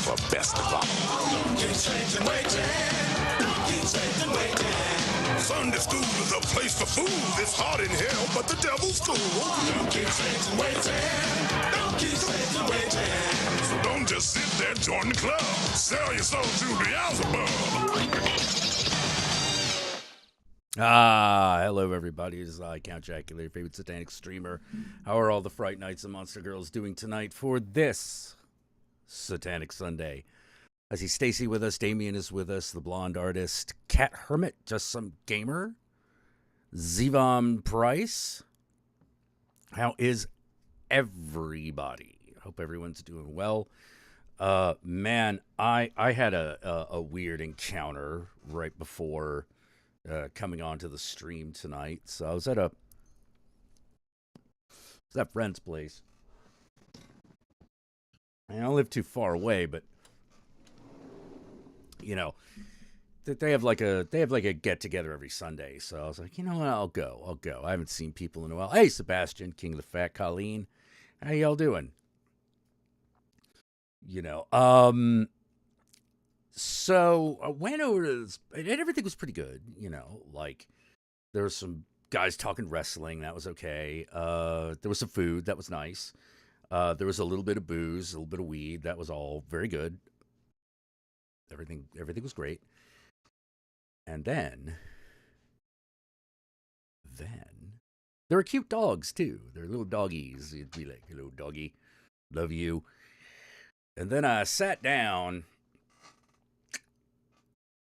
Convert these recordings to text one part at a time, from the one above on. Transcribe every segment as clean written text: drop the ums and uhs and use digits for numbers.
for best of all. Keep changing, waiting. Keep changing, waiting. Sunday school is a place for food. It's hot in hell, but the devil's cool. Don't keep changing, waiting. Don't keep changing, waiting. So don't just sit there, join the club. Sell your soul to Beelzebub. Hello everybody. This is Count Jackula, your favorite satanic streamer. How are all the Fright Nights and Monster Girls doing tonight for this Satanic Sunday? I see Stacy with us, Damien is with us, the blonde artist, Cat Hermit, just some gamer, Zivam Price. How is everybody? I hope everyone's doing well. Man, I had a weird encounter right before coming onto the stream tonight. So I was at that friend's place. I don't live too far away, but you know, they have like a get together every Sunday. So I was like, you know what, I'll go. I haven't seen people in a while. Hey, Sebastian, King of the Fat, Colleen, how y'all doing? So I went over to this, and everything was pretty good. Like there was some guys talking wrestling, that was okay. There was some food, that was nice. There was a little bit of booze, a little bit of weed, that was all very good. Everything was great. And then there were cute dogs too. They're little doggies. You'd be like, hello, doggy, love you. And then I sat down,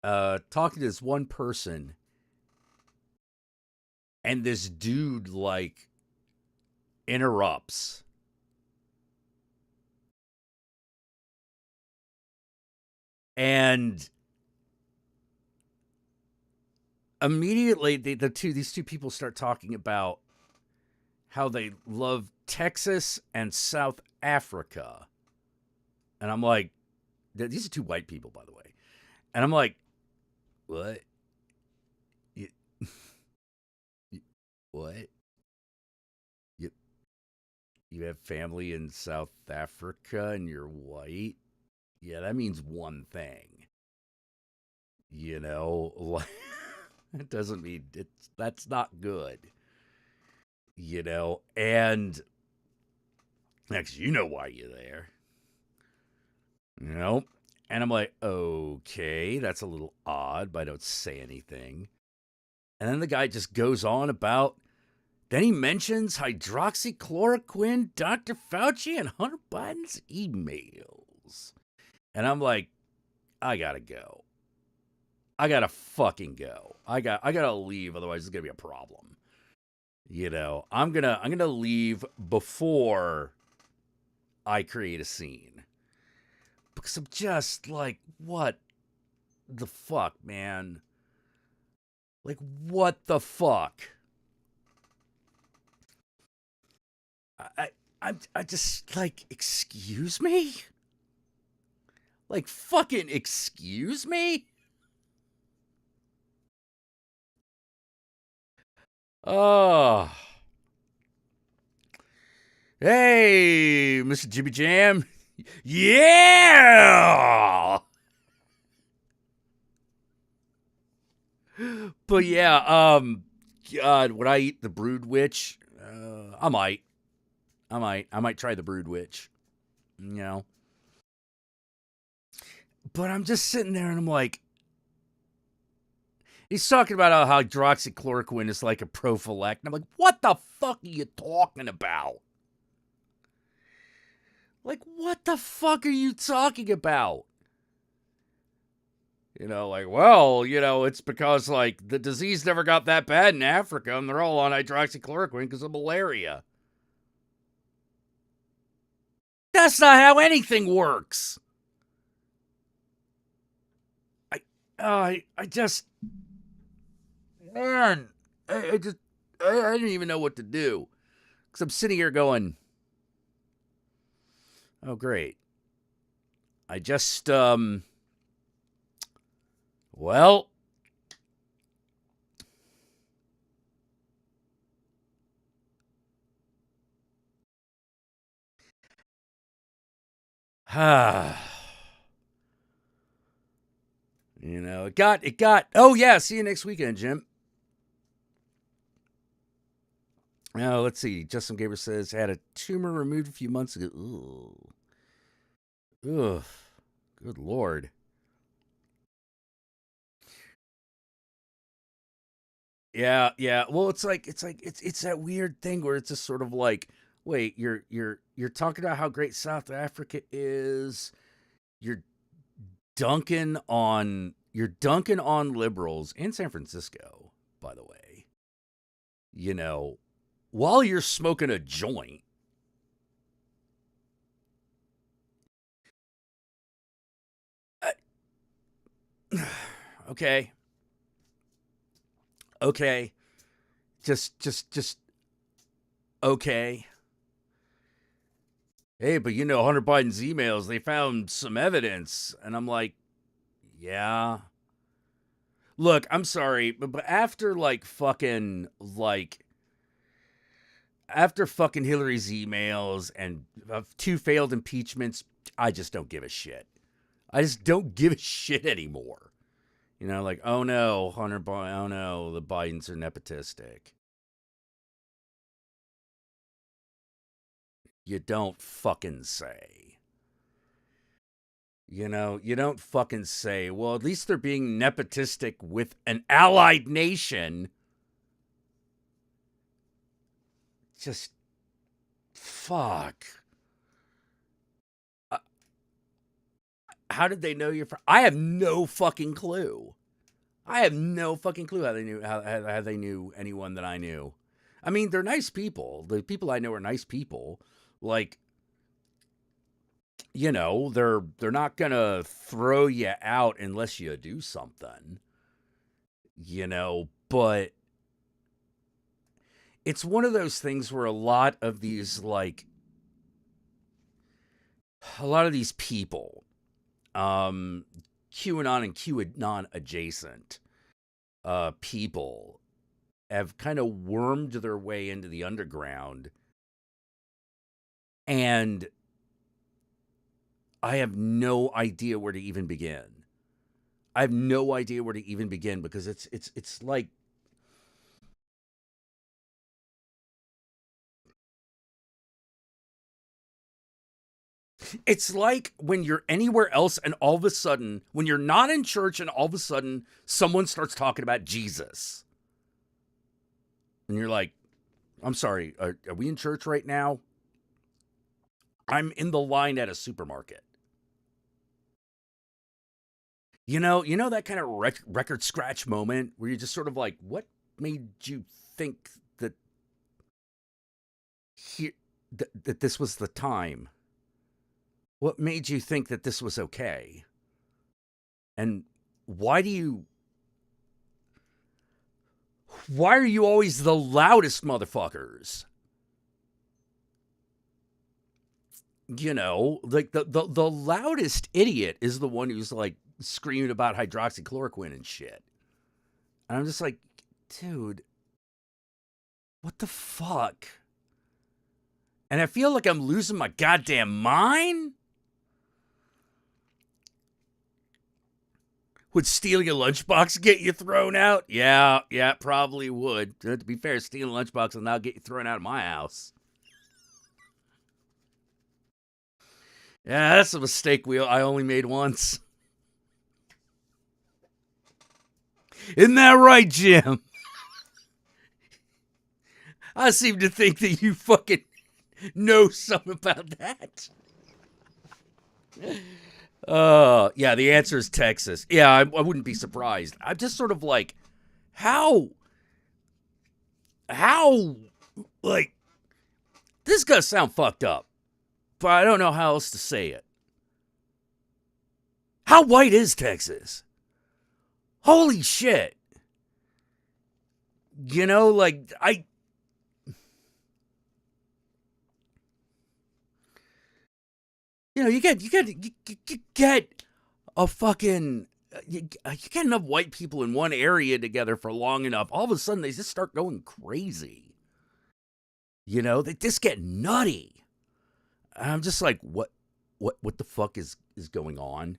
talking to this one person, and this dude like interrupts. And immediately these two people start talking about how they love Texas and South Africa. And I'm like, these are two white people, by the way. And I'm like, what? What? You have family in South Africa and you're white? Yeah, that means one thing. Like, it doesn't mean that's not good. And next, you know why you're there. And I'm like, okay, that's a little odd, but I don't say anything. And then the guy just goes on about, then he mentions hydroxychloroquine, Dr. Fauci, and Hunter Biden's emails. And I'm like, I gotta go. I gotta fucking go. I gotta leave, otherwise it's gonna be a problem. I'm gonna leave before I create a scene. Because I'm just like, what the fuck, man? Like, what the fuck? I just, like, excuse me? Like, fucking excuse me? Oh. Hey, Mr. Jimmy Jam. Yeah! But yeah, God, would I eat the Brood Witch? I might try the Brood Witch. But I'm just sitting there and I'm like, he's talking about how hydroxychloroquine is like a prophylactic. I'm like, what the fuck are you talking about? Like, what the fuck are you talking about? Like, well, it's because, like, the disease never got that bad in Africa, and they're all on hydroxychloroquine because of malaria. That's not how anything works. I just, man, I didn't even know what to do. Because I'm sitting here going, oh, great. I just, well, It got. Oh yeah, see you next weekend, Jim. Now let's see. Justin Gaber says had a tumor removed a few months ago. Ooh, ugh, good lord. Yeah, yeah. Well, it's that weird thing where it's just sort of like, wait, you're talking about how great South Africa is. You're you're dunking on liberals in San Francisco, by the way. You know, while you're smoking a joint. Uh, okay, okay, just okay. Hey, but Hunter Biden's emails, they found some evidence, and I'm like, yeah. Look, I'm sorry, but after after fucking Hillary's emails and two failed impeachments, I just don't give a shit. I just don't give a shit anymore. Like, oh no, Hunter Biden, oh no, the Bidens are nepotistic. You don't fucking say. You don't fucking say, well, at least they're being nepotistic with an allied nation. Just fuck. Uh, how did they know you're from? I have no fucking clue. I have no fucking clue how they knew anyone that I knew. I mean, they're nice people. The people I know are nice people. Like, they're not gonna throw you out unless you do something. But it's one of those things where a lot of these people, um, QAnon and QAnon adjacent, people have kind of wormed their way into the underground, and I have no idea where to even begin. I have no idea where to even begin because it's like when you're anywhere else and all of a sudden when you're not in church and all of a sudden someone starts talking about Jesus. And you're like, I'm sorry, are we in church right now? I'm in the line at a supermarket. You know that kind of record scratch moment where you're just sort of like, what made you think that here that this was the time? What made you think that this was okay? And why do you why are you always the loudest motherfuckers? Like the loudest idiot is the one who's like screaming about hydroxychloroquine and shit. And I'm just like, dude, what the fuck? And I feel like I'm losing my goddamn mind. Would stealing a lunchbox get you thrown out? Yeah, it probably would. To be fair, stealing a lunchbox will now get you thrown out of my house. Yeah, that's a mistake I only made once. Isn't that right, Jim? I seem to think that you fucking know something about that. Yeah, the answer is Texas. Yeah, I wouldn't be surprised. I'm just sort of like, how, like, this is gonna sound fucked up, but I don't know how else to say it. How white is Texas? Holy shit. Like, you get a fucking you get enough white people in one area together for long enough, all of a sudden they just start going crazy. They just get nutty. And I'm just like, what the fuck is going on?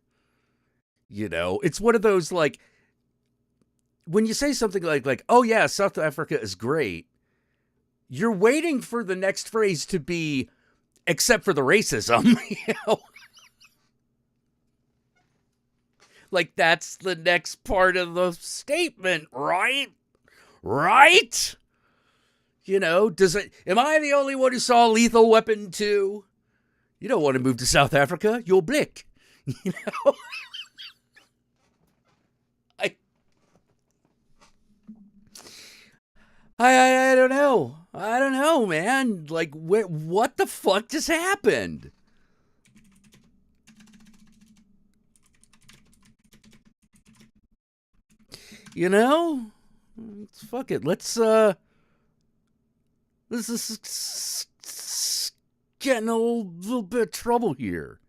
You know, it's one of those like when you say something like oh yeah, South Africa is great, you're waiting for the next phrase to be except for the racism, you know? Like that's the next part of the statement, right? Right? You know, am I the only one who saw Lethal Weapon 2? You don't want to move to South Africa, you'll blick. You know? I don't know. I don't know, man. Like, what the fuck just happened? You know? Fuck it. Let's this is getting a little bit of trouble here.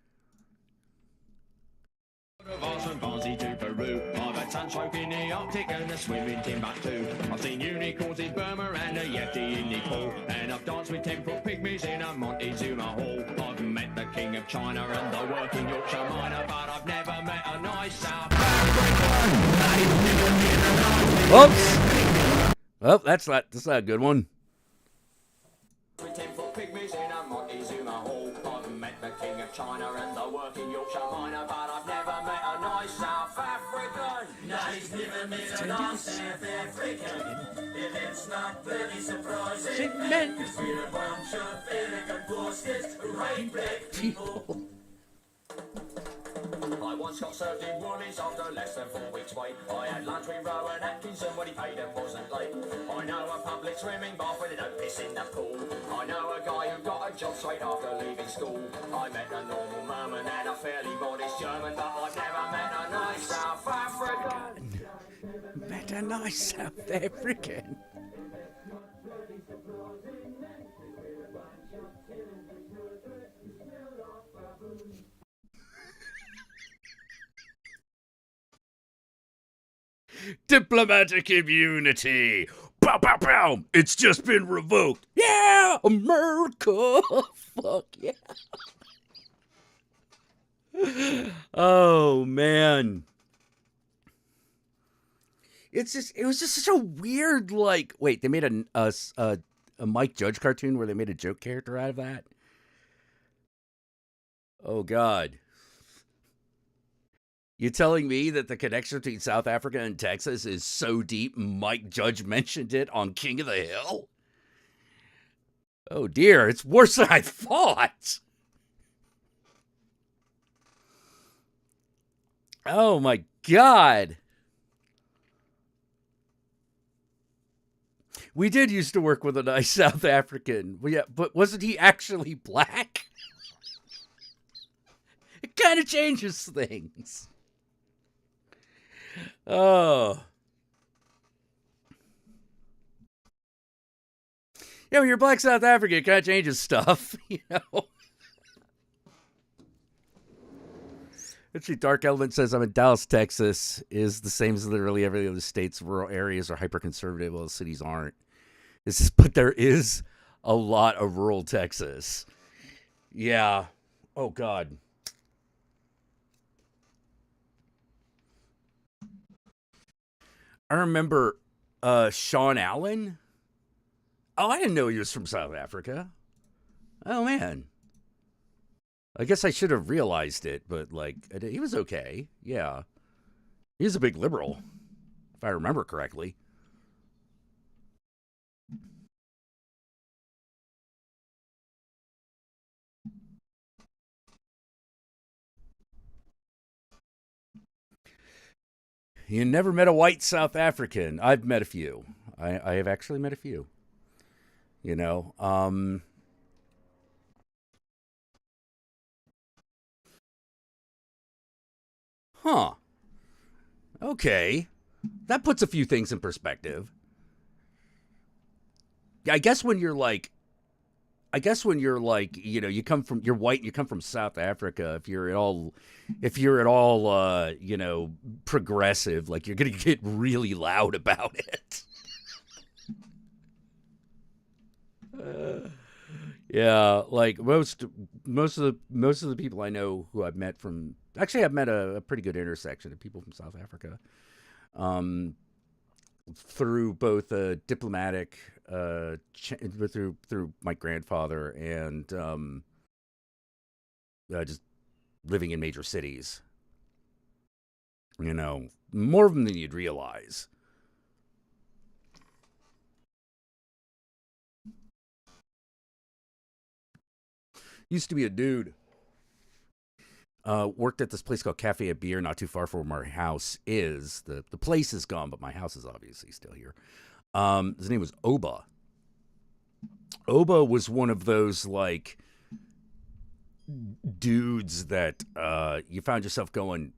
To Peru. I've had sunstroke in the Arctic and a swim in Timbuktu. I've seen unicorns in Burma and a Yeti in Nepal. And I've danced with 10-foot pygmies in a Montezuma hall. I've met the King of China and the working Yorkshire miner, but I've never met a nice South African. Oops. Oh, that's not a good one. With 10-foot pygmies in a Montezuma hall. I've met the King of China and the working Yorkshire miner, but I've never met a nice South African. No, he's never met a nice South African. And it's not very surprising. Because we're a bunch of arrogant bastards who hate black people. I once got served in Woolies after less than 4 weeks' wait. I had lunch with Rowan Atkinson when he paid and wasn't late. I know a public swimming bath where they don't piss in the pool. I know a guy who got a job straight after leaving school. I met a normal Merman and a fairly modest German, but I've never met a nice South African. Met a nice South African. Diplomatic immunity. Pow, pow, pow. It's just been revoked. Yeah, America. Fuck yeah. Oh, man. It was just such a weird, like, wait, they made a Mike Judge cartoon where they made a joke character out of that? Oh, God. You telling me that the connection between South Africa and Texas is so deep Mike Judge mentioned it on King of the Hill? Oh dear, it's worse than I thought. Oh my God. We did used to work with a nice South African. Yeah, but wasn't he actually black? It kind of changes things. Oh. Yeah, when you're black South African, it kind of changes stuff, you know? Let's see, Dark Element says, I'm in Dallas, Texas, is the same as literally every other state's rural areas are hyper-conservative, while cities aren't. But there is a lot of rural Texas. Yeah. Oh, God. I remember Sean Allen. Oh, I didn't know he was from South Africa. Oh, man. I guess I should have realized it, but, like, he was okay. Yeah. He was a big liberal, if I remember correctly. You never met a white South African. I've met a few. I have actually met a few. You know, huh. Okay. That puts a few things in perspective. I guess when you're like, you know, you're white and you come from South Africa, if you're at all, you know, progressive, like you're going to get really loud about it. Yeah, like most of the people I know who I've met from actually I've met a pretty good intersection of people from South Africa. Um, through both diplomatic through my grandfather and just living in major cities. More of them than you'd realize. Used to be a dude. Worked at this place called Cafe a Beer, not too far from where my house is. The place is gone, but my house is obviously still here. His name was Oba. Oba was one of those like dudes that you found yourself going,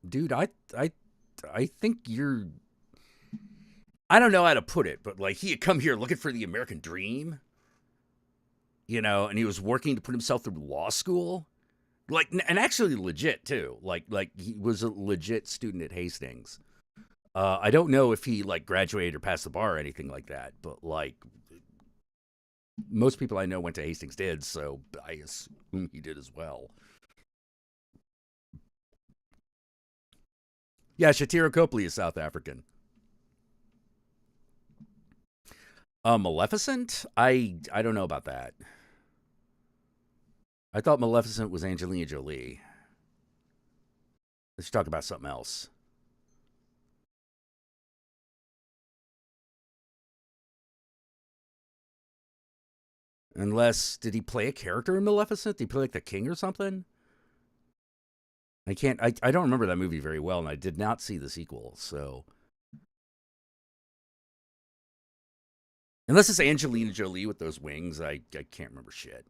dude, I think you're. I don't know how to put it, but like he had come here looking for the American dream, and he was working to put himself through law school, like, and actually legit too. Like he was a legit student at Hastings. I don't know if he like graduated or passed the bar or anything like that, but like most people I know went to Hastings did, so I assume he did as well. Yeah, Shatira Copley is South African. Maleficent? I don't know about that. I thought Maleficent was Angelina Jolie. Let's talk about something else. Unless, did he play a character in Maleficent? Did he play like the king or something? I don't remember that movie very well, and I did not see the sequel, so. Unless it's Angelina Jolie with those wings, I can't remember shit.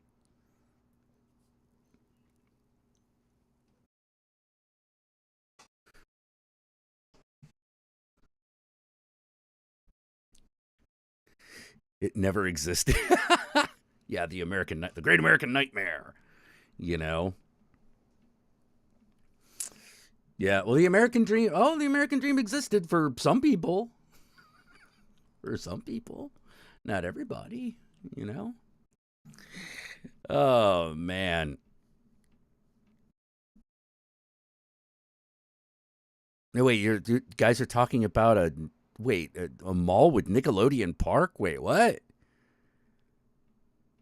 It never existed. Yeah, the Great American Nightmare. You know. Yeah, well, the American Dream. Oh, the American Dream existed for some people. For some people, not everybody. You know. Oh man. No, wait, you guys are talking about a mall with Nickelodeon Park. Wait, what?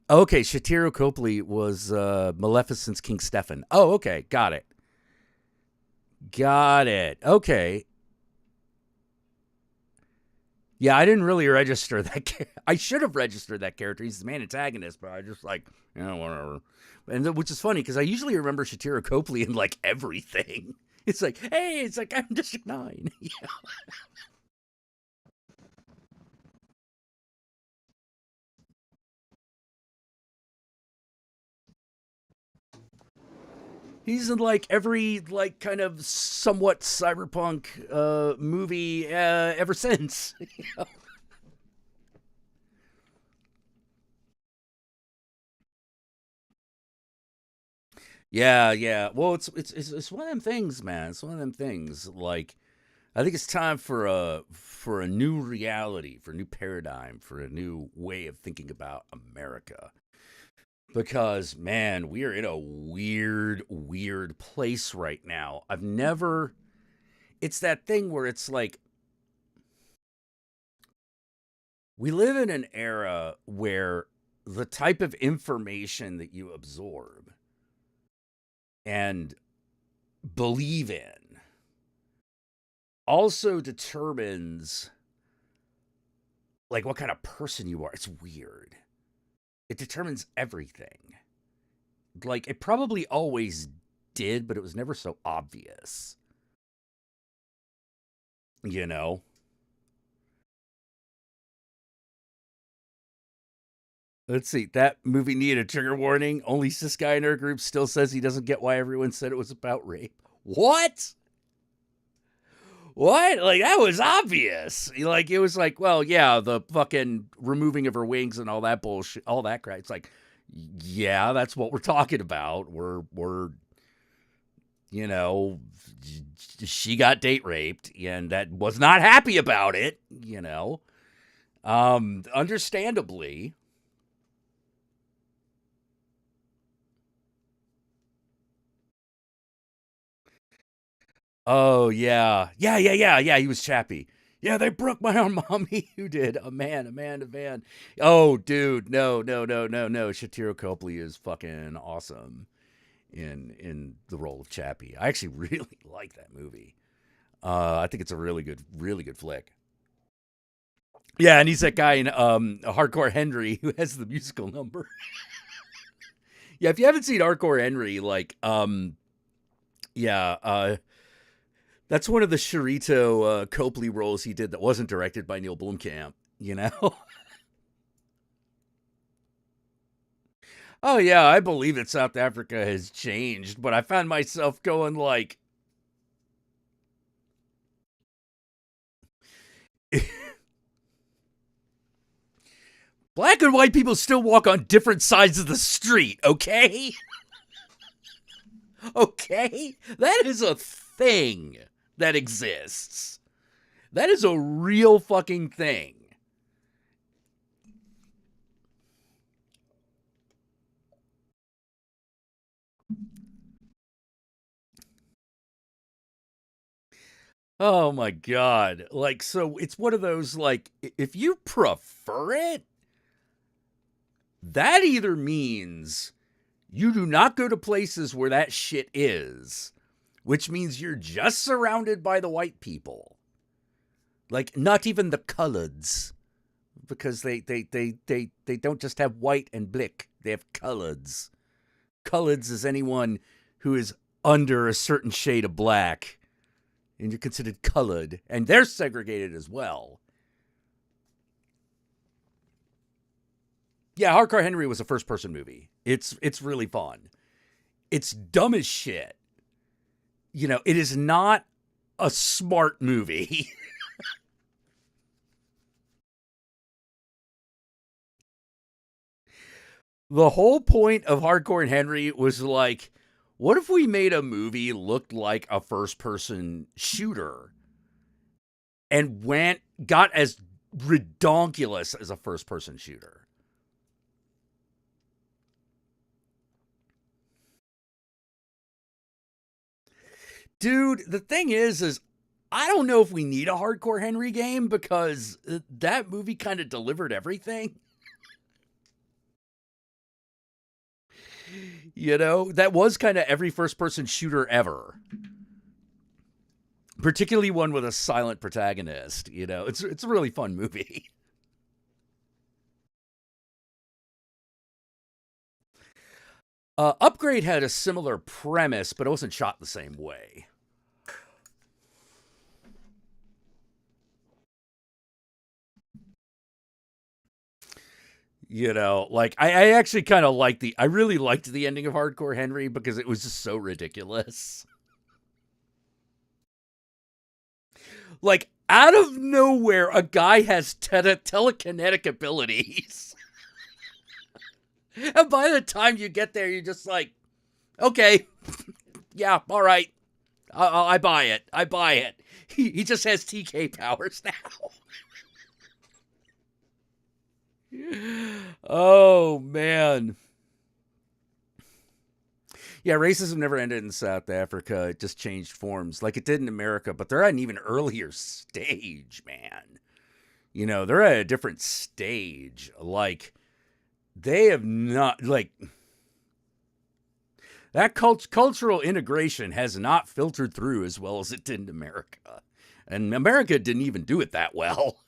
Okay, Shatiro Copley was Maleficent's King Stefan. Oh, okay, got it. Got it. Okay. Yeah, I didn't really register that. I should have registered that character. He's the main antagonist, but I just like, whatever. Which is funny because I usually remember Shatira Copley in like everything. It's like, hey, it's like I'm District 9. Yeah. He's in like every like kind of somewhat cyberpunk movie ever since. Yeah, yeah. Well, it's one of them things, man. It's one of them things. Like, I think it's time for a new reality, for a new paradigm, for a new way of thinking about America. Because man, we are in a weird, weird place right now. I've never. It's that thing where it's like we live in an era where the type of information that you absorb and believe in also determines like what kind of person you are. It's weird. It determines everything. Like it probably always did, but it was never so obvious. You know? Let's see. That movie needed a trigger warning. Only cis guy in our group still says he doesn't get why everyone said it was about rape. What? What? Like that was obvious. Like it was like, well, yeah, the fucking removing of her wings and all that bullshit, all that crap. It's like, yeah, that's what we're talking about. We're you know, she got date raped and that was not happy about it. Understandably. Oh yeah, yeah. He was Chappie. Yeah, they broke my arm, mommy. Who did? A man, a man, a man. Oh, dude, no. Shatiro Copley is fucking awesome in the role of Chappie. I actually really like that movie. I think it's a really good flick. Yeah, and he's that guy in Hardcore Henry who has the musical number. Yeah, if you haven't seen Hardcore Henry, like, yeah, that's one of the Sharito Copley roles he did that wasn't directed by Neil Blomkamp. You know? Oh yeah, I believe that South Africa has changed, but I found myself going like, black and white people still walk on different sides of the street. Okay, okay, that is a thing that exists. That is a real fucking thing. Oh my god. Like, so it's one of those, like, if you prefer it, that either means you do not go to places where that shit is, which means you're just surrounded by the white people. Like, not even the coloreds, because they don't just have white and blick, they have coloreds. Coloreds is anyone who is under a certain shade of black, and you're considered colored, and they're segregated as well. Yeah, Hardcore Henry was a first-person movie. It's really fun. It's dumb as shit. You know, it is not a smart movie. The whole point of Hardcore Henry was like, what if we made a movie looked like a first-person shooter and got as redonkulous as a first-person shooter? Dude, the thing is I don't know if we need a Hardcore Henry game because that movie kind of delivered everything. You know, that was kind of every first person shooter ever. Particularly one with a silent protagonist, you know. It's a really fun movie. Upgrade had a similar premise, but it wasn't shot the same way. You know, like I actually kind of like I really liked the ending of Hardcore Henry because it was just so ridiculous. Like out of nowhere, a guy has telekinetic abilities. And by the time you get there, you're just like, okay, yeah, all right. I buy it. I buy it. He just has TK powers now. Oh, man. Yeah, racism never ended in South Africa. It just changed forms like it did in America, but they're at an even earlier stage, man. You know, they're at a different stage. Like, they have not, like, that cultural integration has not filtered through as well as it did in America. And America didn't even do it that well.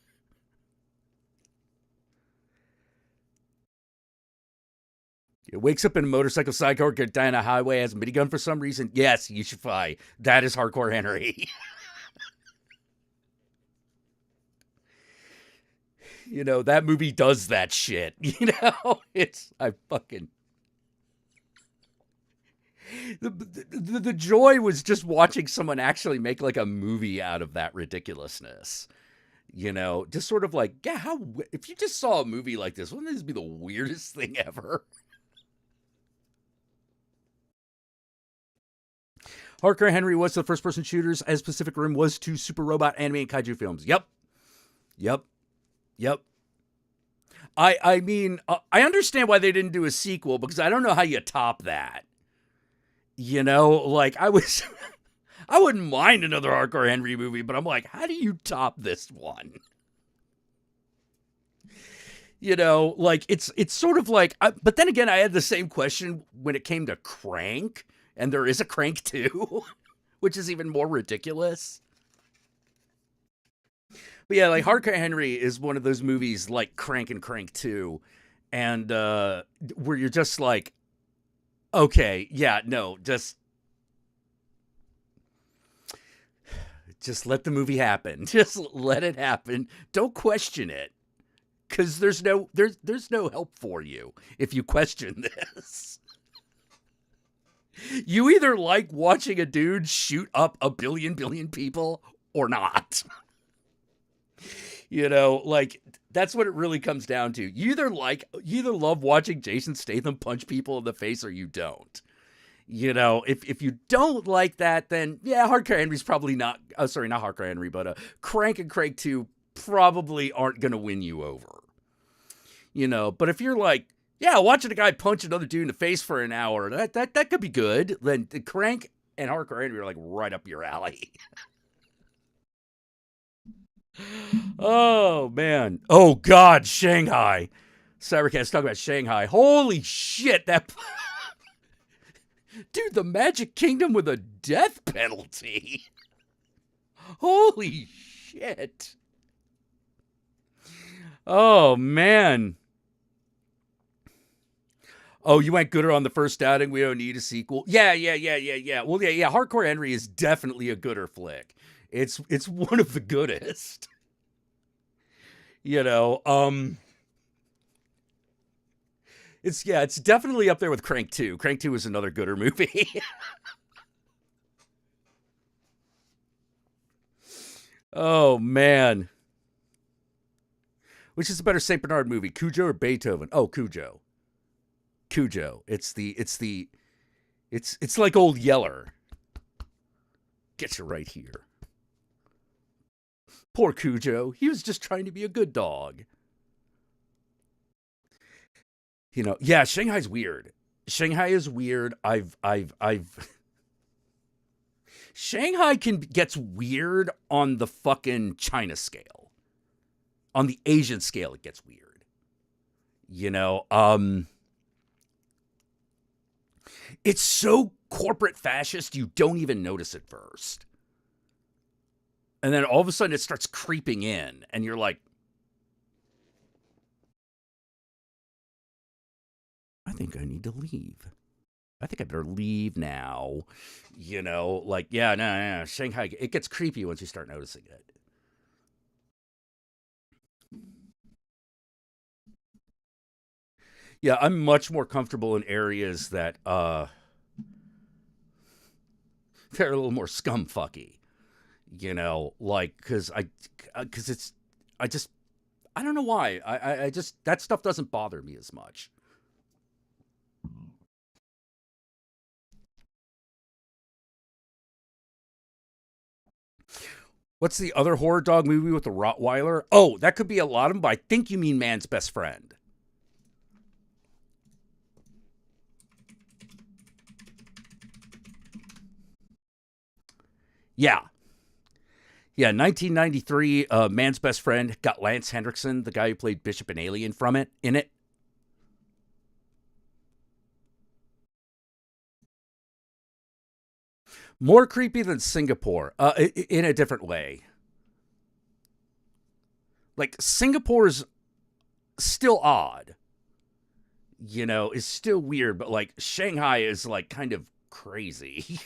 It wakes up in a motorcycle sidecar, get down a highway, has a minigun for some reason. Yes, you should fly. That is Hardcore Henry. You know, that movie does that shit. You know, I fucking. The joy was just watching someone actually make like a movie out of that ridiculousness. You know, just sort of like, yeah, if you just saw a movie like this, wouldn't this be the weirdest thing ever? Hardcore Henry was the first person shooters, as Pacific Rim was to super robot anime and kaiju films. Yep. I mean, I understand why they didn't do a sequel because I don't know how you top that. You know, like I was I wouldn't mind another Hardcore Henry movie, but I'm like, how do you top this one? You know, like it's sort of like, but then again, I had the same question when it came to Crank, and there is a Crank 2, which is even more ridiculous. But yeah, like Hardcore Henry is one of those movies like Crank and Crank 2, and where you're just like, okay, yeah, no, just let the movie happen. Just let it happen. Don't question it. Because there's no help for you if you question this. You either like watching a dude shoot up a billion people or not. You know, like that's what it really comes down to. You either love watching Jason Statham punch people in the face or you don't. You know, if you don't like that, then yeah, Hardcore Henry's probably not. Sorry, not Hardcore Henry, but Crank and Crank 2 probably aren't gonna win you over. You know, but if you're like, yeah, watching a guy punch another dude in the face for an hour, that could be good. Then Crank and Hardcore Henry are like right up your alley. Oh man. Oh God, Shanghai. Cybercast talking about Shanghai. Holy shit, that dude, the Magic Kingdom with a death penalty. Holy shit. Oh man. Oh, you went gooder on the first outing. We don't need a sequel. Yeah. Well, yeah. Hardcore Henry is definitely a gooder flick. It's one of the goodest. You know, it's definitely up there with Crank 2. Crank 2 is another gooder movie. Oh man. Which is a better St. Bernard movie, Cujo or Beethoven? Oh, Cujo. It's like Old Yeller. Get you right here. Poor Cujo. He was just trying to be a good dog. You know, yeah, Shanghai's weird. Shanghai is weird. Shanghai gets weird on the fucking China scale. On the Asian scale, it gets weird. You know, it's so corporate fascist, you don't even notice it first. And then all of a sudden it starts creeping in, and you're like, I think I need to leave. I think I better leave now. You know, like, yeah, no. Shanghai, it gets creepy once you start noticing it. Yeah, I'm much more comfortable in areas that they're a little more scumfucky, you know, like because it's I don't know why I just that stuff doesn't bother me as much. What's the other horror dog movie with the Rottweiler? Oh, that could be a lot of them, but I think you mean Man's Best Friend. Yeah. Yeah, 1993, Man's Best Friend got Lance Henriksen, the guy who played Bishop and Alien in it. More creepy than Singapore, in a different way. Like, Singapore's still odd. You know, is still weird, but like Shanghai is like kind of crazy.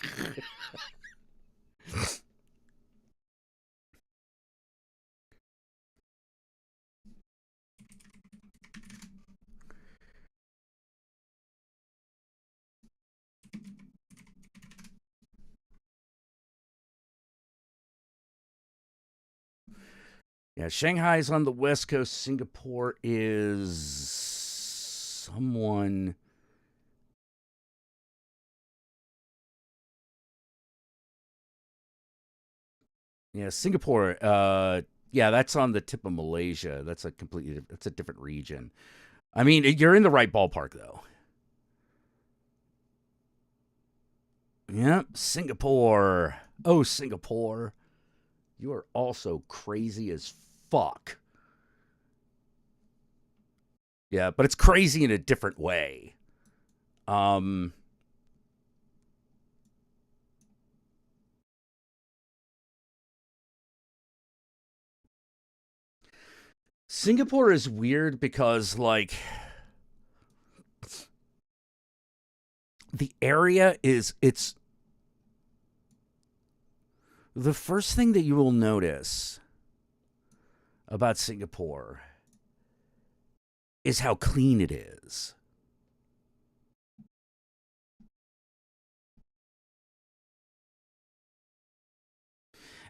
Yeah, Shanghai's on the West Coast. Singapore is someone. Yeah, Singapore. Yeah, that's on the tip of Malaysia. That's a different region. I mean, you're in the right ballpark though. Yep, Singapore. Oh, Singapore, you are also crazy as fuck. Yeah, but it's crazy in a different way. Um, Singapore is weird because, like, the area is, it's the first thing that you will notice about Singapore is how clean it is.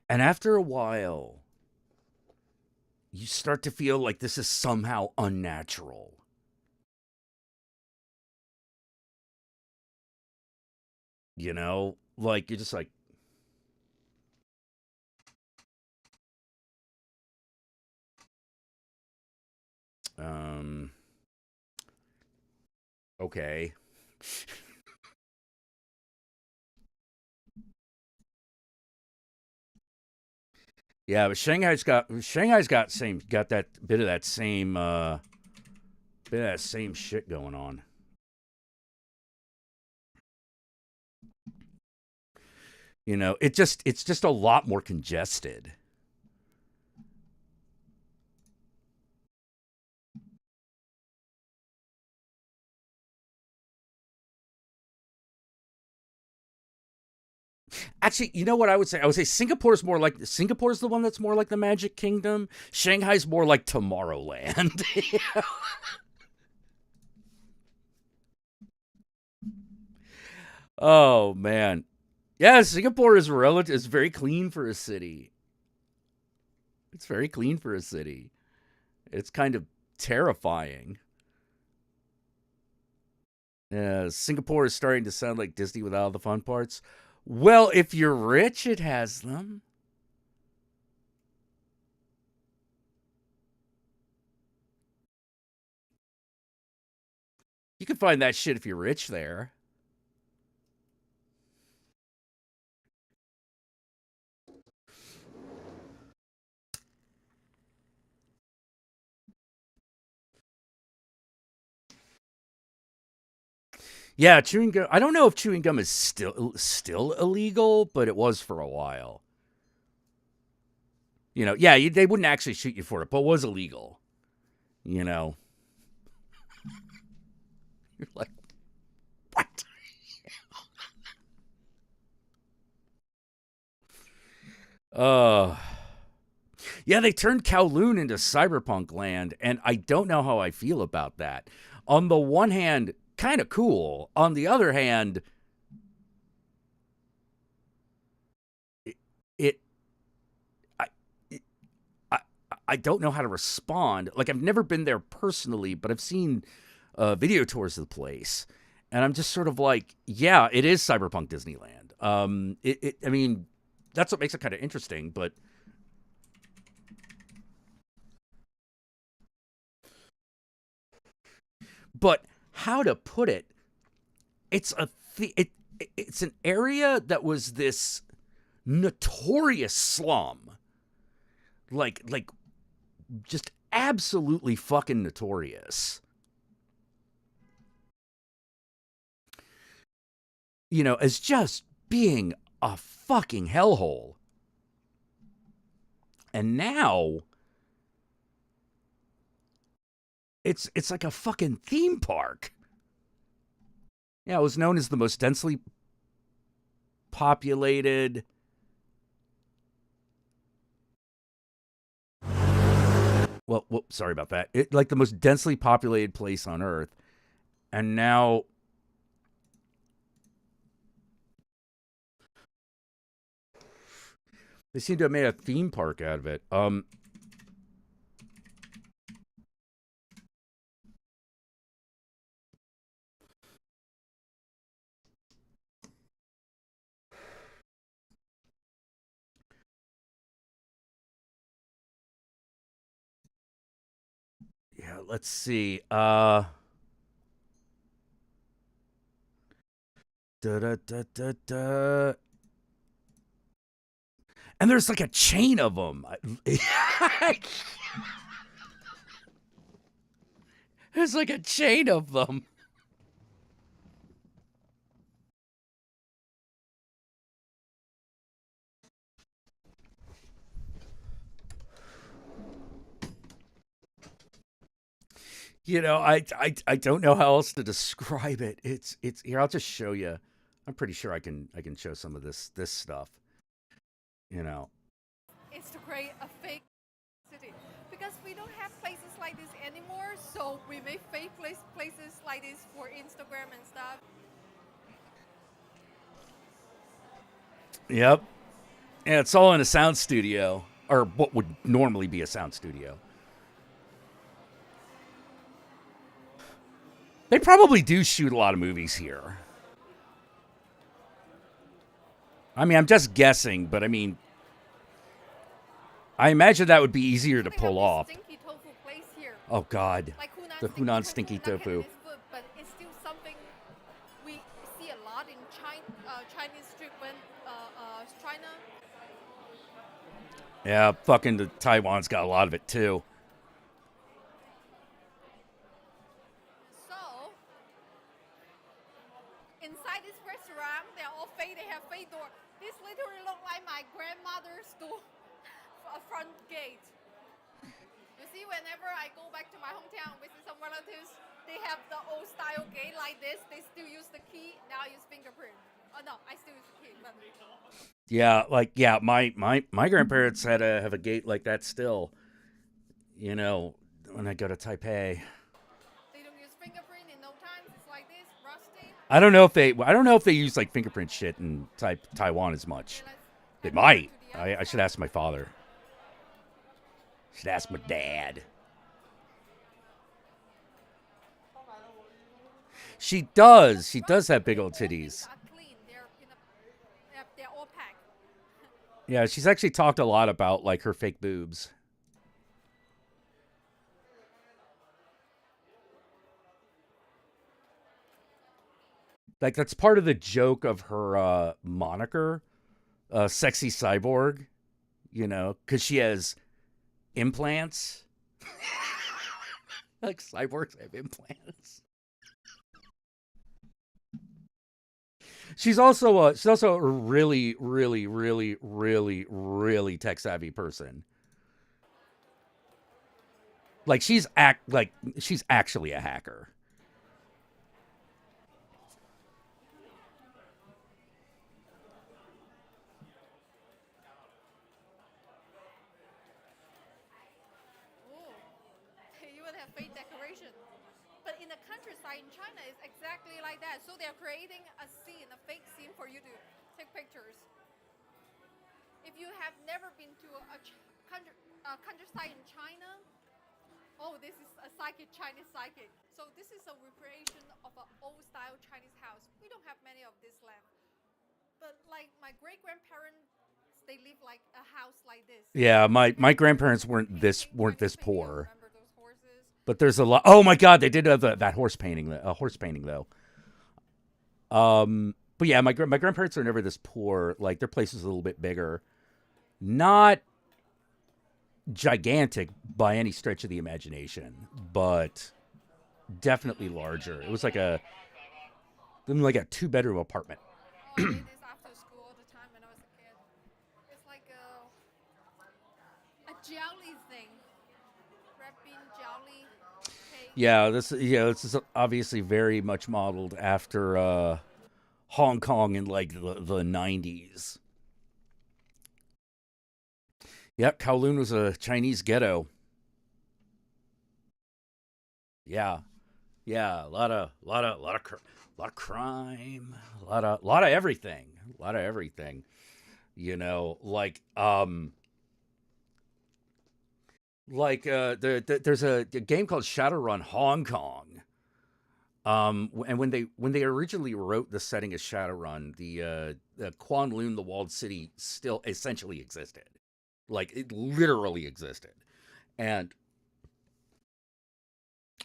And after a while, you start to feel like this is somehow unnatural. You know? Like, you're just like, um, okay. Yeah, but Shanghai's got that bit of that same shit going on. You know, it's just a lot more congested. Actually, you know what I would say? I would say Singapore's the one that's more like the Magic Kingdom. Shanghai's more like Tomorrowland. Oh man. Yeah, Singapore is very clean for a city. It's very clean for a city. It's kind of terrifying. Yeah, Singapore is starting to sound like Disney without all the fun parts. Well, if you're rich, it has them. You can find that shit if you're rich there. Yeah, chewing gum. I don't know if chewing gum is still illegal, but it was for a while. You know, yeah, they wouldn't actually shoot you for it, but it was illegal. You know, you're like, what? Uh, yeah, they turned Kowloon into cyberpunk land, and I don't know how I feel about that. On the one hand, kind of cool. On the other hand, it, it I, I I don't know how to respond. Like I've never been there personally, but I've seen video tours of the place, and I'm just sort of like, yeah, it is cyberpunk Disneyland. I mean, that's what makes it kind of interesting. But how to put it? It's a it's an area that was this notorious slum, like just absolutely fucking notorious. You know, as just being a fucking hellhole. And now it's like a fucking theme park. Yeah, it was known as the most densely populated. Well, whoops, sorry about that. Like the most densely populated place on Earth, and now they seem to have made a theme park out of it. Yeah, let's see. Da da da da da. And there's like a chain of them. There's like a chain of them. You know, I don't know how else to describe it. It's here. I'll just show you. I'm pretty sure I can show some of this stuff. You know, Is to create a fake city because we don't have places like this anymore. So we make fake places like this for Instagram and stuff. yep. Yeah, it's all in a sound studio, or what would normally be a sound studio. They probably do shoot a lot of movies here. I mean, I'm just guessing, but I mean, I imagine that would be easier to They pull have off. this stinky tofu place here. Oh God, Like the Hunan stinky not tofu. Cantonese food, but it's still something we see a lot in Chinese street when China. Yeah, fucking the Taiwan's got a lot of it too. So inside this restaurant, they're all fake. They have fake door. This literally look like my grandmother's door, a front gate. You see, whenever I go back to my hometown visit some relatives, they have the old style gate like this. They still use the key. Now I use fingerprint. Oh no, I still use the key. But Yeah, like yeah, my grandparents had have a gate like that still. You know, when I go to Taipei. they don't use fingerprint in no time. It's like this, rusty. I don't know if they use like fingerprint shit in Taiwan as much. They might. I should ask my father. Should ask my dad. She does. She does have big old titties. Are clean. They're all packed. Yeah, she's actually talked a lot about like her fake boobs. Like that's part of the joke of her moniker, sexy cyborg, you know, because she has implants. Like cyborgs have implants. She's also a really, really, really, really, really tech savvy person. Like she's actually a hacker. Ooh, they even have fake decoration. But in the countryside in China, it's exactly like that. So they're creating a scene, a fake scene for you to take pictures. If you have never been to a countryside in China, oh, this is a Chinese psychic. So this is a recreation of an old-style Chinese house. We don't have many of this left. But like my great-grandparents, they live like a house like this. Yeah, my grandparents weren't this poor. Remember those horses? But there's a lot. Oh my God, they did have that horse painting though. But yeah, my grandparents are never this poor. Like their place is a little bit bigger, not gigantic by any stretch of the imagination, but definitely larger. It was like a 2-bedroom apartment. Oh, I did this after school all the time when I was a kid. It's like a jelly thing. Red bean jelly cake. Yeah, this is obviously very much modeled after Hong Kong in like the 90s. Yep, Kowloon was a Chinese ghetto. Yeah, a lot of crime, a lot of everything. You know, there's a game called Shadowrun Hong Kong. And when they originally wrote the setting of Shadowrun, the Kowloon, the walled city, still essentially existed. Like it literally existed, and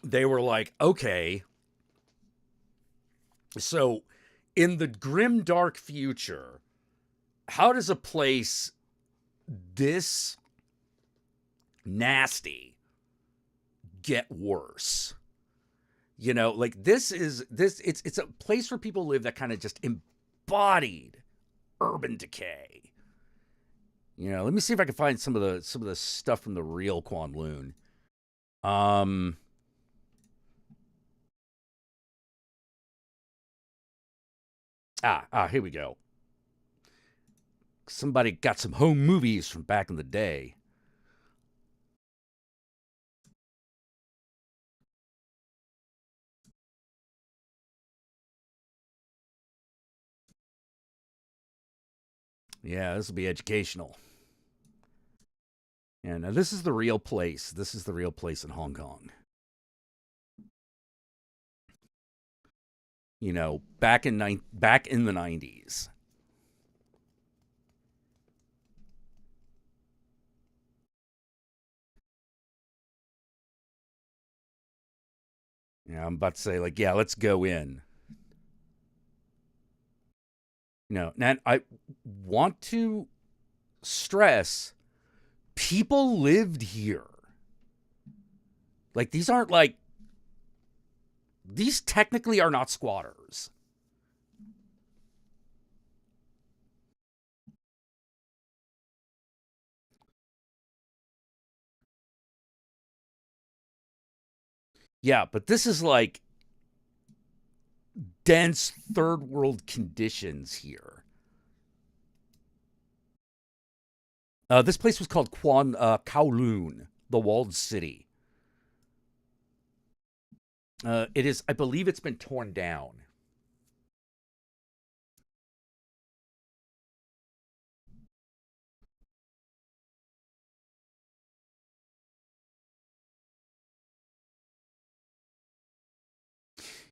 they were like, okay, so in the grim dark future, how does a place this nasty get worse. You know, like it's a place where people live that kind of just embodied urban decay. You know, let me see if I can find some of the stuff from the real Kwanloon. Here we go. Somebody got some home movies from back in the day. Yeah, this will be educational. Yeah, now this is the real place. This is the real place in Hong Kong. You know, back in the 90s. Yeah, I'm about to say, like, yeah, let's go in. No, and I want to stress people lived here. Like, these technically are not squatters. Yeah, but this is like dense third world conditions here. This place was called Kowloon, the walled city. It is, I believe it's been torn down.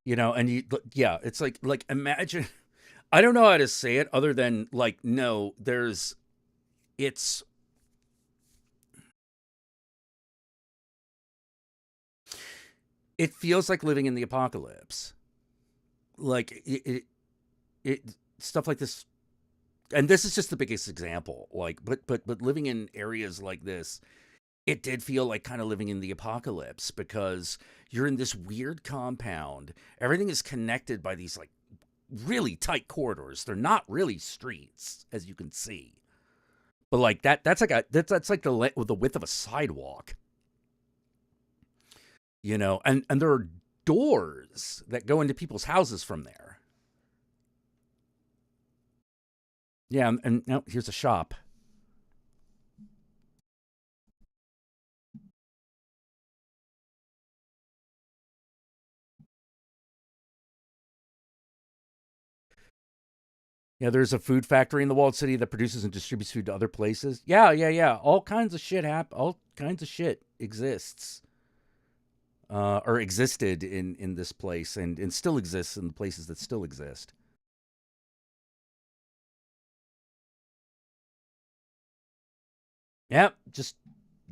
You know, and yeah, it's like imagine, I don't know how to say it other than like, no, it's, it feels like living in the apocalypse. Like it stuff like this, and this is just the biggest example. Like, but living in areas like this, it did feel like kind of living in the apocalypse because you're in this weird compound. Everything is connected by these like really tight corridors. They're not really streets, as you can see. But like that's like the width of a sidewalk. You know, and there are doors that go into people's houses from there. Yeah, and now here's a shop. Yeah, there's a food factory in the walled city that produces and distributes food to other places. Yeah. All kinds of shit all kinds of shit exists. Or existed in this place and still exists in the places that still exist. Yep, just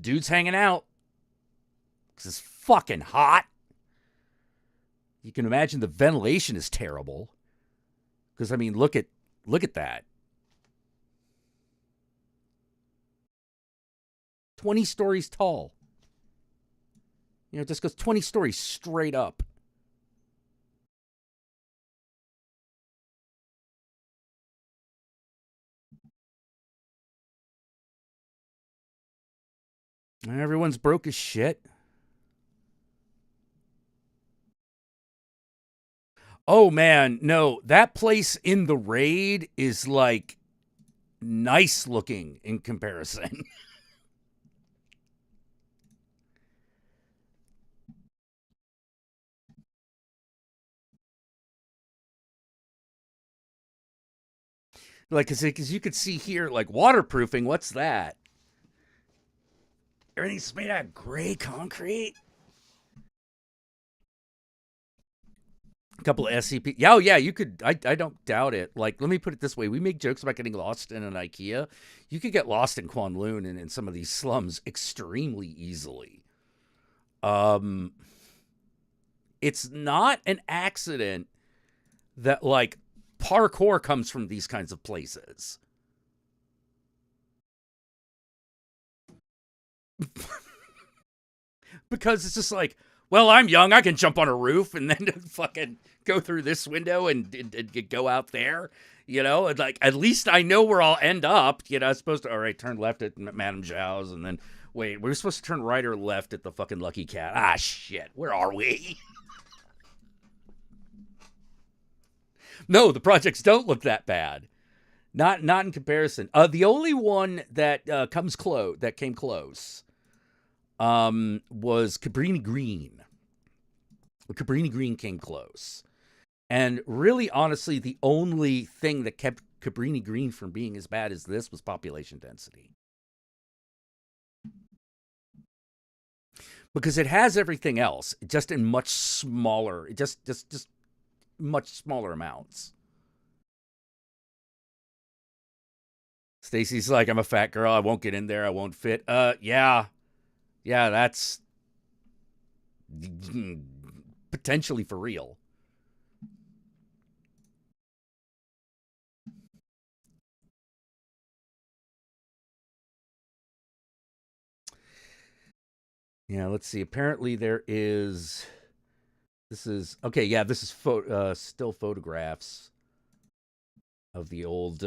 dudes hanging out. Because it's fucking hot. You can imagine the ventilation is terrible. Because I mean, look at that. 20 stories tall. You know, it just goes 20 stories straight up. Everyone's broke as shit. Oh man, no, that place in the raid is like nice looking in comparison. Like, because you could see here, like waterproofing. What's that? Everything's made out of gray concrete. A couple of SCP. Yeah, oh yeah, you could. I don't doubt it. Like, let me put it this way: we make jokes about getting lost in an IKEA. You could get lost in Kwanloon and in some of these slums extremely easily. It's not an accident that like parkour comes from these kinds of places. Because it's just like, well, I'm young. I can jump on a roof and then fucking go through this window and go out there. You know, and like, at least I know where I'll end up. You know, I'm supposed to, all right, turn left at Madame Zhao's and then, wait, we're supposed to turn right or left at the fucking Lucky Cat. Ah, shit. Where are we? No, the projects don't look that bad. Not in comparison. The only one that came close was Cabrini Green. Cabrini Green came close. And really, honestly, the only thing that kept Cabrini Green from being as bad as this was population density. Because it has everything else, just in much smaller, just much smaller amounts. Stacy's like, I'm a fat girl. I won't get in there. I won't fit. Yeah, that's potentially for real. Yeah, let's see. Apparently there is... This is... Okay, yeah, this is still photographs of the old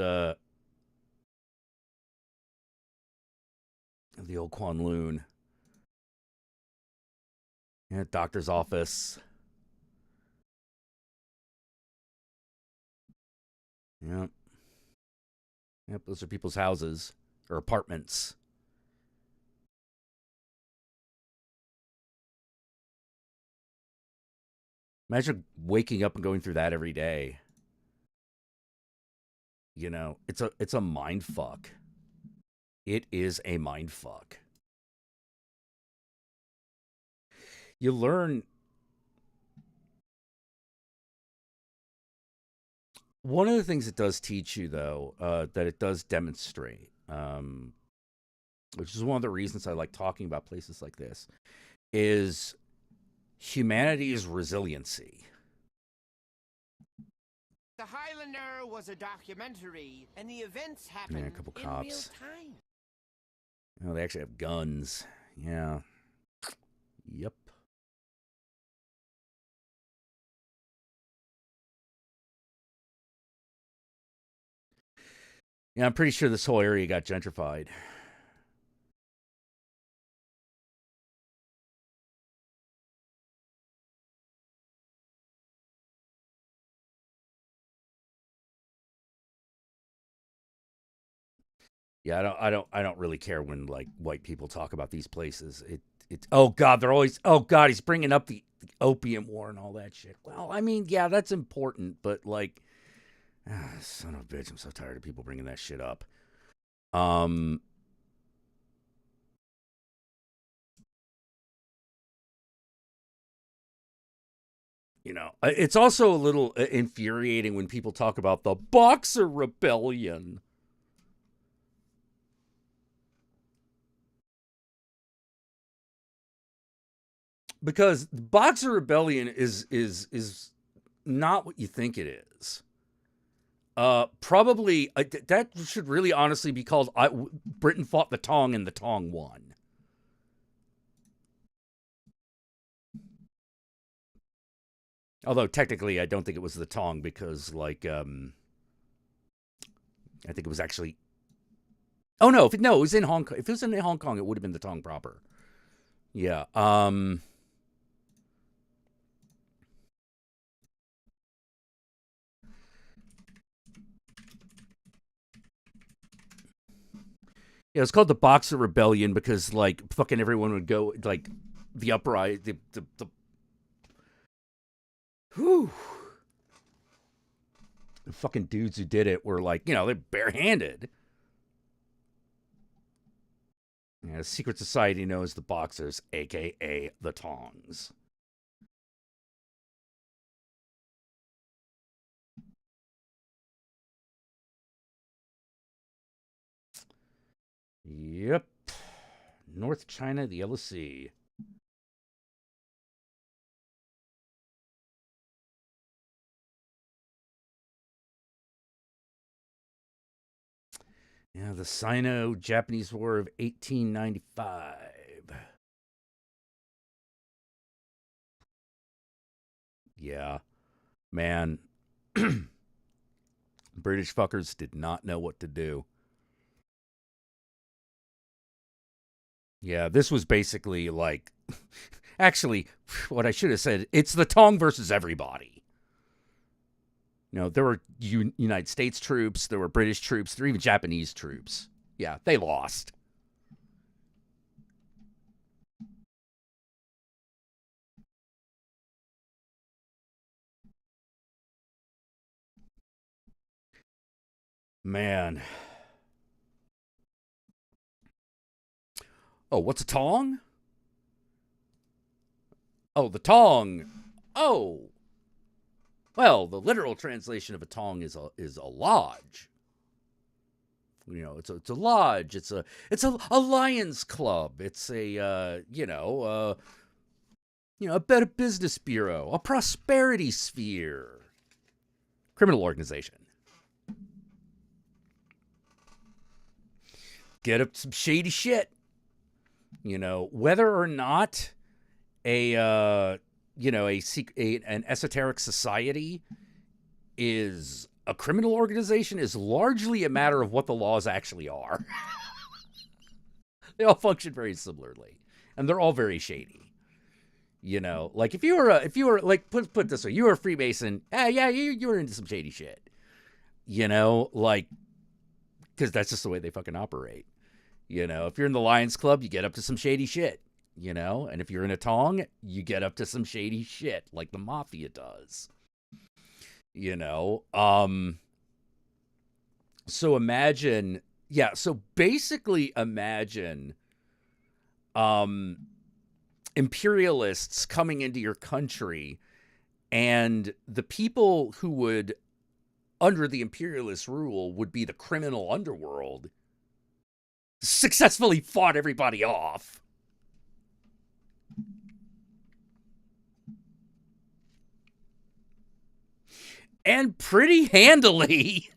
Kwanloon. Yeah, doctor's office. Yep. Yep, those are people's houses or apartments. Imagine waking up and going through that every day. You know, it's a mind fuck. It is a mind fuck. You learn... One of the things it does teach you, though, that it does demonstrate, which is one of the reasons I like talking about places like this, is humanity's resiliency. The Highlander was a documentary, and the events happened Yeah, a couple in cops. real time. Oh, they actually have guns. Yeah. Yep. Yeah, I'm pretty sure this whole area got gentrified. Yeah, I don't really care when like white people talk about these places. Oh God, they're always, oh God, he's bringing up the opium war and all that shit. Well, I mean, yeah, that's important, but like, son of a bitch, I'm so tired of people bringing that shit up. You know, it's also a little infuriating when people talk about the Boxer Rebellion. Because the Boxer Rebellion is not what you think it is. Probably that should really honestly be called Britain fought the Tong and the Tong won. Although technically I don't think it was the Tong because like I think it was actually... Oh no, it was in Hong Kong. If it was in Hong Kong, it would have been the Tong proper. Yeah. Yeah, it's called the Boxer Rebellion because like fucking everyone would go like the uprising, the whew. The fucking dudes who did it were like, you know, they're barehanded. Yeah, the secret society knows the Boxers, aka the Tongs. Yep. North China, the Yellow Sea. Yeah, the Sino-Japanese War of 1895. Yeah. Man. British fuckers did not know what to do. Yeah, this was basically like, actually, what I should have said, it's the Tong versus everybody. You know, there were United States troops, there were British troops, there were even Japanese troops. Yeah, they lost. Man. Oh, what's a Tong? Oh, the Tong. Oh. Well, the literal translation of a Tong is a lodge. You know, it's a lodge. It's a Lions Club. It's a a better business bureau, a prosperity sphere, criminal organization. Get up some shady shit. You know, whether or not an esoteric society is a criminal organization is largely a matter of what the laws actually are. They all function very similarly, and they're all very shady. You know, like if you were like put it this way, you were a Freemason, you were into some shady shit. You know, like because that's just the way they fucking operate. You know, if you're in the Lions Club, you get up to some shady shit. You know, and if you're in a Tong, you get up to some shady shit like the mafia does. You know, so imagine, so basically imagine imperialists coming into your country, and the people who would, under the imperialist rule, would be the criminal underworld, successfully fought everybody off. And pretty handily.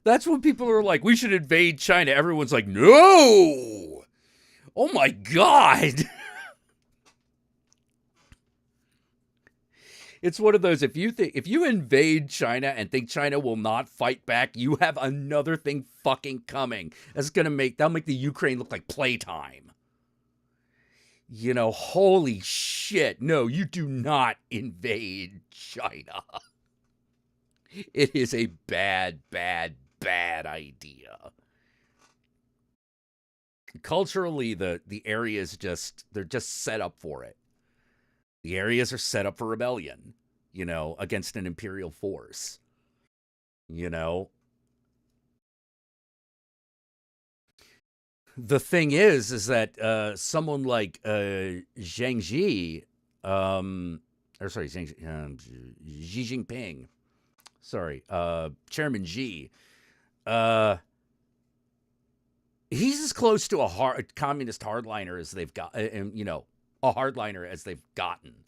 That's when people are like, we should invade China. Everyone's like, no! Oh my God! It's one of those, if you invade China and think China will not fight back, you have another thing fucking coming. That'll make the Ukraine look like playtime. You know, holy shit. No, you do not invade China. It is a bad, bad, bad idea. Culturally, the areas they're just set up for it. The areas are set up for rebellion, you know, against an imperial force. You know, the thing is that someone like Zhang Ji, Xi Jinping, Chairman Xi, he's as close to a communist hardliner as they've got, and you know, a hardliner as they've gotten.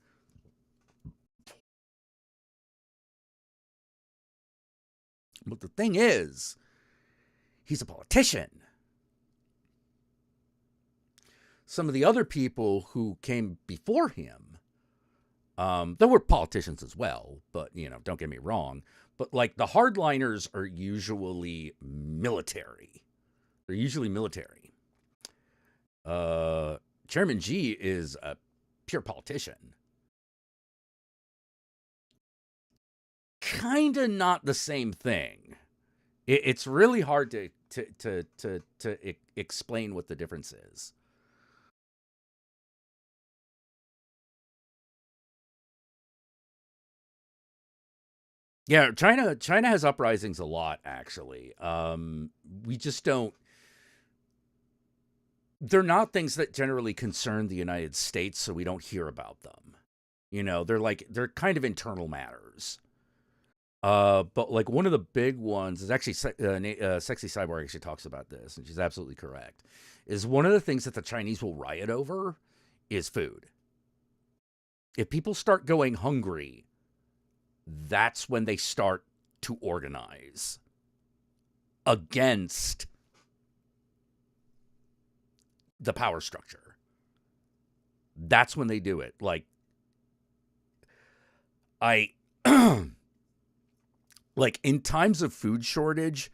But the thing is, he's a politician. Some of the other people who came before him, there were politicians as well, but, you know, don't get me wrong. But, like, the hardliners are usually military. They're usually military. Chairman Xi is a pure politician. Kind of not the same thing. It's really hard to explain what the difference is. Yeah, China has uprisings a lot, actually. We just don't. They're not things that generally concern the United States, so we don't hear about them. You know, they're kind of internal matters. But like one of the big ones is actually Sexy Cyborg actually talks about this, and she's absolutely correct. Is one of the things that the Chinese will riot over is food. If people start going hungry, that's when they start to organize against the power structure. That's when they do it. Like, I like in times of food shortage,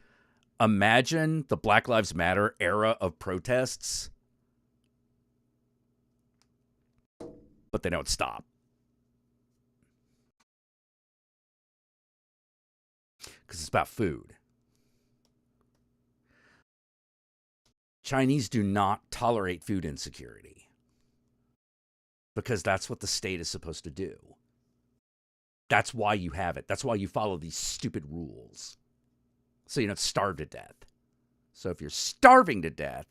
imagine the Black Lives Matter era of protests, but they don't stop. Because it's about food. Chinese do not tolerate food insecurity because that's what the state is supposed to do. That's why you have it. That's why you follow these stupid rules. So you don't starve to death. So if you're starving to death,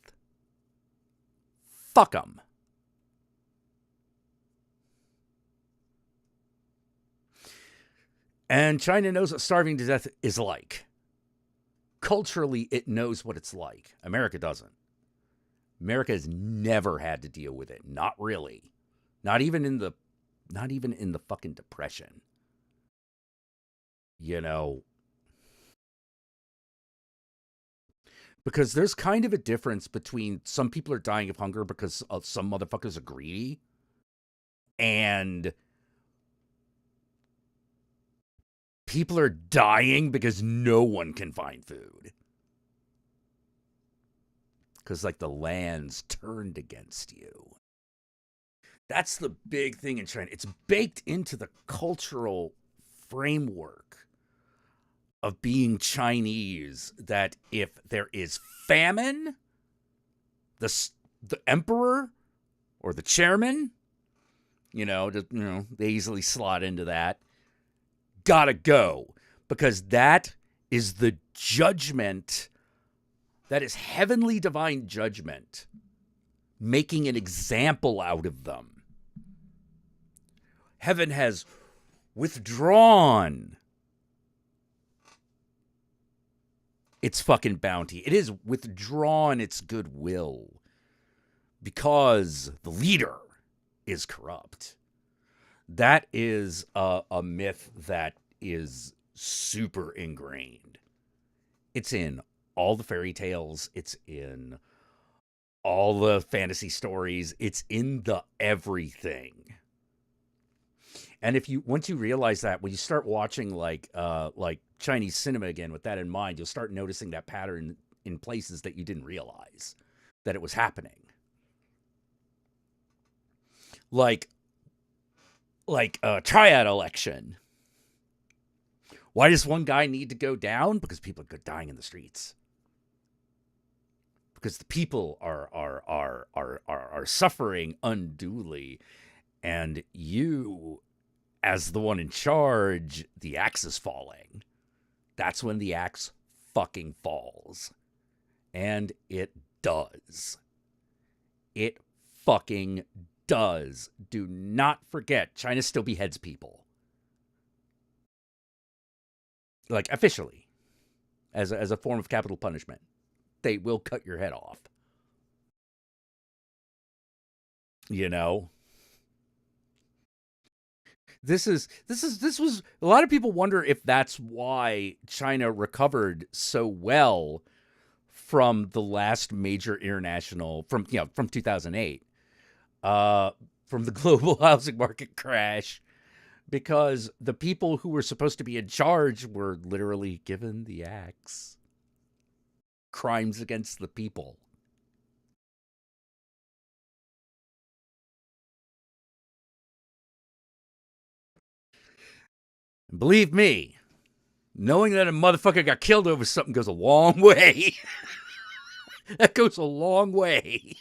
fuck them. And China knows what starving to death is like. Culturally, it knows what it's like. America doesn't. America has never had to deal with it. Not really. Not even in the fucking Depression. You know, because there's kind of a difference between some people are dying of hunger because some motherfuckers are greedy, and people are dying because no one can find food. Because, like, the land's turned against you. That's the big thing in China. It's baked into the cultural framework of being Chinese that if there is famine, the emperor or the chairman, they easily slot into that, gotta go. Because that is the judgment. That is heavenly divine judgment, making an example out of them. Heaven has withdrawn its fucking bounty. It has withdrawn its goodwill because the leader is corrupt. That is a myth that is super ingrained. It's in all the fairy tales. It's in all the fantasy stories. It's in the everything. And once you realize that, when you start watching like Chinese cinema again with that in mind, you'll start noticing that pattern in places that you didn't realize that it was happening. Like a triad election. Why does one guy need to go down? Because people are dying in the streets. Because the people are suffering unduly, and you, as the one in charge, the axe is falling. That's when the axe fucking falls. And it does. It fucking does. Do not forget, China still beheads people. Like, officially. As a form of capital punishment. They will cut your head off. You know? This was a lot of people wonder if that's why China recovered so well from the last major international from 2008 from the global housing market crash, because the people who were supposed to be in charge were literally given the axe. Crimes against the people. And believe me, knowing that a motherfucker got killed over something goes a long way. That goes a long way.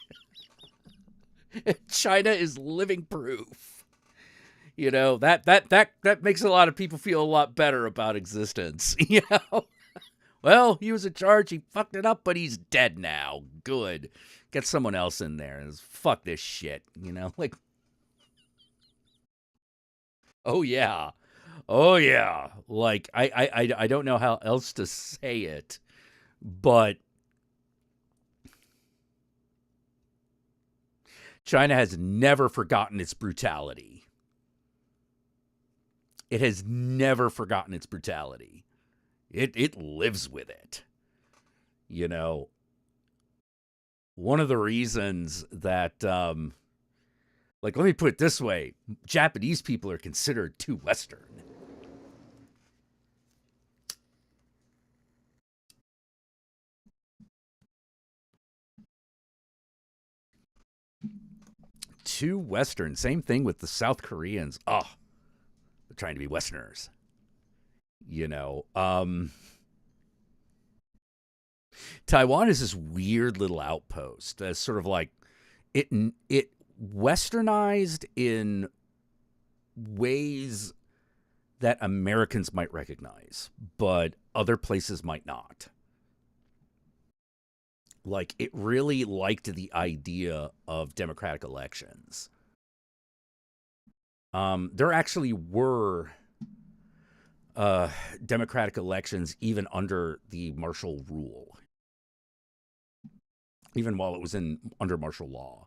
China is living proof. You know, that makes a lot of people feel a lot better about existence. You know? Well, he was in charge, he fucked it up, but he's dead now. Good. Get someone else in there. Fuck this shit. You know? Like, oh yeah. Oh yeah. Like, I don't know how else to say it, but China has never forgotten its brutality. It has never forgotten its brutality. It lives with it. You know, one of the reasons that, let me put it this way, Japanese people are considered too Western. too Western. Same thing with the South Koreans. Oh, they're trying to be Westerners. You know, Taiwan is this weird little outpost that's sort of like it westernized in ways that Americans might recognize, but other places might not. Like, it really liked the idea of democratic elections. There actually were democratic elections even under the martial rule, even while it was under martial law.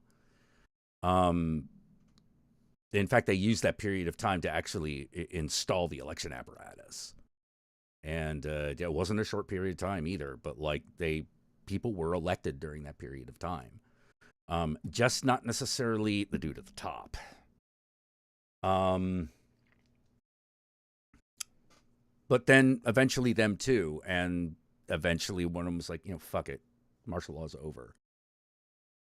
In fact, they used that period of time to actually install the election apparatus. And it wasn't a short period of time either, but like people were elected during that period of time. Just not necessarily the dude at the top. But then eventually them too. And eventually one of them was like, fuck it. Martial law's over.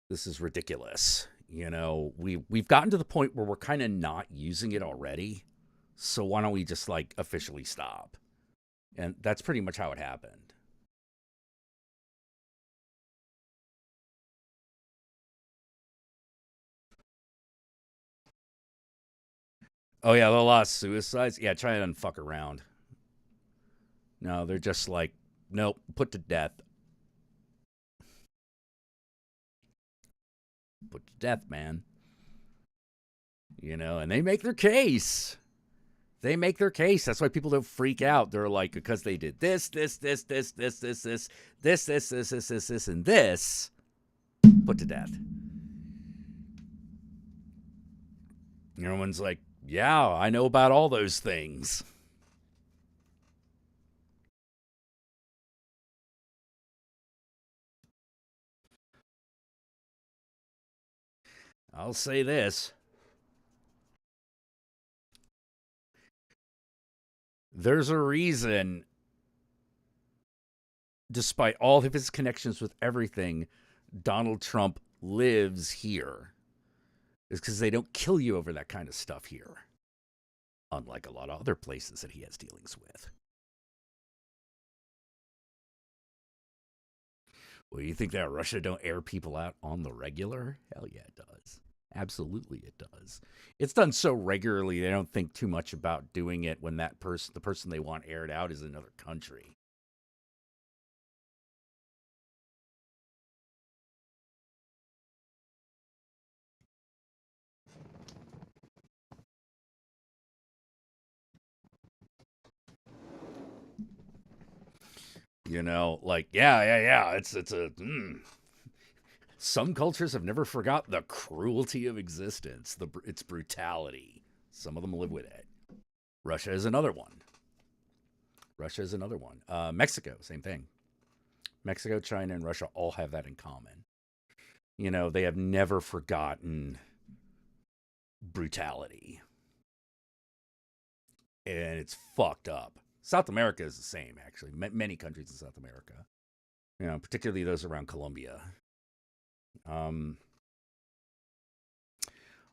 This is ridiculous. We've gotten to the point where we're kind of not using it already. So why don't we just like officially stop? And that's pretty much how it happened. Oh yeah, a lot of suicides. Yeah, try and fuck around. No, they're just like, nope, put to death. Put to death, man. And they make their case. They make their case. That's why people don't freak out. They're like, because they did this, and this, put to death. And everyone's like, yeah, I know about all those things. I'll say this. There's a reason, despite all of his connections with everything, Donald Trump lives here. It's because they don't kill you over that kind of stuff here. Unlike a lot of other places that he has dealings with. Well, you think that Russia don't air people out on the regular? Hell yeah, it does. Absolutely it does. It's done so regularly they don't think too much about doing it when the person they want aired out is in another country. Yeah. It's a. Some cultures have never forgot the cruelty of existence, its brutality. Some of them live with it. Russia is another one. Mexico, same thing. Mexico, China, and Russia all have that in common. They have never forgotten brutality. And it's fucked up. South America is the same, actually. Many countries in South America. Particularly those around Colombia.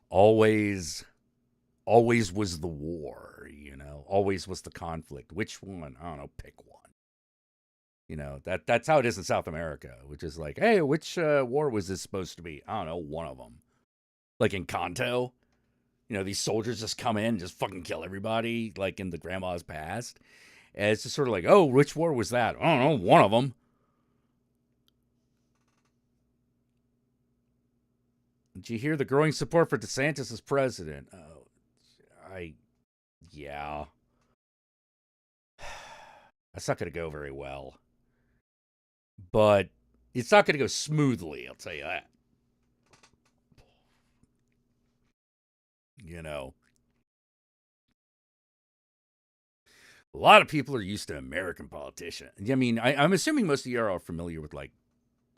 Always was the war, always was the conflict. Which one? I don't know, pick one. That's how it is in South America, which is like, hey, which war was this supposed to be? I don't know, one of them. Like in Kanto, these soldiers just come in and just fucking kill everybody, like in the grandma's past. And it's just sort of like, oh, which war was that? I don't know, one of them. Did you hear the growing support for DeSantis as president? Yeah. That's not going to go very well. But it's not going to go smoothly, I'll tell you that. A lot of people are used to American politicians. I mean, I'm assuming most of you are familiar with like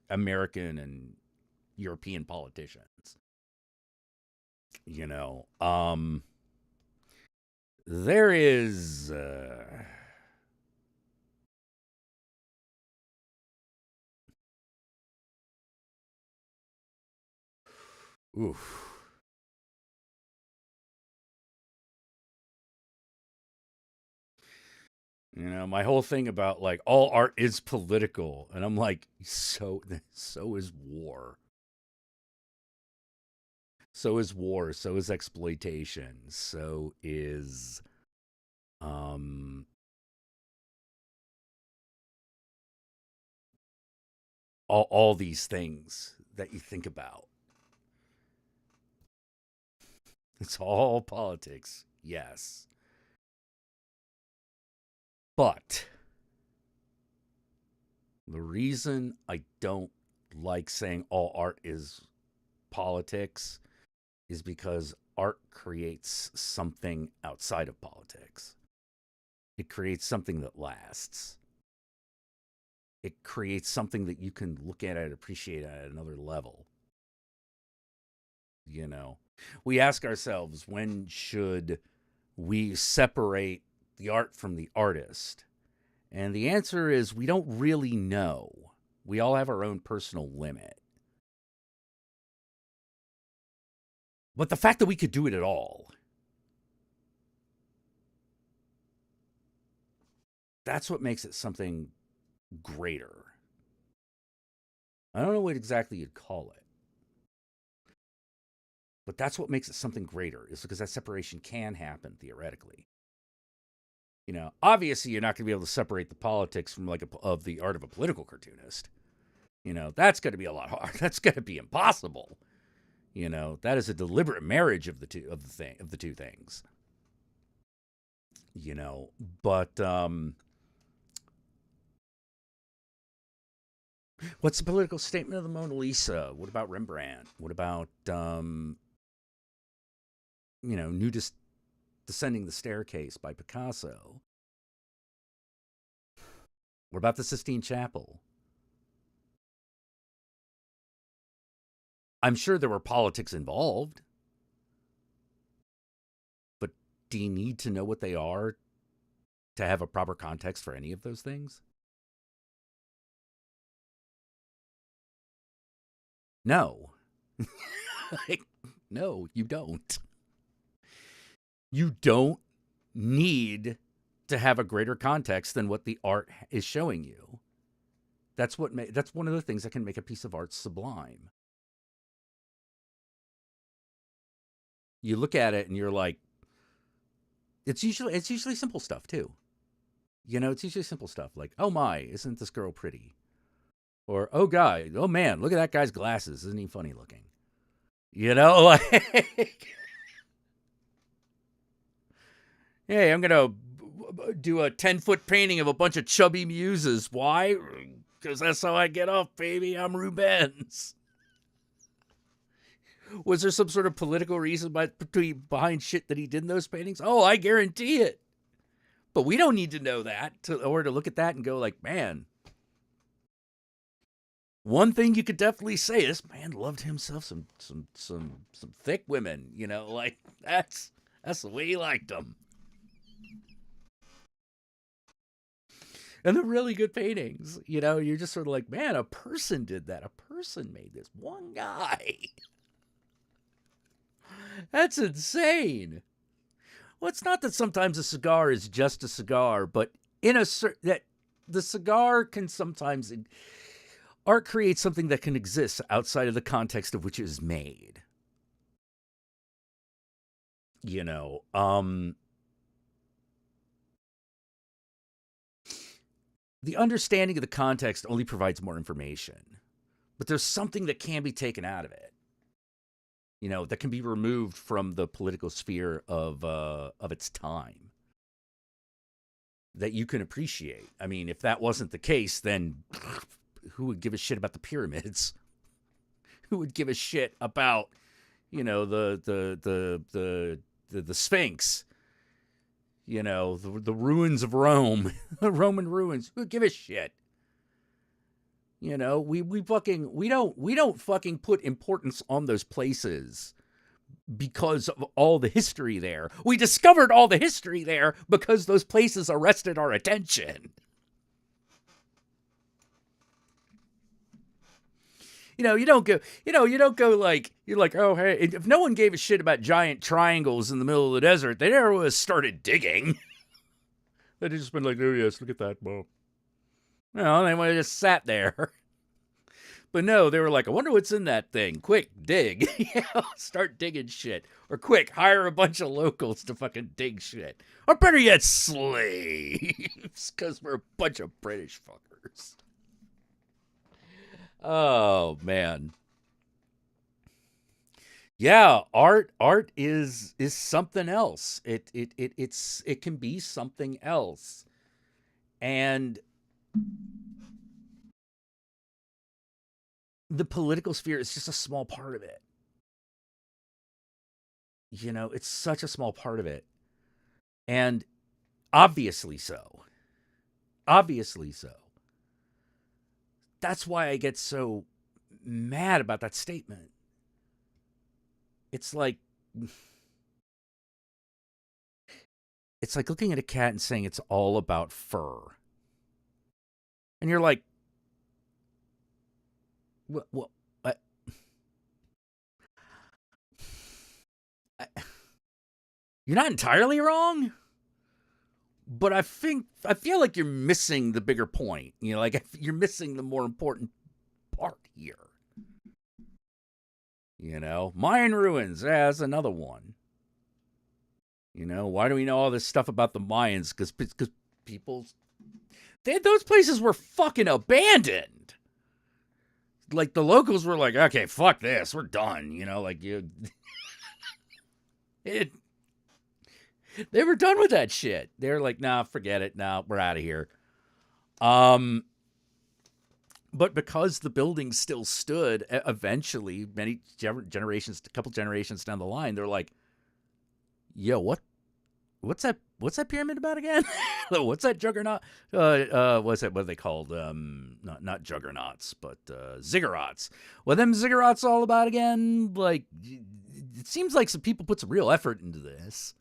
American and European politicians. There is oof. You know, my whole thing about like all art is political, and I'm like, so is war. So is war, so is exploitation, so is all these things that you think about. It's all politics, yes. But the reason I don't like saying all art is politics is because art creates something outside of politics. It creates something that lasts. It creates something that you can look at and appreciate at another level. You know, we ask ourselves, when should we separate the art from the artist? And the answer is we don't really know. We all have our own personal limit. But the fact that we could do it at all, that's what makes it something greater. I don't know what exactly you'd call it. But that's what makes it something greater, is because that separation can happen theoretically. You know, obviously you're not going to be able to separate the politics from of the art of a political cartoonist. You know, that's going to be a lot hard. That's going to be impossible. You know, that is a deliberate marriage of the two things. You know, but what's the political statement of the Mona Lisa? What about Rembrandt? What about Nudist Descending the Staircase by Picasso? What about the Sistine Chapel? I'm sure there were politics involved. But do you need to know what they are to have a proper context for any of those things? No. No, you don't. You don't need to have a greater context than what the art is showing you. That's one of the things that can make a piece of art sublime. You look at it and you're like, it's usually simple stuff too. You know, it's usually simple stuff like, oh my, isn't this girl pretty? Or, oh man, look at that guy's glasses. Isn't he funny looking? You know, like, hey, I'm going to do a 10-foot painting of a bunch of chubby muses. Why? Because that's how I get off, baby. I'm Rubens. Was there some sort of political reason behind shit that he did in those paintings? Oh, I guarantee it. But we don't need to know that or to look at that and go like, man, one thing you could definitely say, this man loved himself some thick women, you know, like that's the way he liked them. And they're really good paintings, you know, you're just sort of like, man, a person did that. A person made this. One guy. That's insane. Well, it's not that sometimes a cigar is just a cigar, but that the cigar can sometimes, art creates something that can exist outside of the context of which it is made. You know, the understanding of the context only provides more information, but there's something that can be taken out of it. You know, that can be removed from the political sphere of its time, that you can appreciate. I mean, if that wasn't the case, then who would give a shit about the pyramids? Who would give a shit about, you know, the Sphinx? You know, the ruins of Rome, the Roman ruins. Who would give a shit? You know, we don't fucking put importance on those places because of all the history there. We discovered all the history there because those places arrested our attention. You know, you don't go like, you're like, oh, hey, if no one gave a shit about giant triangles in the middle of the desert, they never would have started digging. They'd just been like, oh, yes, look at that. Well, they would have just sat there. But no, they were like, I wonder what's in that thing. Quick, dig. Start digging shit. Or quick, hire a bunch of locals to fucking dig shit. Or better yet, slaves. Because we're a bunch of British fuckers. Oh, man. Yeah, art is something else. It can be something else. And the political sphere is just a small part of it. It's such a small part of it. And obviously so. Obviously so. That's why I get so mad about that statement. It's like looking at a cat and saying it's all about fur. And you're like, what? You're not entirely wrong, but I feel like you're missing the bigger point. You're missing the more important part here. Mayan ruins, that's another one. Why do we know all this stuff about the Mayans? Because those places were fucking abandoned. Like, the locals were like, okay, fuck this, we're done. They were done with that shit. They were like, nah, forget it. Nah, we're out of here. But because the building still stood, eventually, a couple generations down the line, they're like, yo, what's that pyramid about again? What's that juggernaut? What's that? What are they called? Not juggernauts, but ziggurats. What them ziggurats all about again? Like, it seems like some people put some real effort into this.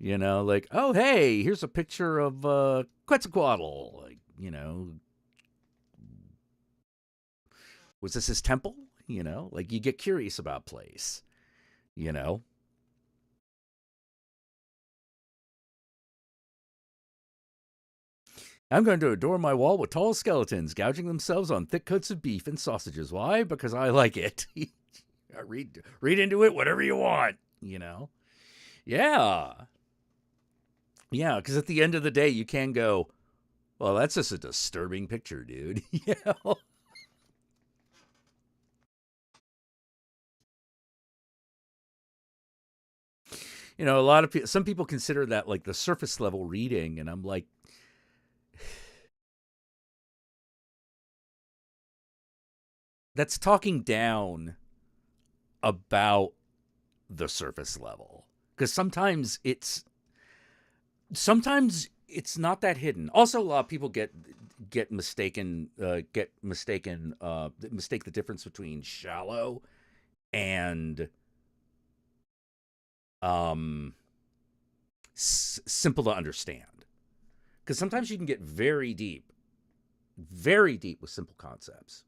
Like, oh, hey, here's a picture of Quetzalcoatl. Like, was this his temple? Like, you get curious about place. I'm going to adorn my wall with tall skeletons, gouging themselves on thick cuts of beef and sausages. Why? Because I like it. Read into it whatever you want, Yeah. Yeah, because at the end of the day, you can go, well, that's just a disturbing picture, dude. A lot of people, some people consider that like the surface level reading, and I'm like, that's talking down about the surface level. Because sometimes it's not that hidden. Also, a lot of people mistake the difference between shallow and simple to understand. Because sometimes you can get very deep with simple concepts.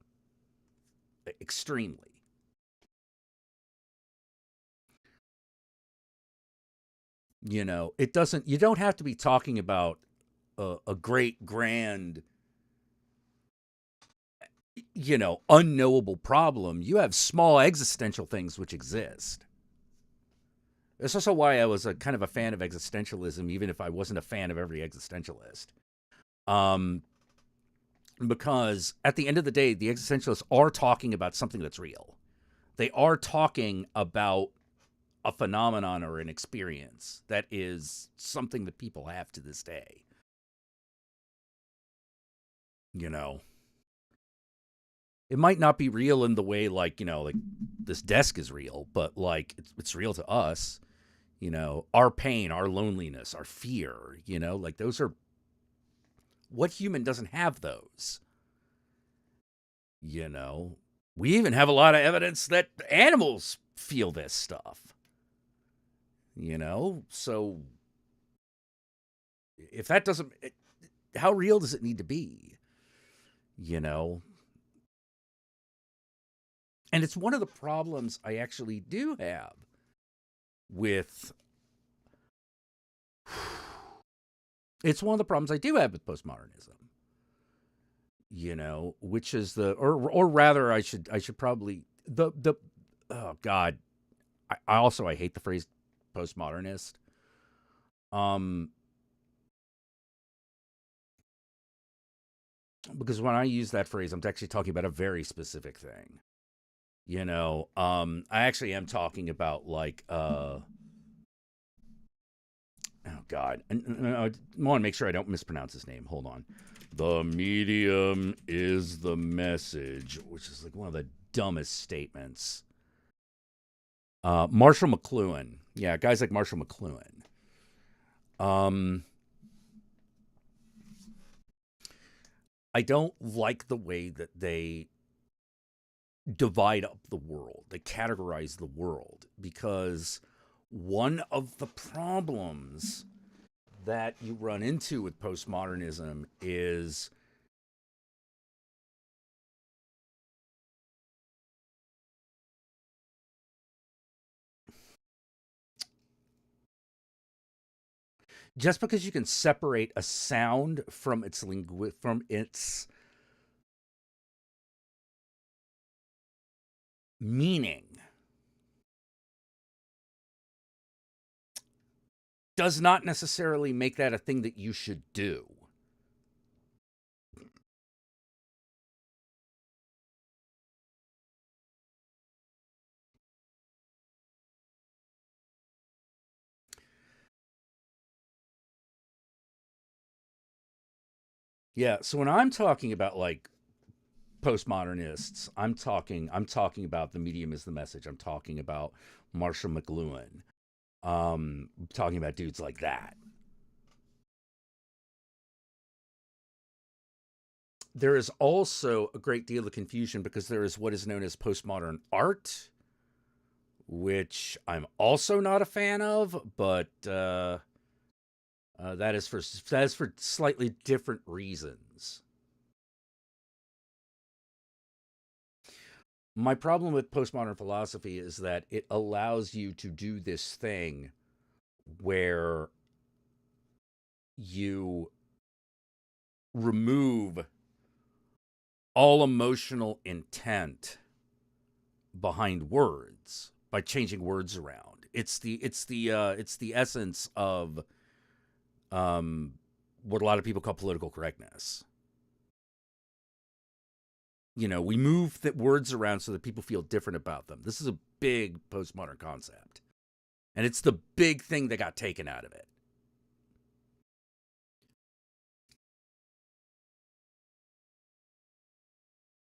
Extremely. You don't have to be talking about a great, grand, unknowable problem. You have small existential things which exist. That's also why I was a kind of a fan of existentialism, even if I wasn't a fan of every existentialist. Because at the end of the day, the existentialists are talking about something that's real. They are talking about a phenomenon or an experience that is something that people have to this day. It might not be real in the way like this desk is real, but like it's real to us. Our pain, our loneliness, our fear, like those are, what human doesn't have those? We even have a lot of evidence that animals feel this stuff. So if that doesn't, how real does it need to be? And it's one of the problems I actually do have with It's one of the problems I do have with postmodernism. Which is or rather, I should probably the oh God, I hate the phrase postmodernist. Because when I use that phrase, I'm actually talking about a very specific thing. I actually am talking about like oh God, and I want to make sure I don't mispronounce his name. Hold on. The medium is the message, which is like one of the dumbest statements. Marshall McLuhan. Yeah, guys like Marshall McLuhan. I don't like the way that they divide up the world, they categorize the world, because one of the problems that you run into with postmodernism is just because you can separate a sound from its meaning does not necessarily make that a thing that you should do. Yeah, so when I'm talking about like postmodernists, I'm talking about the medium is the message. I'm talking about Marshall McLuhan. Talking about dudes like that. There is also a great deal of confusion because there is what is known as postmodern art, which I'm also not a fan of, but that is for slightly different reasons. My problem with postmodern philosophy is that it allows you to do this thing where you remove all emotional intent behind words by changing words around. It's the essence of what a lot of people call political correctness. We move the words around so that people feel different about them. This is a big postmodern concept. And it's the big thing that got taken out of it.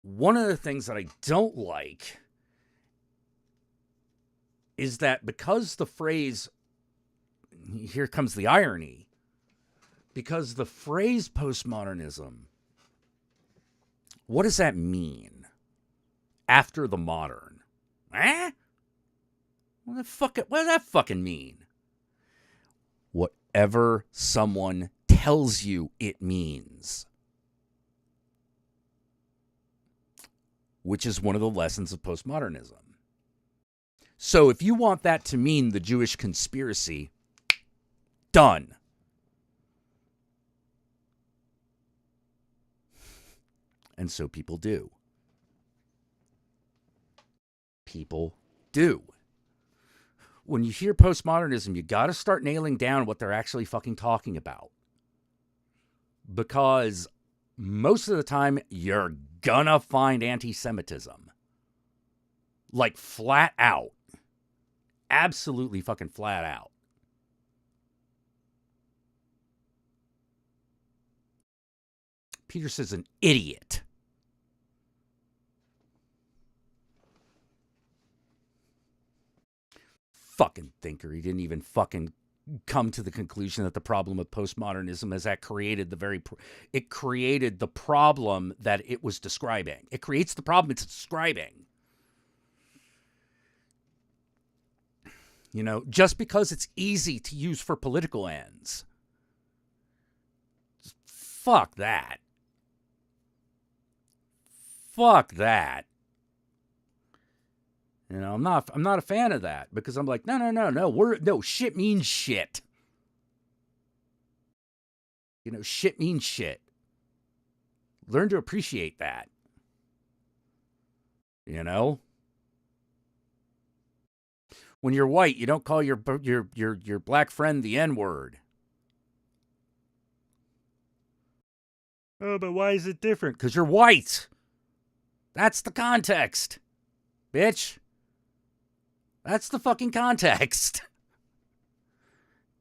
One of the things that I don't like is that because the phrase, here comes the irony, because the phrase postmodernism, what does that mean? After the modern. What does that fucking mean? Whatever someone tells you it means. Which is one of the lessons of postmodernism. So if you want that to mean the Jewish conspiracy, done. And so people do. People do. When you hear postmodernism, you got to start nailing down what they're actually fucking talking about. Because most of the time, you're gonna find anti-Semitism. Like flat out. Absolutely fucking flat out. Peterson's an idiot. Fucking thinker. He didn't even fucking come to the conclusion that the problem with postmodernism is that it created the problem that it was describing. It creates the problem it's describing. Just because it's easy to use for political ends. Fuck that. Fuck that. I'm not a fan of that because I'm like, no. Shit means shit. You know, shit means shit. Learn to appreciate that. You know? When you're white, you don't call your black friend the N-word. Oh, but why is it different? Because you're white. That's the context, bitch. That's the fucking context.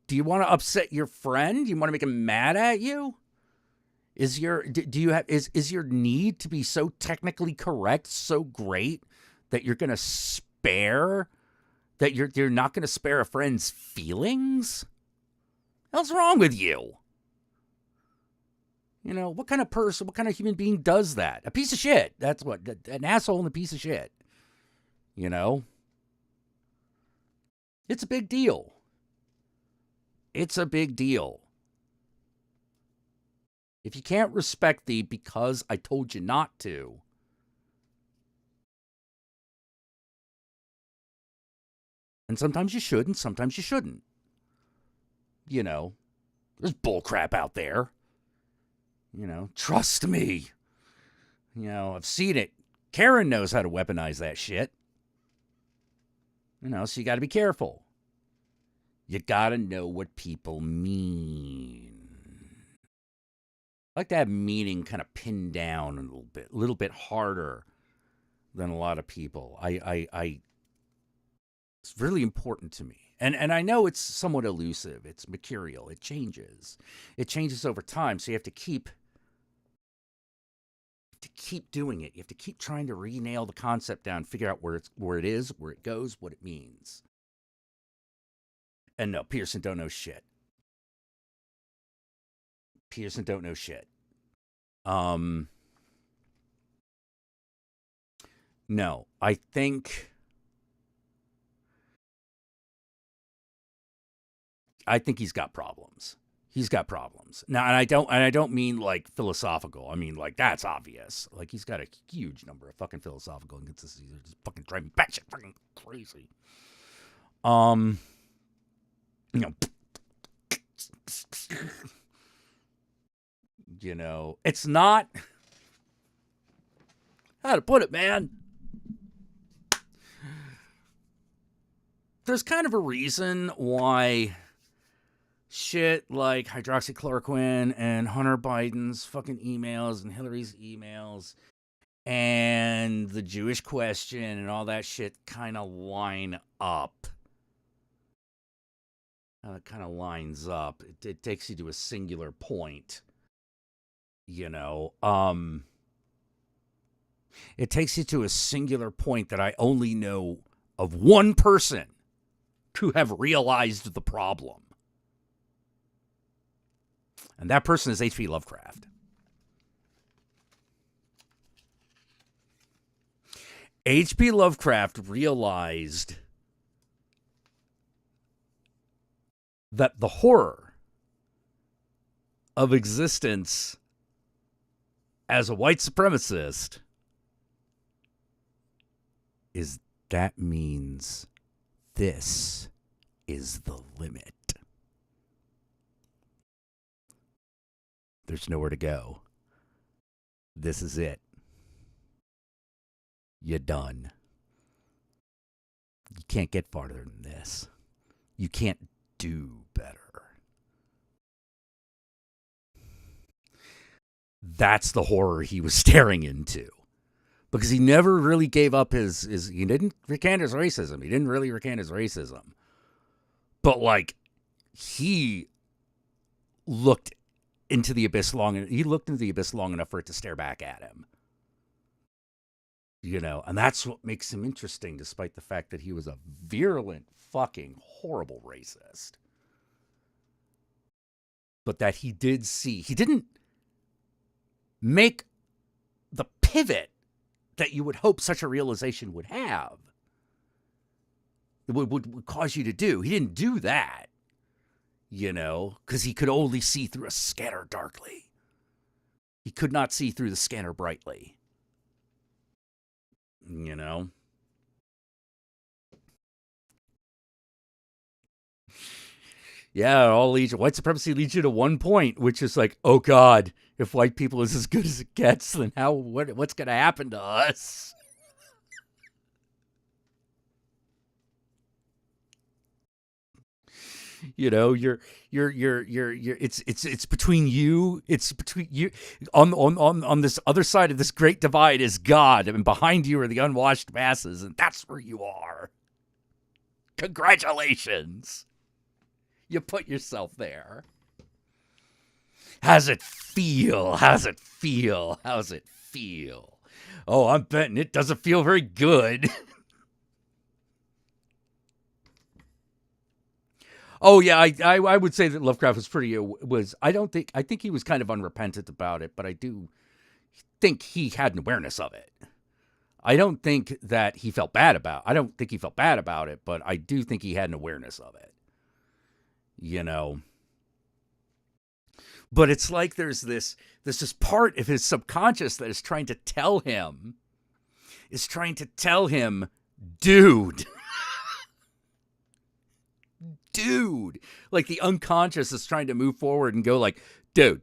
Do you want to upset your friend? Do you want to make him mad at you? Is your need to be so technically correct so great that you're going to spare that you're not going to spare a friend's feelings? What's wrong with you? You know, what kind of person, what kind of human being does that? A piece of shit. That's what, an asshole and a piece of shit. You know? It's a big deal. It's a big deal. If you can't respect the because I told you not to, and sometimes you should and sometimes you shouldn't. You know, there's bullcrap out there. You know, trust me. You know, I've seen it. Karen knows how to weaponize that shit. You know, so you got to be careful. You got to know what people mean. I like to have meaning kind of pinned down a little bit harder than a lot of people. It's really important to me. And I know it's somewhat elusive. It's mercurial. It changes. It changes over time. So you have to keep doing it. You have to keep trying to re-nail the concept down, figure out where it is, where it goes, what it means. And no, Pearson don't know shit. Pearson don't know shit. No, I think he's got problems. He's got problems. Now, and I don't mean like philosophical. I mean like that's obvious. Like he's got a huge number of fucking philosophical inconsistencies. They're just fucking driving me batshit fucking crazy. You know, it's not how to put it, man. There's kind of a reason why shit like hydroxychloroquine and Hunter Biden's fucking emails and Hillary's emails and the Jewish question and all that shit kind of line up. It kind of lines up. It takes you to a singular point. You know, it takes you to a singular point that I only know of one person who have realized the problem. And that person is H.P. Lovecraft. H.P. Lovecraft realized that the horror of existence as a white supremacist is that means this is the limit. There's nowhere to go. This is it. You're done. You can't get farther than this. You can't do better. That's the horror he was staring into. Because he never really gave up his he didn't recant his racism. He didn't really recant his racism. But like he looked into the abyss long enough for it to stare back at him. You know, and that's what makes him interesting, despite the fact that he was a virulent, fucking horrible racist. But that he didn't make the pivot that you would hope such a realization would have. It would cause you to do. He didn't do that, you know, because he could only see through a scanner darkly. He could not see through the scanner brightly. You know? Yeah, white supremacy leads you to one point, which is like, oh God, if white people is as good as it gets, then what's going to happen to us? You know, it's between you. It's between you on this other side of this great divide is God, and behind you are the unwashed masses, and that's where you are. Congratulations. You put yourself there. How's it feel? How's it feel? How's it feel? Oh, I'm betting it doesn't feel very good. Oh yeah, I would say that Lovecraft I think he was kind of unrepentant about it, but I do think he had an awareness of it. I don't think he felt bad about it, but I do think he had an awareness of it. You know. But it's like there's this part of his subconscious that is trying to tell him, dude. Dude. Like the unconscious is trying to move forward and go like, dude.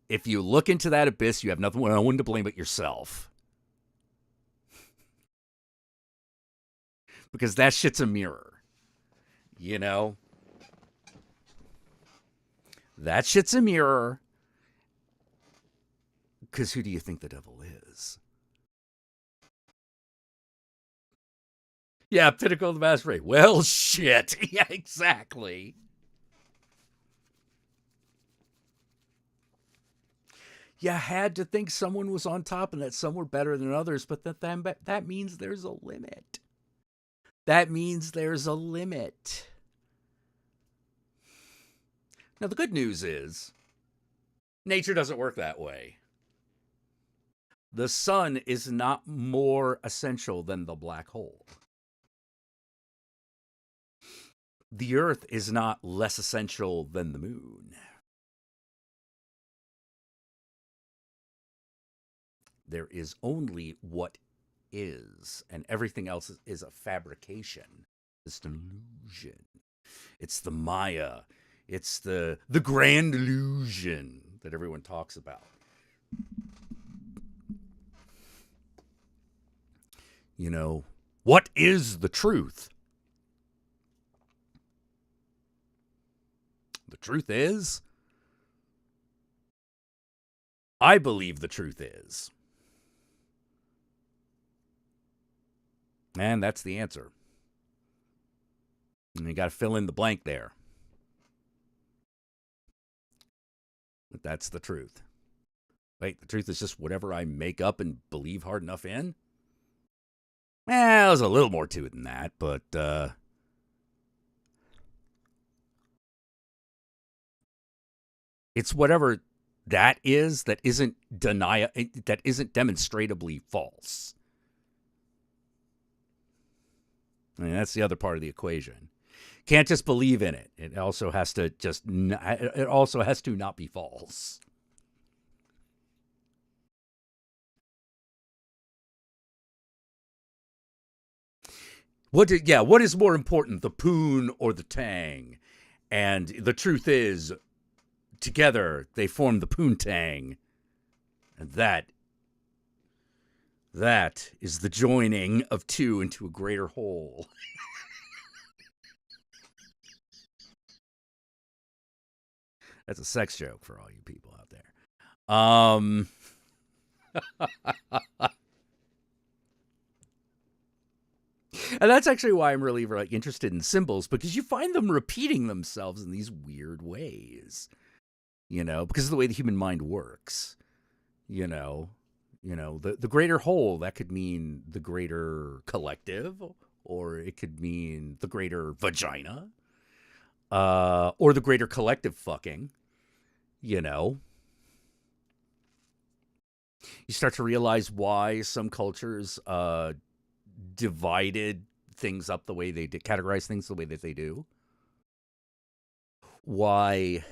If you look into that abyss, you have no one to blame but yourself. Because that shit's a mirror. You know? That shit's a mirror. Because who do you think the devil is? Yeah, Pinnacle of the Masquerade. Well, shit. Yeah, exactly. You had to think someone was on top and that some were better than others, but that means there's a limit. That means there's a limit. Now, the good news is, nature doesn't work that way. The sun is not more essential than the black hole. The earth is not less essential than the moon. There is only what is, and everything else is a fabrication. It's an illusion. It's the Maya. It's the grand illusion that everyone talks about. You know, what is the truth? The truth is, I believe the truth is. And that's the answer. And you got to fill in the blank there. But that's the truth. Wait, the truth is just whatever I make up and believe hard enough in? There's a little more to it than that, but it's whatever that is that isn't demonstrably false. I mean, that's the other part of the equation. Can't just believe in it. It also has to not be false. What is more important, the poon or the tang? And the truth is, together they form the poontang. And that is the joining of two into a greater whole. That's a sex joke for all you people out there. And that's actually why I'm really interested in symbols, because you find them repeating themselves in these weird ways. You know, because of the way the human mind works. You know, the greater whole, that could mean the greater collective, or it could mean the greater vagina, or the greater collective fucking. You know, you start to realize why some cultures divided things up the way they did, categorize things the way that they do. Why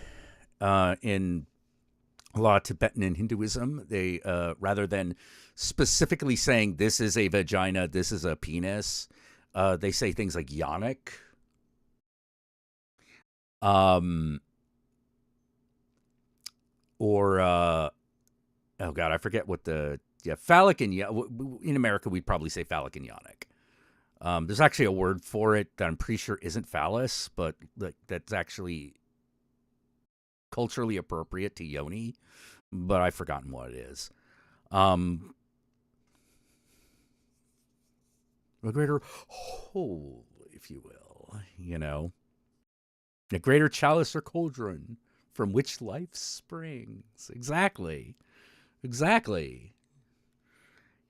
in a lot of Tibetan and Hinduism, they rather than specifically saying this is a vagina, this is a penis, they say things like Yannick. Or oh god, I forget what phallic and in America we'd probably say phallic and Yannick. There's actually a word for it that I'm pretty sure isn't phallus, but that's actually culturally appropriate to yoni, but I've forgotten what it is. A greater hole, if you will, a greater chalice or cauldron from which life springs. Exactly.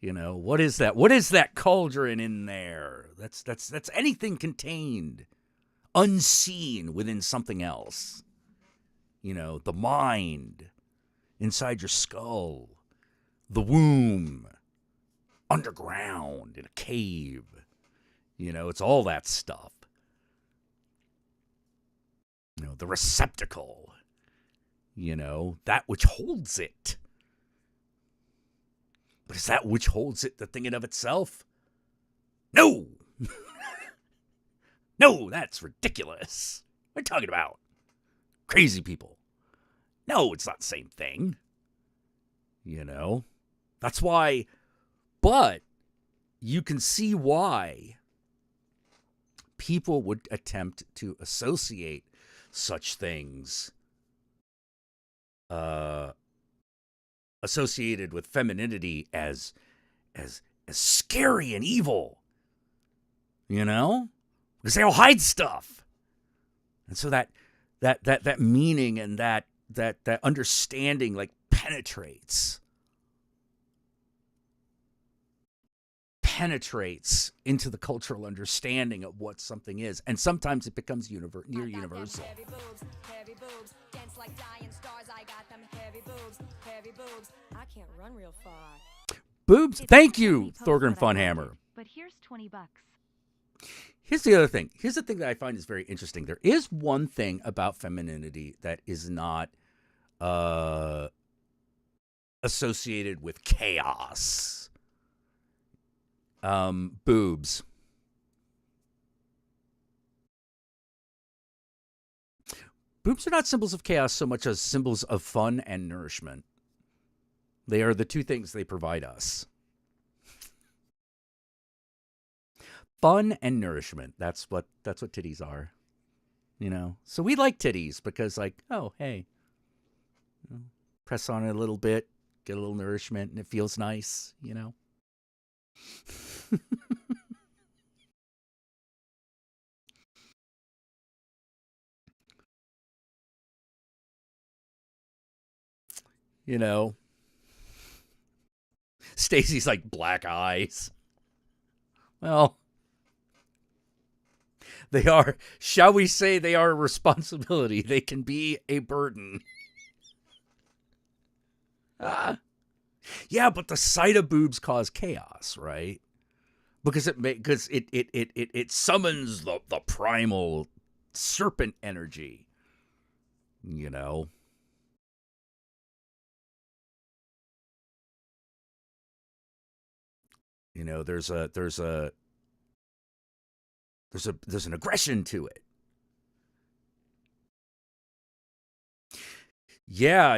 What is that? What is that cauldron in there? That's anything contained, unseen within something else. The mind inside your skull, the womb, underground in a cave. It's all that stuff. The receptacle. That which holds it. But is that which holds it the thing in of itself? No! No, that's ridiculous. What are you talking about? Crazy people. No, it's not the same thing. That's why, but you can see why people would attempt to associate such things associated with femininity as scary and evil, because they all hide stuff, and so that meaning and that understanding penetrates into the cultural understanding of what something is, and sometimes it becomes near universal. Heavy boobs, dance like dying stars. I got them heavy boobs. I can't run real far. Boobs. Thank you, Thorgrim Funhammer. But here's $20. Here's the other thing. Here's the thing that I find is very interesting. There is one thing about femininity that is not associated with chaos. Boobs. Boobs are not symbols of chaos so much as symbols of fun and nourishment. They are the two things they provide us. Fun and nourishment. That's what titties are. So we like titties because oh, hey. Press on it a little bit, get a little nourishment, and it feels nice, Stacy's black eyes. Well, they are, shall we say, they are a responsibility. They can be a burden. Yeah, but the sight of boobs cause chaos, right? Because it summons the primal serpent energy. There's an aggression to it. Yeah.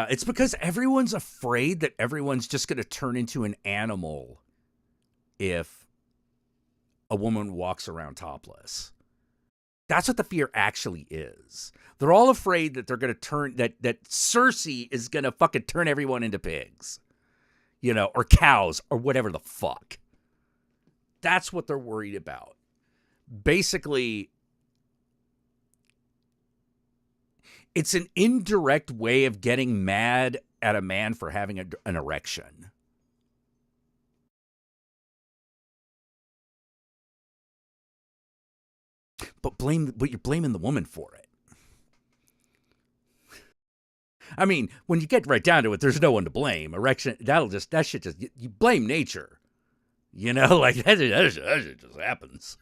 It's because everyone's afraid that everyone's just going to turn into an animal if a woman walks around topless. That's what the fear actually is. They're all afraid that they're going to turn, that Cersei is going to fucking turn everyone into pigs, or cows, or whatever the fuck. That's what they're worried about. Basically, it's an indirect way of getting mad at a man for having an erection. But you're blaming the woman for it. I mean, when you get right down to it, there's no one to blame. Erection, that shit just, you blame nature. That shit just happens.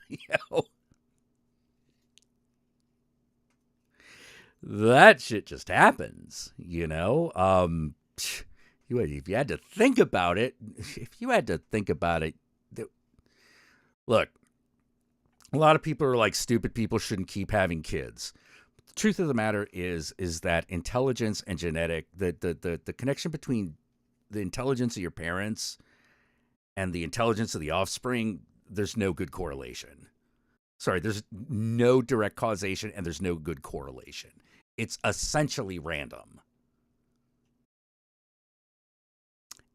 That shit just happens, if you had to think about it, look, A lot of people are like, stupid people shouldn't keep having kids. The truth of the matter is that intelligence and genetic, the connection between the intelligence of your parents and the intelligence of the offspring, there's no good correlation. Sorry, there's no direct causation and there's no good correlation. It's essentially random.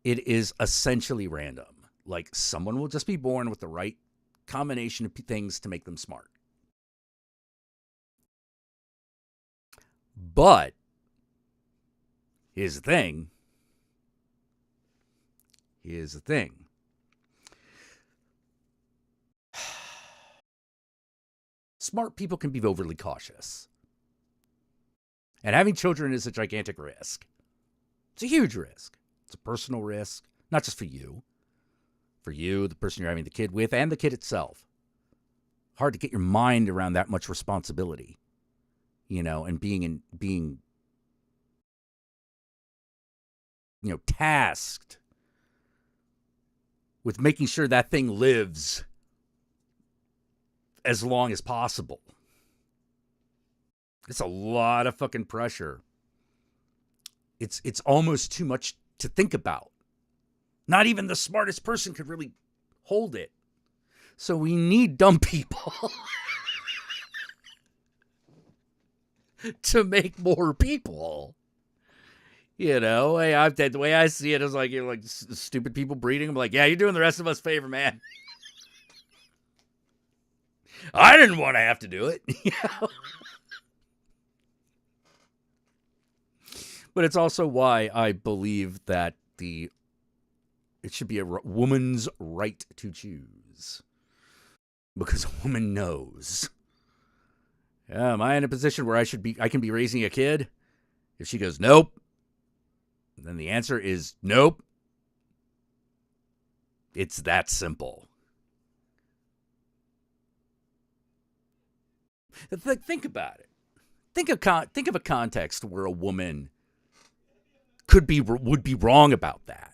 It is essentially random. Like, someone will just be born with the right combination of things to make them smart. But here's the thing. Smart people can be overly cautious. And having children is a gigantic risk. It's a huge risk. It's a personal risk, not just for you. For you, the person you're having the kid with, and the kid itself. Hard to get your mind around that much responsibility, and being tasked with making sure that thing lives as long as possible. It's a lot of fucking pressure. It's almost too much to think about. Not even the smartest person could really hold it. So we need dumb people to make more people. The way I see it is like, stupid people breeding. I'm like, yeah, you're doing the rest of us a favor, man. I didn't want to have to do it. But it's also why I believe that it should be a woman's right to choose. Because a woman knows. Am I in a position where I can be raising a kid? If she goes, nope, then the answer is nope. It's that simple. Think about it. Think of a context where a woman would be wrong about that.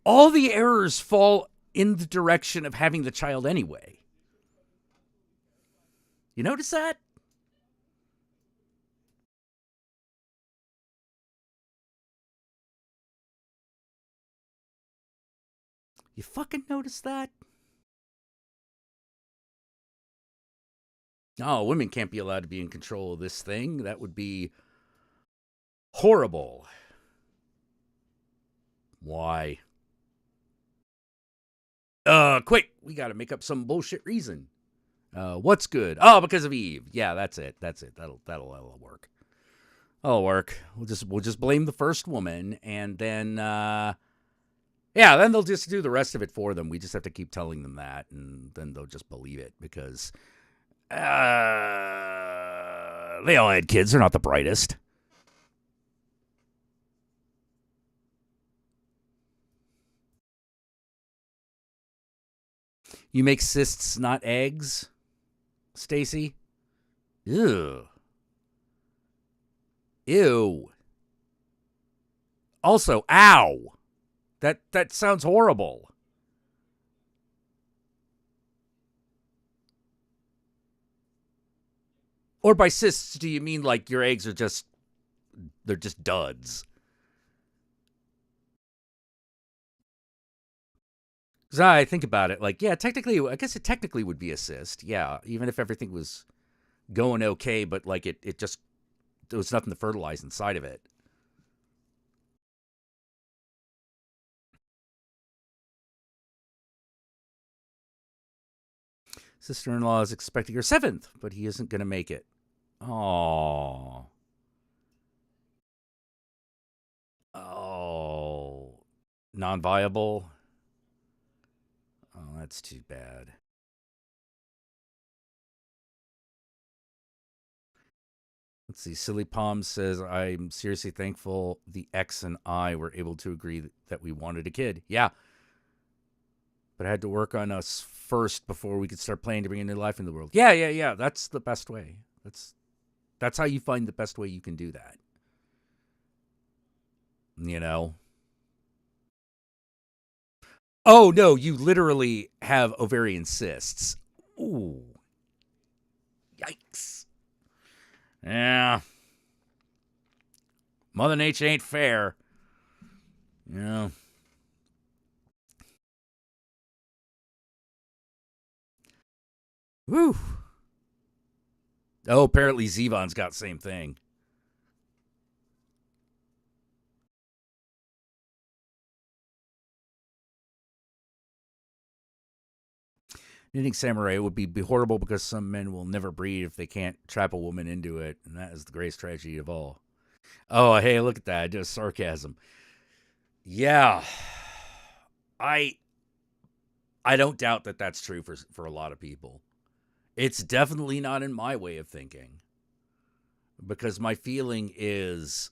All the errors fall in the direction of having the child anyway. You notice that? You fucking notice that? Oh, women can't be allowed to be in control of this thing. That would be horrible. Why? Quick, we gotta make up some bullshit reason. What's good? Oh, because of Eve. Yeah, that's it. That'll work. That'll work. We'll just blame the first woman, and then then they'll just do the rest of it for them. We just have to keep telling them that, and then they'll just believe it because they all had kids. They're not the brightest. You make cysts, not eggs, Stacy? Ew. Also, ow. That sounds horrible. Or by cysts, do you mean like your eggs are just duds? Because I think about it, like, yeah, technically, I guess it technically would be a cyst. Yeah, even if everything was going okay, but like there was nothing to fertilize inside of it. Sister-in-law is expecting her 7th, but he isn't going to make it. Oh. Non-viable. Oh, that's too bad. Let's see. Silly Palm says, I'm seriously thankful the ex and I were able to agree that we wanted a kid. Yeah. But I had to work on us first before we could start planning to bring a new life in the world. Yeah. That's the best way. That's how you find the best way you can do that. Oh, no, you literally have ovarian cysts. Ooh. Yikes. Yeah. Mother Nature ain't fair. You know. Woo. Oh, apparently Zevon's got the same thing. Knitting samurai would be horrible because some men will never breed if they can't trap a woman into it, and that is the greatest tragedy of all. Oh, hey, look at that. Just sarcasm. Yeah. I don't doubt that that's true for a lot of people. It's definitely not in my way of thinking. Because my feeling is,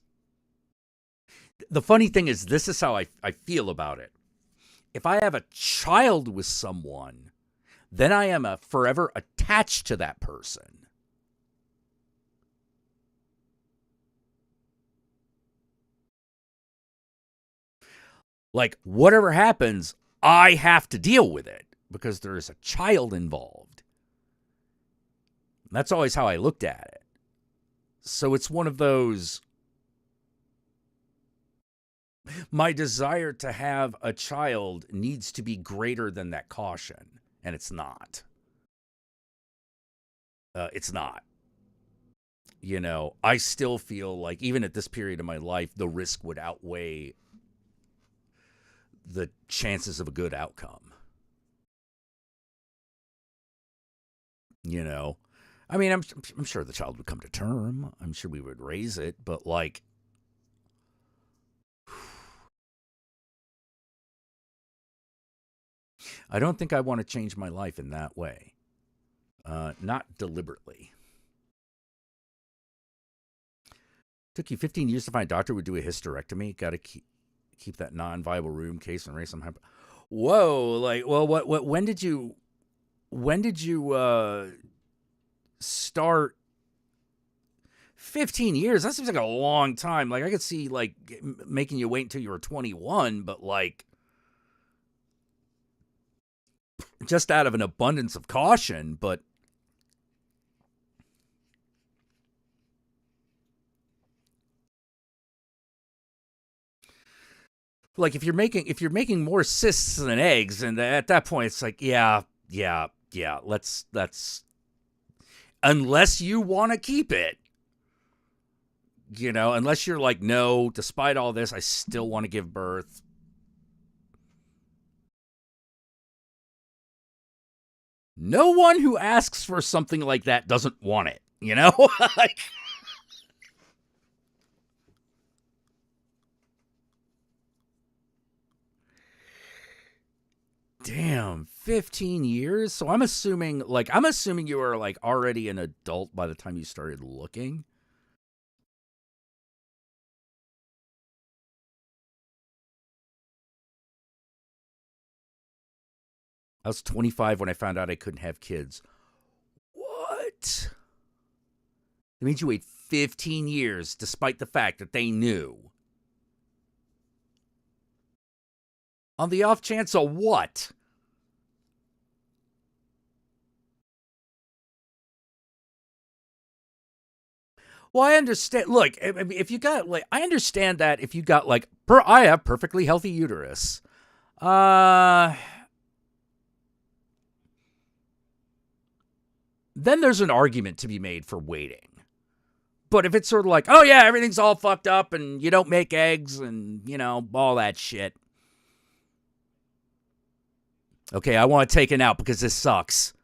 the funny thing is, this is how I feel about it. If I have a child with someone, then I am forever attached to that person. Like, whatever happens, I have to deal with it because there is a child involved. That's always how I looked at it. So it's one of those, my desire to have a child needs to be greater than that caution, and it's not. It's not. You know, I still feel like even at this period of my life, the risk would outweigh the chances of a good outcome. You know, I mean, I'm sure the child would come to term. I'm sure we would raise it, but like, I don't think I want to change my life in that way. Not deliberately. Took you 15 years to find a doctor who would do a hysterectomy. Got to keep that non-viable room case and raise some. Whoa, like, well, what? When did you start? 15 years? That seems like a long time. Like, I could see like making you wait until you were 21, but like, just out of an abundance of caution. But like, if you're making more cysts than eggs, and at that point it's like, yeah, let's unless you want to keep it, you know, unless you're like, no, despite all this, I still want to give birth. No one who asks for something like that doesn't want it, you know? Like, damn, 15 years? So I'm assuming you were like already an adult by the time you started looking. I was 25 when I found out I couldn't have kids. What? It means you wait 15 years despite the fact that they knew. On the off chance of what? Well, I understand. Look, if you got like, I understand that if you got like, I have perfectly healthy uterus. Then there's an argument to be made for waiting. But if it's sort of like, oh yeah, everything's all fucked up and you don't make eggs and, you know, all that shit. Okay, I want to take it out because this sucks.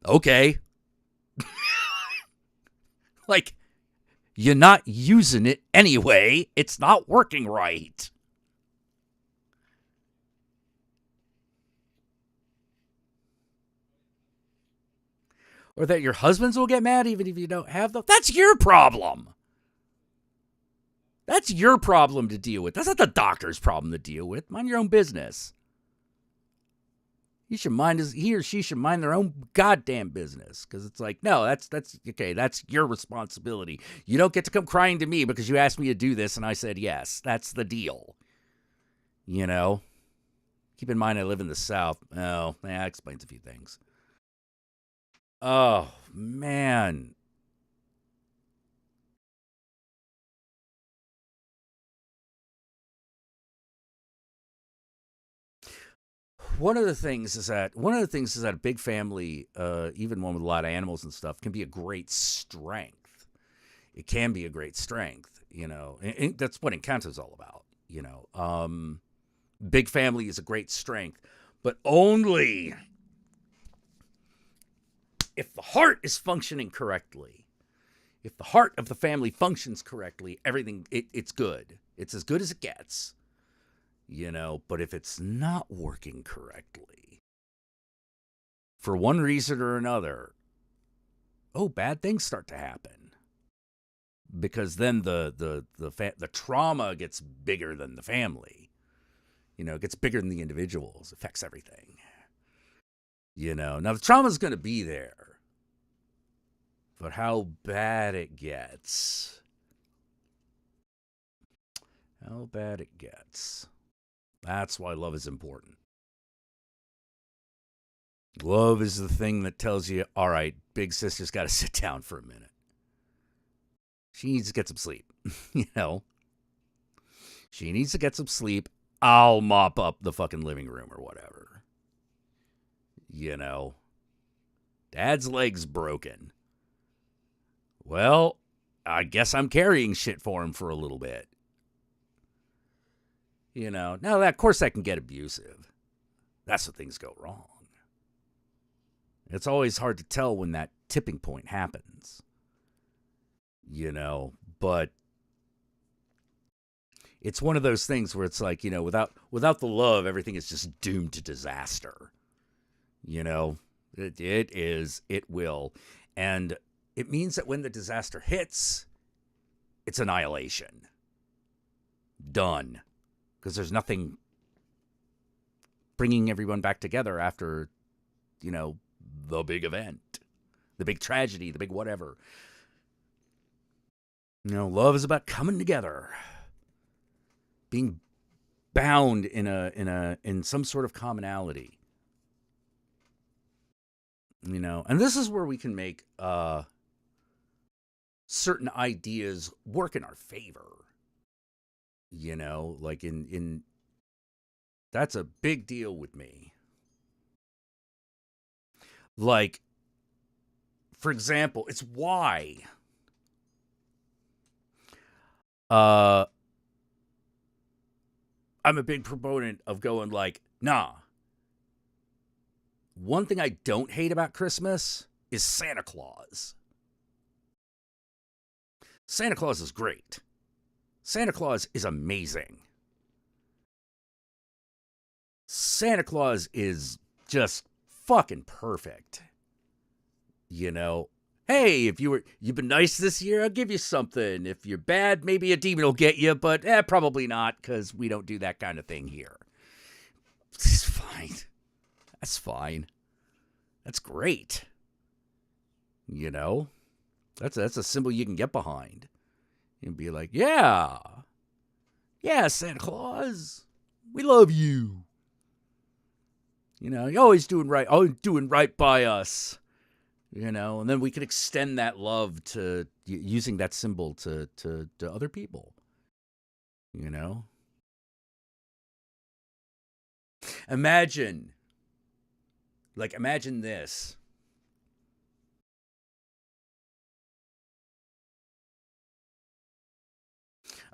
Okay. Like, you're not using it anyway. It's not working right. Or that your husbands will get mad even if you don't have them. That's your problem. That's your problem to deal with. That's not the doctor's problem to deal with. Mind your own business. He or she should mind their own goddamn business. Because it's like, no, that's okay. That's your responsibility. You don't get to come crying to me because you asked me to do this and I said yes. That's the deal. You know? Keep in mind I live in the South. Oh, that explains a few things. Oh, man. One of the things is that a big family, even one with a lot of animals and stuff, can be a great strength. It can be a great strength, and that's what Encanto's all about, Big family is a great strength, but only if the heart is functioning correctly. If the heart of the family functions correctly, everything, it's good. It's as good as it gets. But if it's not working correctly, for one reason or another, bad things start to happen. Because then the trauma gets bigger than the family. It gets bigger than the individuals, affects everything. Now the trauma's going to be there. But how bad it gets. That's why love is important. Love is the thing that tells you, all right, big sister's got to sit down for a minute. She needs to get some sleep, She needs to get some sleep. I'll mop up the fucking living room or whatever. Dad's leg's broken. Well, I guess I'm carrying shit for him for a little bit. Now, of course, that can get abusive. That's when things go wrong. It's always hard to tell when that tipping point happens. But it's one of those things where it's like, without the love, everything is just doomed to disaster. It will. And it means that when the disaster hits, it's annihilation. Done. Because there's nothing bringing everyone back together after, the big event, the big tragedy, the big whatever. Love is about coming together, being bound in some sort of commonality. And this is where we can make certain ideas work in our favor. Like in that's a big deal with me. Like, for example, it's why I'm a big proponent of going like, nah. One thing I don't hate about Christmas is Santa Claus. Santa Claus is great. Santa Claus is amazing. Santa Claus is just fucking perfect. Hey, if you've been nice this year, I'll give you something. If you're bad, maybe a demon will get you, but probably not, because we don't do that kind of thing here. It's fine. That's fine. That's great. That's a symbol you can get behind. And be like, yeah, Santa Claus, we love you. You're always doing right by us. And then we can extend that love to using that symbol to other people. Imagine this.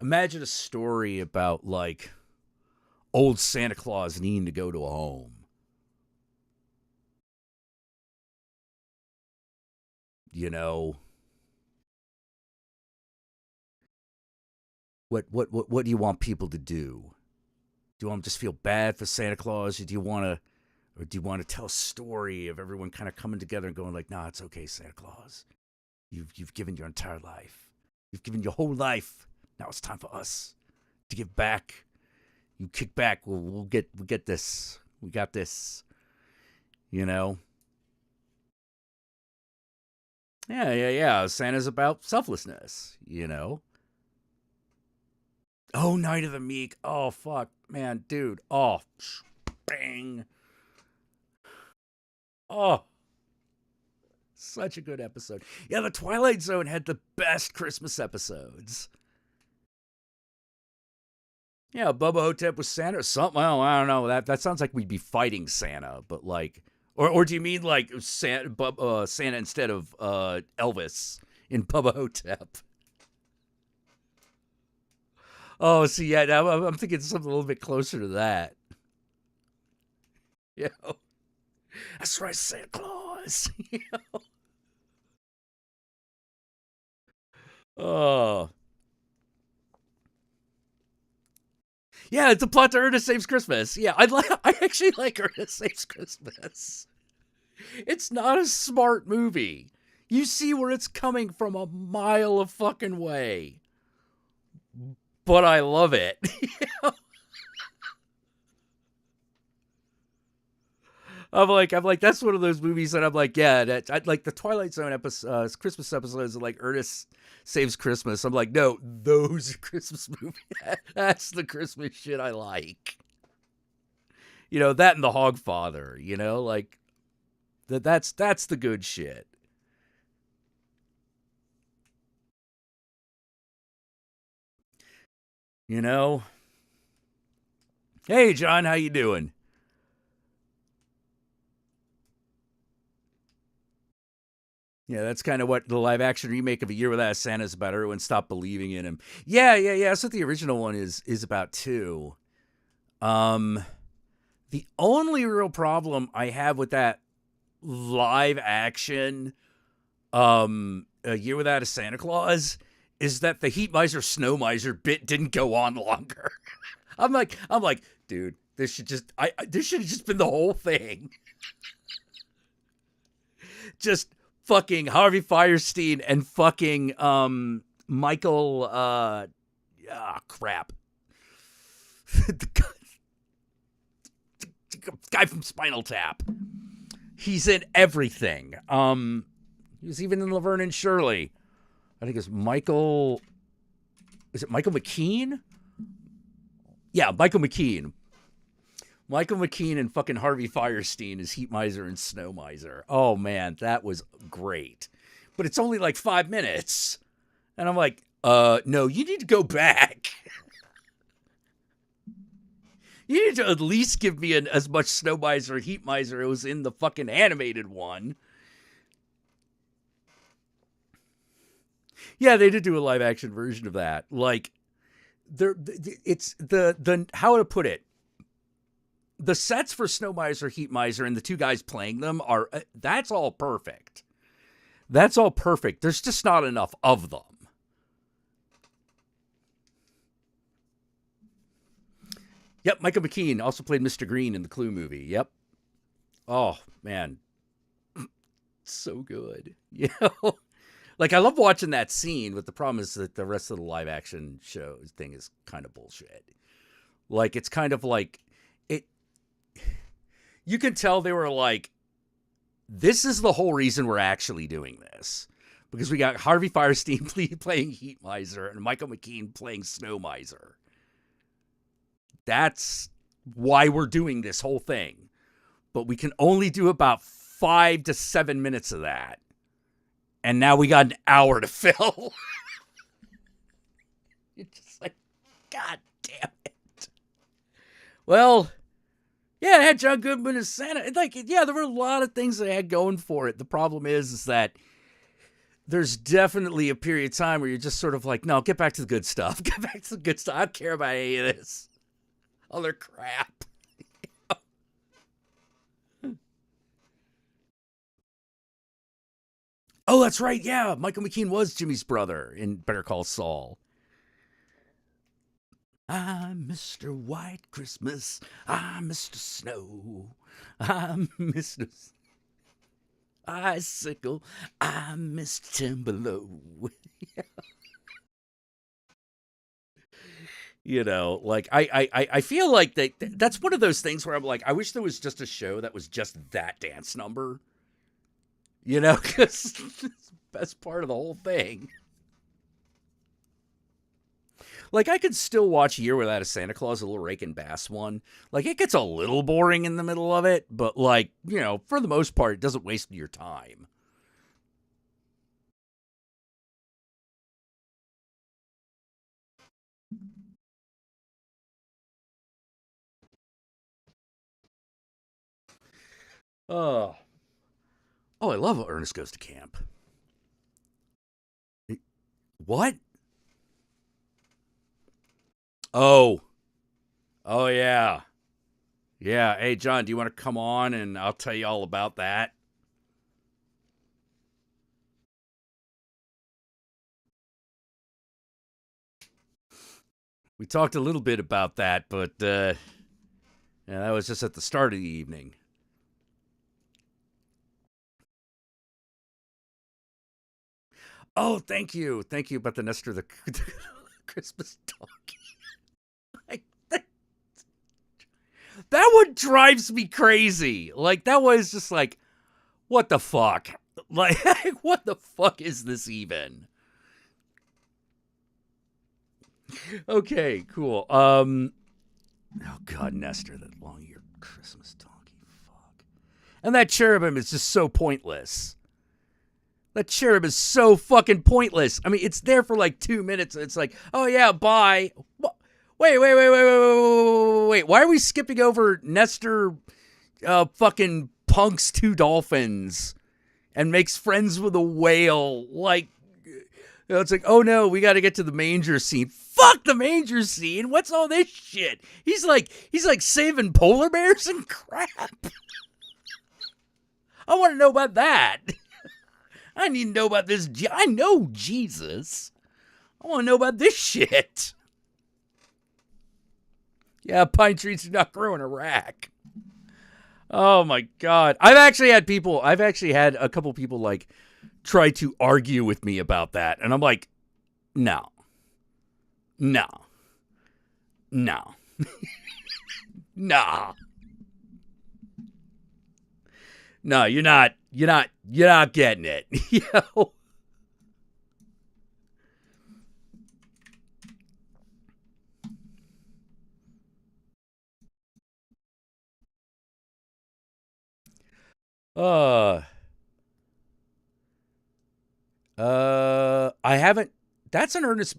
Imagine a story about, like, old Santa Claus needing to go to a home. What do you want people to do? Do you want them to just feel bad for Santa Claus, or do you want to tell a story of everyone kind of coming together and going like, nah, it's okay, Santa Claus. You've given your entire life. You've given your whole life. Now it's time for us to give back. You kick back. We'll get this. We got this. Yeah. Santa's about selflessness. Oh, Night of the Meek. Oh, fuck, man, dude. Oh, bang. Oh, such a good episode. Yeah, The Twilight Zone had the best Christmas episodes. Yeah, Bubba Hotep was Santa or something. Well, I don't know. That sounds like we'd be fighting Santa, but like, or do you mean like Santa, Santa instead of Elvis in Bubba Hotep? Oh, see, yeah, now I'm thinking something a little bit closer to that. Yeah, that's right, Santa Claus. Oh, yeah, it's a plot to Ernest Saves Christmas. Yeah, I actually like Ernest Saves Christmas. It's not a smart movie. You see where it's coming from a mile of fucking way. But I love it. I'm like, that's one of those movies that I'm like, yeah, I'd like the Twilight Zone episode, Christmas episodes of like Ernest Saves Christmas. I'm like, no, those are Christmas movies. That's the Christmas shit I like. You know, that and The Hogfather, you know, like that's the good shit. You know? Hey John, how you doing? Yeah, that's kind of what the live action remake of A Year Without Santa is about. Everyone stopped believing in him. Yeah. That's what the original one is about too. The only real problem I have with that live action A Year Without a Santa Claus is that the Heat Miser Snow Miser bit didn't go on longer. I'm like, dude, this should have just been the whole thing. Just fucking Harvey Fierstein and fucking Michael crap. the guy from Spinal Tap. He's in everything. He was even in Laverne and Shirley. I think it's Michael. Is it Michael McKean? Yeah, Michael McKean. Michael McKean and fucking Harvey Fierstein as Heat Miser and Snow Miser. Oh man, that was great. But it's only like 5 minutes. And I'm like, no, you need to go back. You need to at least give me as much Snow Miser and Heat Miser as was in the fucking animated one. Yeah, they did do a live action version of that. Like, it's the how to put it. The sets for Snow Miser, Heat Miser, and the two guys playing them are, that's all perfect. That's all perfect. There's just not enough of them. Yep, Michael McKean also played Mr. Green in the Clue movie. Yep. Oh, man. So good. You know? Like, I love watching that scene, but the problem is that the rest of the live action show thing is kind of bullshit. Like, it's kind of like, you can tell they were like, this is the whole reason we're actually doing this. Because we got Harvey Fierstein playing Heat Miser and Michael McKean playing Snow Miser. That's why we're doing this whole thing. But we can only do about 5 to 7 minutes of that. And now we got an hour to fill. You're just like, God damn it. Well, yeah, it had John Goodman as Santa. Like, yeah, there were a lot of things that it had going for it. The problem is that there's definitely a period of time where you're just sort of like, no, get back to the good stuff. Get back to the good stuff. I don't care about any of this other crap. Oh, that's right. Yeah, Michael McKean was Jimmy's brother in Better Call Saul. I'm Mr. White Christmas. I'm Mr. Snow. I'm Mr. Icicle. I'm Mr. Timberlow. You know, like I feel like that's one of those things where I'm like, I wish there was just a show that was just that dance number. You know, because it's the best part of the whole thing. Like, I could still watch Year Without a Santa Claus, a little Rankin Bass one. Like, it gets a little boring in the middle of it, but, like, you know, for the most part, it doesn't waste your time. Oh. Oh, I love Ernest Goes to Camp. What? Oh. Oh, yeah. Yeah. Hey, John, do you want to come on and I'll tell you all about that? We talked a little bit about that, but yeah, that was just at the start of the evening. Oh, thank you. Thank you about the Nestor the Christmas donkey. That one drives me crazy. Like, that was just like, what the fuck? Like, what the fuck is this even? Okay, cool. Oh god, Nestor, that long-eared Christmas donkey. Fuck. And that cherubim is just so pointless. That cherub is so fucking pointless. I mean, it's there for like 2 minutes. And it's like, oh yeah, bye. Wait. Why are we skipping over Nestor fucking punks 2 dolphins and makes friends with a whale? Like, it's like, oh no, we got to get to the manger scene. Fuck the manger scene. What's all this shit? He's like saving polar bears and crap. I want to know about that. I need to know about this. I know Jesus. I want to know about this shit. Yeah, pine trees do not grow in Iraq. Oh my god. I've actually had a couple people like try to argue with me about that. And I'm like, no. No. No. Nah. No, you're not getting it. You know? I haven't. That's an Ernest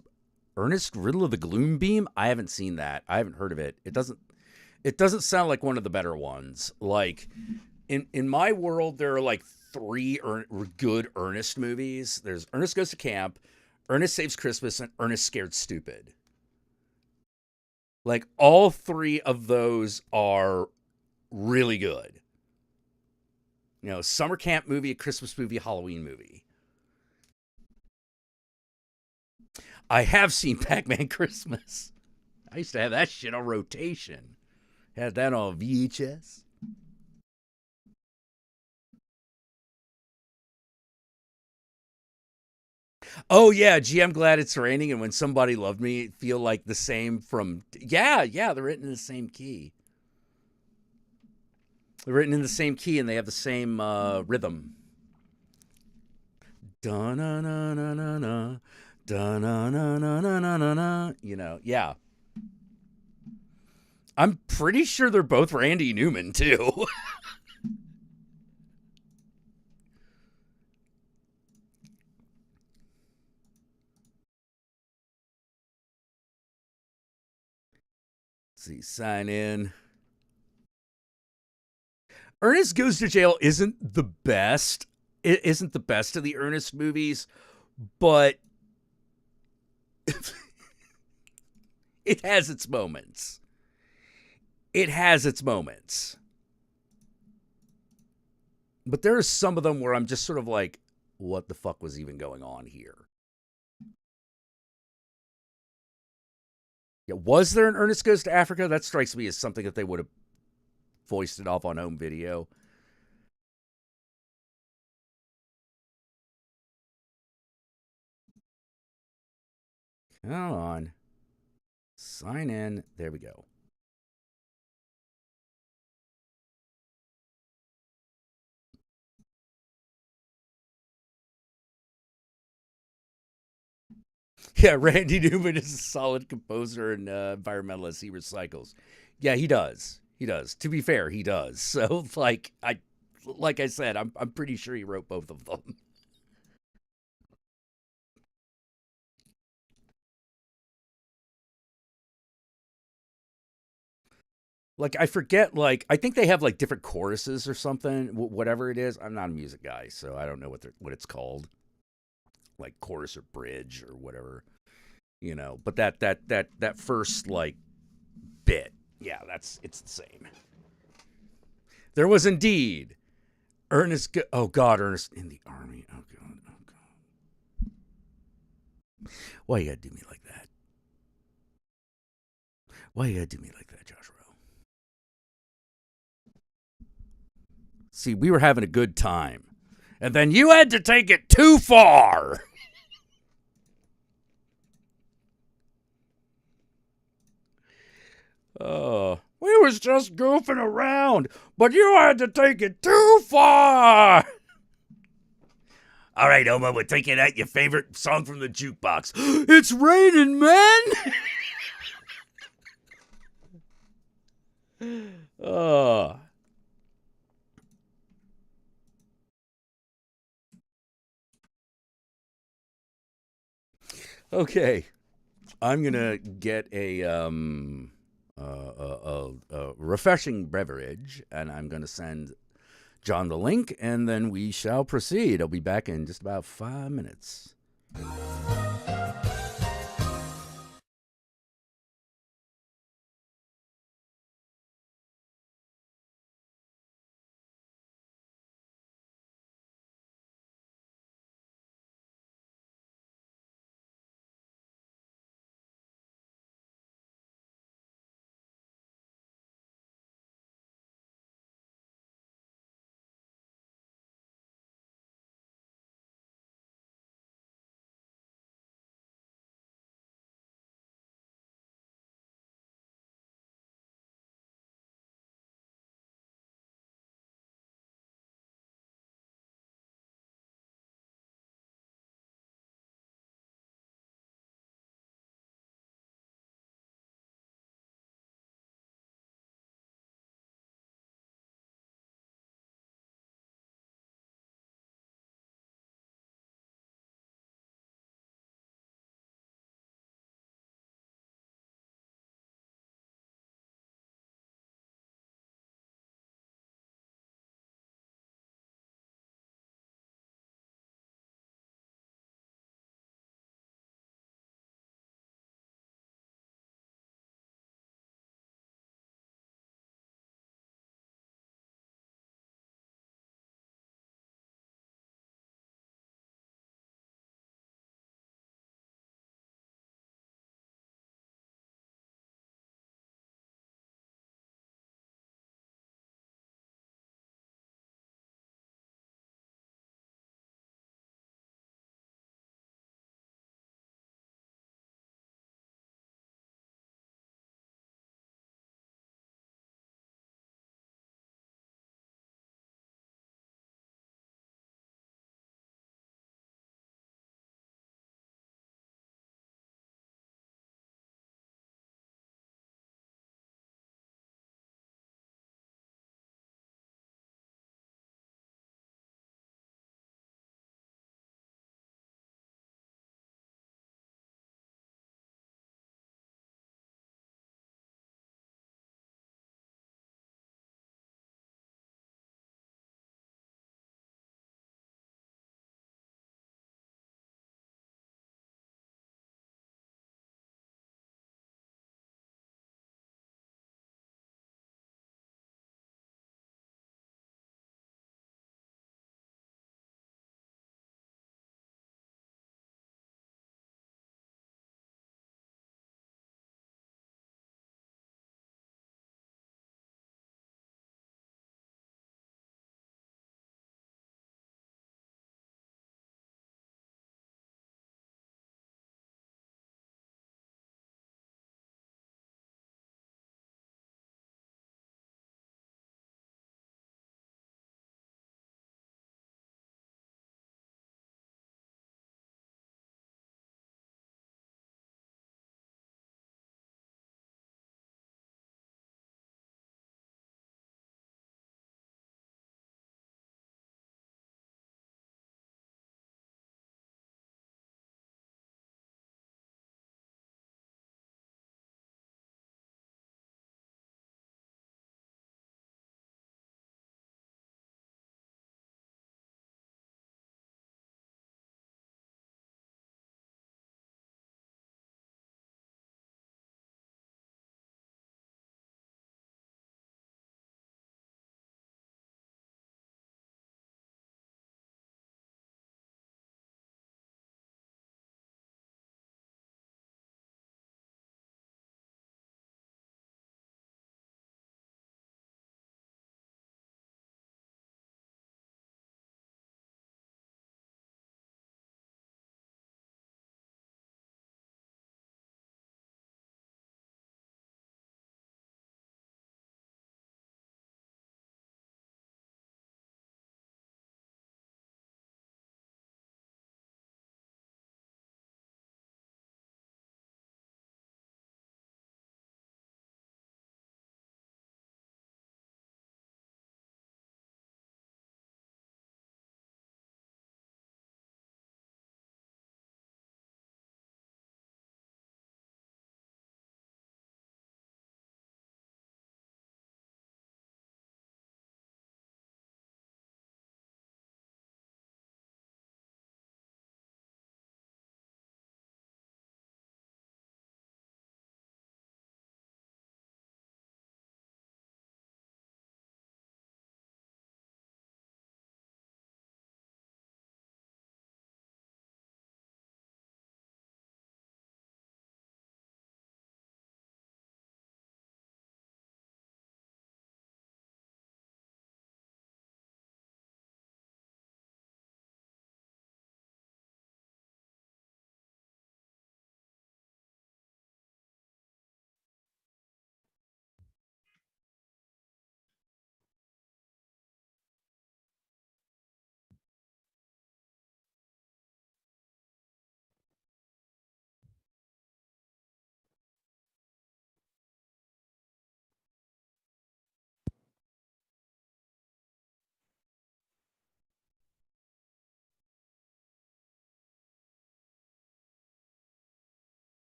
Riddle of the Gloom Beam. I haven't seen that. I haven't heard of it. It doesn't sound like one of the better ones. Like in my world, there are like 3 good Ernest movies. There's Ernest Goes to Camp, Ernest Saves Christmas, and Ernest Scared Stupid. Like, all 3 of those are really good. You know, summer camp movie, a Christmas movie, Halloween movie. I have seen Pac-Man Christmas. I used to have that shit on rotation. Had that on VHS. Oh yeah, gee, I'm glad it's raining. And when somebody loved me, feel like the same from yeah, they're written in the same key. They're written in the same key, and they have the same rhythm. Da na na na na na, da na na na na na na na. You know, yeah. I'm pretty sure they're both Randy Newman too. Let's see, sign in. Ernest Goes to Jail isn't the best. It isn't the best of the Ernest movies, but it has its moments. It has its moments. But there are some of them where I'm just sort of like, what the fuck was even going on here? Yeah, was there an Ernest Goes to Africa? That strikes me as something that they would have foisted off on home video. Come on. Sign in. There we go. Yeah, Randy Newman is a solid composer and environmentalist. He recycles. Yeah, he does. He does. To be fair, he does. So, like I said, I'm pretty sure he wrote both of them. Like I forget. Like I think they have like different choruses or something. Whatever it is, I'm not a music guy, so I don't know what it's called. Like chorus or bridge or whatever, But that first like bit, yeah, it's the same. There was indeed Ernest. Oh God, Ernest in the army. Oh God, oh God. Why you gotta do me like that? Why you gotta do me like that, Josh Rowe? See, we were having a good time, and then you had to take it too far. We was just goofing around, but you had to take it too far. All right, Oma, we're taking out your favorite song from the jukebox. It's raining, man. Oh. Okay, I'm gonna get a refreshing beverage, and I'm gonna send John the link, and then we shall proceed. I'll be back in just about 5 minutes.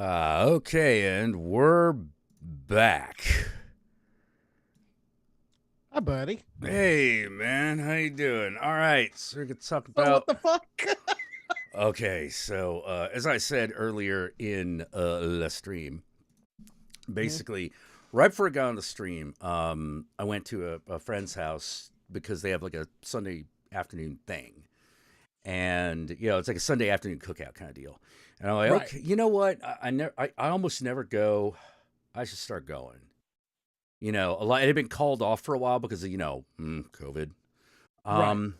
Okay, and we're back. Hi, buddy. Hey, man, how you doing? All right, so we're gonna talk Oh, about. what the fuck? Okay, so as I said earlier in the stream, basically, right before I got on the stream, I went to a friend's house because they have like a Sunday afternoon thing, and it's like a Sunday afternoon cookout kind of deal. And I'm like, Right. okay, you know what? I almost never go. I should start going. A lot. It had been called off for a while because of COVID. Right. And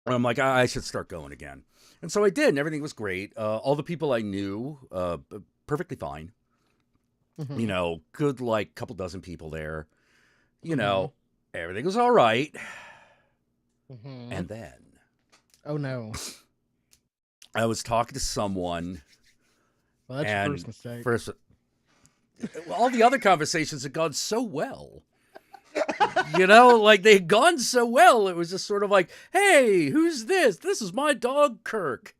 I'm like, I should start going again. And so I did, and everything was great. All the people I knew, perfectly fine. Mhm. Good, like, couple dozen people there. Everything was all right. Mhm. And then Oh no. I was talking to someone. Well, that's your and first mistake. All the other conversations had gone so well. Like they had gone so well. It was just sort of like, hey, who's this? This is my dog, Kirk.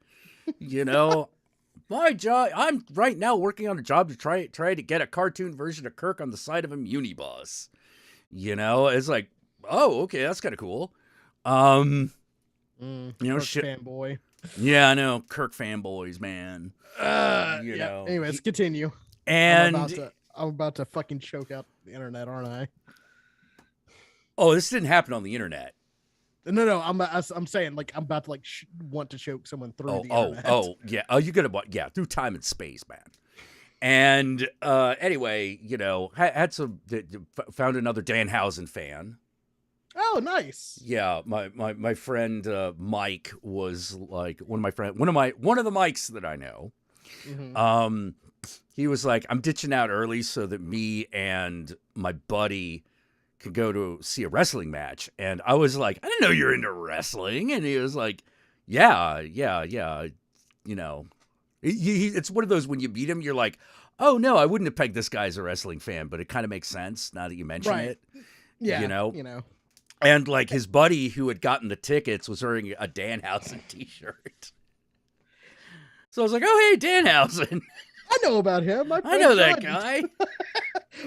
My job. I'm right now working on a job to try to get a cartoon version of Kirk on the side of a Unibus. It's like, oh, okay, that's kind of cool. Kirk Shit. fanboy. Yeah, I know, Kirk fanboys, man. Yeah. Anyways, continue. And I'm about to fucking choke out the internet, aren't I? oh, this didn't happen on the internet. No. I'm saying like I'm about to like want to choke someone through the internet. Yeah. Oh, you gotta through time and space, man. And anyway, had some found another Danhausen fan. Oh, nice. Yeah, my friend Mike was like one of the Mikes that I know. Mhm. He was like, I'm ditching out early so that me and my buddy could go to see a wrestling match. And I was like, I didn't know you're into wrestling. And he was like, yeah. It's one of those when you meet him, you're like, oh no, I wouldn't have pegged this guy as a wrestling fan, but it kind of makes sense now that you mention it. Yeah. And like his buddy who had gotten the tickets was wearing a Danhausen t-shirt. So I was like, oh, hey, Danhausen. I know about him. I know that guy.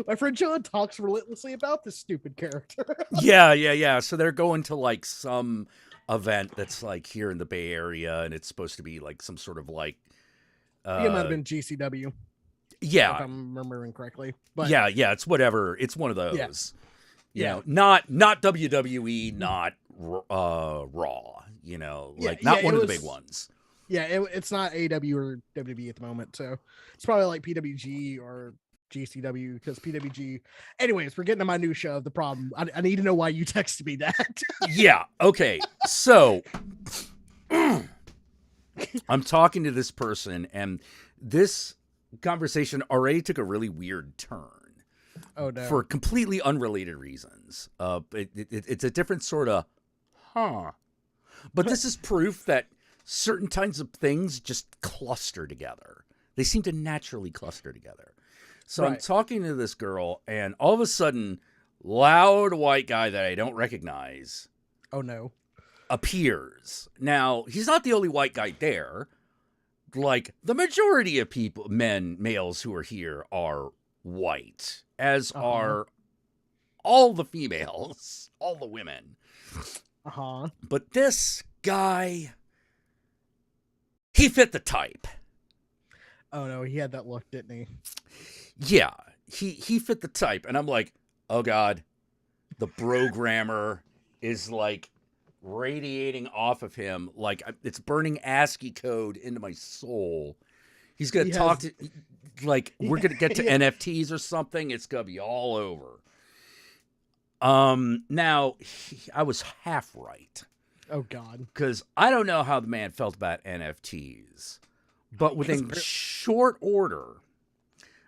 My friend John talks relentlessly about this stupid character. Yeah. So they're going to like some event that's like here in the Bay Area, and it's supposed to be like some sort of like. It might have been GCW. Yeah. If I'm remembering correctly. But yeah. It's whatever. It's one of those. Yeah. Not WWE, not Raw. Not one of the big ones. Yeah, it's not AW or WWE at the moment, so it's probably like PWG or GCW because PWG. Anyways, we're getting to my new show. The problem, I need to know why you texted me that. Yeah. Okay. So I'm talking to this person, and this conversation already took a really weird turn. Oh no! For completely unrelated reasons. It's a different sort of, But this is proof that certain kinds of things just cluster together. They seem to naturally cluster together. So I'm talking to this girl, and all of a sudden, loud white guy that I don't recognize. Oh no! Appears. Now, he's not the only white guy there. Like, the majority of males who are here are white, as are all the females, all the women. But this guy, he fit the type. Oh no, he had that look, didn't he? Yeah, he fit the type. And I'm like, oh God, the programmer is like radiating off of him. Like it's burning ASCII code into my soul. He's going to talk to, like, we're going to get to NFTs or something. It's going to be all over. Now, I was half right. Oh, God. Because I don't know how the man felt about NFTs. But within short order,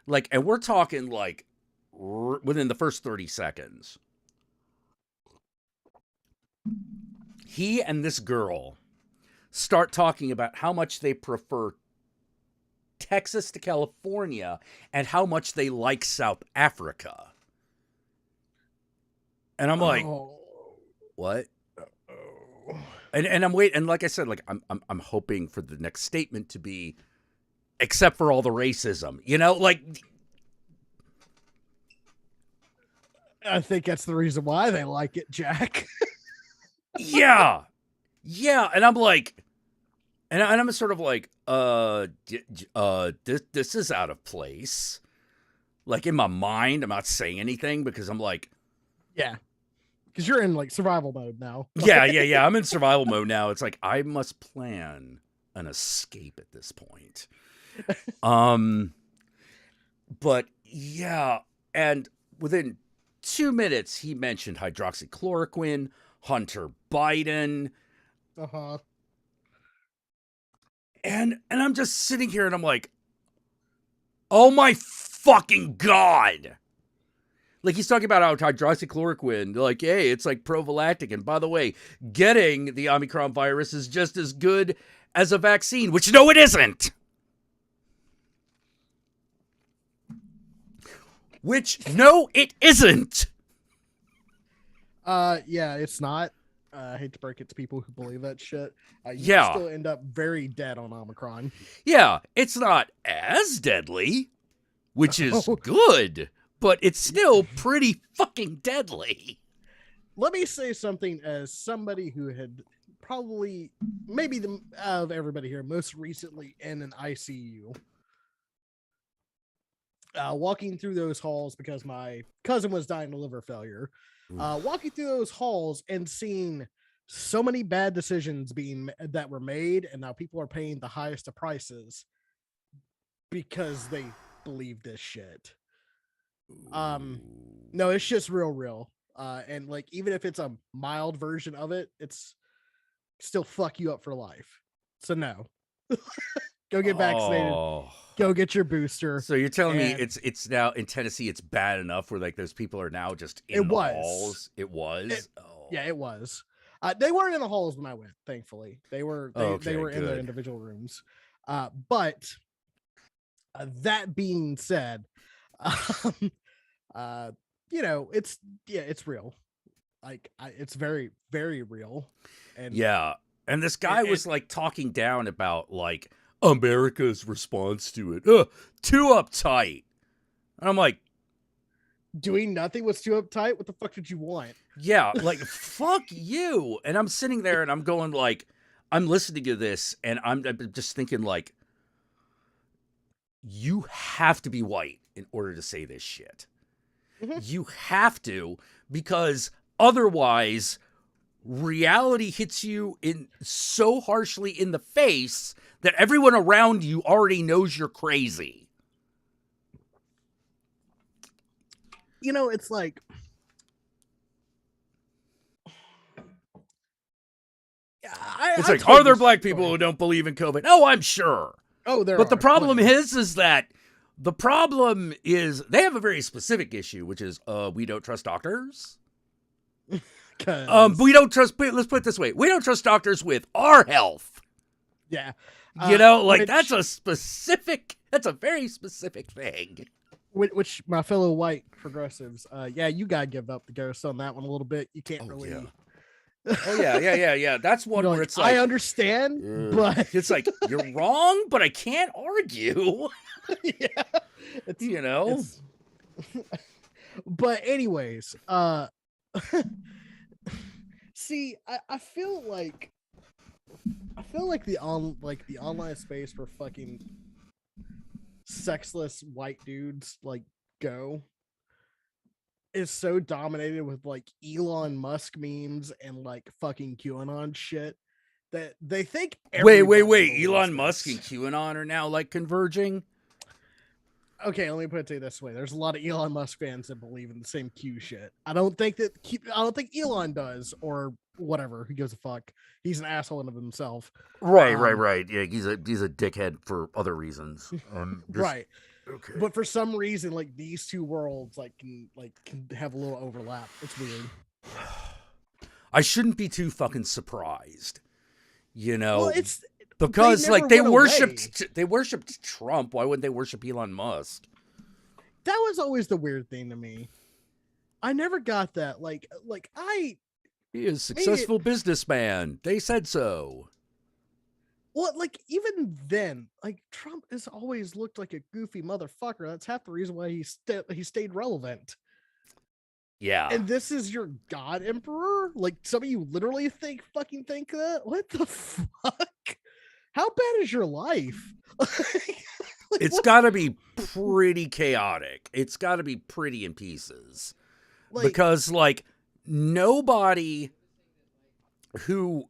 like, and we're talking, like, within the first 30 seconds, he and this girl start talking about how much they prefer Texas to California and how much they like South Africa. And I'm like, what? And I'm waiting, and like I said, like I'm hoping for the next statement to be, except for all the racism. You know, like, I think that's the reason why they like it, Jack. yeah. Yeah. And I'm like, and I'm sort of like, this is out of place. Like, in my mind, I'm not saying anything because I'm like, Yeah. Because you're in like survival mode now. yeah. I'm in survival mode now. It's like, I must plan an escape at this point. But yeah. And within 2 minutes, he mentioned hydroxychloroquine, Hunter Biden. Uh-huh. And I'm just sitting here and I'm like, oh my fucking God. Like, he's talking about how hydroxychloroquine, like, hey, it's like prophylactic. And by the way, getting the Omicron virus is just as good as a vaccine, which no, it isn't. Which, no, it isn't. Yeah, it's not. I hate to break it to people who believe that shit. You Yeah. still end up very dead on Omicron. Yeah, it's not as deadly, which is good, but it's still pretty fucking deadly. Let me say something as somebody who had probably, maybe out of everybody here, most recently in an ICU. Walking through those halls because my cousin was dying of liver failure. Walking through those halls and seeing so many bad decisions that were made, and now people are paying the highest of prices because they believe this shit. No, it's just real. And like, even if it's a mild version of it, it's still fuck you up for life. So no. Go get vaccinated. Go get your booster. So you're telling me it's now in Tennessee, it's bad enough where like those people are now just in the halls? It was? Yeah, it was. They weren't in the halls when I went, thankfully. They were they were in their individual rooms. But that being said, you know, it's real. Like, it's very, very real. And yeah. And this guy was like talking down about like America's response to it. Too uptight. And I'm like, doing nothing was too uptight. What the fuck did you want? Yeah, like, fuck you. And I'm sitting there and I'm going like, I'm listening to this and I'm just thinking like, you have to be white in order to say this shit. Mm-hmm. You have to, because otherwise reality hits you in so harshly in the face that everyone around you already knows you're crazy. You know, it's like, are there black people who don't believe in COVID? Oh, I'm sure. Oh, there But are. The problem is that the problem is they have a very specific issue, which is we don't trust doctors. We don't trust. Let's put it this way: we don't trust doctors with our health. Yeah, you know, like that's a very specific thing. Which my fellow white progressives, yeah, you gotta give up the ghost on that one a little bit. You can't really. Yeah. Yeah. That's one where it's like, I understand, but it's like, you're wrong, but I can't argue. Yeah, you know. But anyways, see, I feel like the online space for fucking sexless white dudes like go is so dominated with like Elon Musk memes and like fucking QAnon shit that they think wait, Elon Musk and QAnon are now like converging. Okay, let me put it to you this way: there's a lot of Elon Musk fans that believe in the same Q shit. I don't think Elon does, or whatever. Who gives a fuck? He's an asshole of himself. Right. Yeah, he's a dickhead for other reasons. Right. Okay. But for some reason, like, these two worlds can have a little overlap. It's weird. I shouldn't be too fucking surprised. You know, well, it's because like they worshipped Trump. Why wouldn't they worship Elon Musk? That was always the weird thing to me. I never got that. He is a successful businessman. They said so. Well, like even then, like Trump has always looked like a goofy motherfucker. That's half the reason why he stayed relevant. Yeah. And this is your god emperor? Like some of you literally think that? What the fuck? How bad is your life? Like, It's got to be pretty chaotic. It's got to be pretty in pieces. like, Because, like, nobody who.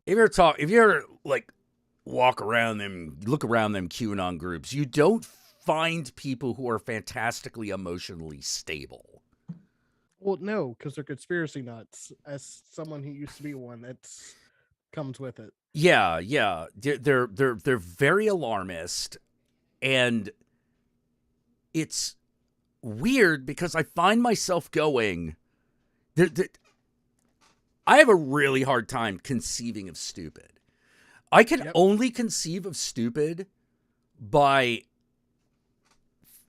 If you ever, like, look around them QAnon groups, you don't find people who are fantastically emotionally stable. well, no, because they're conspiracy nuts. As someone who used to be one, that's comes with it. Yeah. They're very alarmist, and it's weird because I find myself going, I have a really hard time conceiving of stupid. I can only conceive of stupid by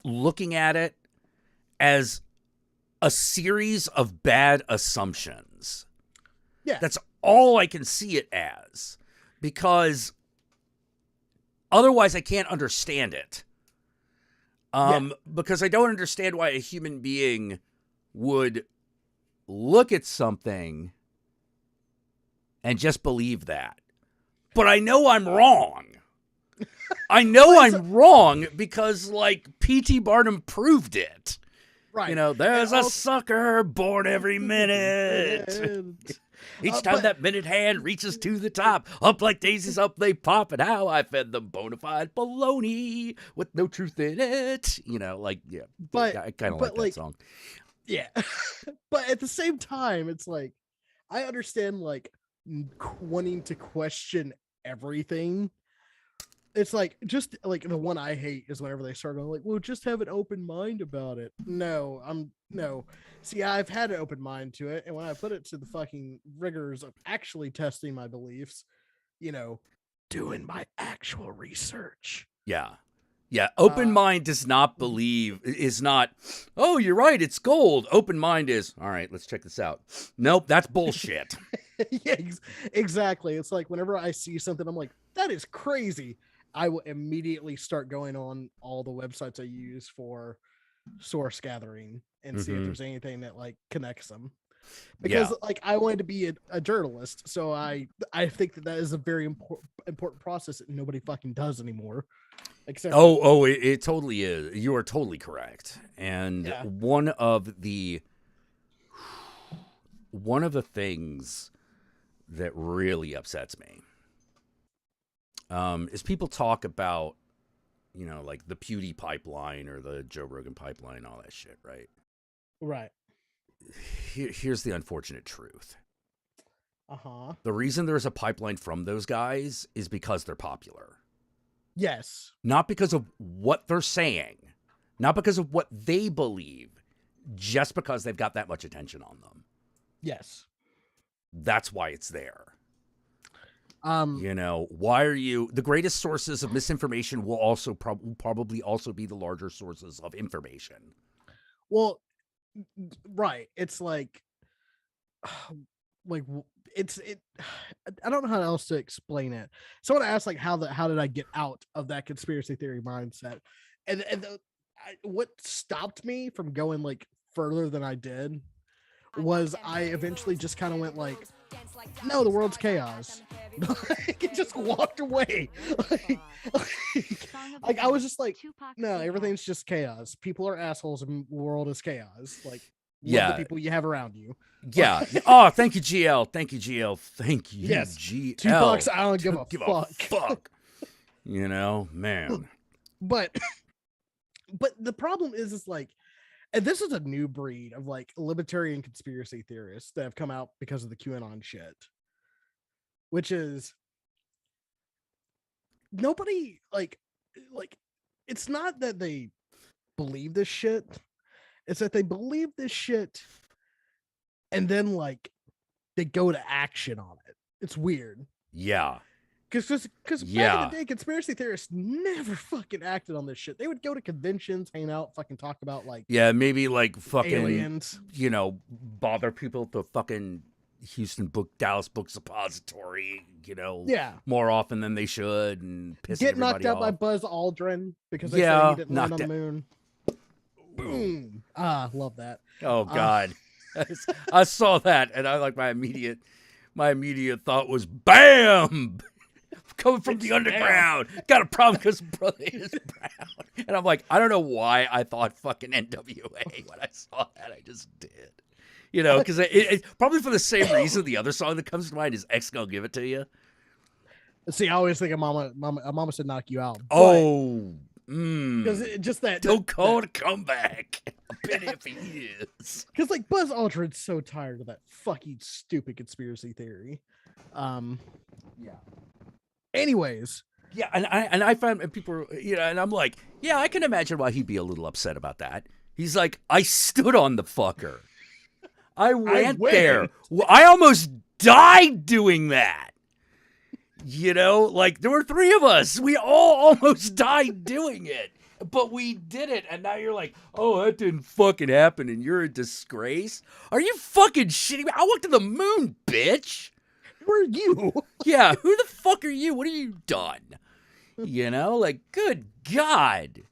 looking at it as a series of bad assumptions. Yeah. That's all I can see it as, because otherwise I can't understand it. Because I don't understand why a human being would look at something and just believe that. But I know I'm wrong. I know I'm wrong because, like, P.T. Barnum proved it. Right. You know, there's a sucker born every minute. Each time that minute hand reaches to the top, up like daisies up they pop, and how I fed them bona fide baloney with no truth in it. You know, like, yeah, but I kind of like that song. Yeah. But at the same time, it's like, I understand, like, wanting to question everything. It's like, just like the one I hate is whenever they start going like, well, just have an open mind about it. No. See, I've had an open mind to it, and when I put it to the fucking rigors of actually testing my beliefs, you know, doing my actual research. Yeah. Open mind is not, oh, you're right, it's gold. Open mind is, all right, let's check this out. Nope, that's bullshit. Yeah, exactly. It's like whenever I see something, I'm like, that is crazy. I will immediately start going on all the websites I use for source gathering and see if there's anything that like connects them. Because like I wanted to be a journalist, so I think that is a very important process that nobody fucking does anymore. Except it totally is. You are totally correct. And one of the things that really upsets me is people talk about, you know, like the Pewdie pipeline or the Joe Rogan pipeline, all that shit, right? Right. Here's the unfortunate truth. Uh-huh. The reason there's a pipeline from those guys is because they're popular. Yes. Not because of what they're saying, not because of what they believe, just because they've got that much attention on them. Yes. That's why it's there. You know, why are you the greatest sources of misinformation will also probably also be the larger sources of information. Well, right. It's like it's I don't know how else to explain it. Someone asked like how did I get out of that conspiracy theory mindset, and what stopped me from going like further than I did was I eventually just kind of went like, no, the world's chaos. It just walked away. Like I was just like, no, everything's just chaos. People are assholes and the world is chaos. Like, love the people you have around you. Yeah. Oh, thank you, GL. Thank you, GL. Thank you, yes. GL. $2, I don't give a fuck. You know, man. But the problem is like, and this is a new breed of like libertarian conspiracy theorists that have come out because of the QAnon shit, which is nobody like it's not that they believe this shit, it's that they believe this shit and then like they go to action on it. It's weird. Yeah. Because back in the day, conspiracy theorists never fucking acted on this shit. They would go to conventions, hang out, fucking talk about like maybe like fucking aliens, you know, bother people to fucking, Houston Dallas Book Suppository, Yeah. more often than they should, and pissing Get everybody knocked out off. by Buzz Aldrin because they say Yeah, he didn't land on knocked the moon. Boom. Ah, love that. Oh God, I saw that, and I like my immediate thought was, "Bam!" Coming from the underground, got a problem because brother is brown, and I'm like, I don't know why I thought fucking NWA when I saw that. I just did, because it probably for the same reason. The other song that comes to mind is "X Gonna Give It to You." See, I always think of Mama said knock you out. Oh, because just that don't call it a comeback. A pity if he is. Because like Buzz Aldrin's so tired of that fucking stupid conspiracy theory. Yeah. Anyways. Yeah, and I found people, and I'm like, yeah, I can imagine why he'd be a little upset about that. He's like, I stood on the fucker. I went there. I almost died doing that. Like there were 3 of us. We all almost died doing it. But we did it, and now you're like, oh, that didn't fucking happen, and you're a disgrace? Are you fucking shitting me? I went to the moon, bitch. Who are you? Yeah, who the fuck are you? What have you done? Like, good God.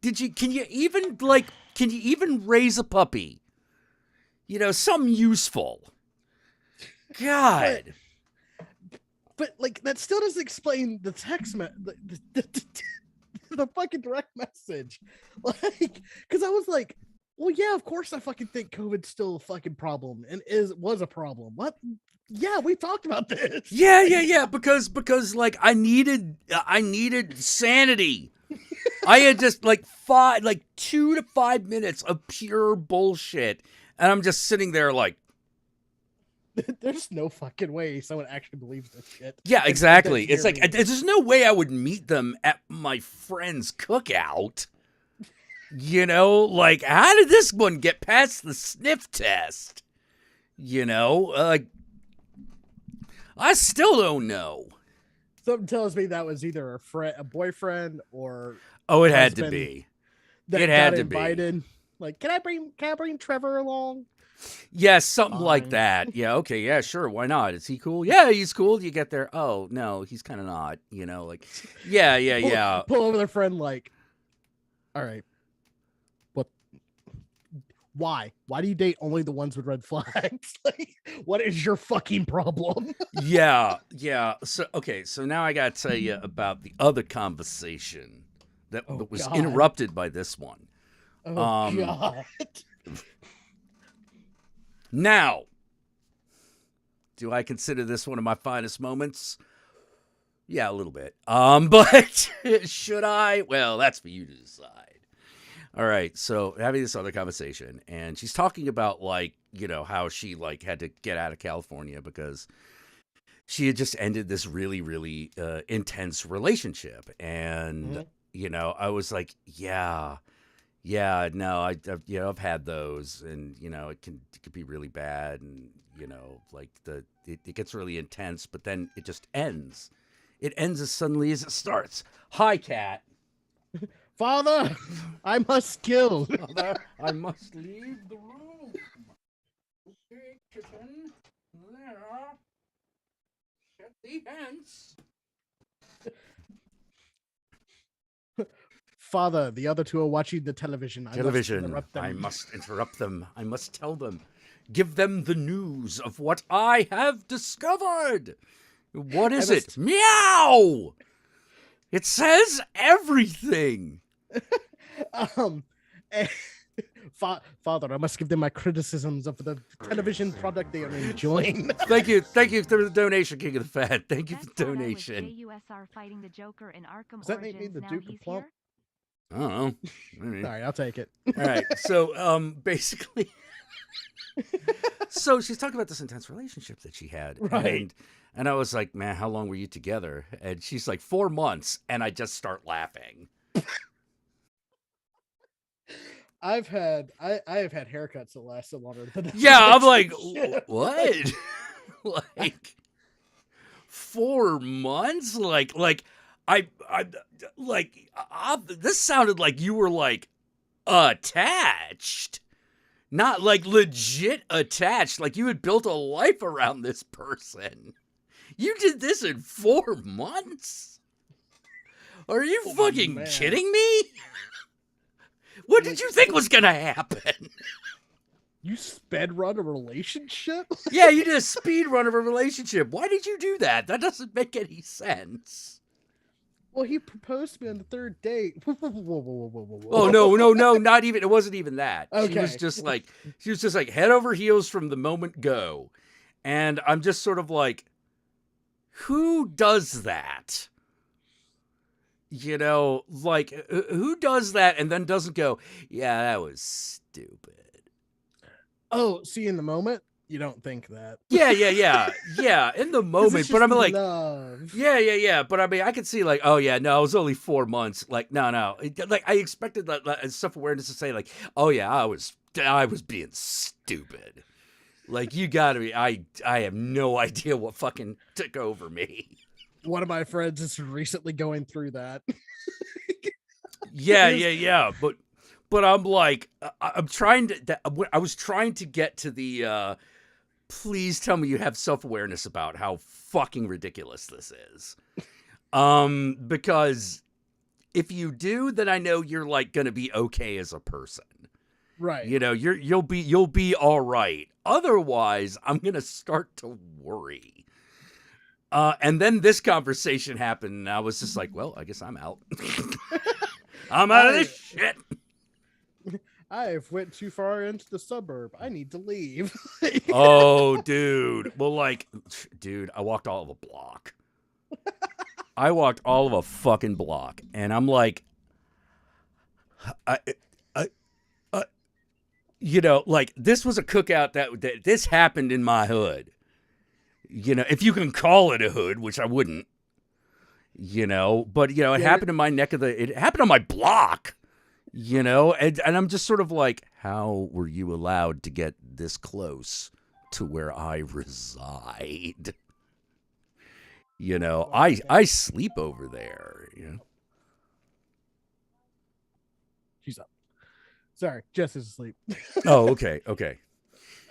Can you even raise a puppy? Something useful. God. But like, that still doesn't explain the text the fucking direct message. Like, because I was like, well, yeah, of course I fucking think COVID's still a fucking problem and was a problem. What? Yeah, we talked about this. Yeah. Because I needed sanity. I had just 2 to 5 minutes of pure bullshit, and I'm just sitting there like, there's no fucking way someone actually believes this shit. Yeah, exactly. It's like, there's no way I would meet them at my friend's cookout. Like, how did this one get past the sniff test? I still don't know. Something tells me that was either a boyfriend or it had to be. It had to be. Like, can I bring Trevor along? Yeah, something like that. Yeah, okay, yeah, sure, why not? Is he cool? Yeah, he's cool. You get there, oh, no, he's kind of not, like, yeah. Pull over their friend like, all right, what? Why? Why do you date only the ones with red flags? Like, what is your fucking problem? Yeah. So now I got to tell you about the other conversation that was interrupted by this one. Oh, God. Now, do I consider this one of my finest moments? Yeah, a little bit. But should I? Well, that's for you to decide. All right, so having this other conversation, and she's talking about how she had to get out of California because she had just ended this really, really intense relationship, and I was like, yeah, no, I've had those, and it can be really bad, and it gets really intense, but then it just ends. It ends as suddenly as it starts. Hi, Cat. Father, I must kill. Father, I must leave the room. Okay, kitten. There. Get thee hence. Father, the other 2 are watching the television. I must interrupt them. I must tell them. Give them the news of what I have discovered. What is it? Meow! It says everything. Father, I must give them my criticisms of the television product they are enjoying. Thank you for the donation, King of the Fat. Thank you for the donation. Fighting the Joker in Arkham Does that make me the Duke of Plump? I don't know. All right, I'll take it. All right. So, basically, so she's talking about this intense relationship that she had. Right. And I was like, man, how long were you together? And she's like, 4 months. And I just start laughing. I have had haircuts that lasted longer than that. Yeah, I'm like, what? 4 months? This sounded like you were attached. Not like legit attached, like you had built a life around this person. You did this in 4 months? Are you fucking kidding me? What did you think was gonna happen? You sped run a relationship? Yeah, you did a speed run of a relationship. Why did you do that? That doesn't make any sense. Well, he proposed to me on the 3rd date. Whoa. Oh no, not even. It wasn't even that. Okay. She was just like head over heels from the moment go, and I'm just sort of like, who does that? You know, like who does that and then doesn't go, yeah, that was stupid. Oh, see, in the moment, you don't think that. Yeah, in the moment, but I'm like, love. yeah, but I mean, I could see like, oh yeah, no, it was only 4 months. Like, no, like I expected that self-awareness to say like, oh yeah, I was being stupid. Like, you gotta be, I have no idea what fucking took over me. One of my friends is recently going through that. Yeah, but I'm like, I was trying to get to the, please tell me you have self-awareness about how fucking ridiculous this is. Because if you do, then I know you're like going to be okay as a person. Right. You know, you'll be all right. Otherwise, I'm going to start to worry. And then this conversation happened, and I was just like, well, I guess I'm out. I'm out of this shit. I've went too far into the suburb. I need to leave. Oh, dude. Well, like, dude, I walked all of a block. I walked all of a fucking block, and I'm like, you know, like, this was a cookout that this happened in my hood. You know, if you can call it a hood, which I wouldn't. You know, but you know, it happened in my it happened on my block. You know, and I'm just sort of like, how were you allowed to get this close to where I reside? You know, I sleep over there, you know. She's up. Sorry, Jess is asleep. Oh, okay.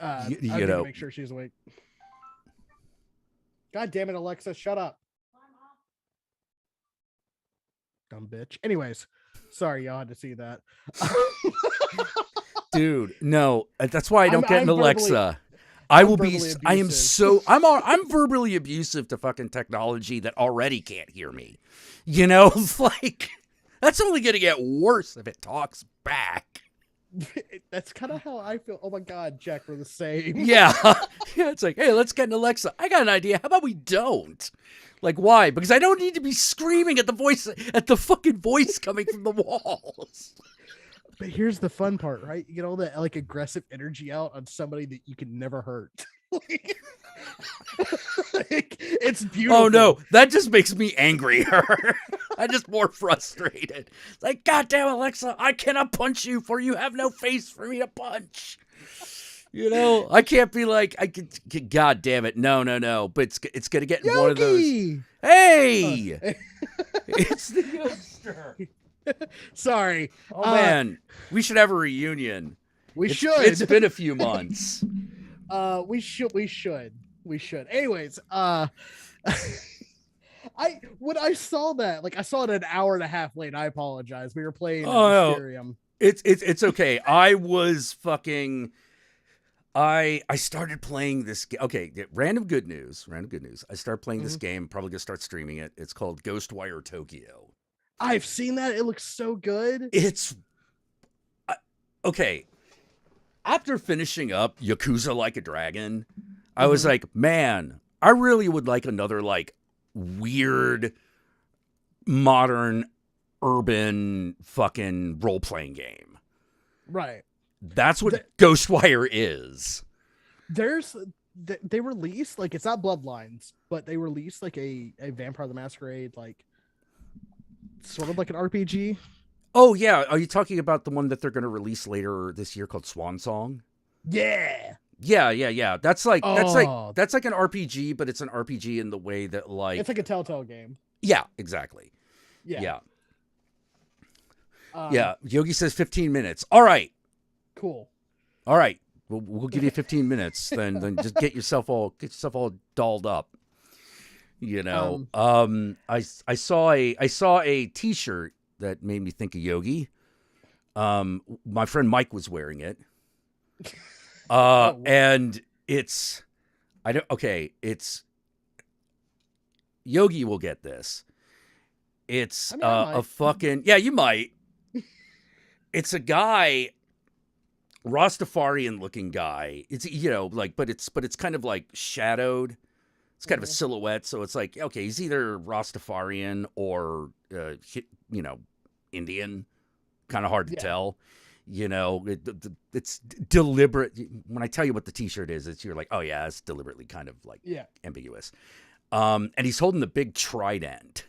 I you know, make sure she's awake. God damn it, Alexa, shut up. Dumb bitch. Anyways, sorry y'all had to see that. Dude, no, that's why I don't get an Alexa. I'm verbally abusive to fucking technology that already can't hear me. You know, like, that's only going to get worse if it talks back. That's kind of how I feel. Oh my God, Jack, we're the same. Yeah. It's like, hey, let's get an Alexa. I got an idea. How about we don't? Like, why? Because I don't need to be screaming at the fucking voice coming from the walls. But here's the fun part, right? You get all that like aggressive energy out on somebody that you can never hurt. Like, it's beautiful. Oh no, that just makes me angrier. I'm just more frustrated. Like, goddamn Alexa, I cannot punch you, for you have no face for me to punch. You know, I can't be like, I could, God damn it, no. But it's gonna get in one of those. Hey, it's the youngster. Sorry. Oh man, we should have a reunion. We should. It's been a few months. We should. Anyways, when I saw that, like, I saw it an hour and a half late. I apologize. We were playing Mysterium. It's okay. I was fucking. I started playing this game. Okay, random good news. I started playing this game. Probably gonna start streaming it. It's called Ghostwire Tokyo. I've seen that. It looks so good. It's okay. After finishing up Yakuza Like a Dragon, I was like, man, I really would like another like weird, modern, urban fucking role-playing game. Right. That's what Ghostwire is. They released, like, it's not Bloodlines, but they released like a Vampire the Masquerade, like, sort of like an RPG. Oh yeah, are you talking about the one that they're going to release later this year called Swan Song? Yeah. That's like an RPG, but it's an RPG in the way that, like, it's like a Telltale game. Yeah, exactly. Yeah. Yogi says 15 minutes. All right. Cool. All right, we'll give you 15 minutes. Then just get yourself all dolled up. You know, I saw a T-shirt that made me think of Yogi. My friend Mike was wearing it. And it's Yogi will get this. It's a fucking, yeah, you might. It's a guy, Rastafarian looking guy. It's, you know, like, but it's kind of like shadowed. It's kind of a silhouette. So it's like, okay, he's either Rastafarian or, you know, Indian. Kind of hard to tell. You know, it's deliberate. When I tell you what the T-shirt is, you're like, oh yeah, it's deliberately kind of like ambiguous. And he's holding the big trident,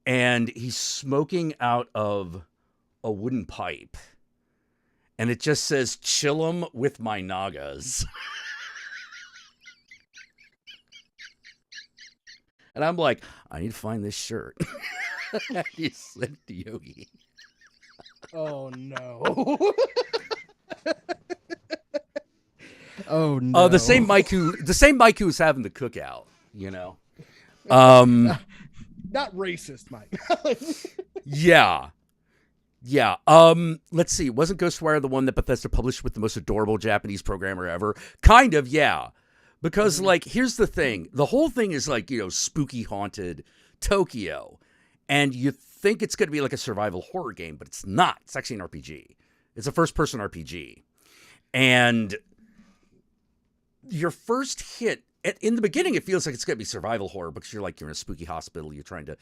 and he's smoking out of a wooden pipe, and it just says "Chillum with my Nagas." And I'm like, I need to find this shirt. He sent to Yogi. Oh no. Oh no. Oh, the same Mike who's having the cookout, you know. Not racist, Mike. Yeah. Let's see. Wasn't Ghostwire the one that Bethesda published with the most adorable Japanese programmer ever? Kind of, yeah. Because like, here's the thing. The whole thing is like, you know, spooky haunted Tokyo. And you think it's going to be like a survival horror game, but it's not. It's actually an RPG. It's a first-person RPG. And your first hit, in the beginning, it feels like it's going to be survival horror because you're in a spooky hospital. You're trying to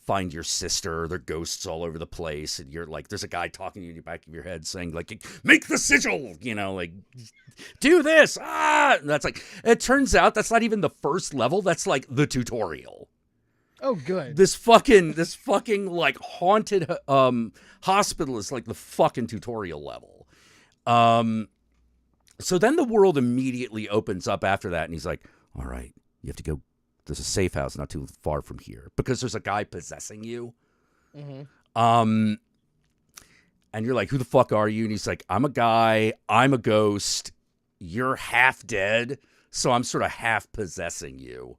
find your sister. There are ghosts all over the place. And you're like, there's a guy talking to you in the back of your head saying, like, make the sigil, you know, like, do this. And that's like, it turns out that's not even the first level. That's like the tutorial. Oh, good. This fucking like haunted hospital is like the fucking tutorial level. So then the world immediately opens up after that, and he's like, all right, you have to go. There's a safe house not too far from here because there's a guy possessing you. And you're like, who the fuck are you? And he's like, I'm a guy. I'm a ghost. You're half dead, so I'm sort of half possessing you.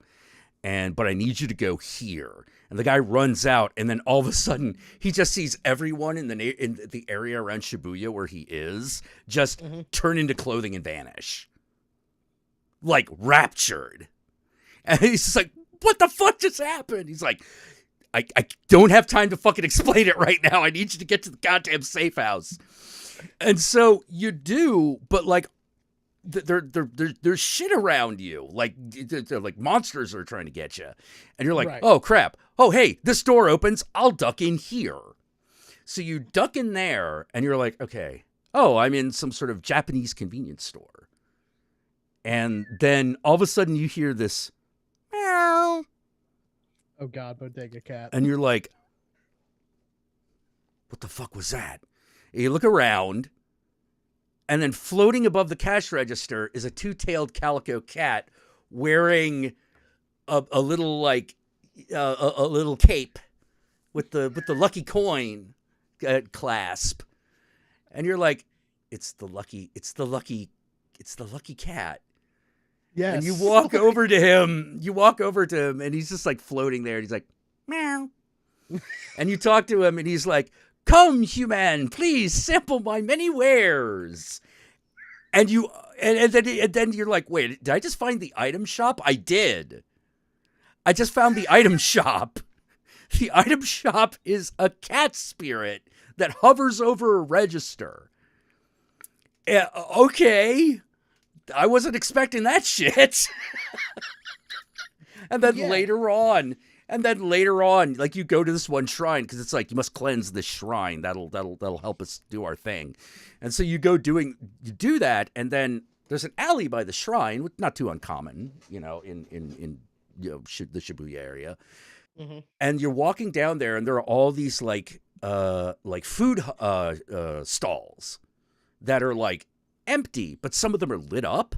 But I need you to go here. And the guy runs out, and then all of a sudden, he just sees everyone in the area around Shibuya where he is just turn into clothing and vanish. Like, raptured. And he's just like, what the fuck just happened? He's like, I don't have time to fucking explain it right now. I need you to get to the goddamn safe house. And so you do, but like, there's shit around you, like monsters are trying to get you, and you're like, oh crap, oh hey, this door opens, I'll duck in here. So you duck in there, and you're like, okay, oh, I'm in some sort of Japanese convenience store, and then all of a sudden you hear this meow. Oh god, bodega cat. And you're like, what the fuck was that? And you look around. And then floating above the cash register is a two-tailed calico cat wearing a little like a little cape with the lucky coin clasp. And you're like, it's the lucky cat. Yes. And you walk over to him. And he's just like floating there. And he's like, meow. And you talk to him, and he's like, come, human, please sample my many wares. And then you're like, wait, did I just find the item shop? I did. I just found the item shop. The item shop is a cat spirit that hovers over a register. Okay. I wasn't expecting that shit. And then later on, like you go to this one shrine because it's like you must cleanse this shrine. That'll help us do our thing. And so you do that, and then there's an alley by the shrine, which not too uncommon, you know, in the Shibuya area. And you're walking down there, and there are all these like food stalls that are like empty, but some of them are lit up.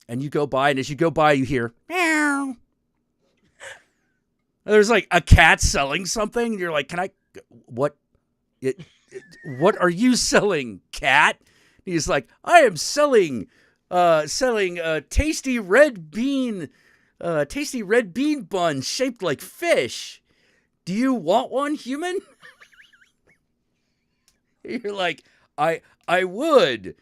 And you go by, and as you go by, you hear meow. There's like a cat selling something, and you're like, what What are you selling, cat? He's like, I am selling tasty red bean buns shaped like fish. Do you want one, human? You're like, I would.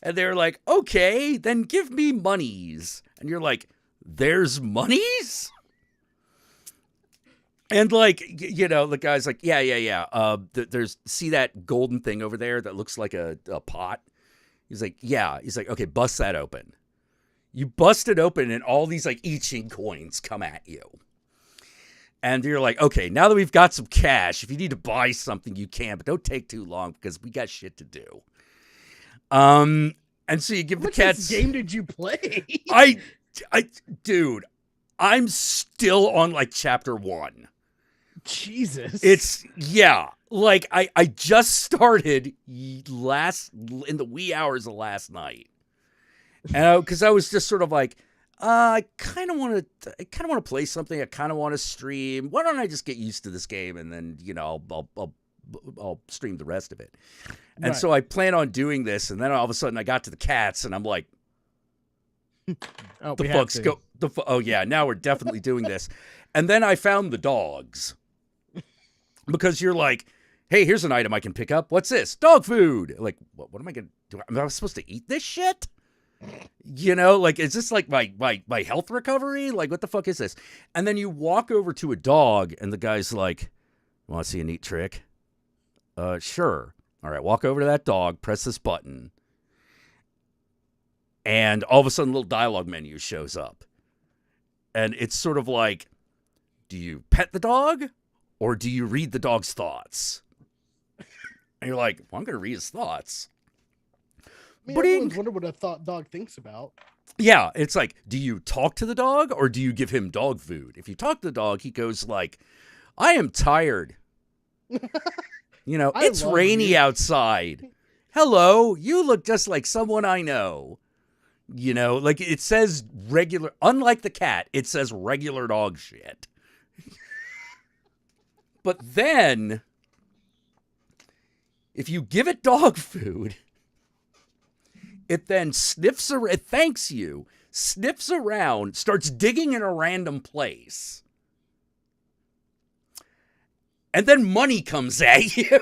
And they're like, okay, then give me monies. And you're like, there's monies? And like, the guy's like, yeah. There's, see that golden thing over there that looks like a pot? He's like, yeah. He's like, okay, bust that open. You bust it open and all these like I Ching coins come at you. And you're like, okay, now that we've got some cash, if you need to buy something, you can, but don't take too long because we got shit to do. And so you give the cats. What game did you play? Dude, I'm still on like chapter 1. Jesus. Like I just started in the wee hours of last night. And because I was just sort of like, I kind of want to play something. I kind of want to stream. Why don't I just get used to this game and then, I'll stream the rest of it. And so I plan on doing this. And then all of a sudden I got to the cats and I'm like, oh, the fuck's go. Oh yeah, now we're definitely doing this. And then I found the dogs because you're like, hey, here's an item I can pick up. What's this? Dog food. Like, what am I gonna do? Am I supposed to eat this shit? Like, is this like my health recovery? Like, what the fuck is this? And then you walk over to a dog, and the guy's like, "Want to see a neat trick?" Sure. All right, walk over to that dog, press this button, and all of a sudden, a little dialogue menu shows up. And it's sort of like, do you pet the dog or do you read the dog's thoughts? And you're like, well, I'm going to read his thoughts. I always wonder what a dog thinks about. Yeah, it's like, do you talk to the dog or do you give him dog food? If you talk to the dog, he goes like, I am tired. It's rainy outside. Hello, you look just like someone I know. Like it says regular, unlike the cat, it says regular dog shit. But then, if you give it dog food, it then it thanks you, sniffs around, starts digging in a random place. And then money comes at you.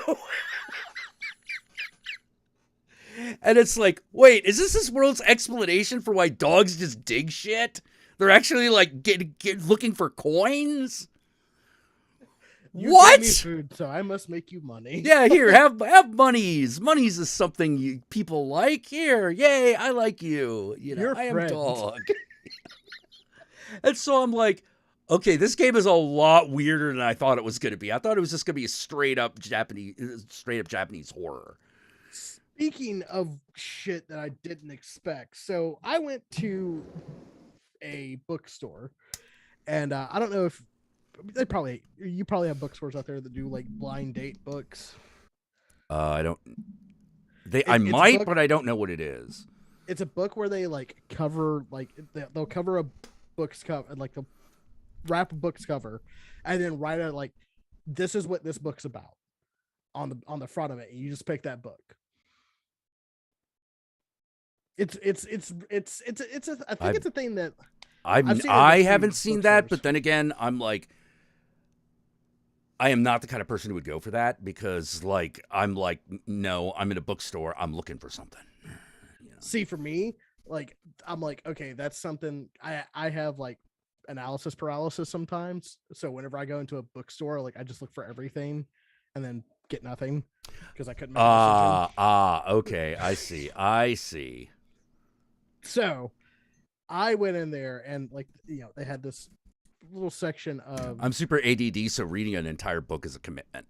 And it's like, wait, is this world's explanation for why dogs just dig shit? They're actually like looking for coins? You what? Give me food, so I must make you money. Yeah, here, have monies. Monies is something people like. Here, yay, I like you. You're I am friends. dog. And so I'm like, okay, this game is a lot weirder than I thought it was going to be. I thought it was just going to be a straight up Japanese horror. Speaking of shit that I didn't expect, so I went to a bookstore, and I don't know if you probably have bookstores out there that do like blind date books. I don't. I might, but I don't know what it is. It's a book where they like cover they'll cover a book's cover, like they'll wrap a book's cover, and then write out like, this is what this book's about on the front of it. And you just pick that book. I think it's a thing that I haven't seen that, but then again, I'm like, I am not the kind of person who would go for that because like, I'm like, no, I'm in a bookstore. I'm looking for something. See, for me, like, I'm like, okay, that's something I have like analysis paralysis sometimes. So whenever I go into a bookstore, like I just look for everything and then get nothing because I couldn't make a decision. Okay. I see. So I went in there and like, they had this little section of. I'm super ADD, so reading an entire book is a commitment.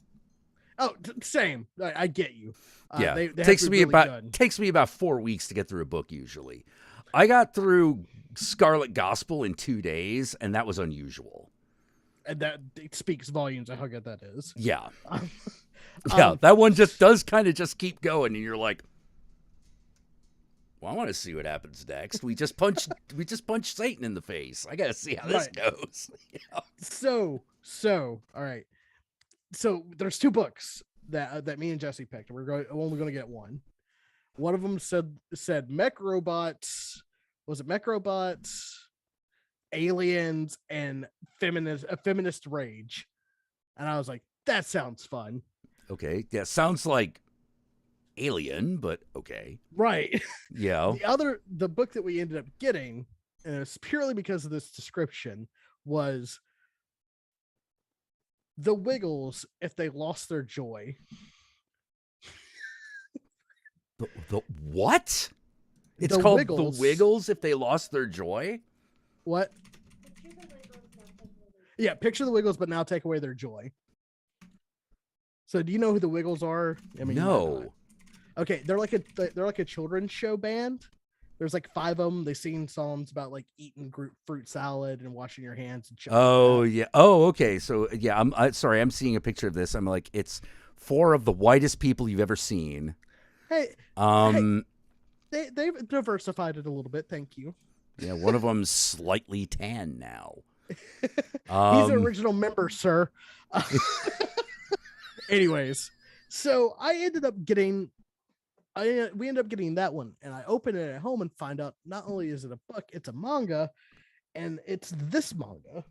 Oh, same. I get you. Yeah, they takes me about 4 weeks to get through a book usually. I got through Scarlet Gospel in 2 days, and that was unusual. And that it speaks volumes of how good that is. Yeah, that one just does kind of just keep going, and you're like, well, I want to see what happens next. We just punched Satan in the face. I got to see how this goes. So, all right. So there's 2 books. that me and Jesse picked. We're only going to get one. One of them said mech robots. Was it mech robots, aliens, and feminist rage? And I was like, that sounds fun. Okay. Yeah, sounds like Alien, but okay. Right. Yeah. The book that we ended up getting, and it's purely because of this description, was The Wiggles if they lost their joy. The what? It's The called Wiggles. The Wiggles if they lost their joy? What? Yeah, picture the Wiggles, but now take away their joy. So, do you know who the Wiggles are? I mean, No. Okay, they're like a children's show band. There's like 5 of them. They sing songs about like eating fruit salad and washing your hands and shit. Oh yeah. Oh okay. So yeah. Sorry. I'm seeing a picture of this. I'm like, it's 4 of the whitest people you've ever seen. Hey. They've diversified it a little bit. Thank you. Yeah. One of them's slightly tan now. He's an original member, sir. Anyways, so we ended up getting that one, and I open it at home and find out not only is it a book, it's a manga, and it's this manga.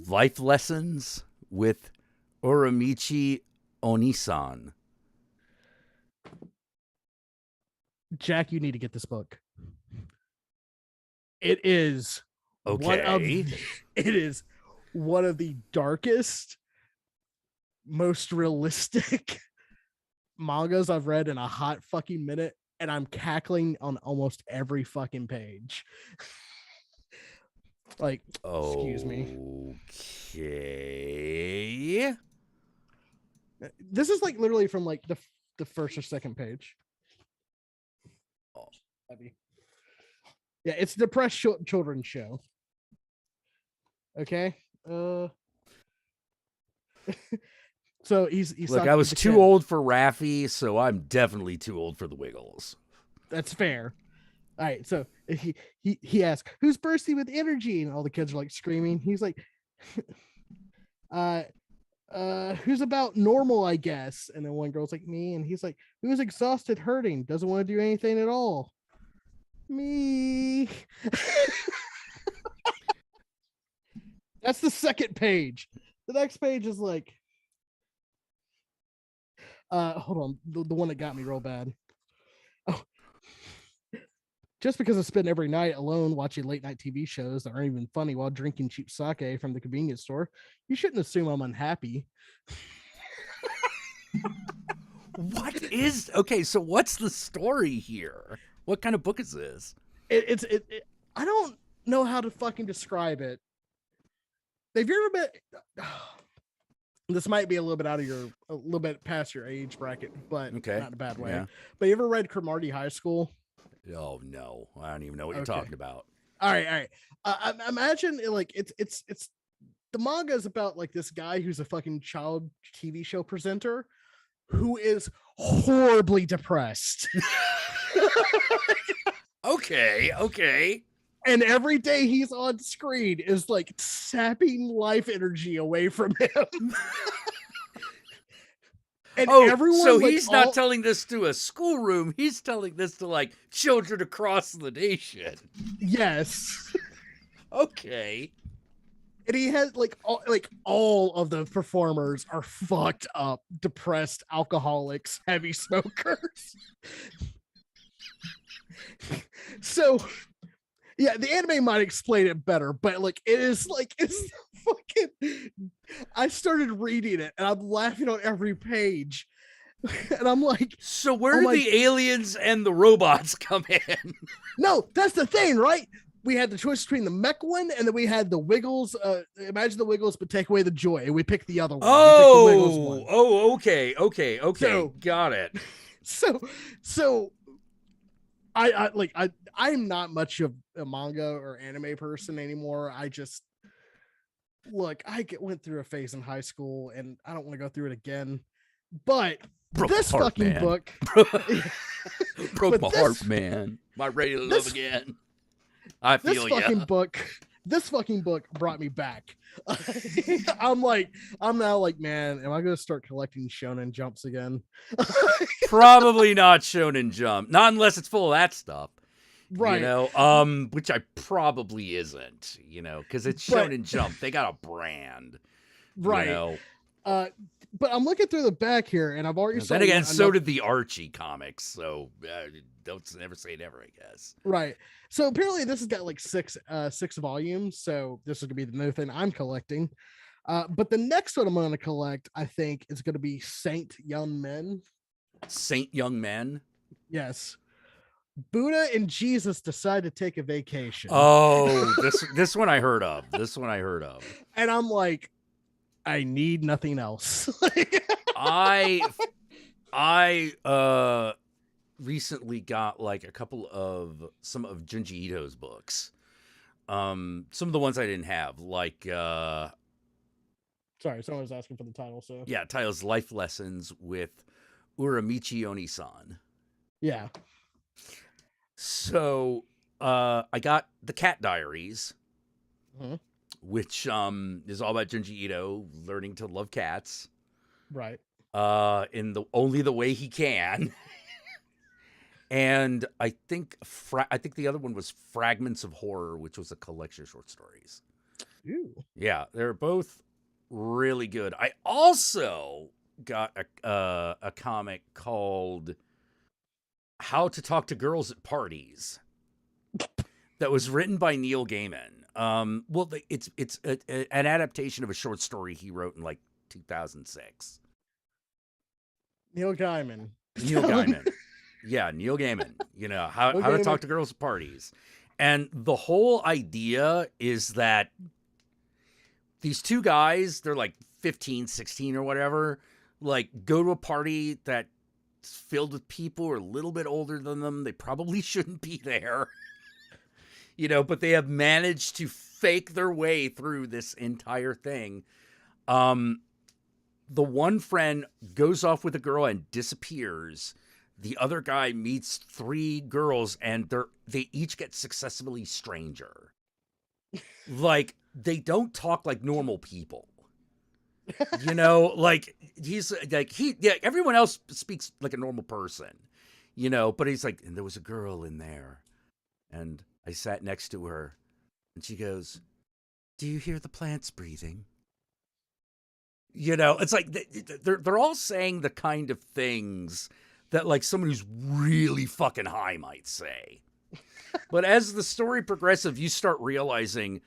Life Lessons with Uramichi Onisan. Jack, you need to get this book. It is Okay. It is one of the darkest, most realistic mangas I've read in a hot fucking minute, and I'm cackling on almost every fucking page. Like, excuse me. Okay. This is like literally from like the first or second page. Oh. Yeah, it's a depressed children's show. Okay. So he's Look, I was too old for Raffi, so I'm definitely too old for the Wiggles. That's fair. All right, so he asks, "Who's bursting with energy?" And all the kids are like screaming. He's like, "Who's about normal, I guess?" And then one girl's like, "Me." And he's like, "Who's exhausted, hurting, doesn't want to do anything at all?" Me. That's the second page. The next page is like, hold on, the one that got me real bad. Oh, just because I spend every night alone watching late night TV shows that aren't even funny while drinking cheap sake from the convenience store, you shouldn't assume I'm unhappy. Okay, so what's the story here? What kind of book is this? I don't know how to fucking describe it. Have you ever been? This might be a little bit past your age bracket, but not in a bad way. Yeah. But you ever read Cromartie High School? Oh no, I don't even know what you're talking about. All right. I imagine it's the manga is about like this guy who's a fucking child TV show presenter who is horribly depressed. Okay. And every day he's on screen is like sapping life energy away from him. And everyone, so he's not telling this to a schoolroom. He's telling this to like children across the nation. Yes. Okay. And he has all of the performers are fucked up, depressed alcoholics, heavy smokers. So yeah, the anime might explain it better, but like it's fucking. I started reading it and I'm laughing on every page, and I'm like, so where did the aliens and the robots come in? No, that's the thing, right? We had the choice between the mech one and then we had the Wiggles. Imagine the Wiggles, but take away the joy. And we picked the other one. Okay. So, got it. So I'm not much of a manga or anime person anymore. I went through a phase in high school and I don't want to go through it again. But this fucking book broke my heart, man. Am I ready to love again? I feel this fucking book this fucking book brought me back. I'm now like, man, am I gonna start collecting Shonen Jumps again? Probably not Shonen Jump, not unless it's full of that stuff. Right. Which I probably isn't, because it's But- Shonen Jump. They got a brand, Right. You know? But I'm looking through the back here, and I've already. Then again, so did the Archie comics. So don't never say never, I guess. Right. So apparently this has got like six volumes. So this is gonna be the new thing I'm collecting. But the next one I'm gonna collect, I think, is gonna be Saint Young Men. Saint Young Men. Yes. Buddha and Jesus decide to take a vacation. Oh, this one I heard of. And I'm like, I need nothing else. I recently got like some of Junji Ito's books. Some of the ones I didn't have, like Sorry, someone was asking for the title. So yeah, titles Life Lessons with Uramichi Oni-san. yeah. So I got the Cat Diaries, Mhm. which is all about Junji Ito learning to love cats. Right. In only the way he can. And I think the other one was Fragments of Horror, which was a collection of short stories. Ooh. Yeah, they're both really good. I also got a comic called How to Talk to Girls at Parties that was written by Neil Gaiman. Well, it's an adaptation of a short story he wrote in like 2006. Neil Gaiman. Neil Gaiman. Yeah, Neil Gaiman. How to talk to girls at parties. And the whole idea is that these two guys, they're like 15, 16 or whatever, like go to a party that's filled with people who are a little bit older than them. They probably shouldn't be there. But they have managed to fake their way through this entire thing. The one friend goes off with a girl and disappears. The other guy meets 3 girls, and they each get successively stranger. Like, they don't talk like normal people. Like he's like everyone else speaks like a normal person, but he's like, and there was a girl in there, and I sat next to her, and she goes, "Do you hear the plants breathing?" It's like they're all saying the kind of things that like someone who's really fucking high might say. But as the story progresses, you start realizing,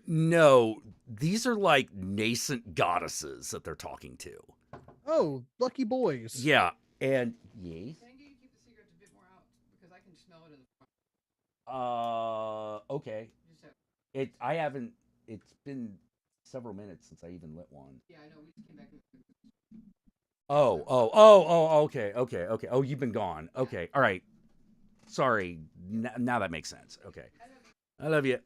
no, these are like nascent goddesses that they're talking to. Oh, lucky boys. Yeah, and yes. Okay. It's been several minutes since I even lit one. Yeah, I know. We just came back. Okay. Oh, you've been gone. Okay, all right. Sorry. Now that makes sense. Okay, I love you.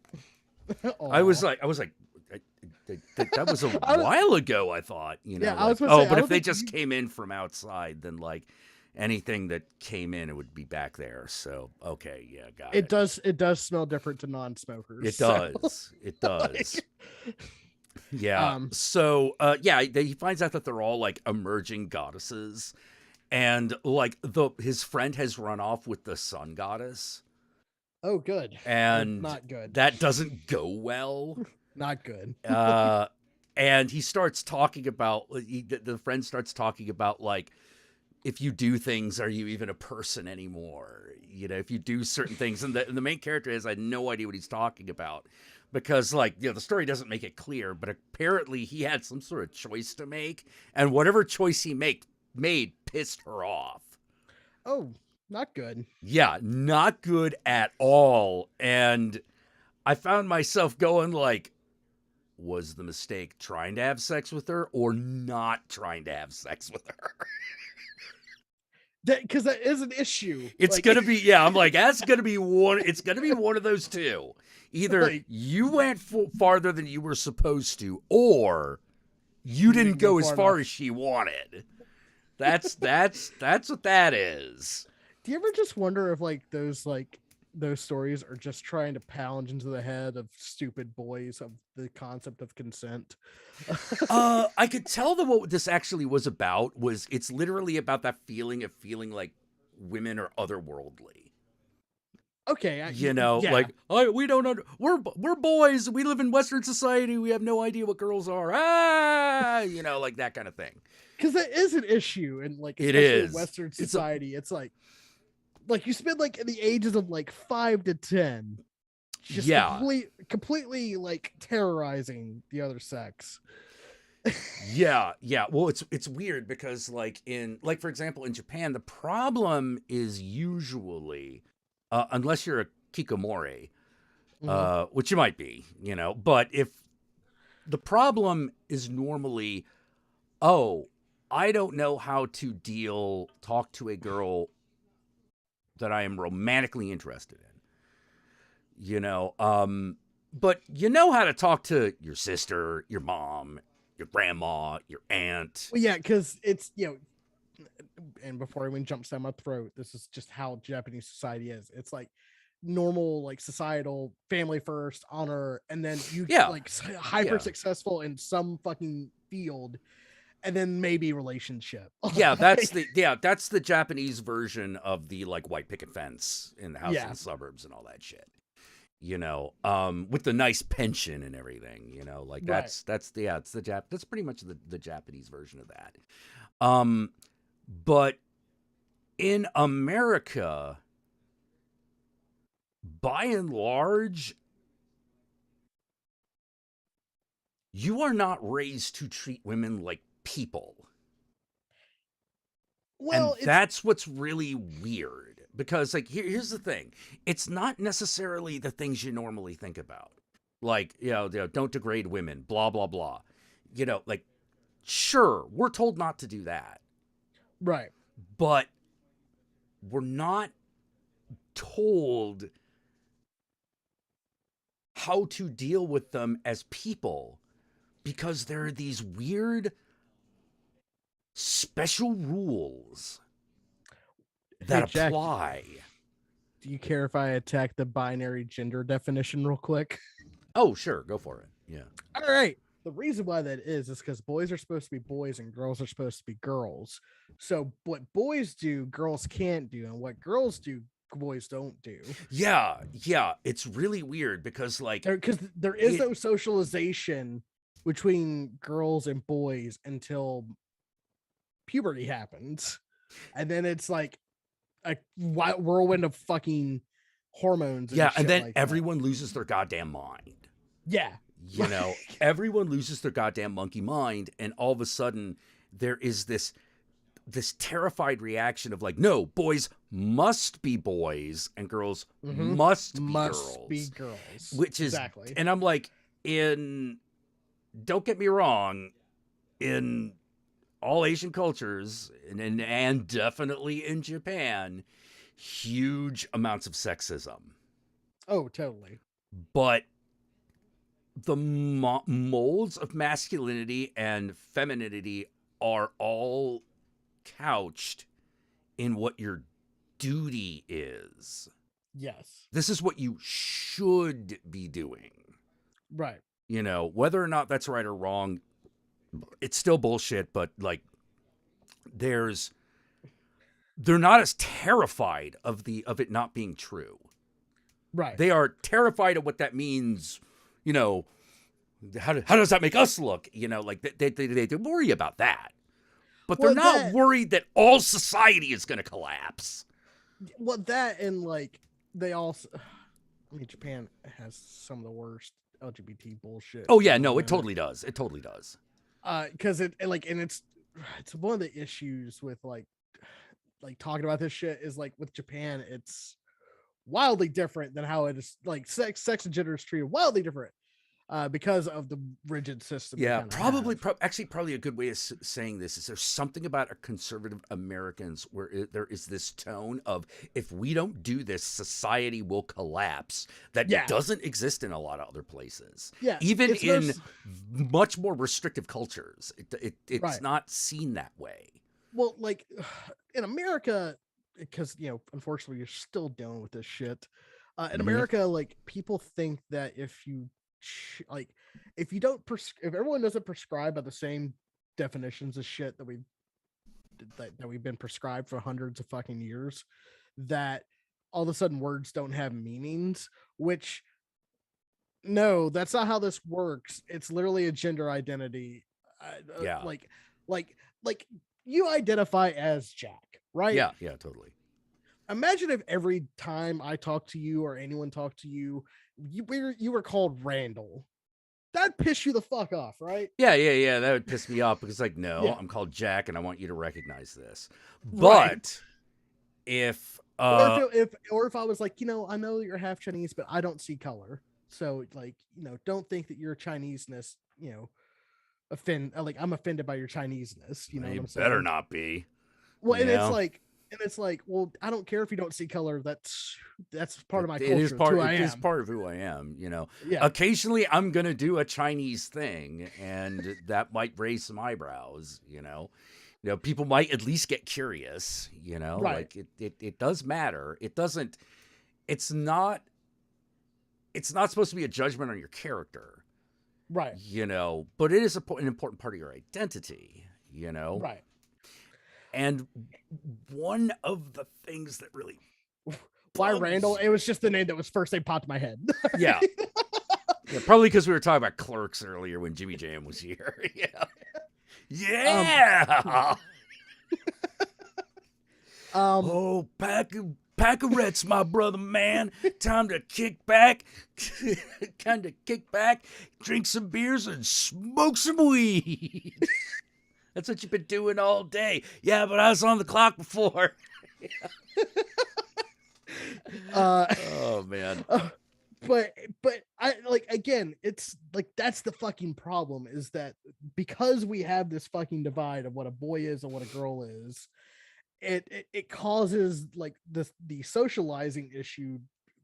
I was like, that was a while ago. I thought, Yeah, like, I was gonna say, but I if they don't just came in from outside, then like anything that came in, it would be back there. So okay, yeah, got it. It does smell different to non-smokers. It so. does. It does. Yeah. He finds out that they're all like emerging goddesses, and like his friend has run off with the sun goddess. Oh, good. And not good. That doesn't go well. Not good. And he starts talking about the friend starts talking about like, if you do things, are you even a person anymore? If you do certain things, and the main character has no idea what he's talking about. Because, like, the story doesn't make it clear, but apparently he had some sort of choice to make, and whatever choice he made pissed her off. Oh, not good. Yeah, not good at all. And I found myself going, like, was the mistake trying to have sex with her or not trying to have sex with her? Because that is an issue. It's like, gonna be, yeah. I'm like, that's gonna be one. It's gonna be one of those two. Either like, you went farther than you were supposed to, or you didn't go as far as she wanted. That's what that is. Do you ever just wonder if like those like those stories are just trying to pound into the head of stupid boys of the concept of consent. I could tell that what this actually was about was it's literally about that feeling of feeling like women are otherworldly. Okay, You know, yeah. like we don't under, we're boys. We live in Western society. We have no idea what girls are. You know, like that kind of thing. Because that is an issue, and like It especially in is. Western society, it's like you spend like in the ages of like 5 to 10, just completely like terrorizing the other sex. Yeah. Well, it's weird because like for example in Japan, the problem is usually unless you're a kikomori, which you might be, you know, but if the problem is normally, oh, I don't know how to talk to a girl that I am romantically interested in, you know, but you know how to talk to your sister, your mom, your grandma, your aunt. Well, yeah, because it's and before everyone jumps down my throat, this is just how Japanese society is. It's like normal, like societal family first, honor, and then you like hyper successful in some fucking field, and then maybe relationship. Yeah, that's the Japanese version of the like white picket fence in the house in the suburbs and all that shit. You know, with the nice pension and everything, you know, like that's pretty much the Japanese version of that. But in America, by and large, you are not raised to treat women like people. Well, and that's what's really weird because like here's the thing. It's not necessarily the things you normally think about. Like, you know, don't degrade women, blah, blah, blah. You know, like, sure, we're told not to do that. Right. But we're not told how to deal with them as people because there are these weird special rules that apply. Do you care if I attack the binary gender definition real quick? Oh, sure. Go for it. Yeah. All right. The reason why that is because boys are supposed to be boys and girls are supposed to be girls. So what boys do, girls can't do. And what girls do, boys don't do. Yeah. It's really weird because like... Because there is no socialization between girls and boys until puberty happens. And then it's like a whirlwind of fucking hormones. And then like everyone loses their goddamn mind. Yeah. You know, everyone loses their goddamn monkey mind, and all of a sudden there is this terrified reaction of like, no, boys must be boys and girls must be girls. Which is exactly. And I'm like, don't get me wrong, in all Asian cultures and definitely in Japan, huge amounts of sexism. Oh, totally. But the molds of masculinity and femininity are all couched in what your duty is. Yes. This is what you should be doing. Right. You know, whether or not that's right or wrong, it's still bullshit, but like they're not as terrified of it not being true. Right. They are terrified of what that means. You know, how does that make us look? You know, like they worry about that, but they're not worried that all society is going to collapse. Well, that and like they also, I mean, Japan has some of the worst LGBT bullshit. Oh yeah, no, it totally does. It totally does. Because it's one of the issues with like talking about this shit is like with Japan, it's wildly different than how it is like sex and gender is treated wildly different because of the rigid system. Yeah, probably a good way of saying this is there's something about conservative Americans where there is this tone of if we don't do this, society will collapse that doesn't exist in a lot of other places. Yeah, even in much more restrictive cultures, it's not seen that way. Well, like in America, because unfortunately you're still dealing with this shit. In America, like people think that if you if you don't if everyone doesn't prescribe by the same definitions of shit that we've been prescribed for hundreds of fucking years, that all of a sudden words don't have meanings, which no, that's not how this works. It's literally a gender identity. Yeah. Like you identify as Jack, right? Yeah, totally. Imagine if every time I talk to you or anyone talked to you, you were called Randall. That'd piss you the fuck off, right? Yeah. That would piss me off because, like, no, Yeah. I'm called Jack, and I want you to recognize this. But Right. if if I was like, I know you're half Chinese, but I don't see color, so like, don't think that your Chineseness, I'm offended by your Chineseness. You know what I'm saying? better not be. Well, you and know? it's like, well, I don't care if you don't see color. That's part of my It culture. is part. Who I It is am. part of who I am. Yeah. Occasionally, I'm gonna do a Chinese thing, and that might raise some eyebrows. People might at least get curious. Right. Like it does matter. It doesn't. It's not. It's not supposed to be a judgment on your character. Right. But it is an important part of your identity. Right. And one of the things that really Why Randall? It was just the name that was first thing popped in my head. Yeah, probably because we were talking about Clerks earlier when Jimmy Jam was here. Yeah. Oh, pack of Reds, my brother, man. Time to kick back, drink some beers, and smoke some weed. That's what you've been doing all day. Yeah, but I was on the clock before. Oh man. But I again, it's like that's the fucking problem, is that because we have this fucking divide of what a boy is and what a girl is, it causes like the socializing issue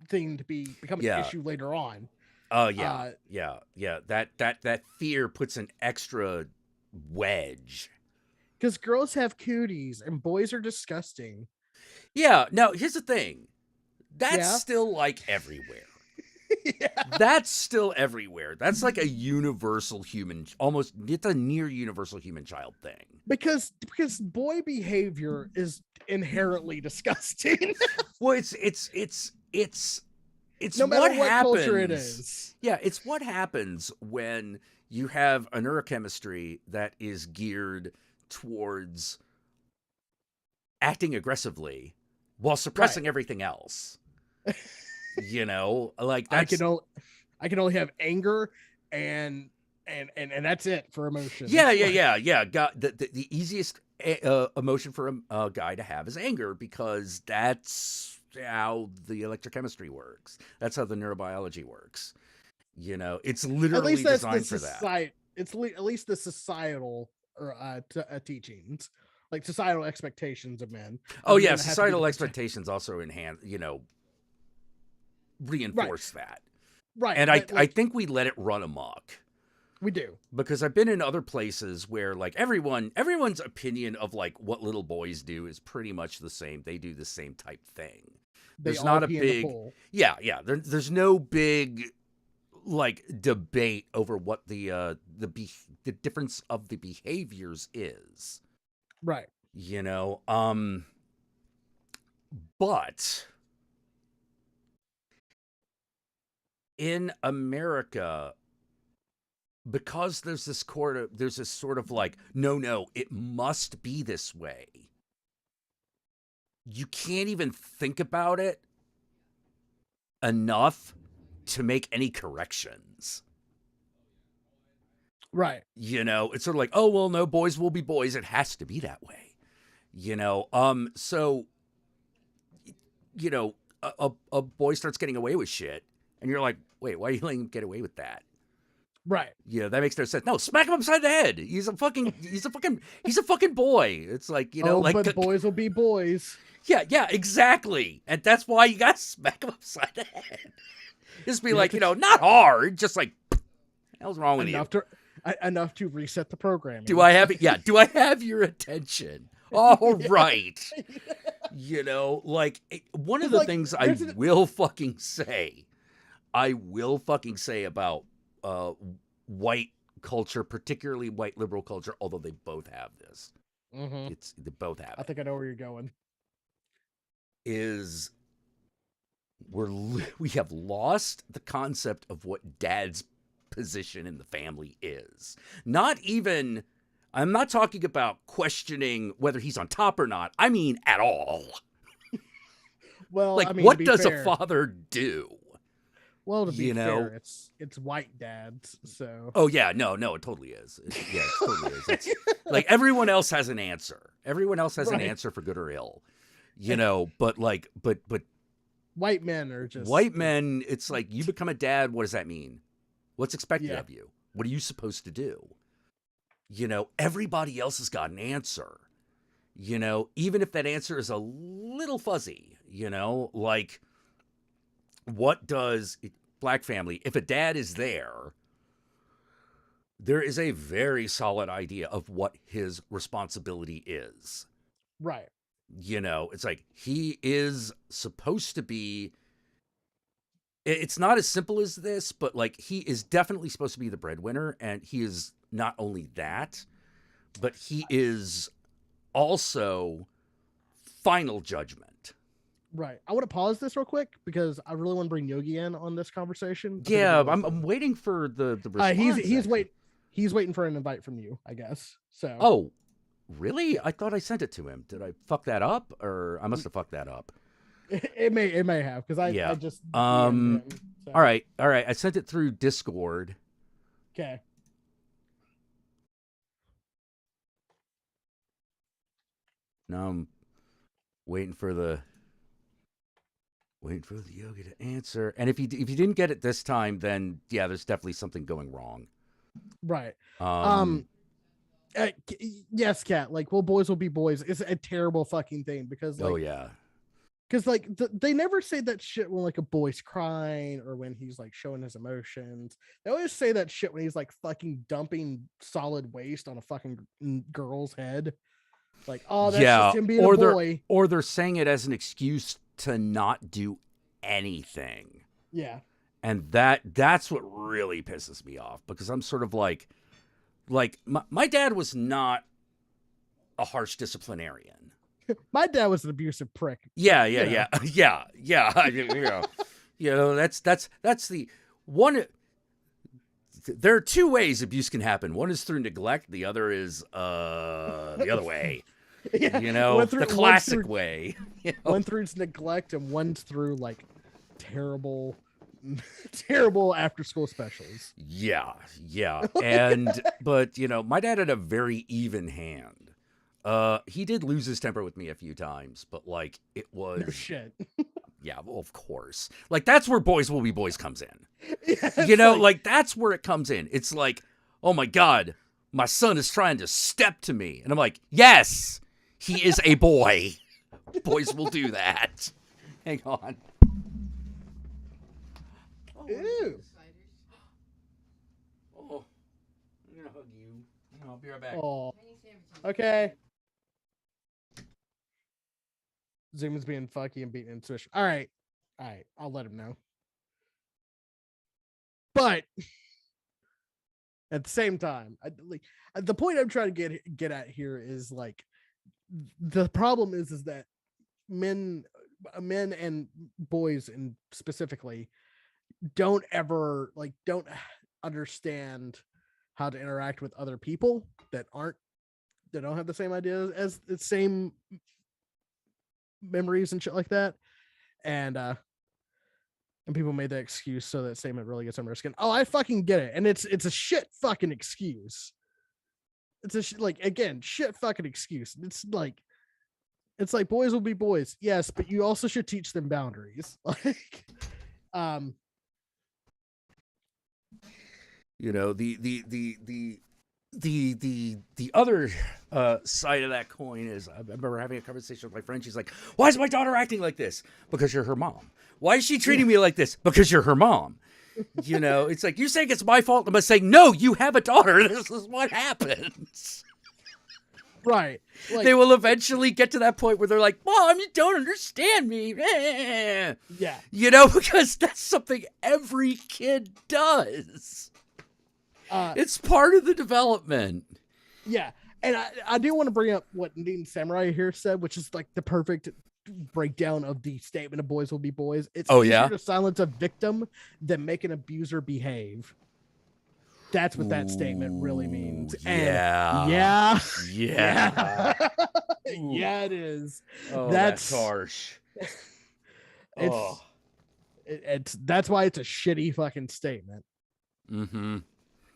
thing to become an issue later on. Oh yeah. That fear puts an extra wedge. Because girls have cooties and boys are disgusting. Yeah. Now here's the thing. That's still like everywhere. That's still everywhere. That's like a universal human, it's a near universal human child thing. Because boy behavior is inherently disgusting. Well, it's no matter what happens. Culture it is. Yeah, it's what happens when you have a neurochemistry that is geared towards acting aggressively while suppressing everything else. Like that's I can only have anger and that's it for emotion. Yeah. Got the easiest emotion for a guy to have is anger, because that's how the electrochemistry works. That's how the neurobiology works. It's literally designed for that. It's at least the societal teachings, like societal expectations of men. Oh yeah, societal expectations also enhance, reinforce that. Right. And I think we let it run amok. We do. Because I've been in other places where like everyone's opinion of like what little boys do is pretty much the same. They do the same type thing. There's not a big there's no big like debate over what the difference of the behaviors is. Right. But in America, because there's this sort of like, no, it must be this way. You can't even think about it enough to make any corrections. Right. It's sort of like, oh, well, no, boys will be boys. It has to be that way. So, a boy starts getting away with shit, and you're like, wait, why are you letting him get away with that? Right. That makes no sense. No, smack him upside the head. He's a fucking boy. It's like, but boys will be boys. Yeah, exactly. And that's why you got to smack him upside the head. Just be like, not hard, just like, what the hell's wrong with you? Enough to reset the programming. Do I have it? Yeah. Do I have your attention? All right. You know, like one of It's the like, things I there's an- will fucking say about white culture, particularly white liberal culture, although they both have this. They both have I think I know where you're going. is we have lost the concept of what dad's position in the family is. Not even, I'm not talking about questioning whether he's on top or not. I mean at all. Well, Like, I mean, what to be does fair, a father do? Well, to be you know? fair, it's white dads, so. Oh yeah, no, it totally is. Yeah, it totally is. It's, like everyone else has an answer. Everyone else has an Right. answer for good or ill. You know, but White men are just white men, it's like you become a dad, what does that mean? What's expected Yeah. of you? What are you supposed to do? You know, everybody else has got an answer. You know, even if that answer is a little fuzzy, you know, like what does black family, if a dad is there is a very solid idea of what his responsibility is. right. You know, it's like he is supposed to be, it's not as simple as this, but like he is definitely supposed to be the breadwinner, and he is not only that, but he is also final judgment. Right. I want to pause this real quick because I really want to bring Yogi in on this conversation. I think it'd Yeah, be really I'm fun. waiting for the response. He's waiting for an invite from you, I guess. So. Oh, really? I thought I sent it to him. Did I fuck that up, or I must have fucked that up? It may have because I just Um, DM'd him, so. All right. I sent it through Discord. Okay. Now I'm waiting for the yogi to answer. And if you didn't get it this time, then yeah, there's definitely something going wrong. Right. Um, Yes, Kat. Like, well, boys will be boys. It's a terrible fucking thing because, like, oh yeah. because like they never say that shit when like a boy's crying or when he's like showing his emotions. They always say that shit when he's like fucking dumping solid waste on a fucking girl's head. Like, oh, that's yeah, just him being or a boy. they're saying it as an excuse to not do anything. Yeah. And that's what really pisses me off, because I'm sort of like my dad was not a harsh disciplinarian. My dad was an abusive prick. Yeah. You know. You know, that's the one. There are two ways abuse can happen. One is through neglect. The other is the other way. Yeah. You know, the classic way. You know? One through neglect and one's through like terrible after school specials. Yeah. And but you know, my dad had a very even hand. He did lose his temper with me a few times, but like it was No shit. Yeah, well, of course. Like that's where boys will be boys comes in. Yeah, You know, like that's where it comes in. It's like, oh my God, my son is trying to step to me. And I'm like, yes, he is a boy. Boys will do that. Hang on. Ew. Oh, I'm gonna hug you. I'll be right back. Oh. Okay. Zoom is being fucky and beating and swish. All right. I'll let him know. But at the same time, the point I'm trying to get at here is like the problem is that men and boys and specifically don't understand how to interact with other people that don't have the same ideas as the same memories and shit like that. And people made that excuse so that statement really gets under their skin. Oh, I fucking get it. And it's a shit fucking excuse. It's a shit fucking excuse. It's like boys will be boys. Yes, but you also should teach them boundaries. Like, you know, the other side of that coin is, I remember having a conversation with my friend. She's like, why is my daughter acting like this? Because you're her mom. Why is she treating me like this? Because you're her mom. You know, it's like, you're saying it's my fault. I'm saying, no, you have a daughter. This is what happens. Right. Like, They will eventually get to that point where they're like, Mom, you don't understand me. yeah. You know, because that's something every kid does. It's part of the development. Yeah. And I do want to bring up what Nadine Samurai here said, which is like the perfect breakdown of the statement of boys will be boys. It's easier to silence a victim than make an abuser behave. That's what that statement really means. Yeah. Yeah, it is. Oh, that's harsh. It's that's why it's a shitty fucking statement. Mm-hmm.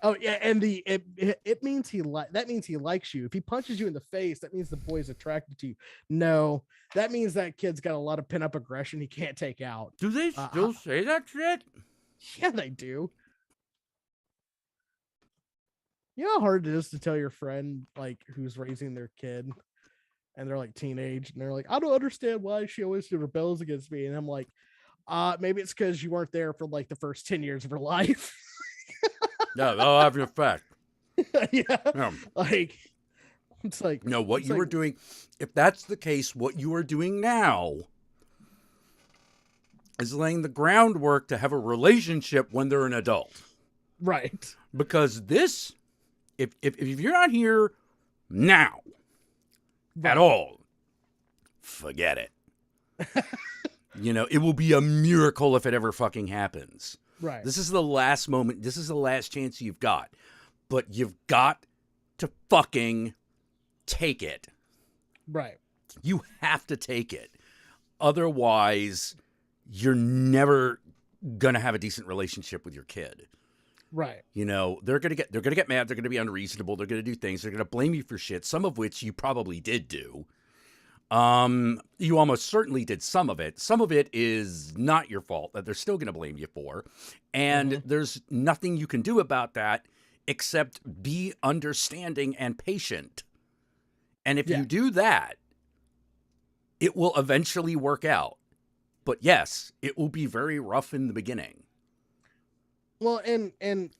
Oh yeah, and it means that means he likes you. If he punches you in the face, that means the boy's attracted to you. No, that means that kid's got a lot of pent up aggression he can't take out. Do they still say that shit? Yeah, they do. You know how hard it is to tell your friend like who's raising their kid, and they're like teenage, and they're like, I don't understand why she always rebels against me, and I'm like, maybe it's because you weren't there for like the first 10 years of her life. Yeah, that'll have an effect. Yeah. Like, it's like, no, what you were doing, if that's the case, what you are doing now is laying the groundwork to have a relationship when they're an adult. Right. Because this, if you're not here now at all, forget it. You know, it will be a miracle if it ever fucking happens. Right. This is the last moment. This is the last chance you've got. But you've got to fucking take it. Right. You have to take it. Otherwise, you're never going to have a decent relationship with your kid. Right. You know, they're going to get mad, they're going to be unreasonable, they're going to do things, they're going to blame you for shit, some of which you probably did do. You almost certainly did some of it. Some of it is not your fault that they're still going to blame you for. And there's nothing you can do about that except be understanding and patient. And if you do that, it will eventually work out. But yes, it will be very rough in the beginning. Well, and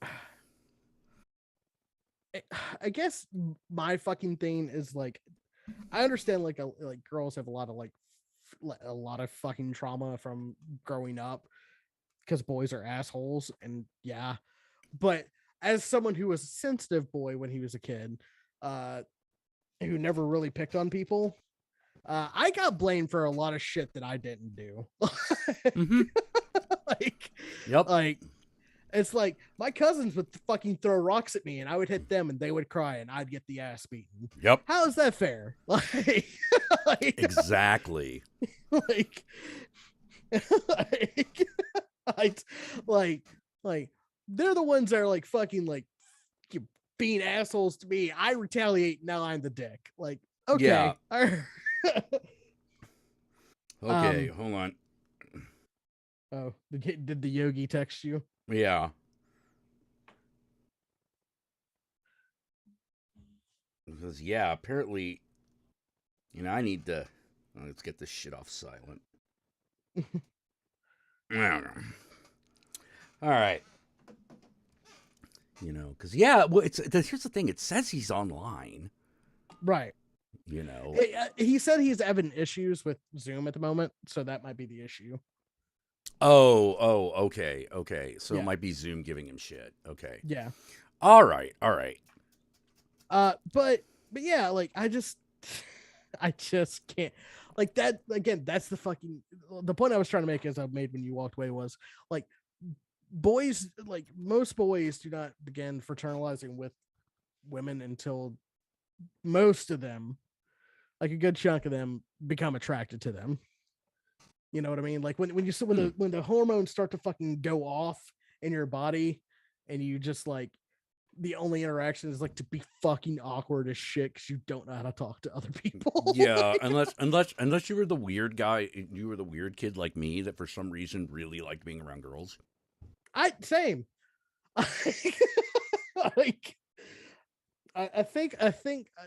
I guess my fucking thing is like, I understand like girls have a lot of fucking trauma from growing up because boys are assholes, and yeah, but as someone who was a sensitive boy when he was a kid, who never really picked on people, I got blamed for a lot of shit that I didn't do. Like, it's like my cousins would fucking throw rocks at me and I would hit them and they would cry and I'd get the ass beaten. Yep. How is that fair? Exactly. Like they're the ones that are like fucking like being assholes to me. I retaliate. Now I'm the dick. Like, okay. Yeah. Okay, hold on. Oh, did the Yogi text you? Yeah. Because, yeah, apparently, you know, I need to... let's get this shit off silent. I don't know. All right. You know, because, yeah, well, here's the thing. It says he's online. Right. You know. He said he's having issues with Zoom at the moment, so that might be the issue. Oh, okay. So it might be Zoom giving him shit. Okay. Yeah. All right. But yeah, like I just can't, like that again. That's the point I was trying to make, as I made when you walked away, was like boys, like most boys do not begin fraternalizing with women until most of them, like a good chunk of them, become attracted to them. You know what I mean? Like when the hormones start to fucking go off in your body, and you just like, the only interaction is like to be fucking awkward as shit because you don't know how to talk to other people. Yeah, unless you were the weird guy, you were the weird kid like me that for some reason really liked being around girls. Same. Like, I think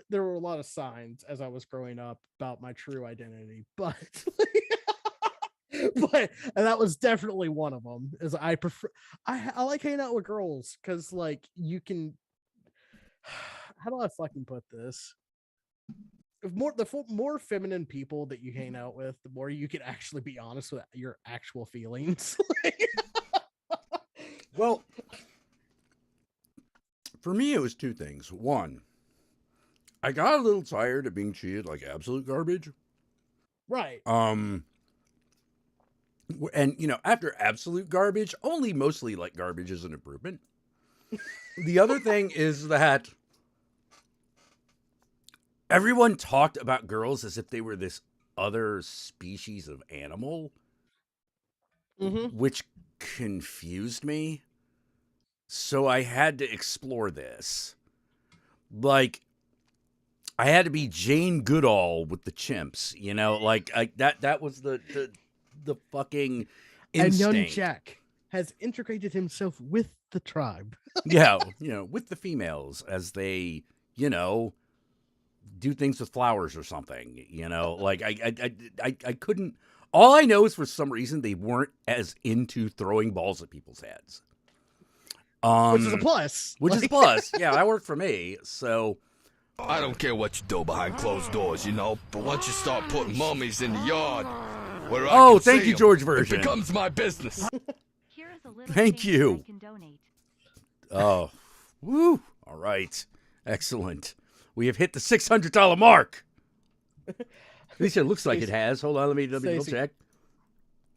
there were a lot of signs as I was growing up about my true identity, but and that was definitely one of them. Is I like hanging out with girls because like you can. How do I fucking put this? more feminine people that you hang out with, the more you can actually be honest with your actual feelings. Well, for me, it was two things. One, I got a little tired of being treated like absolute garbage. Right. And after absolute garbage, only mostly like garbage is an improvement. The other thing is that everyone talked about girls as if they were this other species of animal, which confused me. So I had to explore this. Like, I had to be Jane Goodall with the chimps, that was the fucking instinct. And young Jack has integrated himself with the tribe. Yeah, with the females as they, do things with flowers or something, like I couldn't. All I know is for some reason they weren't as into throwing balls at people's heads. Which is a plus. Which is a plus. Yeah, that worked for me. So I don't care what you do behind closed doors, but once you start putting mummies in the yard, where I can thank see you, 'em, George Version. It becomes my business. Here is a little Thank thing you. I can donate. Oh, woo! All right, excellent. We have hit the $600 mark. At least it looks like it has. Hold on, let me double check.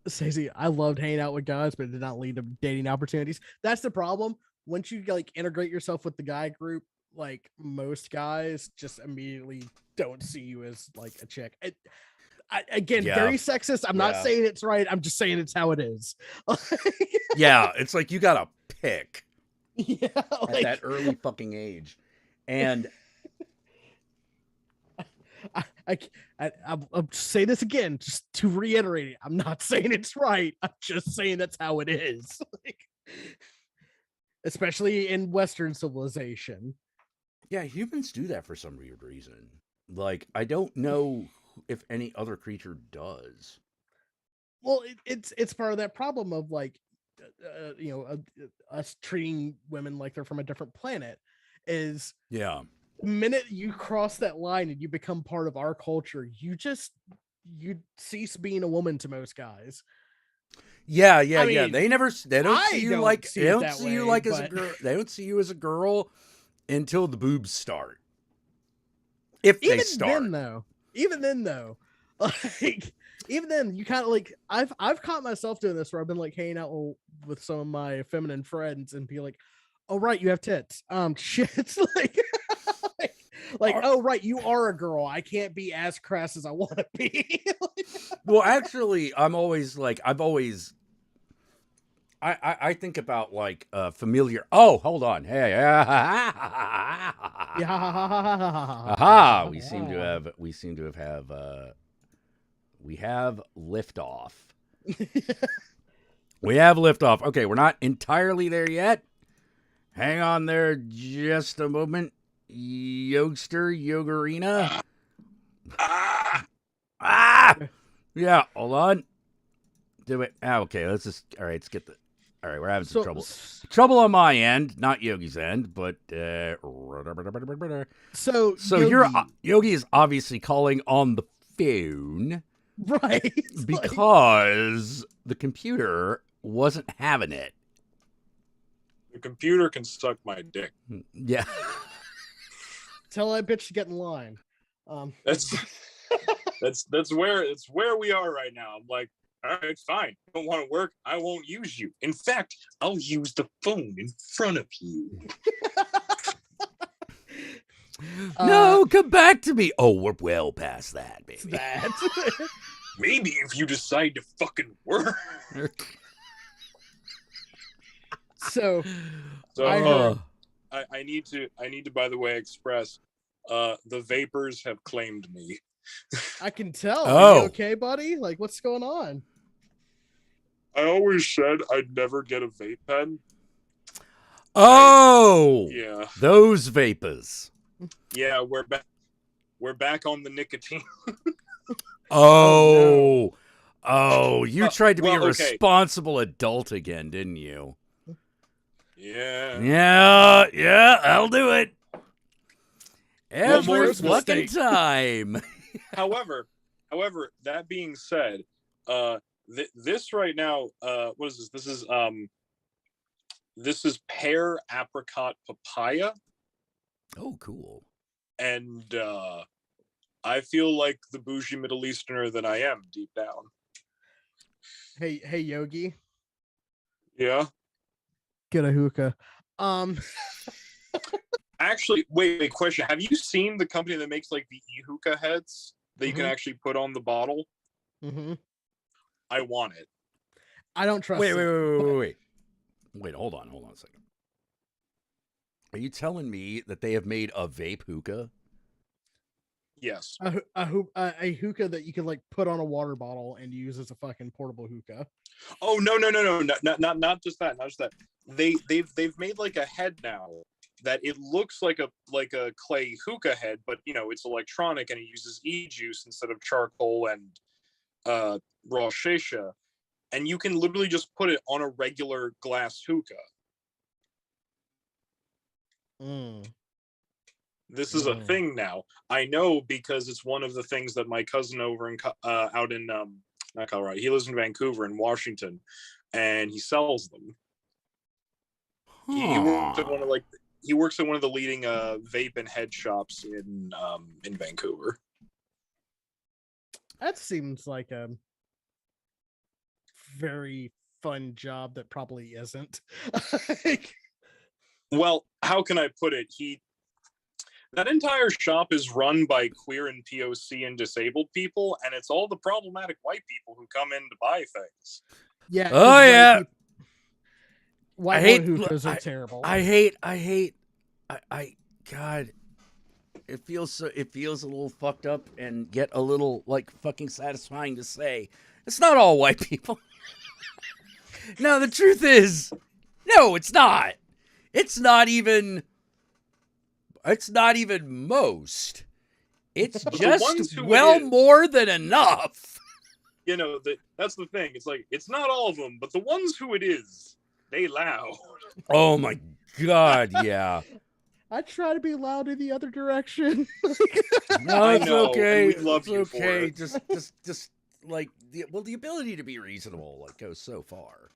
Stacey, I loved hanging out with guys, but it did not lead to dating opportunities. That's the problem. Once you integrate yourself with the guy group, most guys just immediately don't see you as a chick. Very sexist. I'm not saying it's right. I'm just saying it's how it is. Yeah, it's like you gotta pick. Yeah, at that early fucking age, and I'll say this again, just to reiterate it. I'm not saying it's right. I'm just saying that's how it is. Especially in Western civilization. Yeah, humans do that for some weird reason. I don't know if any other creature does. Well, it's part of that problem of us treating women like they're from a different planet. Is the minute you cross that line and you become part of our culture, you cease being a woman to most guys. Yeah. They don't see you as a girl. They don't see you as a girl until the boobs start. If they start. Even then though, even then you kind of I've caught myself doing this where I've been hanging out with some of my feminine friends and be like, oh right, you have tits. Shit. Oh right, you are a girl. I can't be as crass as I want to be. Well, actually, I think about familiar. Oh, hold on. Hey, aha! We seem to have liftoff. We have liftoff. Okay, we're not entirely there yet. Hang on there just a moment. Yogarina. Yeah, hold on. Do it. Okay, let's get the. All right, we're having some trouble. Trouble on my end, not Yogi's end, but so Yogi is obviously calling on the phone, right? Because the computer wasn't having it. The computer can suck my dick. Yeah. Tell that bitch to get in line. That's where we are right now. I'm like, all right, fine. You don't want to work? I won't use you. In fact, I'll use the phone in front of you. No, come back to me. Oh, we're well past that, baby. Maybe if you decide to fucking work. So I need to, by the way, express the vapors have claimed me. I can tell. Oh. Are you okay, buddy? What's going on? I always said I'd never get a vape pen. Oh, yeah. Those vapors. Yeah, we're back. We're back on the nicotine. Oh, you tried to be a responsible adult again, didn't you? Yeah. Yeah, that'll do it. Every First fucking mistake. time. However, that being said, this right now, what is this? This is pear, apricot, papaya, Oh, cool. and I feel like the bougie Middle Easterner that I am deep down. Hey, Yogi, Yeah. get a hookah. Actually, wait. Question: have you seen the company that makes like the e-hookah heads that you can actually put on the bottle? Mm-hmm. I want it. I don't trust. Wait, hold on a second. Are you telling me that they have made a vape hookah? Yes. A hookah that you can like put on a water bottle and use as a fucking portable hookah. Oh no, not just that, not just that. They've made like a head now that it looks like a clay hookah head, but you know it's electronic and it uses e-juice instead of charcoal and raw shisha, and you can literally just put it on a regular glass hookah. This is a thing now. I know because it's one of the things that my cousin over in out in not Colorado. He lives in Vancouver in Washington, and he sells them. He works at one of the leading vape and head shops in Vancouver. That seems like a very fun job that probably isn't. Well, how can I put it? That entire shop is run by queer and POC and disabled people, and it's all the problematic white people who come in to buy things. Yeah. Oh yeah. White I hate hookahs are terrible. God, it feels a little fucked up and yet a little like fucking satisfying to say. It's not all white people. No, the truth is, no, it's not. It's not even most. It's just more than enough. You know, that's the thing. It's like, it's not all of them, but the ones who it is, they loud. Oh my God, yeah. I try to be loud in the other direction. No, it's okay. We love it's you okay. for it. Just like the ability to be reasonable like goes so far.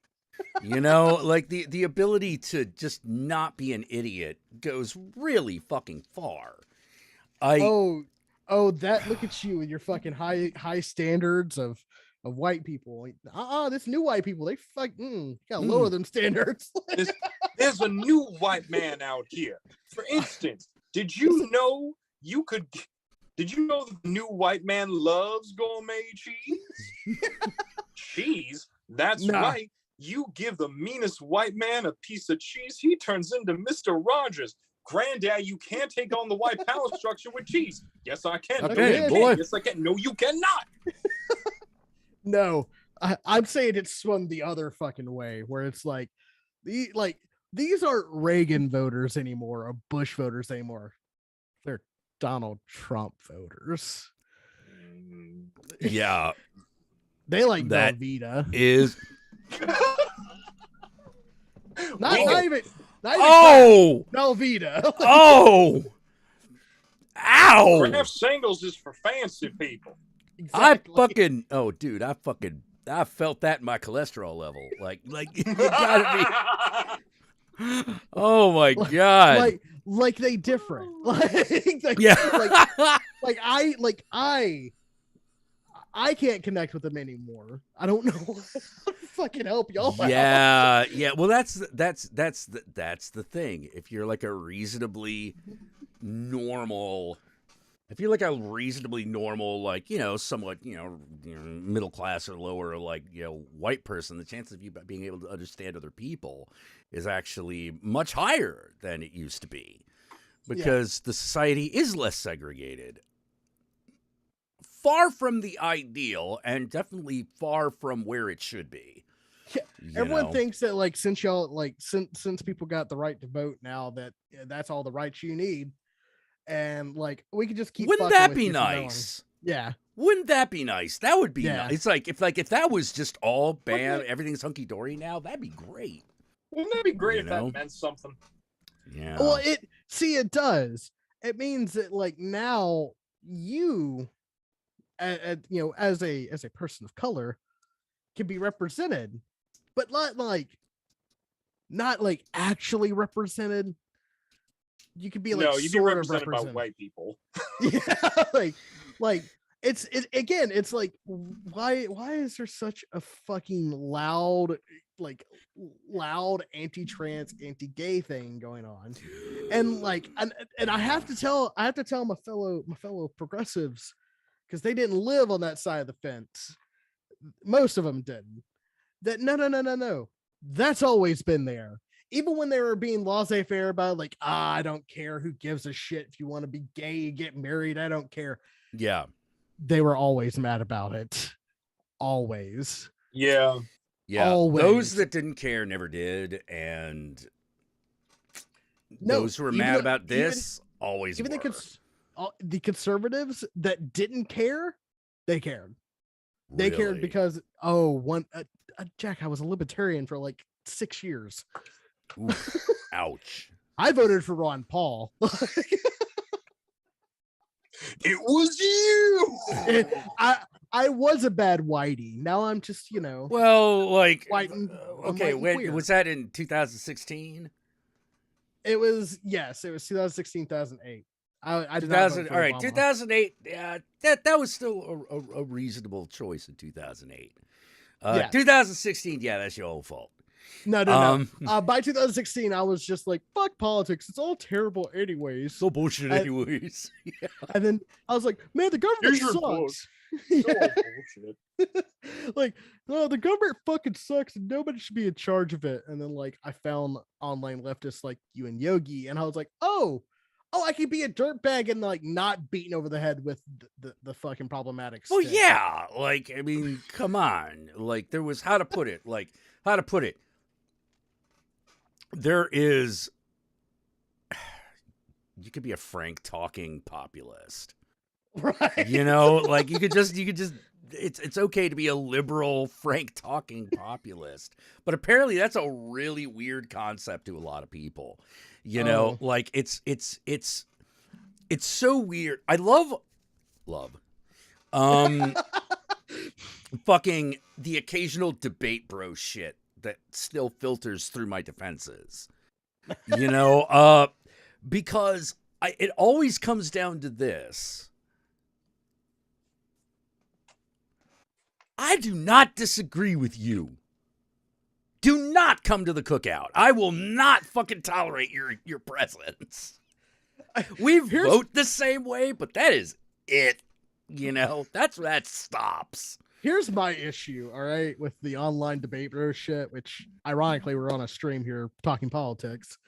You know, like the ability to just not be an idiot goes really fucking far. Oh, that look at you and your fucking high standards of white people. This new white people, they gotta lower them standards. There's a new white man out here. For instance, did you know the new white man loves gourmet cheese? Cheese? That's right. You give the meanest white man a piece of cheese, he turns into Mr. Rogers. Granddad, you can't take on the white power structure with cheese. Yes, I can. Okay, no, boy. Yes, I can. No, you cannot. No, I'm saying it's swung the other fucking way, where it's like these aren't Reagan voters anymore or Bush voters anymore. They're Donald Trump voters. Yeah. They like that Velveeta. Is not even Velveeta. Oh! Ow! Kraft singles is for fancy people. Exactly. I felt that in my cholesterol level. Like you gotta be. Oh my God! Like they different. I can't connect with them anymore. I don't know how to fucking help y'all out. Yeah. Well, that's the thing. If you're like a reasonably normal, like, you know, somewhat, you know, middle class or lower, like, you know, white person, the chance of you being able to understand other people is actually much higher than it used to be, because the society is less segregated. Far from the ideal, and definitely far from where it should be. Yeah, everyone thinks that like since people got the right to vote now, that's all the rights you need, and like we could just keep. Wouldn't that be nice? Yeah. Wouldn't that be nice? That would be nice. It's like if that was just all bam, everything's hunky dory now, that'd be great. Wouldn't that be great if that meant something? Yeah. Well, it does. it means that like now you, as a person of color, can be represented, but not like actually represented. You could be like No, you'd be sort of represented by represented. white people. Yeah, like it's again. It's like why is there such a fucking loud anti-trans, anti-gay thing going on? And and I have to tell my fellow progressives, because they didn't live on that side of the fence. Most of them didn't. That no. That's always been there. Even when they were being laissez-faire about like, I don't care, who gives a shit if you want to be gay, you get married, I don't care. Yeah. They were always mad about it. Always. Yeah. Yeah. Always. Those that didn't care never did. And those who were mad about this always even were. the conservatives that didn't care, they cared. They cared Really? because Jack, I was a libertarian for like 6 years. Oof. Ouch. I voted for Ron Paul. It was you. I was a bad whitey. Now I'm just, Well, like, white and okay, white and when queer. was that in 2016? It was 2016, 2008. I did not vote 2000. for All right, Obama. 2008. Yeah, that was still a reasonable choice in 2008. Yeah. 2016. Yeah, that's your own fault. No. By 2016, I was just like, fuck politics. It's all terrible anyways. So bullshit anyways. Yeah. And then I was like, man, the government Here's your book. sucks. Bullshit. Like, no, the government fucking sucks and nobody should be in charge of it. And then like I found online leftists like you and Yogi, and I was like, oh, I could be a dirtbag and like not beaten over the head with the fucking problematic Well, stick. yeah. Like, I mean, come on. Like, there was how to put it. There is. You could be a frank talking populist. Right. Like you could just it's okay to be a liberal, frank talking populist. But apparently that's a really weird concept to a lot of people. Like it's so weird. I love fucking the occasional debate bro shit that still filters through my defenses. Because it always comes down to this. I do not disagree with you. Do not come to the cookout. I will not fucking tolerate your presence. We vote the same way, but that is it. That's where that stops. Here's my issue, all right, with the online debate bro shit, which ironically we're on a stream here talking politics.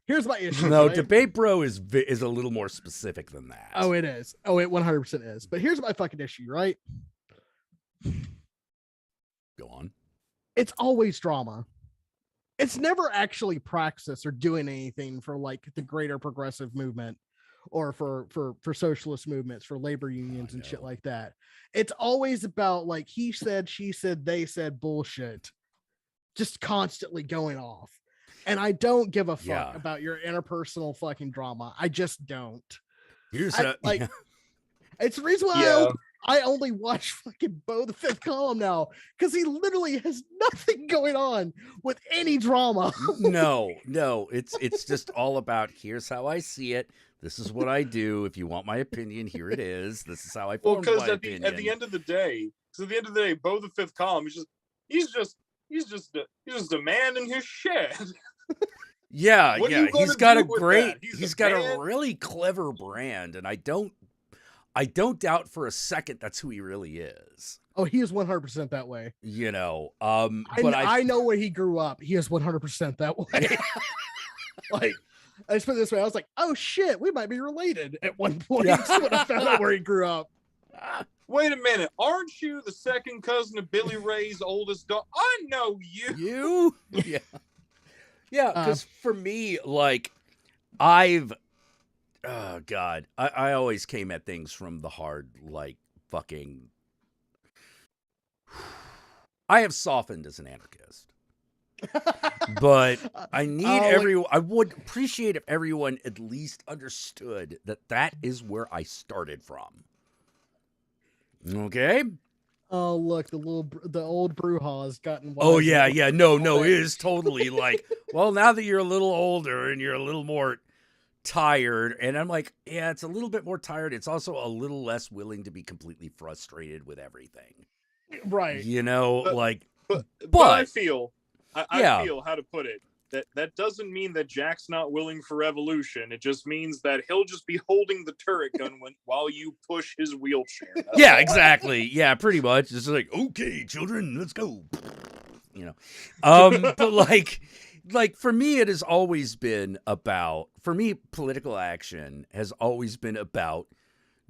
Here's my issue. No, right? debate bro is a little more specific than that. Oh, it is. Oh, it 100% is. But here's my fucking issue, right? Go on. It's always drama. It's never actually praxis or doing anything for like the greater progressive movement or for socialist movements, for labor unions and shit like that. It's always about like he said, she said, they said bullshit, just constantly going off. And I don't give a fuck about your interpersonal fucking drama. I just don't. It's the reason why I only watch fucking Bo the Fifth Column now, because he literally has nothing going on with any drama. No, it's just all about here's how I see it. This is what I do. If you want my opinion, here it is. This is how I form my opinion. At the end of the day, Bo the Fifth Column is he's just a man in his shed. Yeah, he's got a really clever brand, and I don't doubt for a second that's who he really is. Oh, he is 100% that way. But I know where he grew up. He is 100% that way. Like, I just put it this way. I was like, oh shit, we might be related at one point when I found out where he grew up. Wait a minute. Aren't you the second cousin of Billy Ray's oldest daughter? I know you. You? Yeah. Yeah, because for me, like, I always came at things from the hard, like, fucking. I have softened as an anarchist. But I need like, I would appreciate if everyone at least understood that that is where I started from. Okay? oh look, the old brouhaha's gotten Oh wiser. yeah, yeah. No, All no, it that- is totally like, well, now that you're a little older and you're a little more tired, and I'm like, yeah, it's a little bit more tired. It's also a little less willing to be completely frustrated with everything. right. You know, But- like But I But- feel, Yeah. I feel how to put it. That doesn't mean that Jack's not willing for revolution. It just means that he'll just be holding the turret gun while you push his wheelchair. That's yeah, all. exactly. Yeah, pretty much. It's like, okay, children, let's go. You know, but like for me, it has always been about. For me, political action has always been about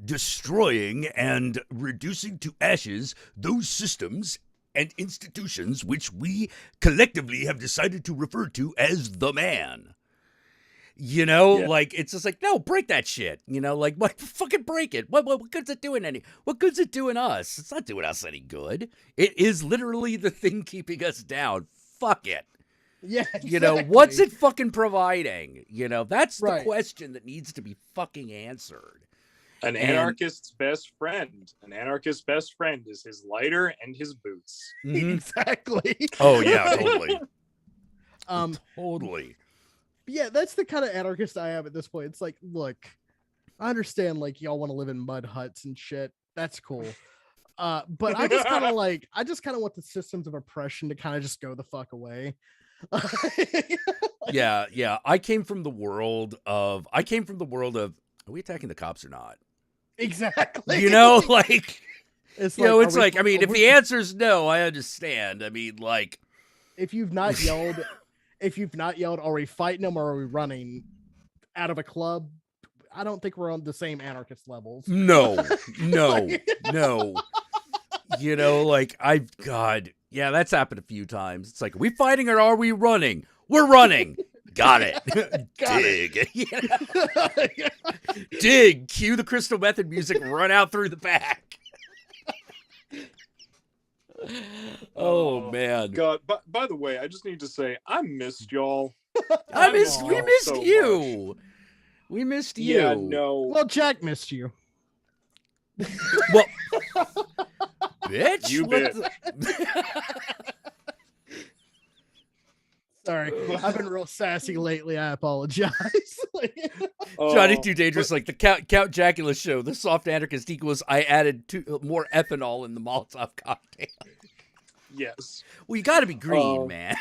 destroying and reducing to ashes those systems and institutions which we collectively have decided to refer to as the man. You know, Yeah. like it's just like, no, break that shit. You know, like what fucking break it. What good's it doing what good's it doing us? It's not doing us any good. It is literally the thing keeping us down. Fuck it. Yeah, exactly. You know, what's it fucking providing? You know, that's the Right. question that needs to be fucking answered. An anarchist's best friend. An anarchist's best friend is his lighter and his boots. Mhm. Exactly. Oh yeah, totally. Totally. Yeah, that's the kind of anarchist I am at this point. It's like, look, I understand like y'all want to live in mud huts and shit. That's cool. But I just kind of want the systems of oppression to kind of just go the fuck away. Yeah. I came from the world of are we attacking the cops or not? Exactly. You know, like it's you know, it's are we- like, I mean, if the answer's no, I understand. I mean, like, if you've not yelled, are we fighting them or are we running out of a club? I don't think we're on the same anarchist levels. no. You know, like yeah, that's happened a few times. It's like, are we fighting or are we running? We're running. Got it. Dig. Dig. Cue the Crystal Method music. Run out through the back. Oh man. God, by the way, I just need to say I missed y'all. We missed so you. We missed you. Yeah, no. Well, Jack missed you. Well, bitch. You what bitch. Sorry, I've been real sassy lately. I apologize. Johnny Too Dangerous, like the Count Jackula show. The soft anarchist equals I added more ethanol in the Molotov cocktail. Yes. Well, you got to be green, man.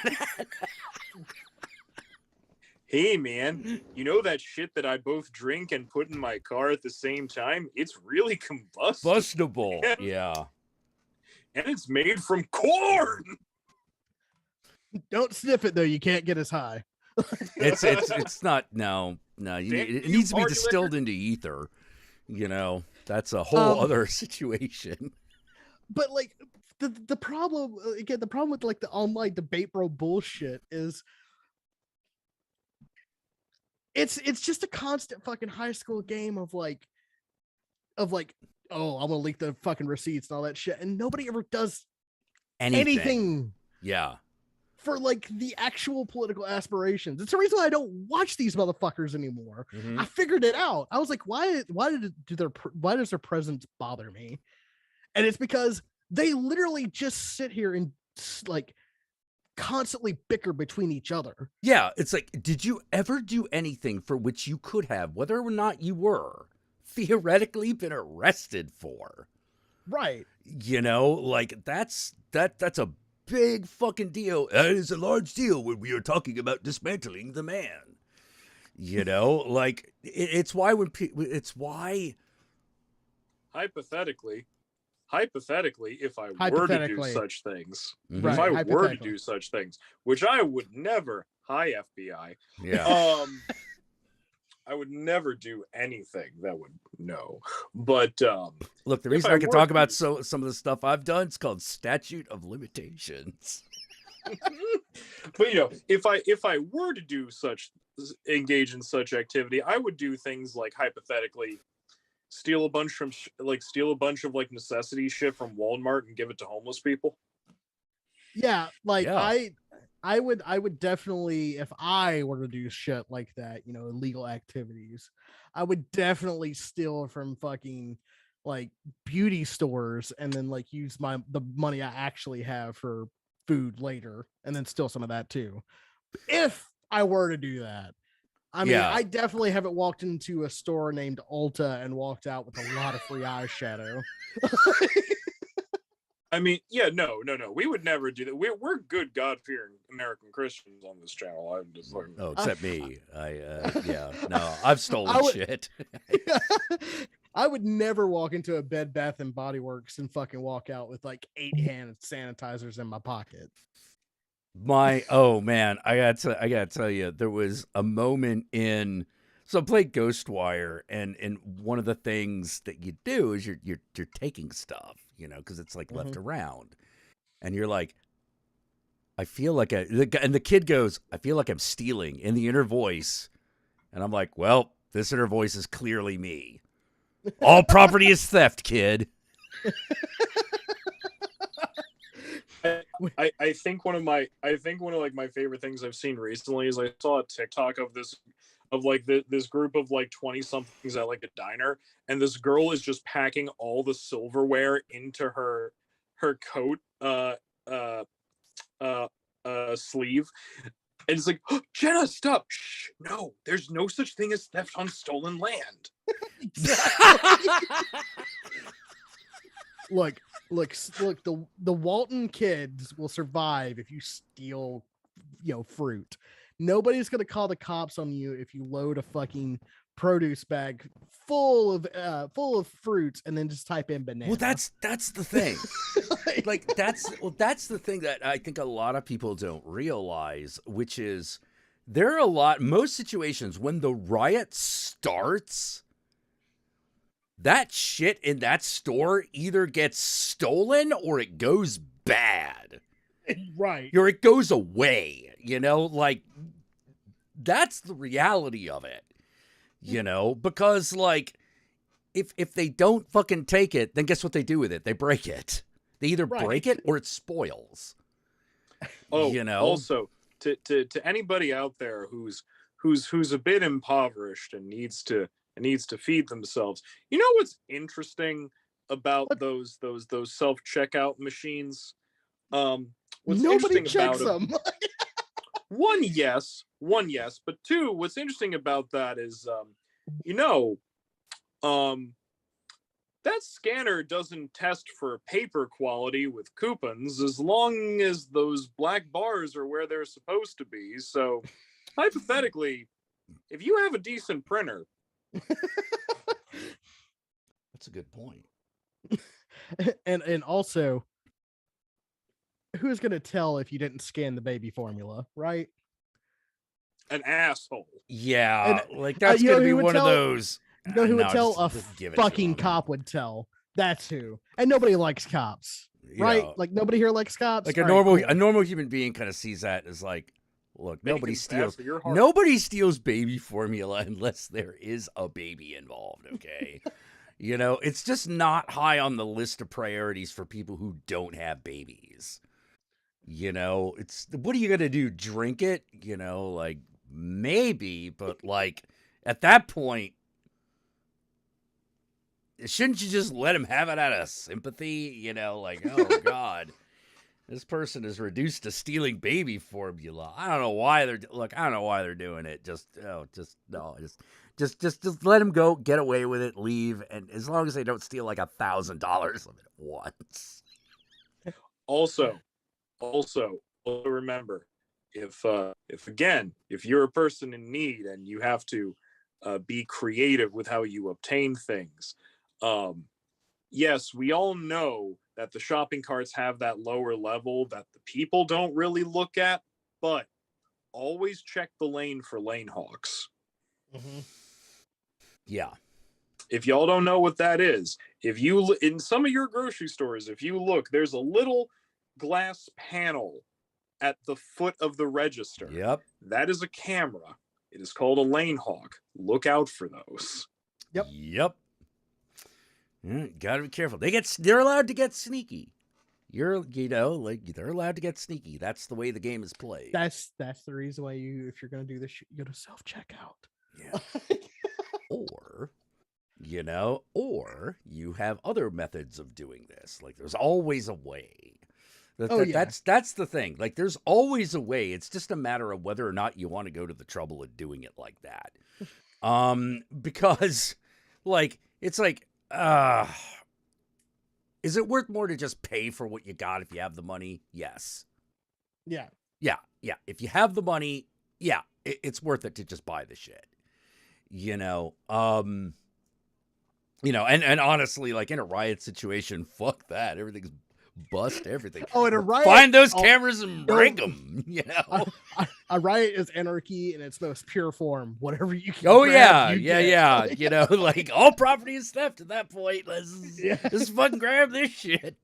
Hey, man, you know that shit that I both drink and put in my car at the same time? It's really combustible. Bustable. Yeah. And it's made from corn. Don't sniff it though. You can't get as high. It's not. No. It needs to be party distilled into ether. You know, that's a whole other situation. But like the problem again, the problem with like the online debate bro bullshit is it's just a constant fucking high school game of like oh, I'm gonna leak the fucking receipts and all that shit, and nobody ever does anything Yeah. for like the actual political aspirations. It's the reason why I don't watch these motherfuckers anymore. Mhm. I figured it out. I was like, why does their presence bother me? And it's because they literally just sit here and like constantly bicker between each other. Yeah, it's like, did you ever do anything for which you could have, whether or not you were, theoretically been arrested for? Right. You know, like that's a big fucking deal. That is a large deal when we are talking about dismantling the man. You know, like it's why Hypothetically, if I were to do Hypothetically. such things, Mhm. if I were to hypothetically. do such things, which I would never, hi FBI, Yeah. I would never do anything that would But Look, the if reason I I can were talk to- about some of the stuff I've done, it's called statute of limitations. but you know, if I were to engage in such activity, I would do things like hypothetically steal a bunch of like necessity shit from Walmart and give it to homeless people. Yeah, like Yeah. I would definitely, if I were to do shit like that, illegal activities, I would definitely steal from fucking like beauty stores and then like use the money I actually have for food later and then steal some of that too. If I were to do that. I mean, Yeah. I definitely haven't walked into a store named Ulta and walked out with a lot of free eyeshadow. I mean, yeah, no. We would never do that. We're good, God-fearing American Christians on this channel. I'm just like, Oh, except me. I've stolen shit. I would never walk into a Bed Bath and Body Works and fucking walk out with like 8 hand sanitizers in my pocket. Oh man, I gotta tell you, there was a moment so I played Ghostwire, and one of the things that you do is you're taking stuff, because it's like left around, and you're like, I feel like and the kid goes, I feel like I'm stealing in the inner voice, and I'm like, well, this inner voice is clearly me. All property is theft, kid. I think one of my favorite things I've seen recently is I saw a TikTok of this group of like 20 somethings at like a diner, and this girl is just packing all the silverware into her coat sleeve, and it's like, oh, Jenna, stop! Shh, no, there's no such thing as theft on stolen land. Look, the Walton kids will survive if you steal, fruit. Nobody's gonna call the cops on you if you load a fucking produce bag full of fruits and then just type in banana. Well, that's the thing. That's the thing that I think a lot of people don't realize, which is there are most situations when the riot starts, that shit in that store either gets stolen or it goes bad. Right. Or it goes away, like that's the reality of it, because like if they don't fucking take it, then guess what they do with it? They break it. They either break it or it spoils. Oh, also to anybody out there who's a bit impoverished and needs to feed themselves. You know what's interesting about those self-checkout machines? Nobody checks them. One, yes, but two, what's interesting about that is, that scanner doesn't test for paper quality with coupons as long as those black bars are where they're supposed to be. So, hypothetically, if you have a decent printer, that's a good point. and also, who's gonna tell if you didn't scan the baby formula, right? An asshole. Yeah, that's gonna be one of those. You know who would tell? A fucking cop would tell. That's who. And nobody likes cops, right? Like nobody here likes cops. Like a normal human being kind of sees that as like, look, nobody steals baby formula unless there is a baby involved. Okay. It's just not high on the list of priorities for people who don't have babies. It's, what are you going to do? Drink it? Like maybe, but like at that point, shouldn't you just let him have it out of sympathy? Like, oh God, this person is reduced to stealing baby formula. I don't know why they're doing it. Just let him go, get away with it, leave. And as long as they don't steal like $1,000 of it at once. Also remember, if you're a person in need and you have to be creative with how you obtain things, yes, we all know that the shopping carts have that lower level that the people don't really look at, but always check the lane for lane hawks. Mm-hmm. Yeah. If y'all don't know what that is, if you in some of your grocery stores, if you look, there's a little glass panel at the foot of the register. Yep. That is a camera. It is called a lane hawk. Look out for those. Yep. Gotta be careful. They're allowed to get sneaky. like they're allowed to get sneaky. That's the way the game is played. That's the reason why if you're gonna do this, you go to self checkout. Yeah. or you have other methods of doing this. Like there's always a way. That's the thing. Like there's always a way. It's just a matter of whether or not you want to go to the trouble of doing it like that. Because like it's like is it worth more to just pay for what you got if you have the money? Yes. Yeah. Yeah. If you have the money, yeah, it's worth it to just buy the shit. And honestly, like in a riot situation, fuck that. Everything's bust everything. Oh, in a riot, find those cameras and break them. A riot is anarchy in its most pure form. Whatever you can. Oh grab, yeah. Like all property is theft at that point. Let's fucking grab this shit.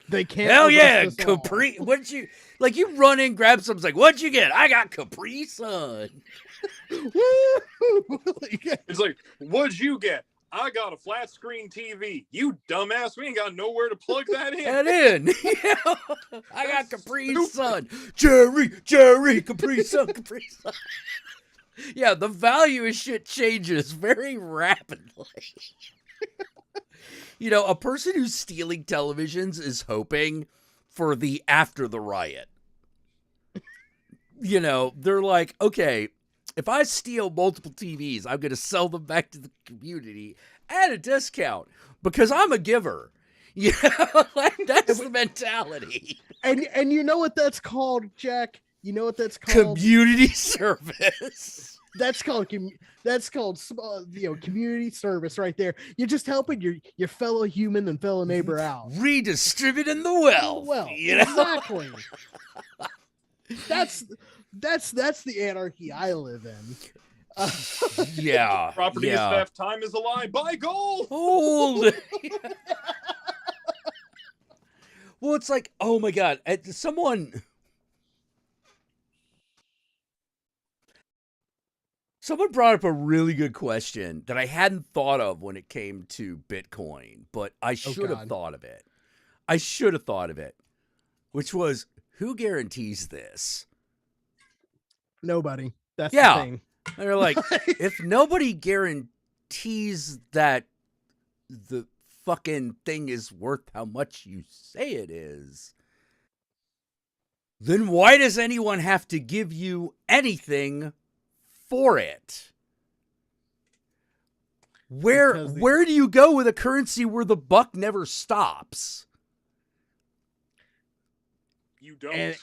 They can't. Hell yeah, Capri. What'd you like? You run in, grab something. Like, what'd you get? I got Capri Sun. It's like, what'd you get? I got a flat screen TV. You dumbass, we ain't got nowhere to plug that in. I got Capri Sun. Jerry, Capri Sun. Yeah, the value of shit changes very rapidly. A person who's stealing televisions is hoping for the after the riot. They're like, okay, if I steal multiple TVs, I'm going to sell them back to the community at a discount because I'm a giver. That's the mentality. And you know what that's called, Jack? You know what that's called? Community service. That's called community service right there. You're just helping your fellow human and fellow neighbor out. Redistributing the wealth. Exactly. That's the anarchy I live in. Yeah. Property is theft. Time is a lie. Buy gold. Hold. Well, it's like, oh my God, someone brought up a really good question that I hadn't thought of when it came to Bitcoin, but I should have thought of it. Which was, who guarantees this? Nobody. That's the thing. They're like, if nobody guarantees that the fucking thing is worth how much you say it is, then why does anyone have to give you anything for it? Where do you go with a currency where the buck never stops? You don't.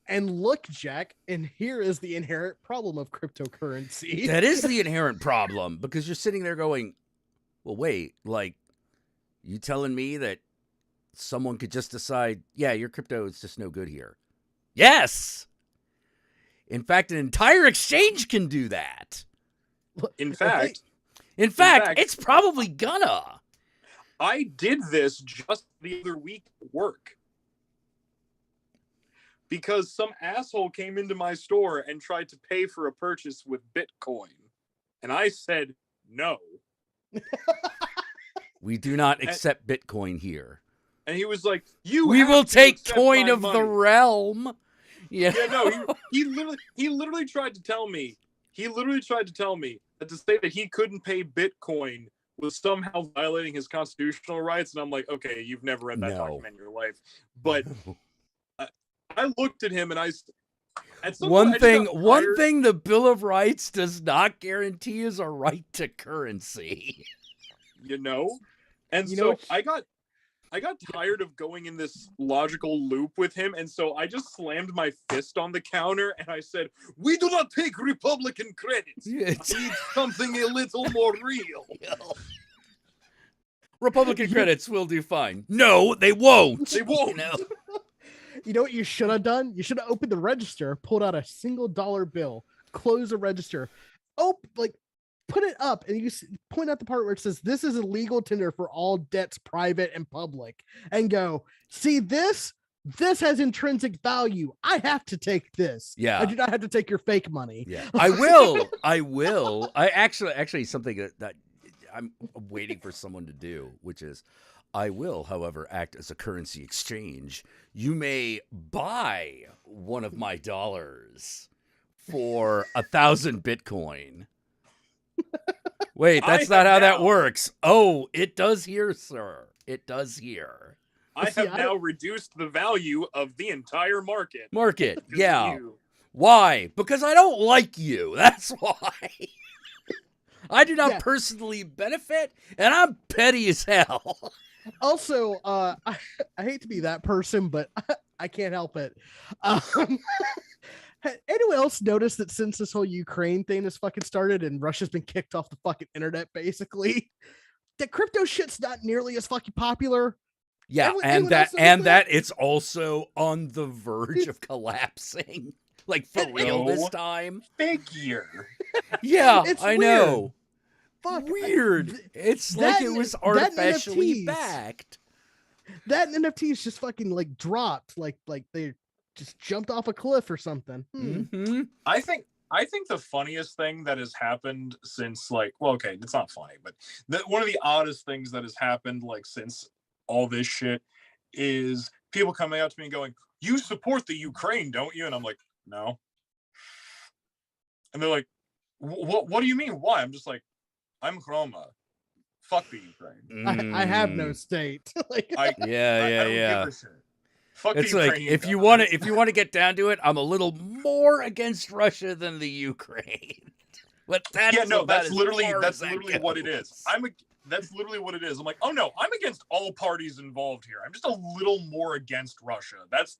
And look, Jack, and here is the inherent problem of cryptocurrency. That is the inherent problem, because you're sitting there going, well, wait, like, you telling me that someone could just decide, yeah, your crypto is just no good here? Yes! In fact, an entire exchange can do that. In fact, it's probably gonna. I did this just the other week at work. Because some asshole came into my store and tried to pay for a purchase with Bitcoin. And I said, no. We do not accept Bitcoin here. And he was like, we will take coin of the realm. Yeah, no, he literally tried to tell me. That to say that he couldn't pay Bitcoin was somehow violating his constitutional rights. And I'm like, okay, you've never read that document in your life. But I looked at him and one thing the Bill of Rights does not guarantee is a right to currency. And so I got tired of going in this logical loop with him, and so I just slammed my fist on the counter and I said, "We do not take Republican credits. I need something a little more real." Republican credits will do fine. No, they won't. They won't. You know what you should have done? You should have opened the register, pulled out a single dollar bill, close the register, put it up, and you point out the part where it says, "This is a legal tender for all debts, private and public," and go, "See this? This has intrinsic value. I have to take this. Yeah. I do not have to take your fake money." Yeah, I will. I actually something that I'm waiting for someone to do, which is I will, however, act as a currency exchange. You may buy one of my dollars for 1,000 Bitcoin. Wait, that's not how that works. Oh, it does here, sir. It does here. I have now reduced the value of the entire market. Market, yeah. Why? Because I don't like you. That's why. I do not personally benefit, and I'm petty as hell. Also, I hate to be that person, but I can't help it. Anyone else notice that since this whole Ukraine thing has fucking started and Russia's been kicked off the fucking internet, basically, that crypto shit's not nearly as fucking popular? Yeah, and that it's also on the verge of collapsing. Like, for real this time. Figure. Yeah, I know. Fuck. Weird. It's like it was artificially backed. That NFTs just fucking like dropped, like they just jumped off a cliff or something. Mm-hmm. I think the funniest thing that has happened since, like, well, okay, it's not funny, but one of the oddest things that has happened, like, since all this shit is people coming out to me and going, "You support the Ukraine, don't you?" And I'm like, "No." And they're like, "What do you mean? Why?" I'm just like, "I'm Roma. Fuck the Ukraine. I have no state." Like, I don't give a shit. Fuck it's the like Ukraine, if you want to get down to it, I'm a little more against Russia than the Ukraine. But that's literally what it is. That's literally what it is. I'm like, oh no, I'm against all parties involved here. I'm just a little more against Russia. That's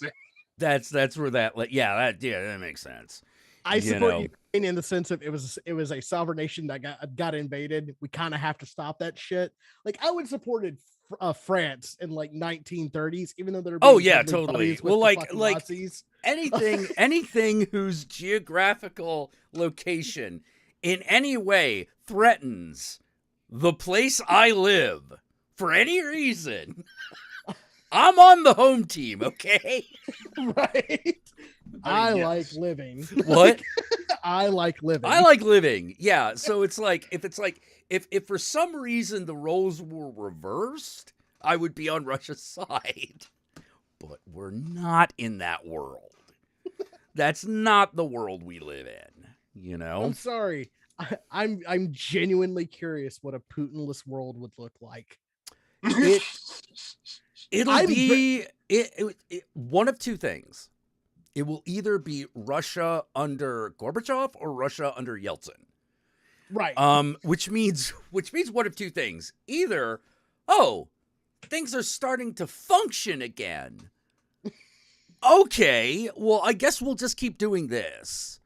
it. That's where that that makes sense. I support Ukraine in the sense of it was a sovereign nation that got invaded. We kind of have to stop that shit. Like, I would supported France in like 1930s, even though they're totally. Well, like Nazis. anything whose geographical location in any way threatens the place I live for any reason, I'm on the home team. Okay, right. I like living. What? I like living. I like living. Yeah. So it's like if for some reason the roles were reversed, I would be on Russia's side. But we're not in that world. That's not the world we live in. You know? I'm sorry. I'm genuinely curious what a Putinless world would look like. It'll be one of two things. It will either be Russia under Gorbachev or Russia under Yeltsin. Right. Which means one of two things. Either, things are starting to function again. Okay, well, I guess we'll just keep doing this.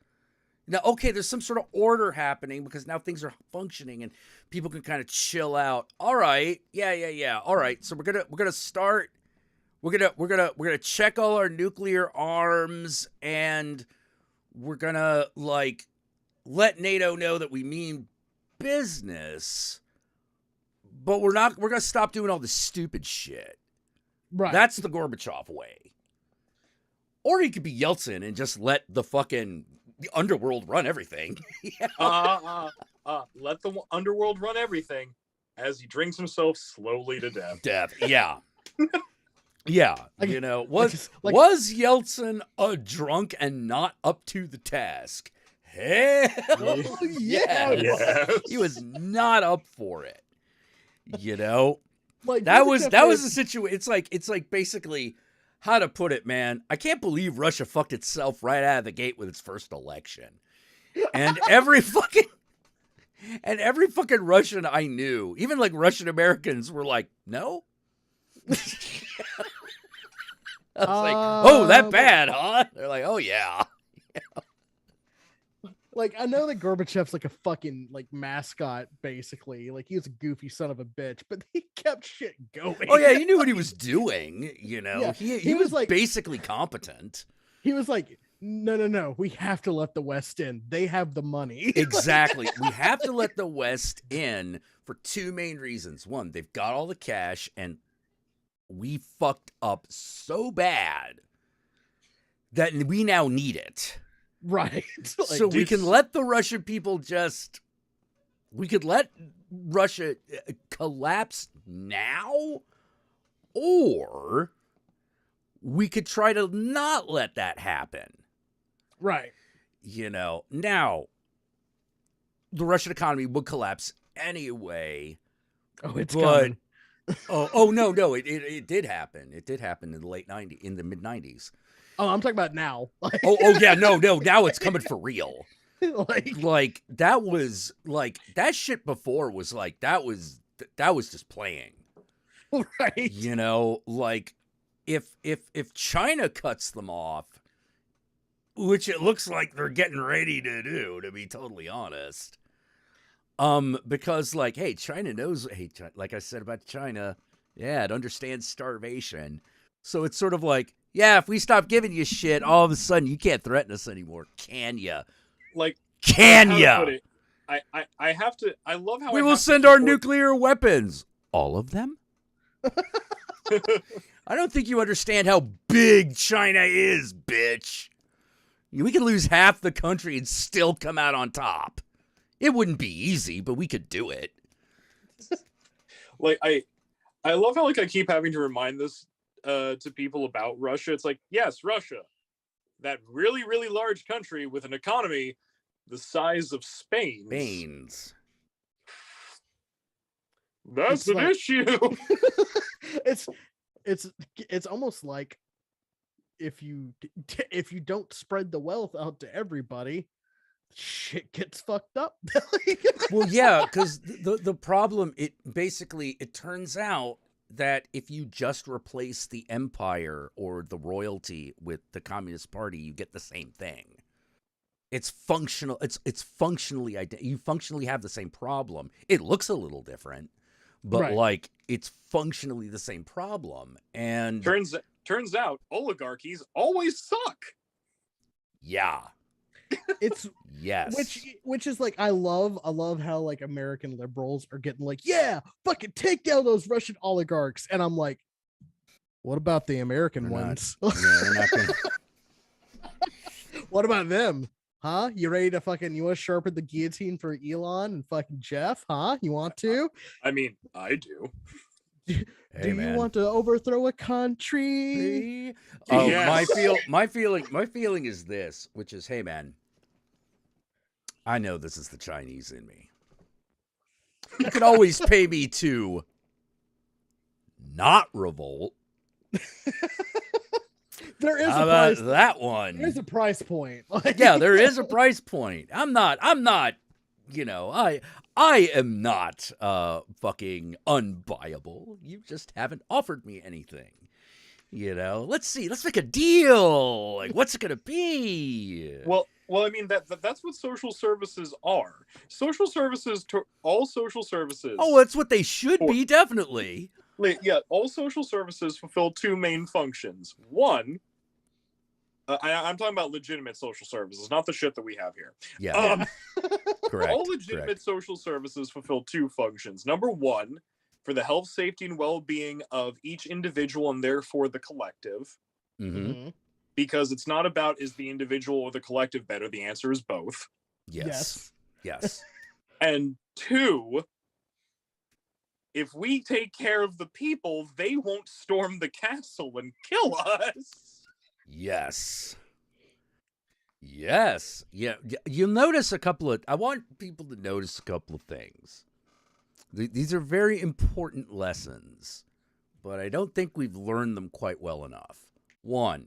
Now, okay, there's some sort of order happening because now things are functioning and people can kind of chill out. All right. Yeah. All right. So we're gonna start. We're gonna check all our nuclear arms, and we're gonna like let NATO know that we mean business. But we're gonna stop doing all this stupid shit. Right. That's the Gorbachev way. Or he could be Yeltsin and just let the fucking underworld run everything. Let the underworld run everything as he drinks himself slowly to death. Yeah. Yeah, was Yeltsin a drunk and not up to the task? Hell yes. He was not up for it. Like, that was the situation. It's like basically, how to put it, man. I can't believe Russia fucked itself right out of the gate with its first election. And every fucking Russian I knew, even like Russian Americans, were like, no. I was like, that bad, huh? They're like, oh yeah. Like, I know that Gorbachev's like a fucking like mascot, basically. Like, he was a goofy son of a bitch, but he kept shit going. Oh yeah, he knew what he was doing. Yeah, he was like basically competent. He was like, no, we have to let the West in. They have the money. Exactly. We have to let the West in for two main reasons. One, they've got all the cash, and we fucked up so bad that we now need it. Right. So we can let the Russian people we could let Russia collapse now, or we could try to not let that happen. Right. Now the Russian economy would collapse anyway. Oh, it's coming. No, it did happen. It did happen in the mid 90s. Oh, I'm talking about now. Yeah, no, now it's coming for real. Like that was like that shit before was like that was just playing. Right. Like if China cuts them off, which it looks like they're getting ready to do, to be totally honest. Because like, hey, China knows, like I said about China, it understands starvation. So it's sort of like, yeah, if we stop giving you shit, all of a sudden you can't threaten us anymore, can ya? Like, can ya? I have to. I love how we will send our nuclear weapons. All of them? I don't think you understand how big China is, bitch. We could lose half the country and still come out on top. It wouldn't be easy, but we could do it. Like, I love how, like, I keep having to remind this to people about Russia. It's like, yes, Russia, that really, really large country with an economy the size of Spain's. That's an issue. It's almost like if you don't spread the wealth out to everybody, shit gets fucked up. Well, yeah, because the problem, it turns out that if you just replace the empire or the royalty with the Communist Party, you get the same thing. It's functional. It's functionally you functionally have the same problem. It looks a little different, but like it's functionally the same problem. And turns out oligarchies always suck. Yeah. It's which is like I love how like American liberals are getting like, yeah, fucking take down those Russian oligarchs, and I'm like, what about the American ones? They're not gonna... What about them? Huh? You ready to you want to sharpen the guillotine for Elon and fucking Jeff? Huh? You want to? I mean, I do. Do you want to overthrow a country? Oh, yes. My feeling is this, which is, hey man, I know this is the Chinese in me. You can always pay me to not revolt. There is How a price. about that one. There's a price point. Yeah, there is a price point. I'm not, I am not fucking unbuyable. You just haven't offered me anything. Let's see. Let's make a deal. Like, what's it gonna be? Well, I mean that's what social services are. Social services, all social services. Oh, that's what they should be, definitely. Yeah, all social services fulfill two main functions. One, I'm talking about legitimate social services, not the shit that we have here. Yeah. Correct. All legitimate social services fulfill two functions. Number one, for the health, safety, and well-being of each individual and therefore the collective. Mm-hmm. Because it's not about is the individual or the collective better. The answer is both. Yes. And two, if we take care of the people, they won't storm the castle and kill us. Yes. Yeah. You'll notice I want people to notice a couple of things. These are very important lessons, but I don't think we've learned them quite well enough. One,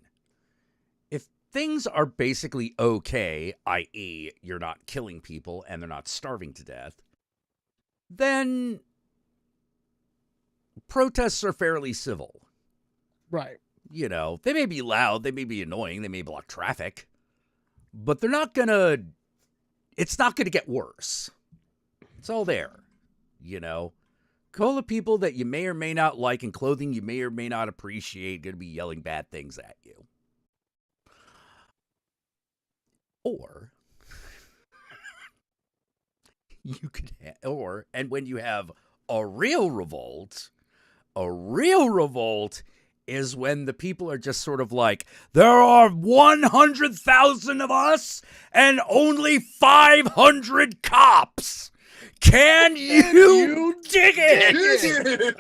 if things are basically okay, i.e., you're not killing people and they're not starving to death, then protests are fairly civil. Right. They may be loud, they may be annoying, they may block traffic, but it's not gonna get worse. It's all there. Call of people that you may or may not like and clothing you may or may not appreciate gonna be yelling bad things at you. Or and when you have a real revolt is when the people are just sort of like, there are 100,000 of us and only 500 cops. Can you dig it?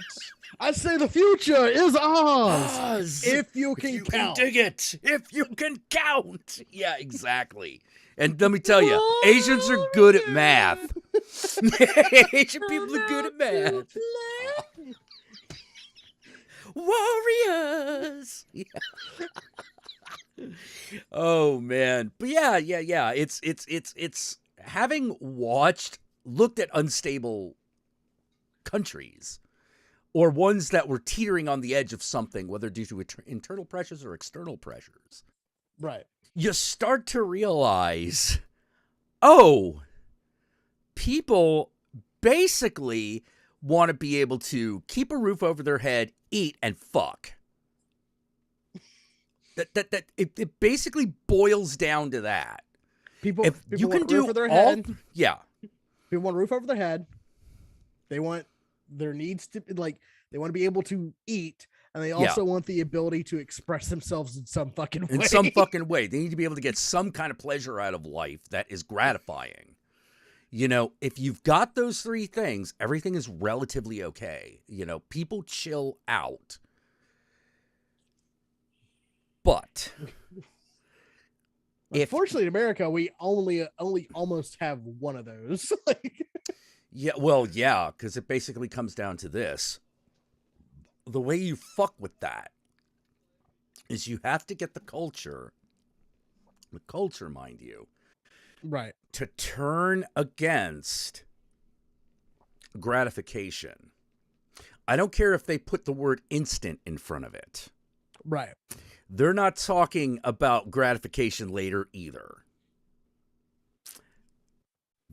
I say the future is ours. Oz. If you can count. dig it. If you can count. Yeah, exactly. And let me tell you, Asians are good at math. Asian people are good at math. Warriors. Yeah. Oh man. But yeah. It's having looked at unstable countries or ones that were teetering on the edge of something, whether due to internal pressures or external pressures. Right. You start to realize, oh, people basically want to be able to keep a roof over their head, eat, and fuck. It basically boils down to that. People you want can a roof do over their all, head. yeah. People want a roof over their head. They want their needs to they want to be able to eat, and they also want the ability to express themselves in some fucking way. In some fucking way. They need to be able to get some kind of pleasure out of life that is gratifying. You know, if you've got those three things, everything is relatively okay. You know, people chill out. But unfortunately, in America, we only almost have one of those. Yeah, well, yeah, because it basically comes down to this. The way you fuck with that is you have to get the culture, mind you, right, to turn against gratification. I don't care if they put the word instant in front of it. Right. They're not talking about gratification later either.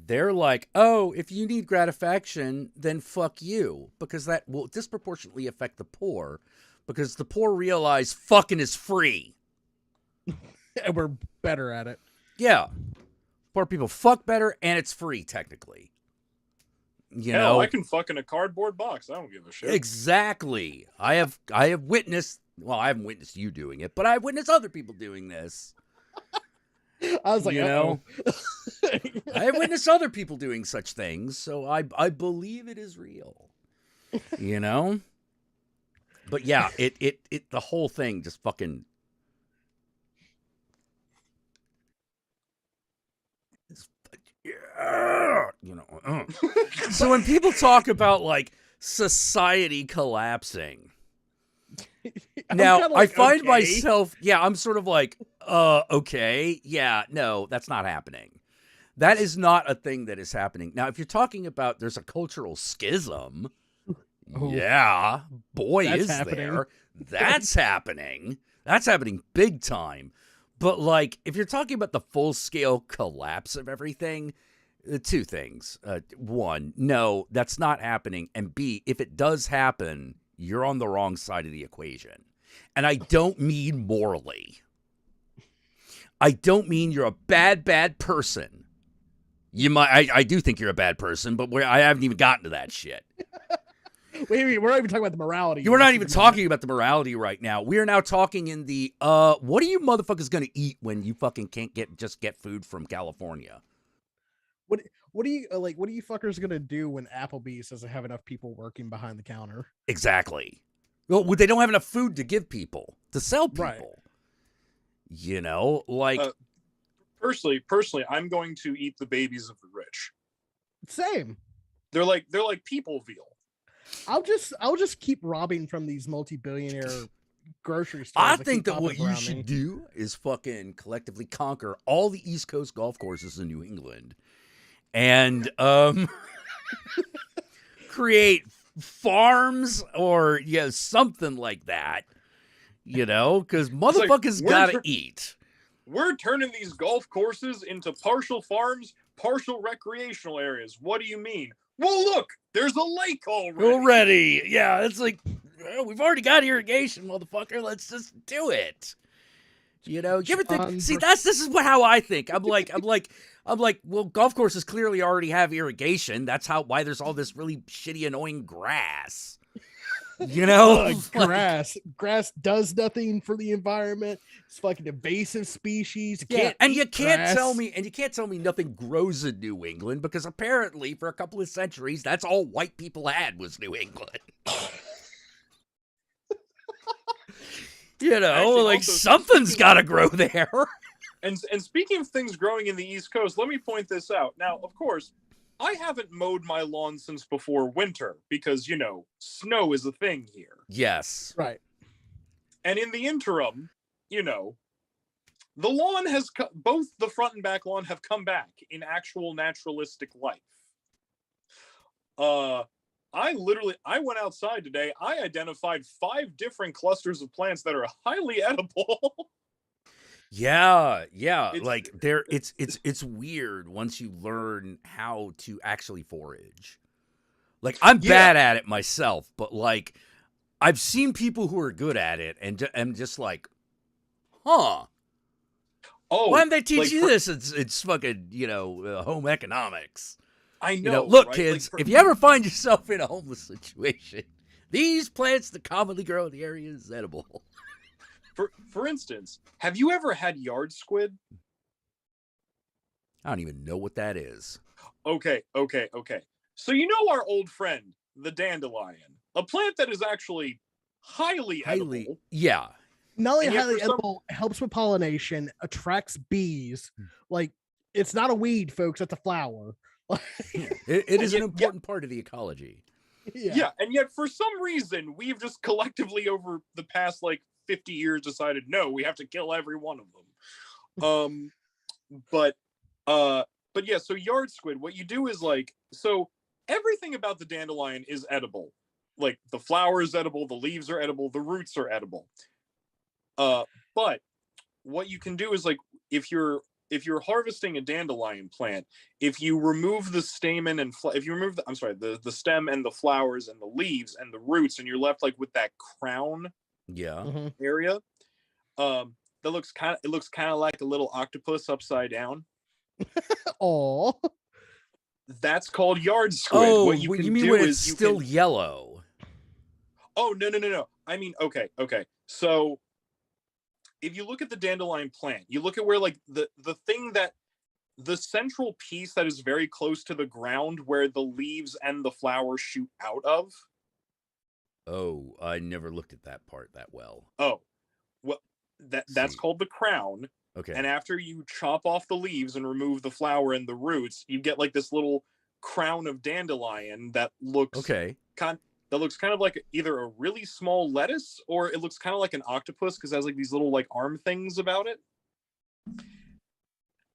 They're like, oh, if you need gratification, then fuck you. Because that will disproportionately affect the poor. Because the poor realize fucking is free. And we're better at it. Yeah. Poor people fuck better and it's free, technically. You know, I can fuck in a cardboard box. I don't give a shit. Exactly. I have witnessed, well, I haven't witnessed you doing it, but I've witnessed other people doing this. I was like, you know, I have witnessed other people doing such things, so I believe it is real. You know? But yeah, it the whole thing just fucking you know. So when people talk about like society collapsing, now I find myself, I'm sort of like, okay, yeah, no, that's not happening. That is not a thing that is happening. Now, if you're talking about there's a cultural schism, yeah, boy, is there. That's happening. That's happening big time. But like, if you're talking about the full-scale collapse of everything, two things. One, no, that's not happening. And B, if it does happen, you're on the wrong side of the equation. And I don't mean morally. I don't mean you're a bad person. You might. I do think you're a bad person, but I haven't even gotten to that shit. Wait, we're not even talking about the morality. We're not even talking about the morality right now. We are now talking in the, what are you motherfuckers going to eat when you fucking can't get food from California? What do you what are you fuckers gonna do when Applebee's doesn't have enough people working behind the counter? Exactly. Well, they don't have enough food to give people, to sell people. Right. You know, like personally, I'm going to eat the babies of the rich. Same. They're like people veal. I'll just keep robbing from these multi-billionaire grocery stores. I think that what you should do is fucking collectively conquer all the East Coast golf courses in New England and create farms or something like that, you know, because motherfuckers gotta eat. We're turning these golf courses into partial farms, partial recreational areas. What do you mean? Well, look, there's a lake already. Yeah, it's like, well, we've already got irrigation, motherfucker. Let's just do it. You know, you ever think? See, this is how I think. I'm like, well, golf courses clearly already have irrigation. That's why there's all this really shitty, annoying grass. You know, grass does nothing for the environment. It's fucking invasive species. You can't tell me nothing grows in New England, because apparently for a couple of centuries that's all white people had was New England. You know, actually, like something's got to grow there. And speaking of things growing in the East Coast, let me point this out. Now, of course, I haven't mowed my lawn since before winter because, you know, snow is a thing here. Yes. Right. And in the interim, you know, the lawn has both the front and back lawn have come back in actual naturalistic life. I went outside today. I identified 5 different clusters of plants that are highly edible. Yeah. It's weird once you learn how to actually forage. Like, I'm bad at it myself, but like, I've seen people who are good at it, and I'm just like, huh. Oh, why didn't they teach you this? It's fucking, you know, home economics. I know. You know, look, right? kids, if you ever find yourself in a homeless situation, these plants that commonly grow in the area is edible. For instance, have you ever had yard squid? I don't even know what that is. Okay. So you know our old friend, the dandelion, a plant that is actually highly edible. Yeah. Not only highly edible, helps with pollination, attracts bees. Like, it's not a weed, folks. It's a flower. It is an important part of the ecology. Yeah, and yet for some reason we've just collectively over the past like 50 years decided no, we have to kill every one of them. But yeah, so yard squid, what you do is like, so everything about the dandelion is edible. Like the flower is edible, the leaves are edible, the roots are edible. But what you can do is like, if you're harvesting a dandelion plant, if you remove the stamen and if you remove the stem and the flowers and the leaves and the roots, and you're left like with that crown area, that looks kind of like a little octopus upside down. Oh, that's called yard squid. Oh, what you mean when it's still yellow? Oh, no. I mean, okay. So if you look at the dandelion plant, you look at where like the thing that the central piece that is very close to the ground where the leaves and the flowers shoot out of. Oh, I never looked at that part that well. Oh, well, that's called the crown. Okay. And after you chop off the leaves and remove the flower and the roots, you get like this little crown of dandelion that looks that looks kind of like either a really small lettuce or it looks kind of like an octopus because it has like these little like arm things about it.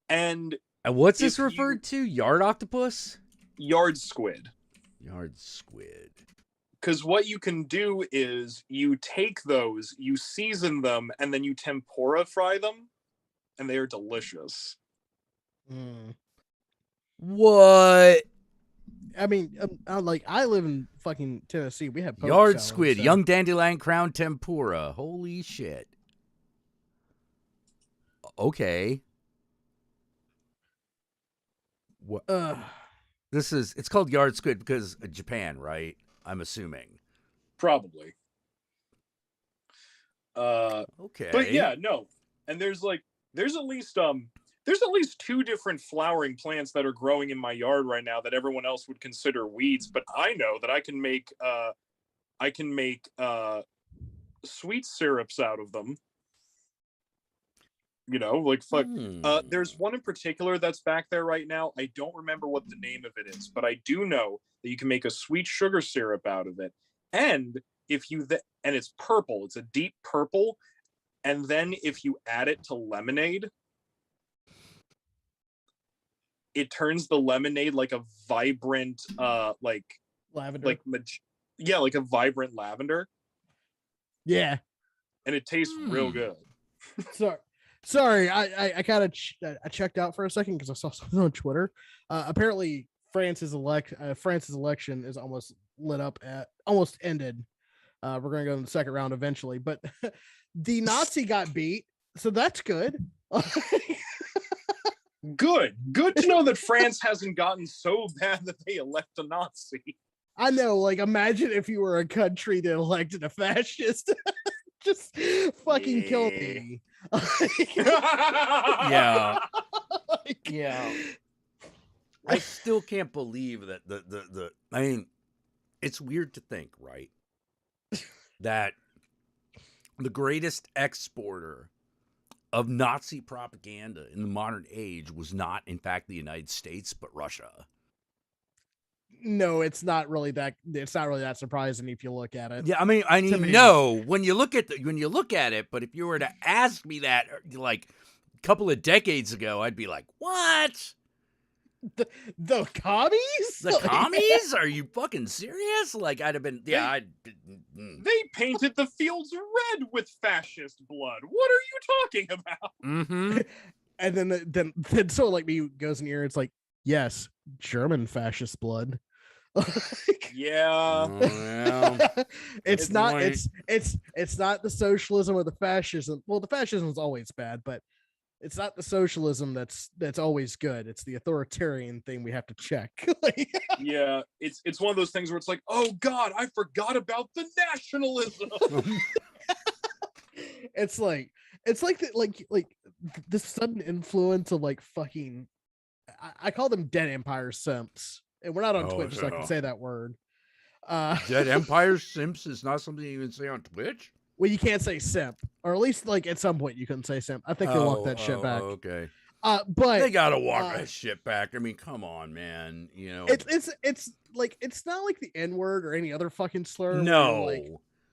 And what's this referred to? Yard octopus? Yard squid. Yard squid. Because what you can do is you take those, you season them, and then you tempura fry them, and they are delicious. What? I mean, I live in fucking Tennessee. We have yard squid, young dandelion crown tempura. Holy shit. Okay. What? It's called yard squid because of Japan, right? I'm assuming. Probably. Okay. But yeah, no. And there's at least 2 different flowering plants that are growing in my yard right now that everyone else would consider weeds, but I know that I can make sweet syrups out of them. You know, like fuck. There's one in particular that's back there right now. I don't remember what the name of it is, but I do know that you can make a sweet sugar syrup out of it. And and it's purple. It's a deep purple. And then if you add it to lemonade, it turns the lemonade like a vibrant like lavender. Like a vibrant lavender. Yeah. And it tastes real good. Sorry, I kind of I checked out for a second because I saw something on Twitter. Apparently France's election is almost almost ended. We're going to go in the second round eventually, but the Nazi got beat, so that's good. Good to know that France hasn't gotten so bad that they elect a Nazi. I know, like, imagine if you were a country that elected a fascist. Just fucking kill me. Yeah. Like, Yeah. I still can't believe that the I mean, it's weird to think, right? That the greatest exporter of Nazi propaganda in the modern age was not, in fact, the United States, but Russia. no, it's not really that. It's not really that surprising if you look at it. Yeah, I mean, To me. no, when you look at it, but if you were to ask me that like a couple of decades ago, I'd be like, "What? The commies? The commies? Are you fucking serious?" Like, I'd have been, yeah, They painted the fields red with fascist blood. What are you talking about? Mm-hmm. And then someone like me goes in here. It's like, yes, German fascist blood. Yeah. Oh, yeah. It's not. It's not the socialism or the fascism. Well, the fascism is always bad, but it's not the socialism that's always good. It's the authoritarian thing we have to check. Yeah, it's one of those things where it's like, oh God, I forgot about the nationalism. it's like the sudden influence of like fucking. I call them dead empire simps, and we're not on Twitch, so I can say that word. Dead Empire Simps is not something you can say on Twitch. Well, you can't say simp, or at least like at some point you can say simp. I think they'll walk that shit back. Okay. But they gotta walk that shit back. I mean, come on, man. You know, it's like it's not like the N word or any other fucking slur. No.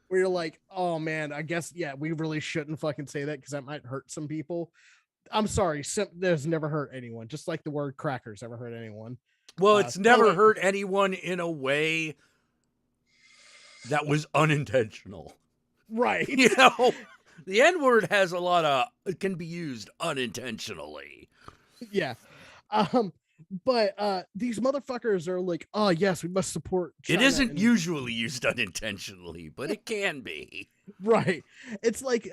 Where you're like, oh man, I guess we really shouldn't fucking say that because that might hurt some people. I'm sorry, simp has never hurt anyone. Just like the word crackers never hurt anyone. Well, it's never hurt anyone in a way that was unintentional. Right. You know, the N-word has a lot of, it can be used unintentionally. Yeah. But these motherfuckers are like, oh yes, we must support China. It isn't usually used unintentionally, but it can be. Right. It's like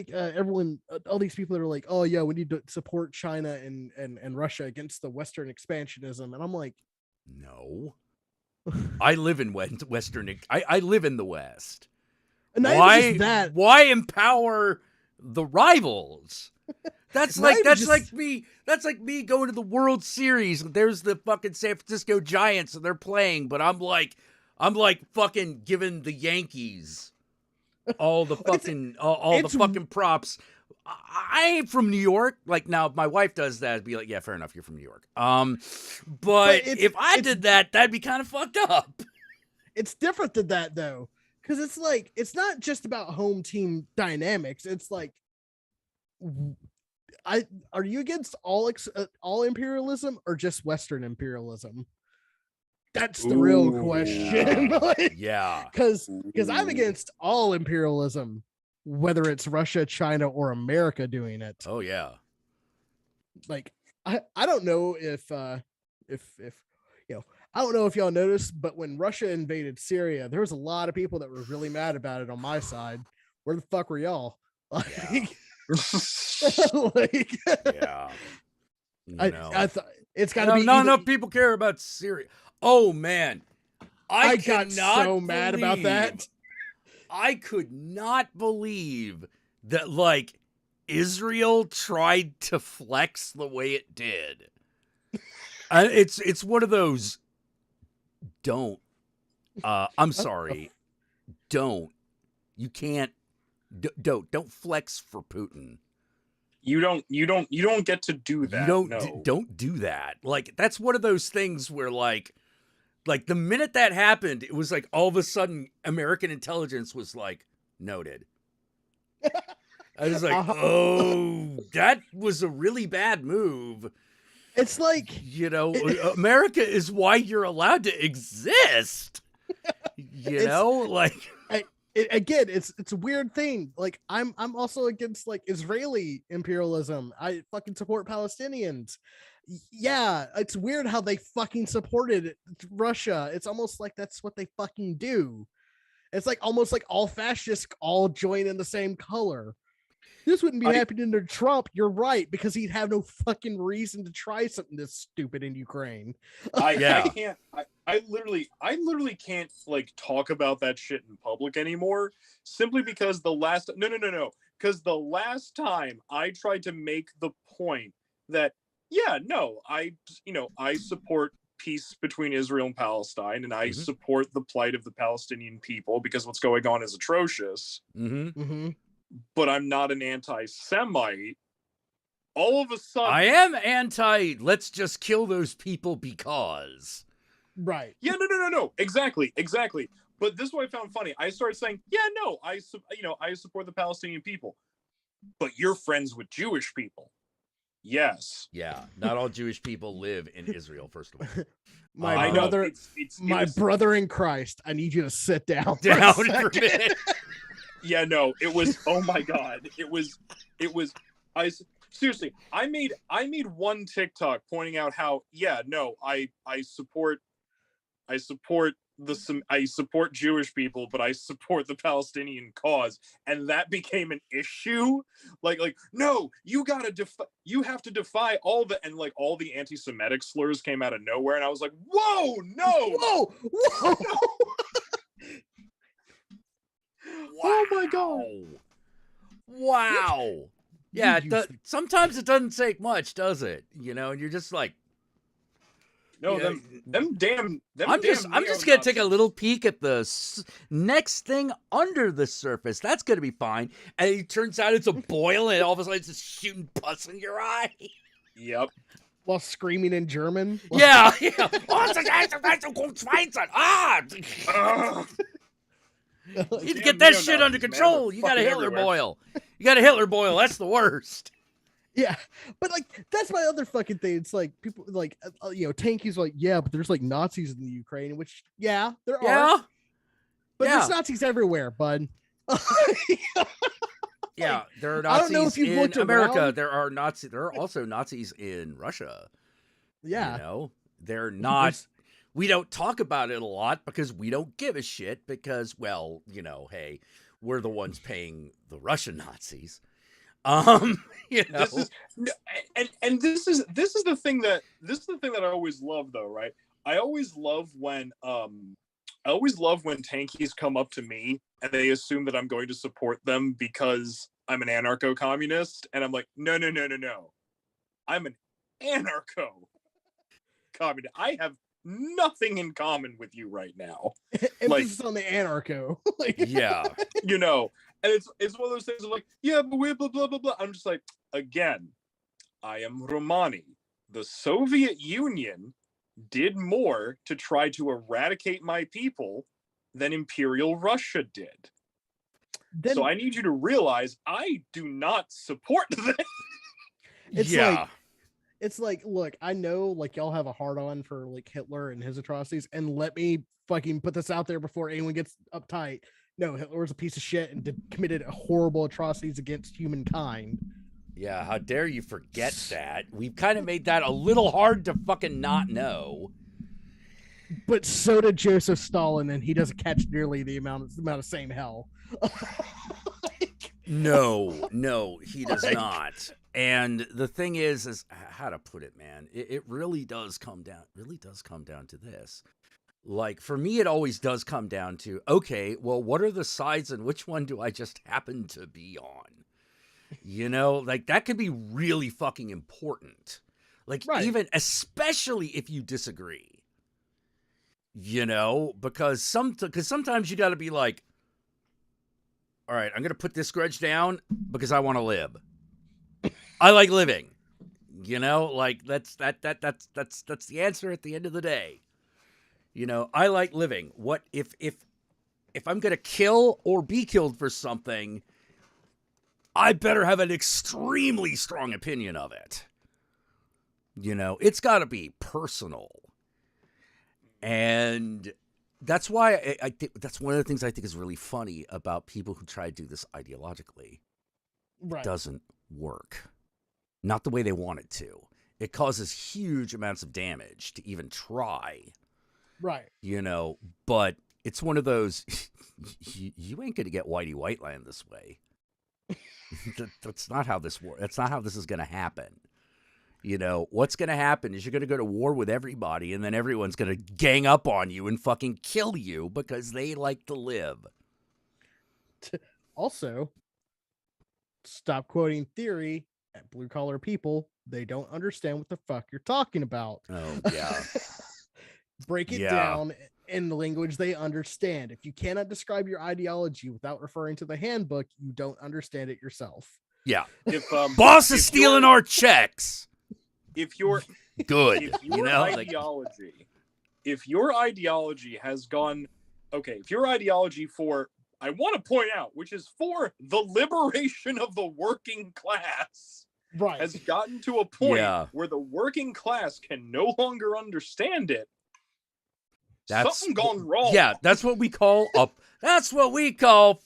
everyone, all these people that are like, oh yeah, we need to support China and Russia against the Western expansionism. And I'm like, no. I live in Western. I live in the West. And why empower the rivals? That's like me going to the World Series. There's the fucking San Francisco Giants and they're playing, but I'm like fucking giving the Yankees all the fucking all the fucking props. I ain't from New York. Like, now, if my wife does that, I'd be like, yeah, fair enough, you're from New York. But if I did that, that'd be kind of fucked up. It's different than that though, because it's like it's not just about home team dynamics. It's like, are you against all imperialism or just Western imperialism? That's the real question. Yeah. Because I'm against all imperialism, whether it's Russia, China, or America doing it. Oh yeah. Like I don't know if you know, I don't know if y'all noticed, but when Russia invaded Syria, there was a lot of people that were really mad about it on my side. Where the fuck were y'all? Like, yeah. No. I thought it's got to be not enough people care about Syria. Oh man, I got so mad about that. I could not believe that like Israel tried to flex the way it did. It's one of those. Don't. I'm sorry. Don't. You can't. Don't flex for Putin. You don't get to do that. Don't do that. Like, that's one of those things where like the minute that happened, it was like all of a sudden American intelligence was like, noted. I was like, oh, that was a really bad move. It's like, you know, America is why you're allowed to exist. You know, like again, it's a weird thing. Like I'm also against like Israeli imperialism. I fucking support Palestinians. Yeah, it's weird how they fucking supported Russia. It's almost like that's what they fucking do. It's like almost like all fascists all join in the same color. This wouldn't be happening under Trump. You're right, because he'd have no fucking reason to try something this stupid in Ukraine. I can't. I literally can't like talk about that shit in public anymore, simply because no, because the last time I tried to make the point that I support peace between Israel and Palestine, and I support the plight of the Palestinian people because what's going on is atrocious. But I'm not an anti-Semite. All of a sudden, I am anti. Let's just kill those people because. Right. Yeah, no. Exactly. But this is what I found funny. I started saying, I support the Palestinian people. But you're friends with Jewish people. Yes. Yeah, not all Jewish people live in Israel, first of all. My brother in Christ, I need you to sit down. Down for a minute. Yeah, no, it was, oh my God. Seriously, I made one TikTok pointing out how, I support Jewish people, but I support the Palestinian cause, and that became an issue. Like no, you have to defy all the anti-Semitic slurs came out of nowhere, and I was like, whoa, no, whoa. Oh my God! Wow. Yeah, sometimes it doesn't take much, does it? And you're just like, no, them damn. I'm just gonna take a little peek at the next thing under the surface. That's gonna be fine. And it turns out it's a boil, and all of a sudden it's just shooting pus in your eye. Yep. While screaming in German. Yeah. You need to get that shit under control. You got a Hitler boil. That's the worst. Yeah, but that's my other fucking thing. It's like people Tanky's like, yeah, but there's like Nazis in the Ukraine, which there are. But there's Nazis everywhere, bud. Yeah, there are Nazis I don't know if you've looked in America. around. There are also Nazis in Russia. Yeah, they're not. We don't talk about it a lot because we don't give a shit because, well, hey, we're the ones paying the Russian Nazis. This is the thing that I always love, though, right? I always love when tankies come up to me and they assume that I'm going to support them because I'm an anarcho-communist, and I'm like, no. I'm an anarcho-communist. I have nothing in common with you right now. Emphasis on the anarcho. Yeah. And it's one of those things of like, yeah, but we're blah, blah, blah, blah. I'm just like, again, I am Romani. The Soviet Union did more to try to eradicate my people than Imperial Russia did. So I need you to realize I do not support this. It's like, look, I know y'all have a hard on for Hitler and his atrocities, and let me fucking put this out there before anyone gets uptight. No, Hitler was a piece of shit and committed horrible atrocities against humankind. Yeah, how dare you forget that? We've kind of made that a little hard to fucking not know. But so did Joseph Stalin, and he doesn't catch nearly the amount of same hell. No, he does not. And the thing is how to put it, man. It really does come down to this. Like, for me, it always does come down to, okay, well, what are the sides and which one do I just happen to be on? That could be really fucking important. Even, especially if you disagree. Because sometimes you got to be like, all right, I'm going to put this grudge down because I want to live. I like living. That's the answer at the end of the day. I like living. What if I'm going to kill or be killed for something, I better have an extremely strong opinion of it. It's got to be personal. And that's why I think that's one of the things I think is really funny about people who try to do this ideologically. Right. It doesn't work. Not the way they want it to. It causes huge amounts of damage to even try. Right. But it's one of those, you ain't going to get Whitey Whiteland this way. That's not how this works. That's not how this is going to happen. You know, what's going to happen is you're going to go to war with everybody, and then everyone's going to gang up on you and fucking kill you because they like to live. Also, stop quoting theory at blue collar people. They don't understand what the fuck you're talking about. Oh, yeah. Break it down in the language they understand. If you cannot describe your ideology without referring to the handbook, you don't understand it yourself. Yeah. If boss is stealing our checks. If you're good, if your if your ideology has gone, okay, if your ideology for, I want to point out, which is for the liberation of the working class, right, has gotten to a point where the working class can no longer understand it. That's something gone wrong. Yeah, that's what we call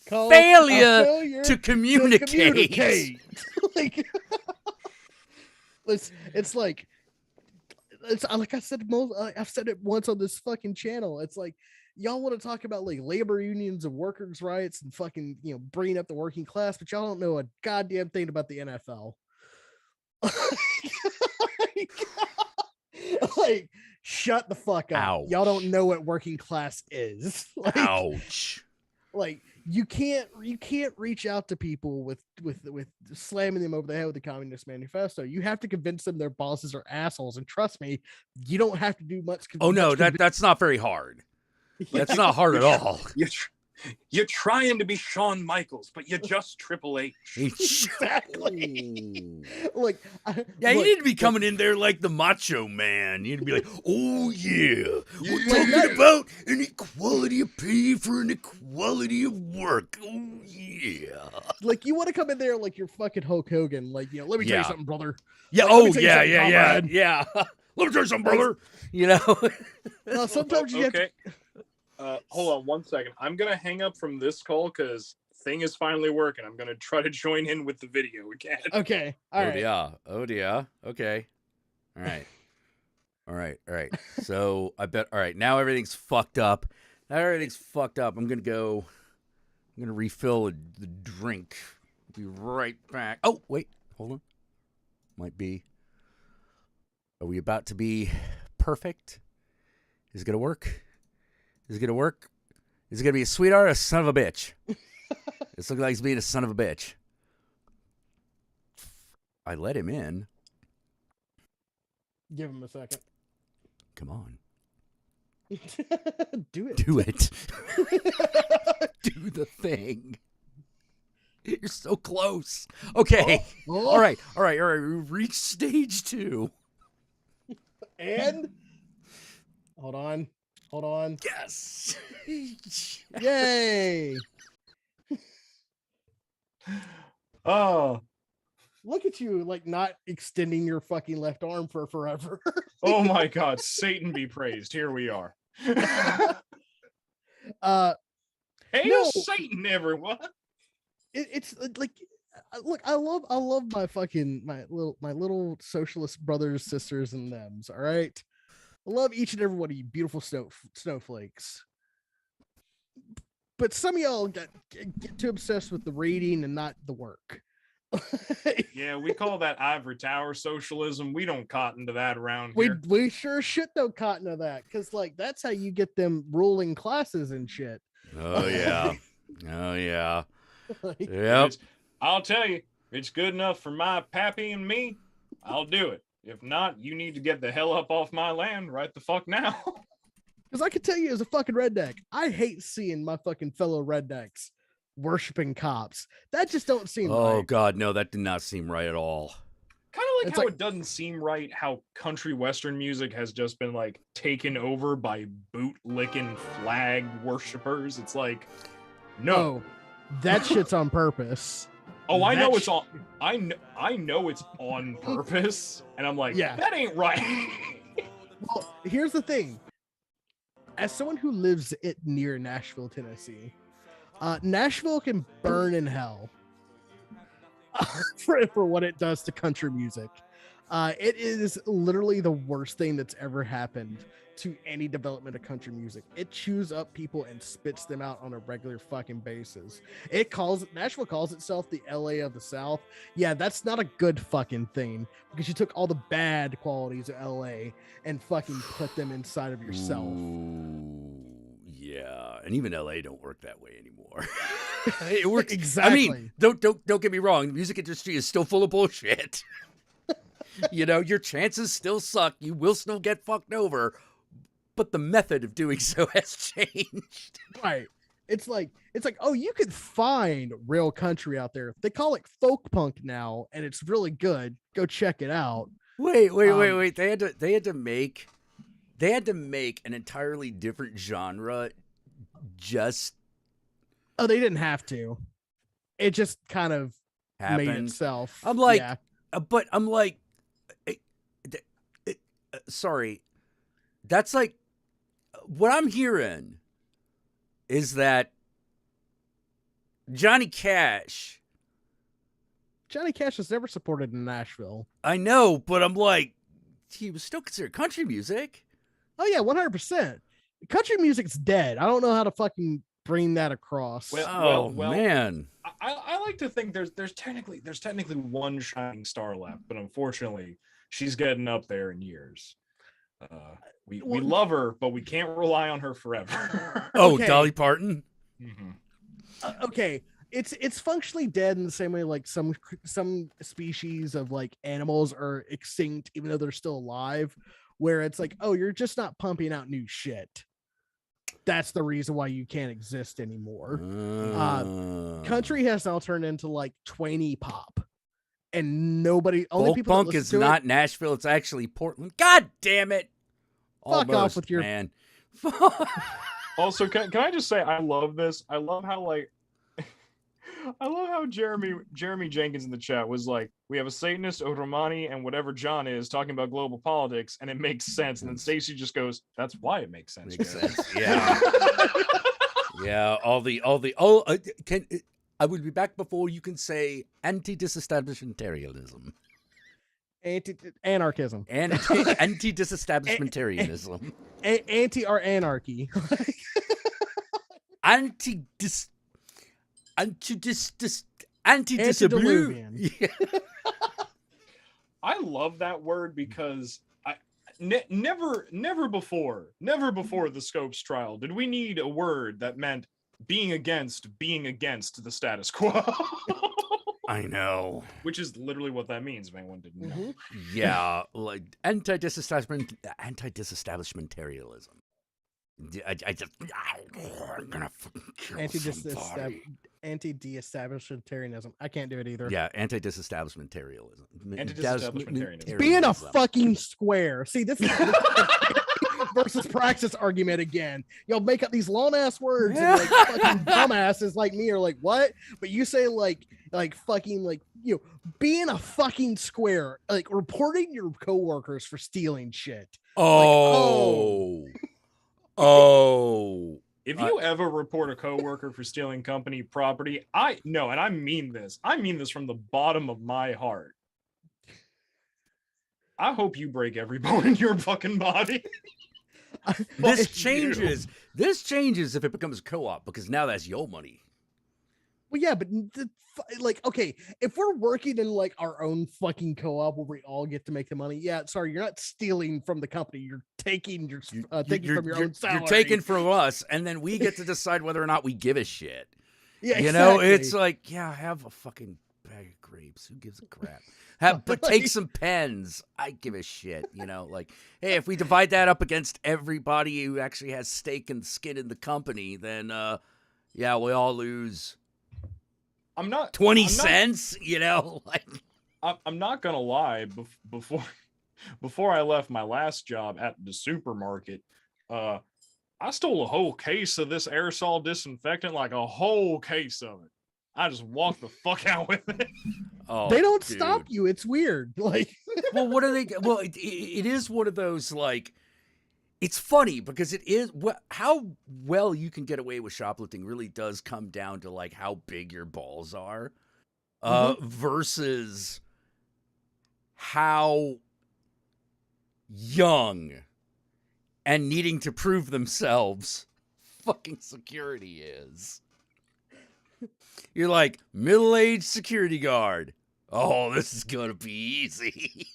failure to communicate. Like, it's like I said, I've said it once on this fucking channel. It's like, y'all want to talk about like labor unions and workers' rights and fucking, you know, bringing up the working class, but y'all don't know a goddamn thing about the NFL. Like, shut the fuck up. Ouch. Y'all don't know what working class is. Like, ouch. Like, you can't reach out to people with slamming them over the head with the Communist Manifesto. You have to convince them their bosses are assholes. And trust me, you don't have to do much. Oh no, that's not very hard. That's not hard at all. You're trying to be Shawn Michaels, but you're just Triple H. Exactly. Like, you need to be coming in there like the Macho Man. You need to be like, oh yeah, we're talking about an equality of pay for an equality of work. Oh yeah. Like, you want to come in there like you're fucking Hulk Hogan. Like, you know, let me tell you something, brother. Yeah. Like, yeah. Let me tell you something, brother. You know. No, sometimes you have to. Hold on 1 second. I'm going to hang up from this call because thing is finally working. I'm going to try to join in with the video again. Okay. All right. Oh, yeah. Okay. All right. So I bet. All right. Now everything's fucked up. I'm going to refill the drink. Be right back. Oh, wait. Hold on. Might be. Are we about to be perfect? Is it going to work? Is it going to work? Is it going to be a sweetheart or a son of a bitch? It's looking like he's being a son of a bitch. I let him in. Give him a second. Come on. Do it. Do the thing. You're so close. Okay. Oh. All right. We've reached stage 2. And hold on. Yes. Yay. Oh. Look at you, like, not extending your fucking left arm for forever. Oh my God. Satan be praised. Here we are. Hail Satan, everyone. It's like, look, I love my fucking my little socialist brothers, sisters, and thems. All right. I love each and every one of you beautiful snowflakes. But some of y'all get too obsessed with the rating and not the work. Yeah, we call that ivory tower socialism. We don't cotton to that around here. We sure shit don't cotton to that, because like that's how you get them ruling classes and shit. Oh yeah. Like, Yep. I'll tell you, if it's good enough for my pappy and me, I'll do it. If not, you need to get the hell up off my land right the fuck now. Because I can tell you, as a fucking redneck, I hate seeing my fucking fellow rednecks worshiping cops. That just don't seem right. Oh God, no, that did not seem right at all. Kind of like how it doesn't seem right how country western music has just been like taken over by boot-licking flag worshipers. It's like, no, that shit's on purpose. Oh, I know it's on. I know it's on purpose, and I'm like, yeah, that ain't right. Well, here's the thing. As someone who lives near Nashville, Tennessee, Nashville can burn in hell for what it does to country music. It is literally the worst thing that's ever happened to any development of country music. It chews up people and spits them out on a regular fucking basis. Nashville calls itself the LA of the South. Yeah, that's not a good fucking thing because you took all the bad qualities of LA and fucking put them inside of yourself. Ooh, yeah, and even LA don't work that way anymore. It works exactly. I mean, don't get me wrong. The music industry is still full of bullshit. You know, your chances still suck. You will still get fucked over, but the method of doing so has changed. Right. It's like, oh, you could find real country out there. They call it folk punk now, and it's really good. Go check it out. Wait. They had to make an entirely different genre just. Oh, they didn't have to. It just kind of happened. made itself. I'm like, yeah. But I'm like, sorry. That's like, what I'm hearing is that Johnny Cash was never supported in Nashville. I know, but I'm like, he was still considered country music. Oh yeah, 100%. Country music's dead. I don't know how to fucking bring that across. Well, man. I like to think there's technically one shining star left, but unfortunately, she's getting up there in years. We love her, but we can't rely on her forever. Oh, okay. Dolly Parton. Mm-hmm. Okay, it's functionally dead in the same way like some species of like animals are extinct even though they're still alive, where it's like, oh, you're just not pumping out new shit. That's the reason why you can't exist anymore. Country has now turned into like Twainy pop, and only folk people punk is not Nashville. It's actually Portland. God damn it! Fuck off with your man. Also, can I just say I love this? I love how like I love how Jeremy Jenkins in the chat was like, we have a Satanist, a Romani, and whatever John is talking about global politics, and it makes sense. And then Stacey just goes, "That's why it makes sense." Yeah. Yeah. I will be back before you can say anti-disestablishmentarianism. Anarchism. Anti-disestablishmentarianism. Anti-anarchy. Antediluvian. Yeah. I love that word because never before the Scopes trial did we need a word that meant being against the status quo. I know. Which is literally what that means, if anyone didn't know. Yeah, like anti-disestablishmentarianism. I'm gonna anti-de-establishmentarianism. I can't do it either. Yeah, anti-disestablishmentarianism. Anti-disestablishmentarianism. Being a fucking square. See, this is versus praxis argument again. Y'all make up these long ass words and like fucking dumbasses like me are like, what? But you say like fucking like, you know, being a fucking square, like reporting your coworkers for stealing shit. Oh. Like, If you ever report a coworker for stealing company property, I mean this from the bottom of my heart. I hope you break every bone in your fucking body. This changes if it becomes co-op, because now that's your money. Well, yeah, but like, okay, if we're working in like our own fucking co-op where we all get to make the money, yeah, sorry, you're not stealing from the company. You're taking from your own salary. You're taking from us, and then we get to decide whether or not we give a shit. Yeah, you know, it's like, yeah, have a fucking bag of grapes. Who gives a crap? But take some pens. I give a shit. You know, like, hey, if we divide that up against everybody who actually has stake and skin in the company, then yeah, we all lose. I'm not 20 cents, you know, like I'm not gonna lie. Before I left my last job at the supermarket, I stole a whole case of this aerosol disinfectant, like a whole case of it. I just walked the fuck out with it. Oh, they don't stop you. It's weird. Like, well, what are they? Well, it is one of those, like, it's funny because it is how well you can get away with shoplifting really does come down to like how big your balls are, versus how young and needing to prove themselves fucking security is. You're like, middle-aged security guard. Oh, this is gonna be easy.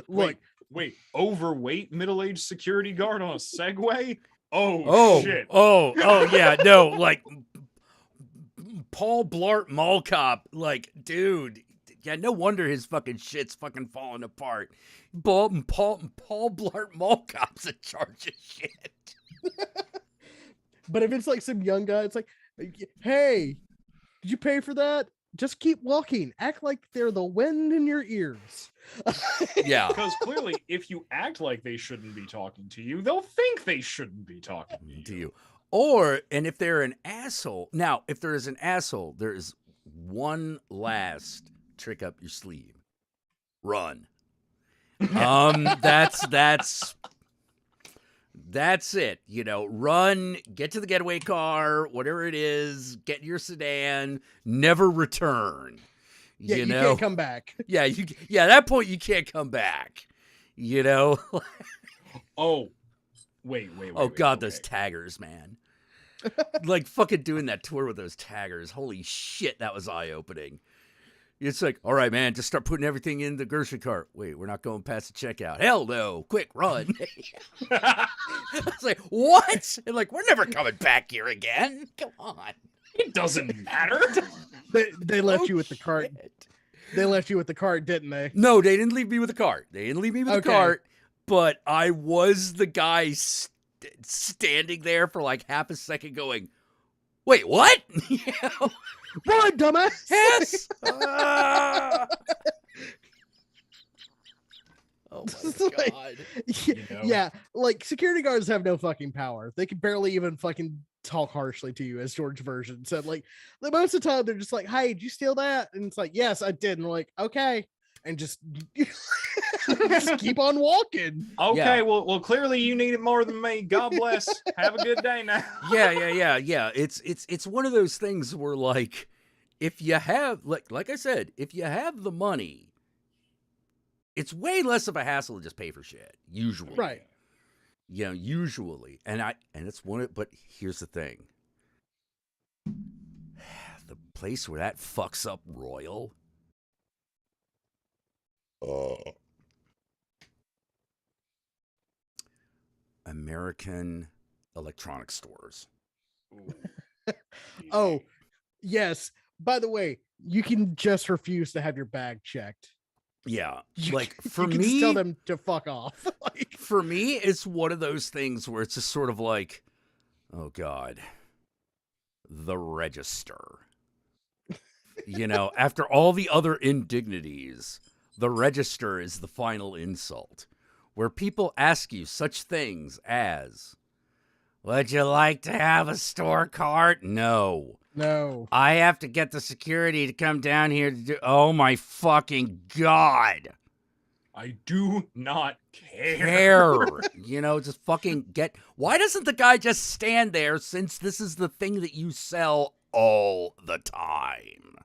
Look, wait, overweight middle-aged security guard on a Segway? Oh shit. Oh, yeah, no, like Paul Blart Mall Cop, like, dude, yeah, no wonder his fucking shit's fucking falling apart. Paul Blart Mall Cop's in charge of shit. but if it's like some young guy, it's like, hey, did you pay for that? Just keep walking. Act like they're the wind in your ears. Yeah. Because clearly, if you act like they shouldn't be talking to you, they'll think they shouldn't be talking to you. Or, and if they're an asshole, now, if there is an asshole, there is one last trick up your sleeve. Run. That's it. You know, run, get to the getaway car, whatever it is, get in your sedan, never return. Yeah, you know? can't come back. Yeah, at that point you can't come back. You know? Oh, wait. Oh God, okay. those taggers, man. Like fucking doing that tour with those taggers. Holy shit, that was eye-opening. It's like, all right, man, just start putting everything in the grocery cart. Wait, we're not going past the checkout. Hell no. Quick, run. I was like, what? And like, we're never coming back here again. Come on. It doesn't matter. They left you with the cart. They left you with the cart, didn't they? No, they didn't leave me with the cart. They didn't leave me with the cart, but I was the guy standing there for like half a second going, wait, what? You know? Run, dumbass! Yes! Oh my God. Yeah, like security guards have no fucking power. They can barely even fucking talk harshly to you, as George version said. Like, the most of the time they're just like, hey, did you steal that? And it's like, yes, I did. And we're like, okay. And just keep on walking. Okay, Yeah. well, clearly you need it more than me. God bless. Have a good day now. Yeah. It's one of those things where, like, if you have, like I said, if you have the money, it's way less of a hassle to just pay for shit. Usually, Right? You know, usually, and it's one of. But here's the thing: the place where that fucks up royal. American electronic stores. Oh, yes. By the way, you can just refuse to have your bag checked. Yeah, You like can- for you can me, just tell them to fuck off. Like, for me, it's one of those things where it's just sort of like, oh God, the register. You know, after all the other indignities, the register is the final insult, where people ask you such things as, would you like to have a store cart? No. no. I have to get the security to come down here to do. Oh my fucking God. I do not care. You know, just fucking get. Why doesn't the guy just stand there since this is the thing that you sell all the time?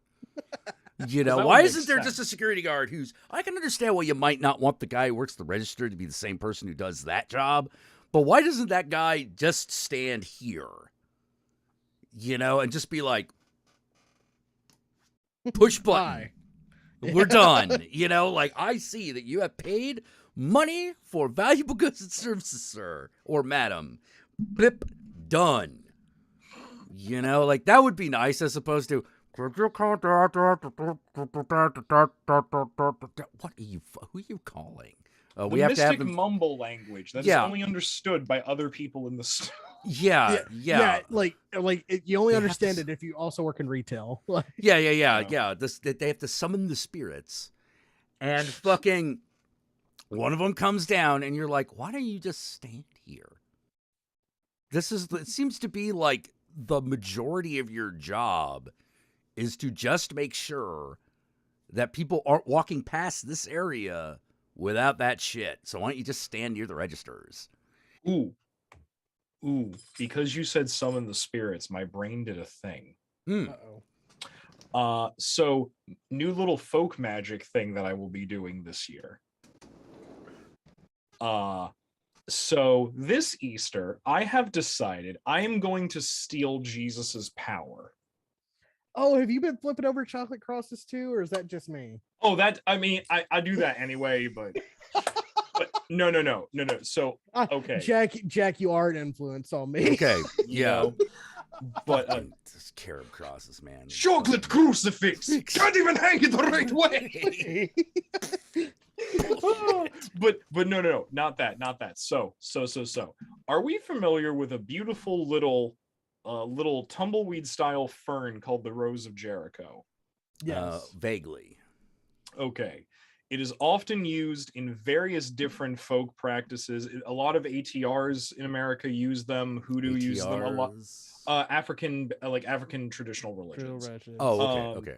You know, That why would isn't make there sense. just a security guard who's. I can understand why you might not want the guy who works the register to be the same person who does that job, but why doesn't that guy just stand here? You know, and just be like, push button. We're done. You know, like, I see that you have paid money for valuable goods and services, sir or madam. Blip, done. You know, like, that would be nice as opposed to, what are you, who are you calling? We have to have them. Mumble language that is Yeah. only understood by other people in the store. Yeah. Like you only They have understand to- it if you also work in retail. Like, Yeah. They have to summon the spirits, and fucking one of them comes down, and you're like, why don't you just stand here? It seems to be like the majority of your job is to just make sure that people aren't walking past this area without that shit. So why don't you just stand near the registers? Ooh, because you said summon the spirits, my brain did a thing. uh-oh. So new little folk magic thing that I will be doing this year. So this Easter, I have decided I am going to steal Jesus's power. Oh, have you been flipping over chocolate crosses too, or is that just me? Oh, I mean, I do that anyway, but no. So okay, Jack, you are an influence on me. Okay, you yeah. know, but Fucking this carob crosses, man. chocolate crucifix can't even hang it the right way. but no, not that. So, are we familiar with a beautiful little tumbleweed style fern called the Rose of Jericho? Yes. Vaguely. Okay. It is often used in various different folk practices. A lot of ATRs in America use them. Hoodoo use them a lot. African traditional religions. Oh, okay.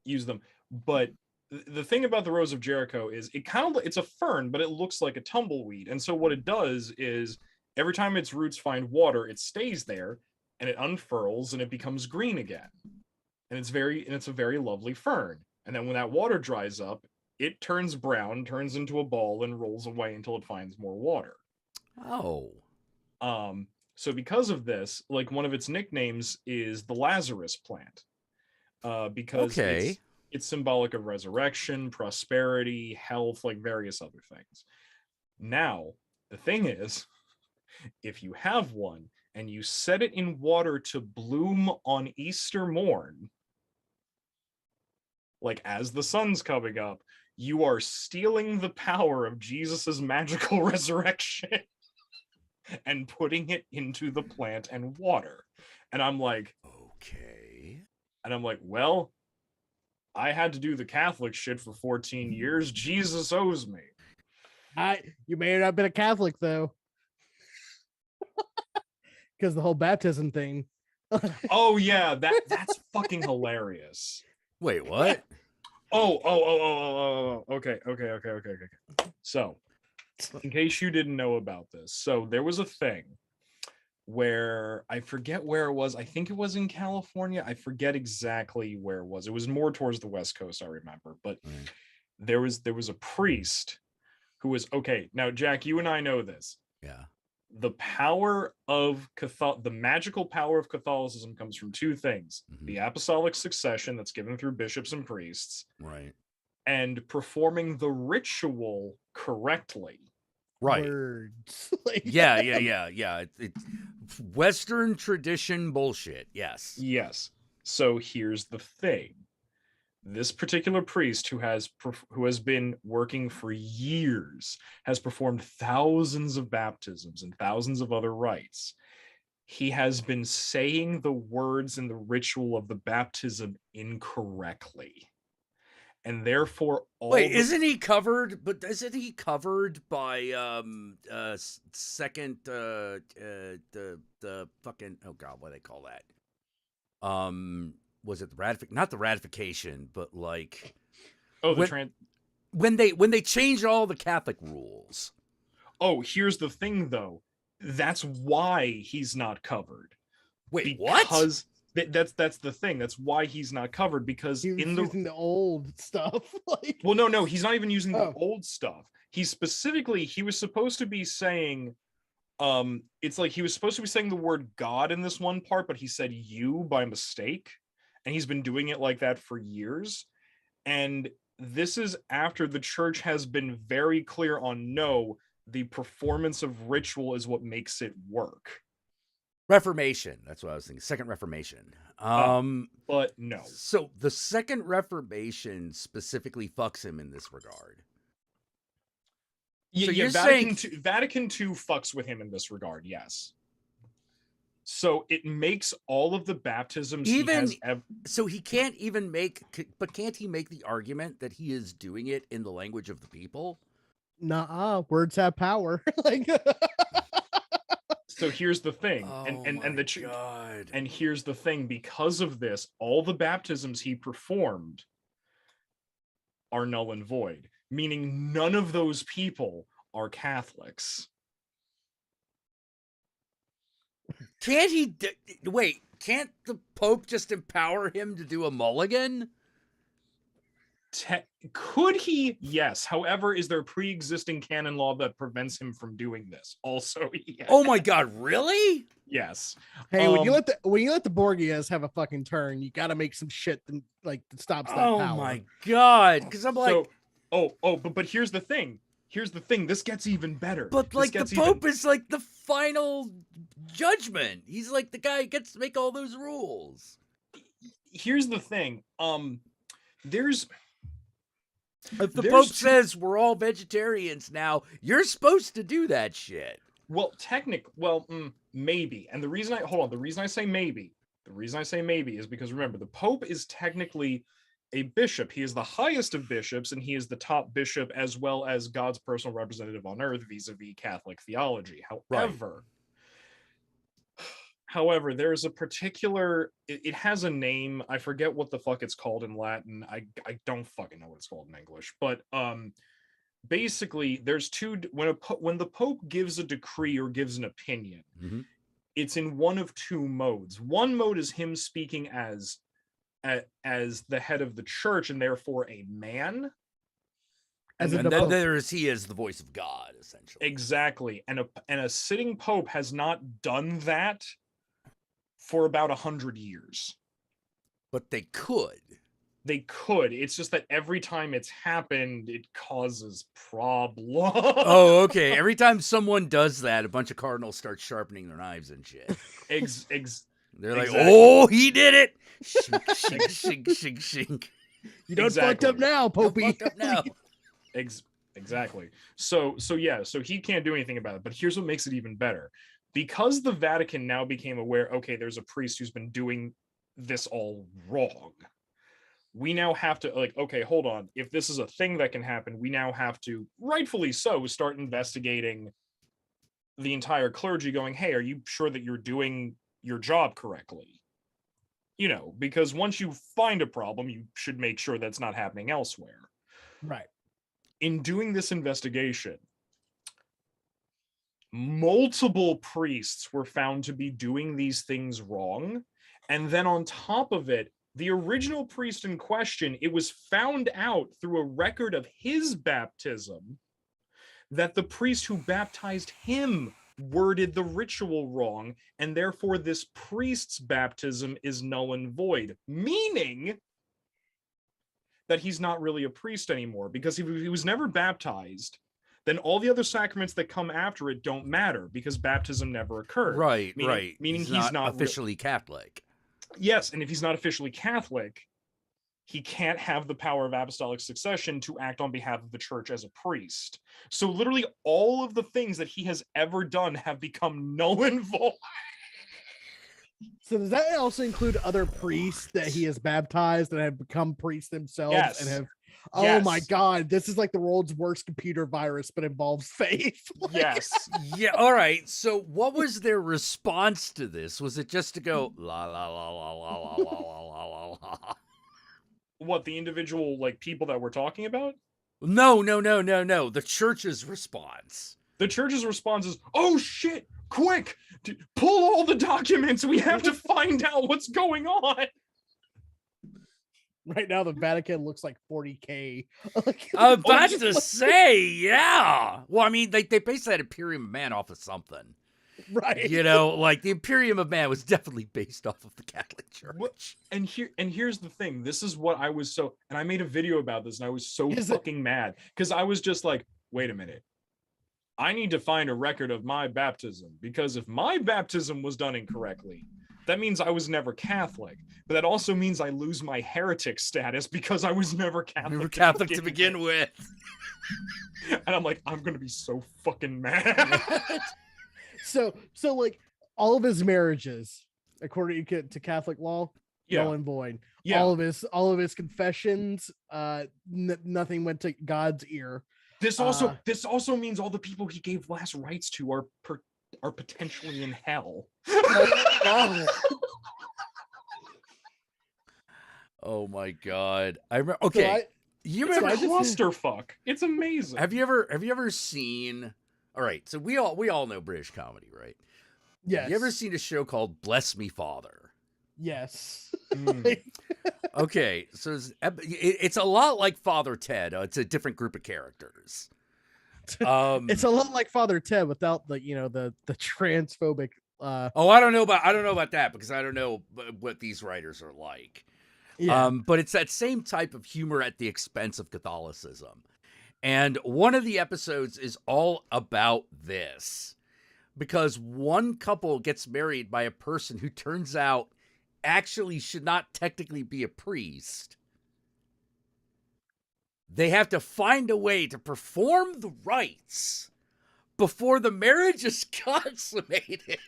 Use them. But the thing about the Rose of Jericho is it's a fern, but it looks like a tumbleweed. And so what it does is every time its roots find water, it stays there and it unfurls and it becomes green again. And it's a very lovely fern. And then when that water dries up, it turns brown, turns into a ball, and rolls away until it finds more water. Oh. So because of this, like one of its nicknames is the Lazarus plant. Because it's symbolic of resurrection, prosperity, health, like various other things. Now, the thing is, if you have one and you set it in water to bloom on Easter morn, like as the sun's coming up, you are stealing the power of Jesus's magical resurrection and putting it into the plant and water. And I'm like, okay. And I'm like, well, I had to do the Catholic shit for 14 years. Jesus owes me. You may not have been a Catholic though. Because the whole baptism thing. Oh yeah, that's fucking hilarious. Wait, what? Oh. Okay. So, in case you didn't know about this, so there was a thing where I forget where it was. I think it was in California. I forget exactly where it was. It was more towards the West Coast, I remember. But there was a priest who was okay. Now, Jack, you and I know this. Yeah. The power of the magical power of Catholicism comes from two things: the apostolic succession that's given through bishops and priests, right, and performing the ritual correctly. Right. Words. Yeah. It's Western tradition bullshit. Yes. So here's the thing. This particular priest who has been working for years, has performed thousands of baptisms and thousands of other rites. He has been saying the words in the ritual of the baptism incorrectly. And therefore isn't he covered? But isn't he covered by second the fucking, oh god, what do they call that? Was it not the ratification, but like when they changed all the Catholic rules. Oh, here's the thing though. That's why he's not covered. Wait, what? That's the thing. That's why he's not covered, because using the old stuff. Well, no, he's not even using the old stuff. He was supposed to be saying, it's like he was supposed to be saying the word God in this one part, but he said you by mistake, and he's been doing it like that for years. And this is after the church has been very clear on the performance of ritual is what makes it work. Reformation. That's what I was thinking. Second Reformation. But no. So the Second Reformation specifically fucks him in this regard. Yeah, so you're Vatican saying Vatican II fucks with him in this regard, yes. So it makes all of the baptisms so he can't even can't he make the argument that he is doing it in the language of the people? Words have power. So here's the thing, and here's the thing. Because of this, all the baptisms he performed are null and void, meaning none of those people are Catholics. Can't he? Wait, can't the Pope just empower him to do a mulligan? Could he? Yes. However, is there a pre-existing canon law that prevents him from doing this? Also, yes. Oh my God, really? Yes. Hey, when you let the Borgias have a fucking turn, you got to make some shit that stops that Oh power. my God, because I'm like, but here's the thing. Here's the thing. This gets even better. but This like the gets Pope is like the final judgment. He's like the guy who gets to make all those rules. Here's the thing. There's If the Pope says we're all vegetarians now, you're supposed to do that shit. Well, maybe. And the reason I say maybe is because remember, the Pope is technically a bishop. He is the highest of bishops, and he is the top bishop as well as God's personal representative on earth vis-a-vis Catholic theology. However, there's a particular, it has a name. I forget what the fuck it's called in Latin. I don't fucking know what it's called in English, but basically there's when the Pope gives a decree or gives an opinion, it's in one of two modes. One mode is him speaking as the head of the church and therefore a man. And then there is he as the voice of God, essentially. Exactly. And a sitting Pope has not done that for about 100 years. But they could. They could. It's just that every time it's happened, it causes problems. Oh, okay. Every time someone does that, a bunch of cardinals start sharpening their knives and shit. They're like, oh, he did it. Shink, shink, shink, shink, shink. You done fucked up now, Popey. Fucked up now. Exactly. So he can't do anything about it. But here's what makes it even better. Because the Vatican now became aware, okay, there's a priest who's been doing this all wrong. We now have to, like, okay, hold on. If this is a thing that can happen, we now have to, rightfully so, start investigating the entire clergy, going, hey, are you sure that you're doing your job correctly? You know, because once you find a problem, you should make sure that's not happening elsewhere. Right. In doing this investigation, multiple priests were found to be doing these things wrong. And then on top of it, the original priest in question, it was found out through a record of his baptism that the priest who baptized him worded the ritual wrong, and therefore this priest's baptism is null and void, meaning that he's not really a priest anymore, because if he was never baptized, then all the other sacraments that come after it don't matter because baptism never occurred. Right, Meaning he's not officially Catholic. Yes, and if he's not officially Catholic, he can't have the power of apostolic succession to act on behalf of the church as a priest. So literally all of the things that he has ever done have become null and void. So does that also include other priests that he has baptized and have become priests themselves? Yes. And have, oh my God, this is like the world's worst computer virus, but involves faith. Yes. Yeah, all right. So what was their response to this? Was it just to go, la, la, la, la, la, la, la, la, la, la? What, the individual, like, people that we're talking about? No. The church's response. The church's response is, oh shit, quick, pull all the documents. We have to find out what's going on. Right now, the Vatican looks like 40K. I'm about to say, yeah. Well, I mean, they based that Imperium of Man off of something. Right. You know, like the Imperium of Man was definitely based off of the Catholic Church. And here's the thing. This is what I was and I made a video about this and I was so fucking mad because I was just like, wait a minute. I need to find a record of my baptism, because if my baptism was done incorrectly, that means I was never Catholic. But that also means I lose my heretic status because I was never Catholic. We were Catholic to begin with. And I'm like, I'm going to be so fucking mad. So like all of his marriages, according to Catholic law, null and void. Yeah. All of his confessions, nothing went to God's ear. This also means all the people he gave last rites to are potentially in hell. Oh my God! I remember. Okay, you remember clusterfuck? It's amazing. Have you ever seen? All right, so we all know British comedy, right? Yes. Have you ever seen a show called Bless Me Father? Yes. Okay, so it's a lot like Father Ted. It's a different group of characters. It's a lot like Father Ted without the the transphobic. Oh, I don't know about that because I don't know what these writers are like. Yeah. But it's that same type of humor at the expense of Catholicism. And one of the episodes is all about this because one couple gets married by a person who turns out actually should not technically be a priest. They have to find a way to perform the rites before the marriage is consummated.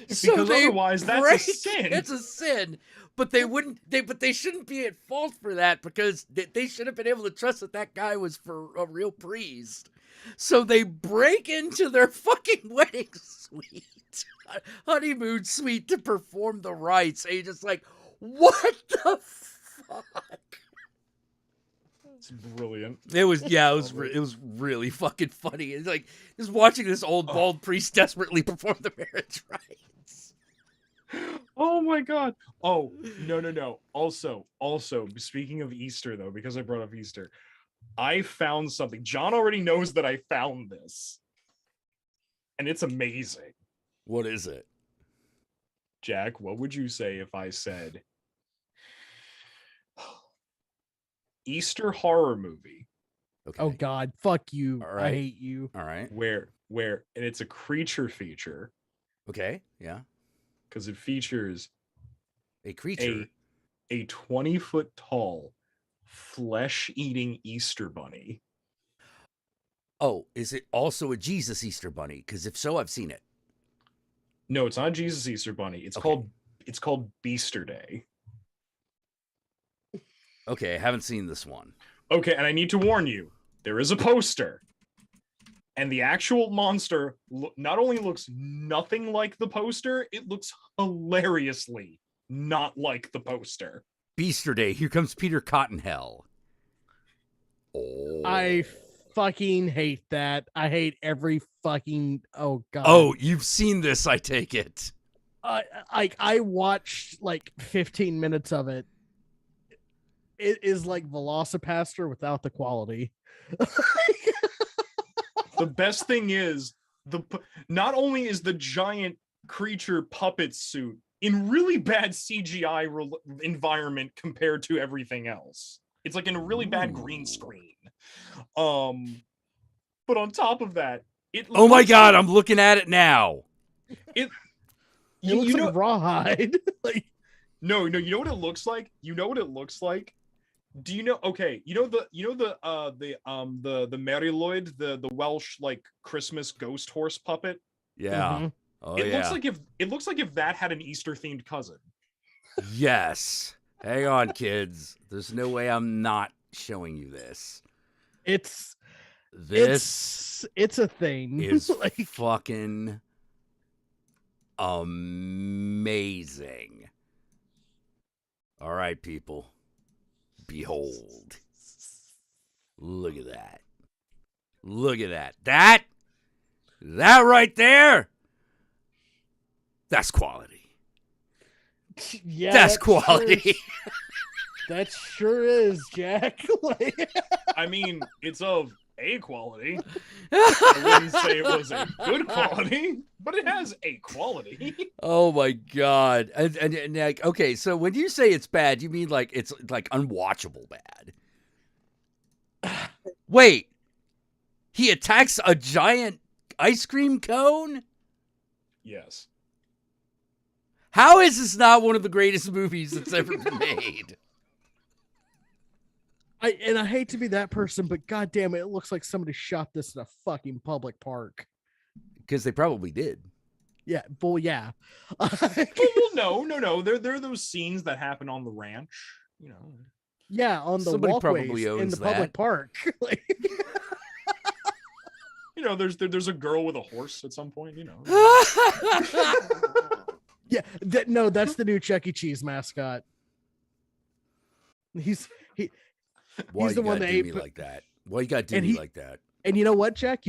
Because otherwise that's a sin. It's a sin, but they shouldn't be at fault for that because they should have been able to trust that guy was for a real priest. So they break into their fucking wedding suite, honeymoon suite, to perform the rites. And you're just like, what the fuck? It's brilliant. It was really fucking funny. It's like just watching this old bald priest desperately perform the marriage rites. Oh my god. Oh, no. Also, speaking of Easter though, because I brought up Easter, I found something. John already knows that I found this. And it's amazing. What is it? Jack, what would you say if I said Easter horror movie? Okay. Oh God, fuck you. All right. I hate you. All right. Where and it's a creature feature. Okay. Yeah. Because it features a creature, a 20-foot tall, flesh-eating Easter bunny. Oh, is it also a Jesus Easter bunny? Because if so, I've seen it. No, it's not Jesus Easter bunny. It's called Beaster Day. Okay, I haven't seen this one. Okay, and I need to warn you, there is a poster. And the actual monster not only looks nothing like the poster, it looks hilariously not like the poster. Beaster Day, here comes Peter Cottonhell. Oh. I fucking hate that. I hate every fucking, oh God. Oh, you've seen this, I take it. I watched like 15 minutes of it. It is like Velocipaster without the quality. The best thing is not only is the giant creature puppet suit in really bad CGI environment compared to everything else. It's like in a really bad green screen. But on top of that, oh my God, I'm looking at it now. It looks like rawhide. Like, no, you know what it looks like? You know what it looks like? Do you know? Okay, you know the Mariloid, the Welsh like Christmas ghost horse puppet. Yeah. Mm-hmm. Oh, it looks like if that had an Easter themed cousin. Yes. Hang on, kids. There's no way I'm not showing you this. It's a thing. Is like fucking amazing. All right, people. Behold. Look at that. Look at that. That right there. That's quality. Yeah, that's quality. That sure is, Jack. I mean, it's of a quality. I wouldn't say it was a good quality, but it has a quality. Oh my God. And like, okay, so when you say it's bad, you mean like it's like unwatchable bad? Wait. He attacks a giant ice cream cone? Yes. How is this not one of the greatest movies that's ever been made? I hate to be that person, but goddamn it looks like somebody shot this in a fucking public park. Because they probably did. Yeah, well, yeah. well, no. There are those scenes that happen on the ranch, you know. Yeah, on the Somebody walkways probably owns in the public park. Like, you know, there's a girl with a horse at some point, you know. Yeah, that's the new Chuck E. Cheese mascot. He's the one that ate me like that. Why you gotta do me like that? And you know what, Jack?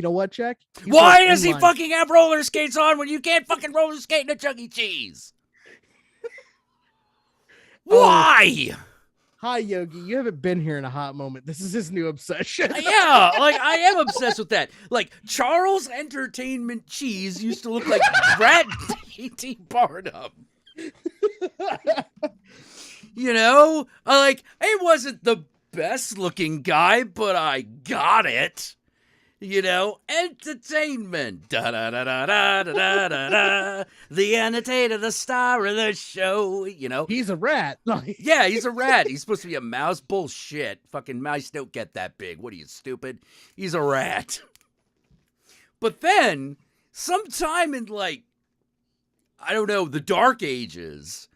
Why does he fucking have roller skates on when you can't fucking roller skate in a Chuck E. Cheese? Why? Hi, Yogi. You haven't been here in a hot moment. This is his new obsession. Yeah, like I am obsessed with that. Like Charles Entertainment Cheese used to look like Brad P.T. Barnum. You know, like it wasn't the best looking guy, but I got it. You know, entertainment. Da da da da da da da da. The entertainer, the star of the show. You know, He's a rat. yeah, he's a rat. He's supposed to be a mouse. Bullshit. Fucking mice don't get that big. What are you, stupid? He's a rat. But then, sometime in like, I don't know, the Dark Ages,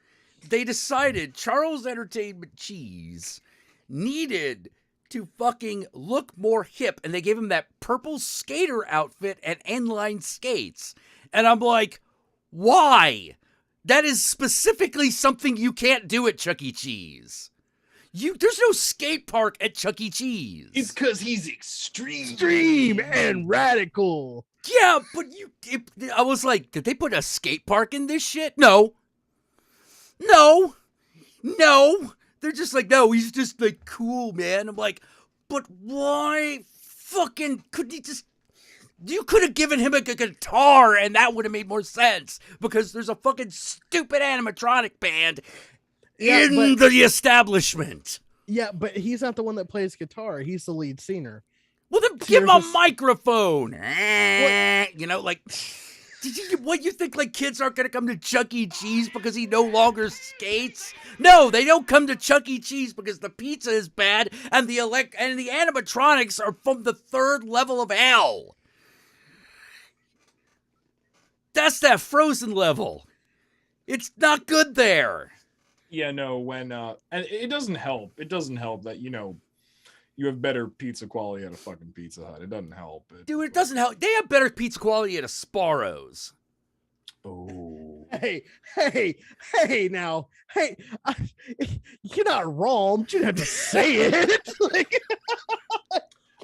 they decided Charles Entertainment Cheese needed to fucking look more hip, and they gave him that purple skater outfit and inline skates. And I'm like, why? That is specifically something you can't do at Chuck E. Cheese. There's no skate park at Chuck E. Cheese. It's because he's extreme. Extreme and radical. Yeah, but I was like, did they put a skate park in this shit? No. They're just like, no, he's just like cool, man. I'm like, but why fucking you could have given him a guitar and that would have made more sense because there's a fucking stupid animatronic band in the establishment. Yeah, but he's not the one that plays guitar. He's the lead singer. Well, then give him a microphone. You know, like... What, you think like kids aren't gonna come to Chuck E. Cheese because he no longer skates? No, they don't come to Chuck E. Cheese because the pizza is bad and the animatronics are from the third level of hell. That's that Frozen level. It's not good there. Yeah, no, when and it doesn't help. It doesn't help that, you know, you have better pizza quality at a fucking Pizza Hut. It doesn't help. Dude, it doesn't help. They have better pizza quality at a Sparrow's. Oh. Hey, now. Hey, you're not wrong. You didn't have to say it. Like,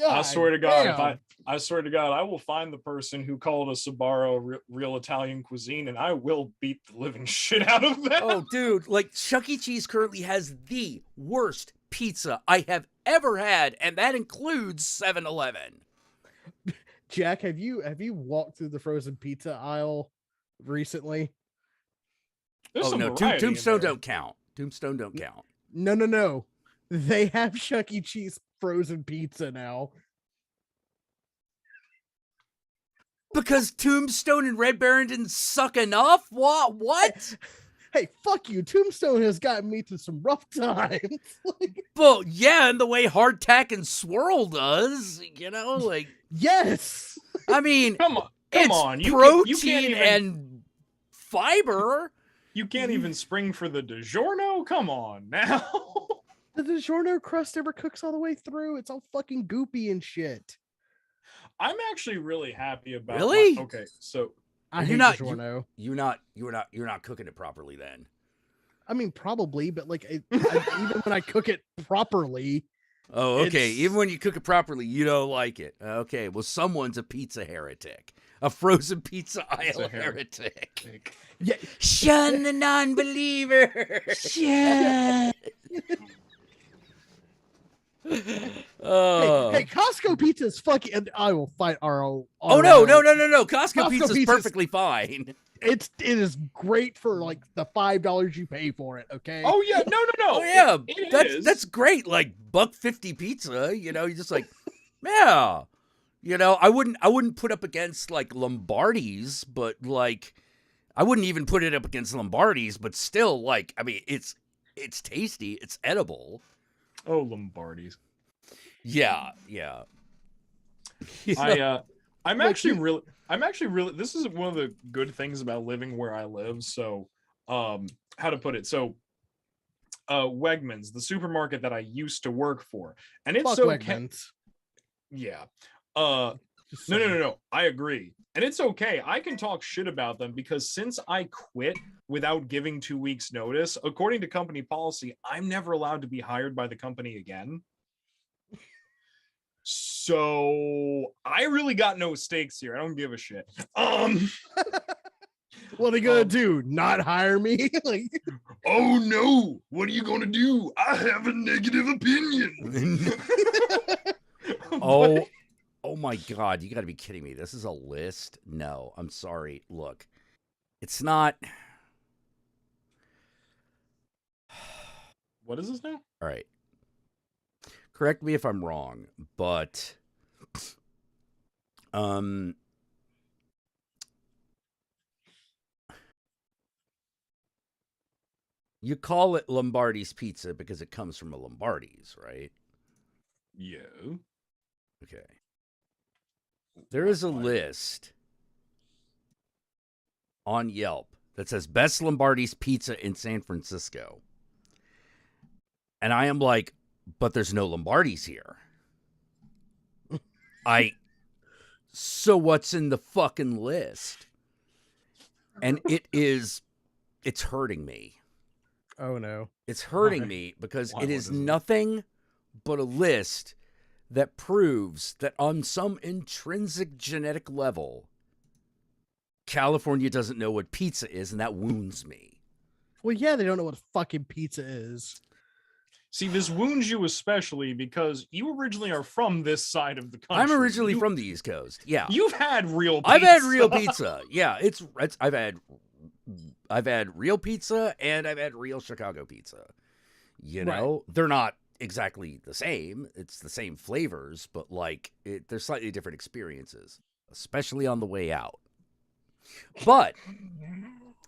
I swear to God, damn. I swear to God, I will find the person who called a Sbarro real Italian cuisine, and I will beat the living shit out of them. Oh, dude, like Chuck E. Cheese currently has the worst pizza I have ever had, and that includes 7-Eleven. Jack, have you walked through the frozen pizza aisle recently? There's some no, variety in Tombstone there. don't count. Tombstone don't count. No. They have Chuck E. Cheese frozen pizza now. Because Tombstone and Red Baron didn't suck enough? What? Hey, fuck you. Tombstone has gotten me through some rough times. Well, yeah, and the way Hardtack and Swirl does, you know, like... Yes! I mean, Come on. it's You protein can't even, and fiber. You can't even spring for the DiGiorno? Come on now. The DiGiorno crust never cooks all the way through. It's all fucking goopy and shit. I'm actually really happy about Really? Okay, so I hate DiGiorno. You're not cooking it properly then. I mean, probably, but like, even when I cook it properly. Oh, okay. Even when you cook it properly, you don't like it. Okay. Well, someone's a pizza heretic, a frozen pizza aisle heretic. Yeah. Shun the non-believer. Shun. Oh. Hey, Costco pizza is fucking. And I will fight RO. Oh no! Costco pizza is perfectly fine. It is great for like the $5 you pay for it. Okay. Oh yeah, no. Oh yeah, It that's great. Like $1.50 pizza. You know, you're just like, yeah. You know, I wouldn't put up against like Lombardi's, but like, I wouldn't even put it up against Lombardi's. But still, like, I mean, it's tasty. It's edible. Oh, Lombardi's. Yeah. I'm actually really this is one of the good things about living where I live. So how to put it? So Wegmans, the supermarket that I used to work for, and it's Fuck okay. Wegmans. Yeah. No. I agree. And it's okay. I can talk shit about them because since I quit without giving 2 weeks notice, according to company policy, I'm never allowed to be hired by the company again. So I really got no stakes here. I don't give a shit. What are they gonna do? Not hire me? Like, oh no, what are you gonna do? I have a negative opinion. Oh my God, you got to be kidding me. This is a list? No, I'm sorry. Look, it's not. What is this now? All right. Correct me if I'm wrong, but you call it Lombardi's pizza because it comes from a Lombardi's, right? Yeah. Okay. There is a list on Yelp that says best Lombardi's pizza in San Francisco. And I am like, but there's no Lombardi's here. So what's in the fucking list? And it's hurting me. oh no. It's hurting me because it is nothing but a list that proves that on some intrinsic genetic level, California doesn't know what pizza is, and that wounds me. Well, yeah, they don't know what fucking pizza is. See, this wounds you especially because you originally are from this side of the country. I'm originally from the East Coast. Yeah. You've had real pizza. I've had real pizza. Yeah, I've had real pizza and I've had real Chicago pizza. You know, they're not exactly the same. It's the same flavors, but like they're slightly different experiences, especially on the way out. But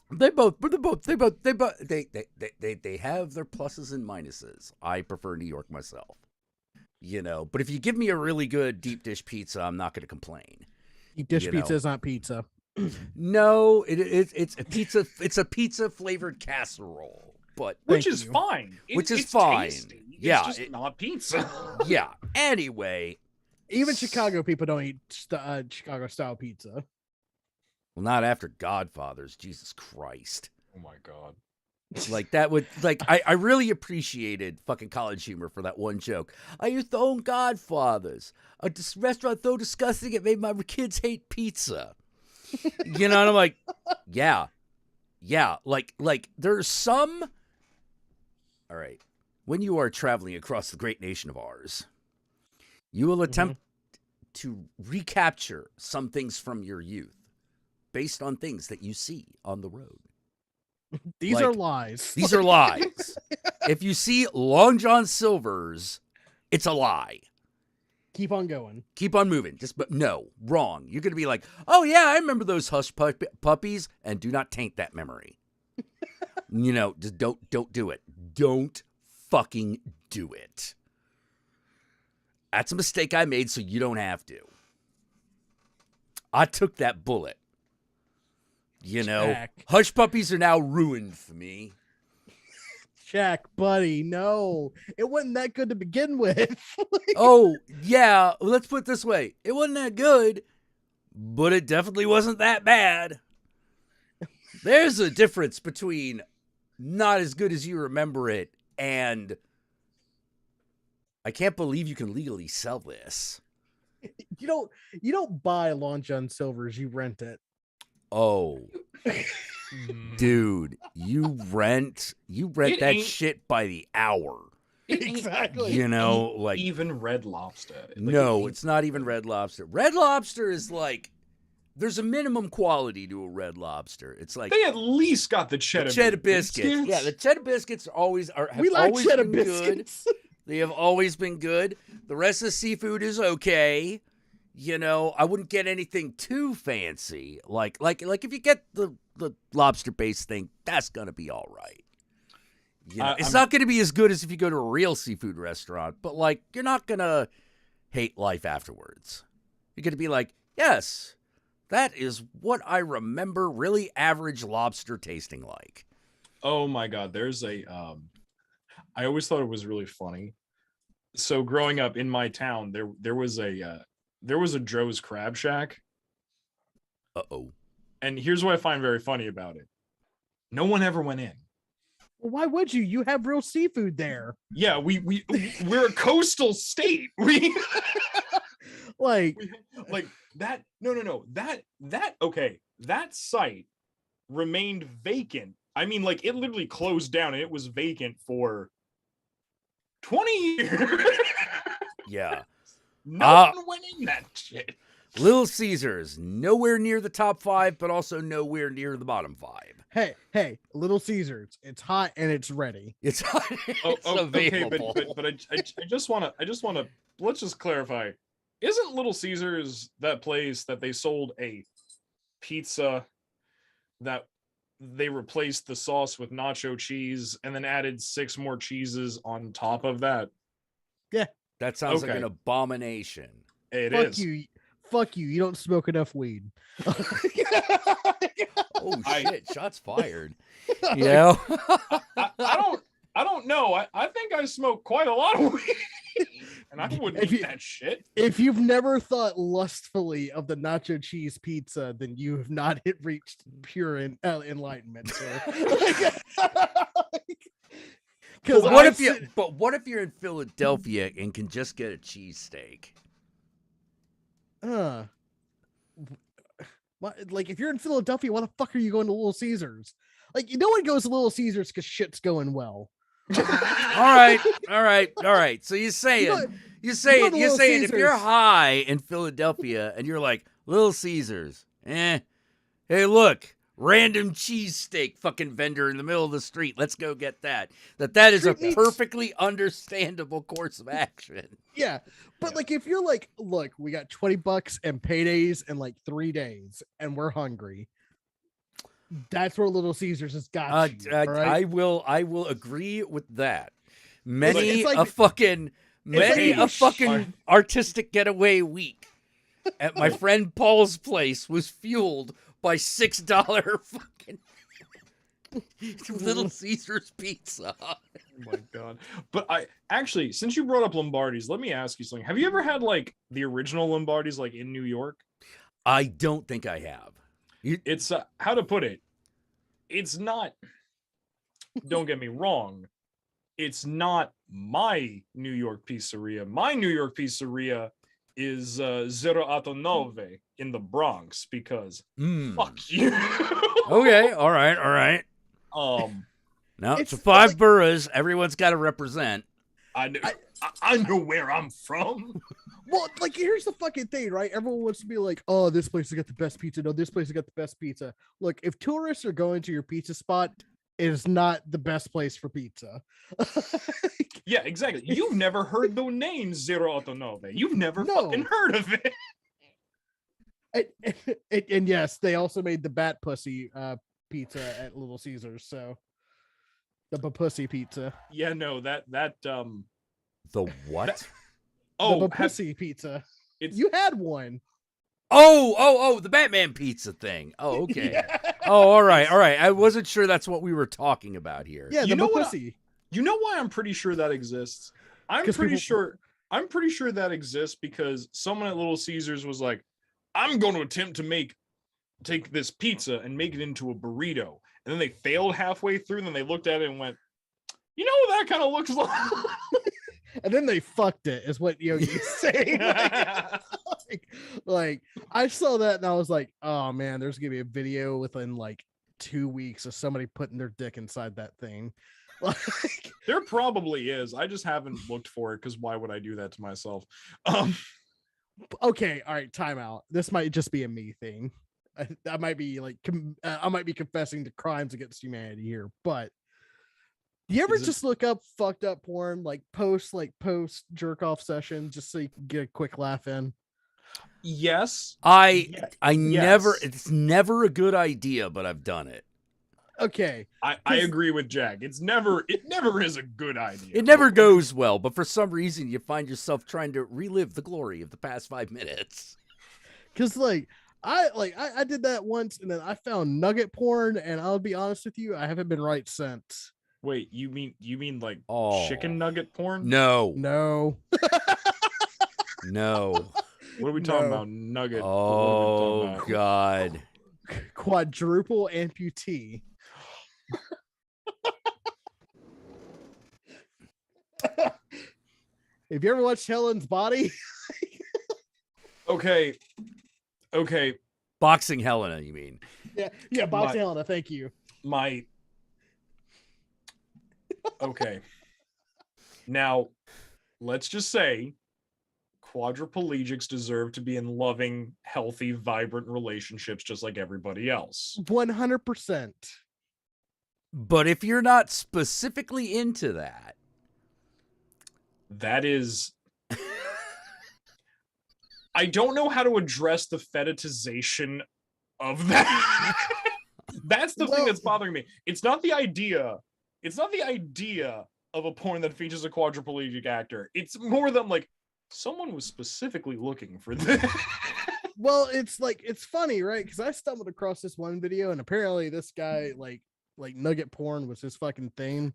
they have their pluses and minuses. I prefer New York myself. You know, but if you give me a really good deep dish pizza, I'm not going to complain. Deep dish pizza is not pizza. No, it's a pizza. It's a pizza flavored casserole, but which is fine. Which is it's fine. Tasty. Yeah, it's just not pizza. Yeah. Anyway, even Chicago people don't eat Chicago style pizza. Well, not after Godfathers. Jesus Christ. Oh my God. Like that would I really appreciated fucking College Humor for that one joke. I used to own Godfathers, a restaurant so disgusting it made my kids hate pizza. You know, and I'm like, yeah, like there's some. All right, when you are traveling across the great nation of ours, you will attempt to recapture some things from your youth based on things that you see on the road. These are lies. These are lies. If you see Long John Silver's, it's a lie. Keep on going. Keep on moving. But no, wrong. You're going to be like, oh yeah, I remember those hush puppies, and do not taint that memory. You know, just don't do it. Don't fucking do it. That's a mistake I made, so you don't have to. I took that bullet. You know, Jack. hush puppies are now ruined for me. Jack, buddy, no. It wasn't that good to begin with. Oh, yeah. Well, let's put it this way. It wasn't that good, but it definitely wasn't that bad. There's a difference between not as good as you remember it and I can't believe you can legally sell this. You don't buy Long John Silver's, you rent it. Oh, dude, you rent that shit by the hour. Exactly. You know, like even Red Lobster. No, it's not even Red Lobster. Red Lobster is like there's a minimum quality to a Red Lobster. It's like they at least got the cheddar biscuits. Yeah, the cheddar biscuits have always cheddar been biscuits. Good. They have always been good. The rest of the seafood is okay. You know, I wouldn't get anything too fancy. Like if you get the lobster-based thing, that's gonna be all right. You know, it's not gonna be as good as if you go to a real seafood restaurant, but like you're not gonna hate life afterwards. You're gonna be like, yes, that is what I remember really average lobster tasting like. Oh my God, there's I always thought it was really funny. So growing up in my town, there was a Joe's Crab Shack. Uh-oh. And here's what I find very funny about it. No one ever went in. Well, why would you? You have real seafood there. Yeah, we're a coastal state. Like that. No. That okay. That site remained vacant. I mean, like, it literally closed down and it was vacant for 20 years. Yeah. No one went in that shit. Little Caesars, nowhere near the top 5, but also nowhere near the bottom 5. Hey, Little Caesars. It's hot and it's ready. It's, it's available. Okay, but I just wanna let's just clarify. Isn't Little Caesars that place that they sold a pizza that they replaced the sauce with nacho cheese and then added 6 more cheeses on top of that? Yeah. That sounds like an abomination. Fuck you. You don't smoke enough weed. Oh shit! Shots fired. Yeah. I don't know. I think I smoke quite a lot of weed, and I wouldn't eat that shit. If you've never thought lustfully of the nacho cheese pizza, then you have not reached pure enlightenment, sir. But what if you're in Philadelphia and can just get a cheesesteak? Like if you're in Philadelphia, why the fuck are you going to Little Caesars? Like, no one goes to Little Caesars because shit's going well. All right. So you're saying if you're high in Philadelphia and you're like, Little Caesars, hey, look, random cheesesteak fucking vendor in the middle of the street. Let's go get that. That is a perfectly understandable course of action. Yeah. But like, if you're like, look, we got $20 and paydays in like 3 days and we're hungry. That's where Little Caesars has got you. Right? I will agree with that. Many a fucking artistic getaway week at my friend Paul's place was fueled by $6 fucking Little Caesars pizza. Oh my god. But I actually, since you brought up Lombardi's, let me ask you something. Have you ever had like the original Lombardi's like in New York? I don't think I have. It's how to put it. It's not, don't get me wrong, it's not my New York pizzeria. My New York pizzeria is 089 in the Bronx because fuck you. Okay, all right. Now it's 5 boroughs. Everyone's got to represent. I know where I'm from. Well, like, here's the fucking thing, right? Everyone wants to be like, oh, this place has got the best pizza. No, this place has got the best pizza. Look, if tourists are going to your pizza spot, it is not the best place for pizza. Yeah, exactly. You've never heard the name 089. You've never fucking heard of it. And yes, they also made the Bat Pussy pizza at Little Caesars. So the pussy pizza. Yeah, no, that the what? The pussy pizza. You had one. Oh, the Batman pizza thing. Oh, okay. Yeah. Oh, all right. I wasn't sure that's what we were talking about here. Yeah, you know pussy. You know why I'm pretty sure that exists? I'm pretty sure that exists because someone at Little Caesars was like, I'm going to attempt to take this pizza and make it into a burrito. And then they failed halfway through, and then they looked at it and went, you know what that kind of looks like? And then they fucked it, is what Yogi's saying. Like, I saw that and I was like, oh man, there's gonna be a video within like 2 weeks of somebody putting their dick inside that thing. Like, there probably is. I just haven't looked for it because why would I do that to myself? Okay, all right, time out. This might just be a me thing. I might be like, I might be confessing to crimes against humanity here, but do you ever just look up fucked up porn, like post jerk off session, just so you can get a quick laugh in? Yes. Never, it's never a good idea, but I've done it. Okay. I agree with Jack. It never is a good idea. It never goes well, but for some reason you find yourself trying to relive the glory of the past 5 minutes. Cause I did that once and then I found nugget porn, and I'll be honest with you, I haven't been right since. Wait, you mean like chicken nugget porn? No. No. What are we talking about? Nugget. Oh God. Quadruple amputee. Have you ever watched Helen's Body? Okay. Boxing Helena, you mean? Yeah, Bob My- Helena, thank you. Okay. Now, let's just say quadriplegics deserve to be in loving, healthy, vibrant relationships just like everybody else. 100%. But if you're not specifically into that, that is... I don't know how to address the fetishization of that. That's the thing that's bothering me. It's not the idea of a porn that features a quadriplegic actor. It's more than like someone was specifically looking for this. Well, it's like, it's funny, right? Because I stumbled across this one video, and apparently this guy like nugget porn was his fucking thing.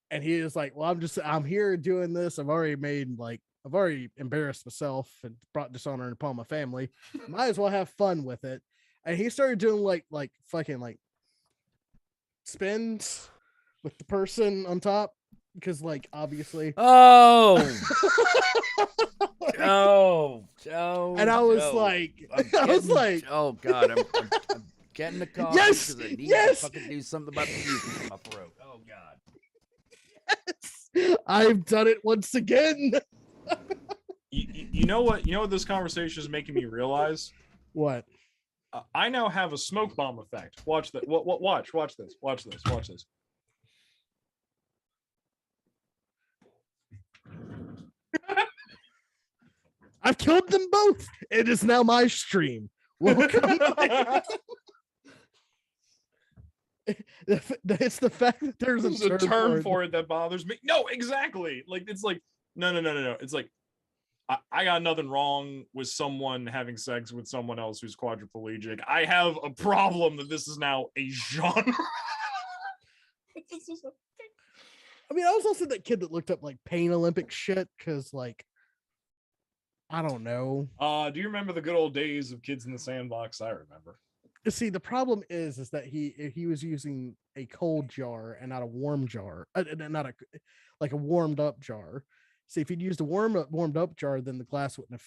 And he is like, well, I'm here doing this. I've already embarrassed myself and brought dishonor upon my family. Might as well have fun with it. And he started doing like fucking like spins with the person on top, because like obviously. Oh, and I was like, oh god, I'm getting the coffee Yes, because I need yes. to fucking do something about the mucus in my throat. Oh god. Yes, I've done it once again. You know what this conversation is making me realize? What? I now have a smoke bomb effect. Watch that. Watch this. I've killed them both. It is now my stream. Welcome. It's the fact that there's a term for it that bothers me. No, exactly. Like it's like no. It's like I got nothing wrong with someone having sex with someone else who's quadriplegic. I have a problem that this is now a genre. I mean, I was also that kid that looked up like Pain Olympic shit because, like, I don't know. Do you remember the good old days of Kids in the Sandbox? I remember. See, the problem is that he was using a cold jar and not a warm jar, not a warmed up jar. See, if he'd used a warmed up jar, then the glass wouldn't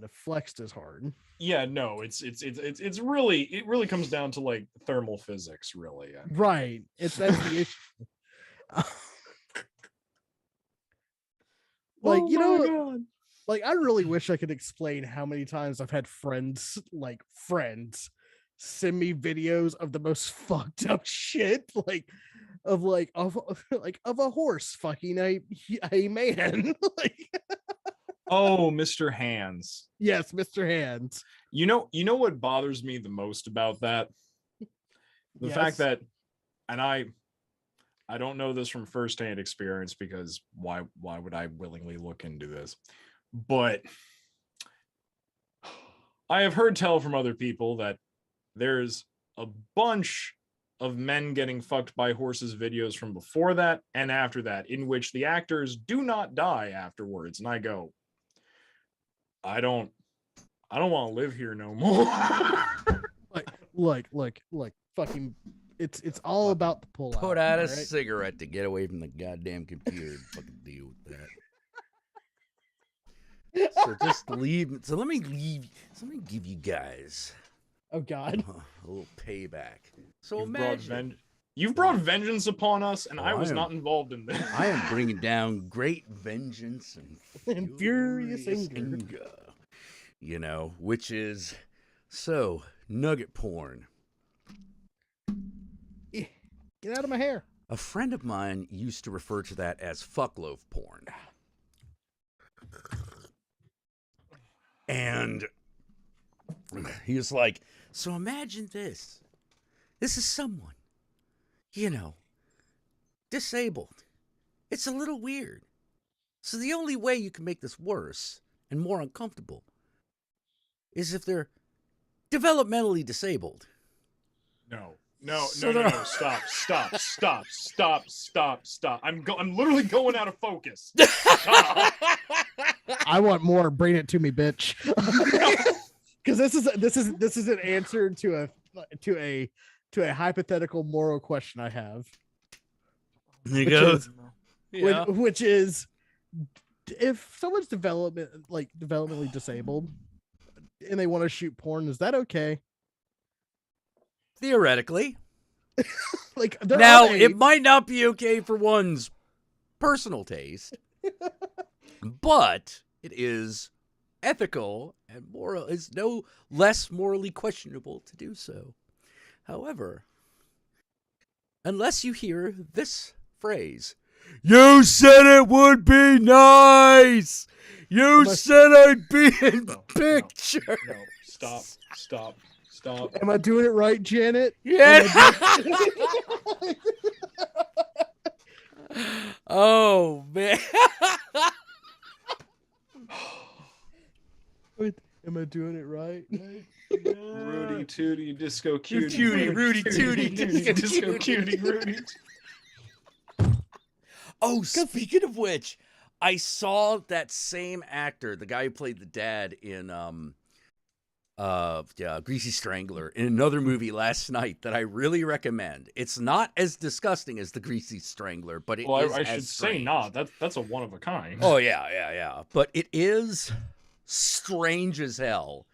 have flexed as hard. Yeah, no, it's really, it really comes down to like thermal physics, really. Right. That's the issue. Like, oh you know, God. Like, I really wish I could explain how many times I've had friends send me videos of the most fucked up shit, of a horse fucking a man. Like, oh, Mr. Hands. Yes, Mr. Hands. You know what bothers me the most about that? The fact that, and I don't know this from firsthand experience because why would I willingly look into this? But I have heard tell from other people that there's a bunch of men getting fucked by horses videos from before that and after that, in which the actors do not die afterwards. And I go, I don't want to live here no more. like fucking, it's all about the pull out. Put out a right? cigarette to get away from the goddamn computer and fucking deal with that. So just leave. So let me give you guys. Oh God. A little payback. So imagine you've brought vengeance upon us, and I was not involved in this. I am bringing down great vengeance and furious anger. You know, which is so nugget porn. Get out of my hair. A friend of mine used to refer to that as fuckloaf porn. And he was like, so imagine this. This is someone, you know, disabled. It's a little weird. So the only way you can make this worse and more uncomfortable is if they're developmentally disabled. No. Stop. I'm literally going out of focus. I want more. Bring it to me, bitch. Because this is an answer to a hypothetical moral question I have. There you go. Which is, if someone's developmentally disabled and they want to shoot porn, is that okay? Theoretically. Like there Now, are it might not be okay for one's personal taste, but it is ethical and moral. Is no less morally questionable to do so. However, unless you hear this phrase, "You said it would be nice. You said I'd be in picture." No, stop. Am I doing it right, Janet? Yeah. Oh man. Am I doing it right? Rudy Tooty Disco Cutie. Rudy Tooty Disco Cutie. Rudy. Oh, speaking of which, I saw that same actor, the guy who played the dad in Greasy Strangler, in another movie last night that I really recommend. It's not as disgusting as the Greasy Strangler, but it is I as should strange. say not. That's a one of a kind. Oh yeah. But it is strange as hell.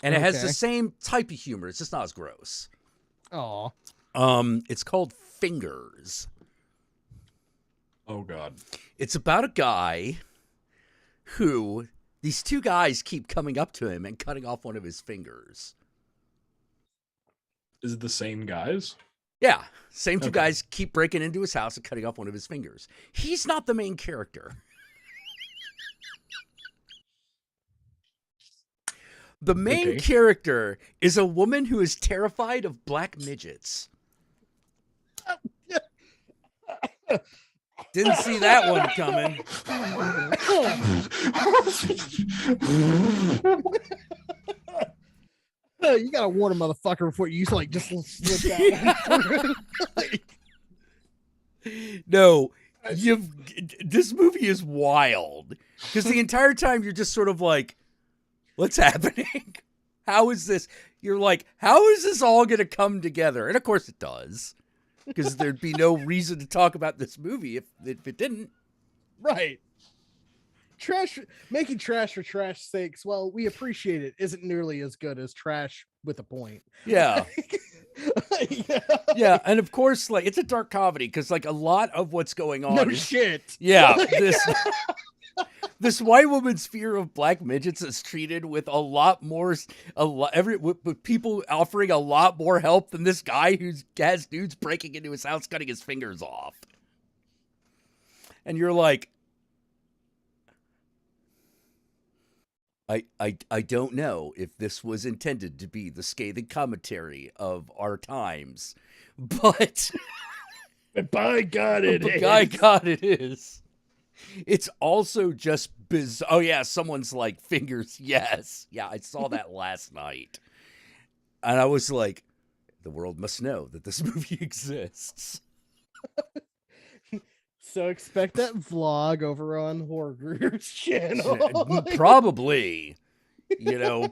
And it has the same type of humor. It's just not as gross. Oh. It's called Fingers. Oh God. It's about a guy who these two guys keep coming up to him and cutting off one of his fingers. Is it the same guys? Yeah, same two guys keep breaking into his house and cutting off one of his fingers. He's not the main character. The main character is a woman who is terrified of black midgets. Didn't see that one coming. You gotta warn a motherfucker before you like just slip that one. No, this movie is wild because the entire time you're just sort of like, what's happening? How is this? You're like, how is this all going to come together? And of course it does, because there'd be no reason to talk about this movie if it didn't. Right. Making trash for trash sakes, well, we appreciate it, isn't nearly as good as trash with a point. Yeah. Yeah, and of course, like, it's a dark comedy because like a lot of what's going on is shit. Yeah, this white woman's fear of black midgets is treated with with people offering a lot more help than this guy who has dudes breaking into his house cutting his fingers off. And you're like, I don't know if this was intended to be the scathing commentary of our times, but by God it is. By God it is. It's also just bizarre. Oh yeah, someone's like fingers. Yes, yeah, I saw that last night, and I was like, the world must know that this movie exists. So expect that vlog over on Horror Group's channel. Probably.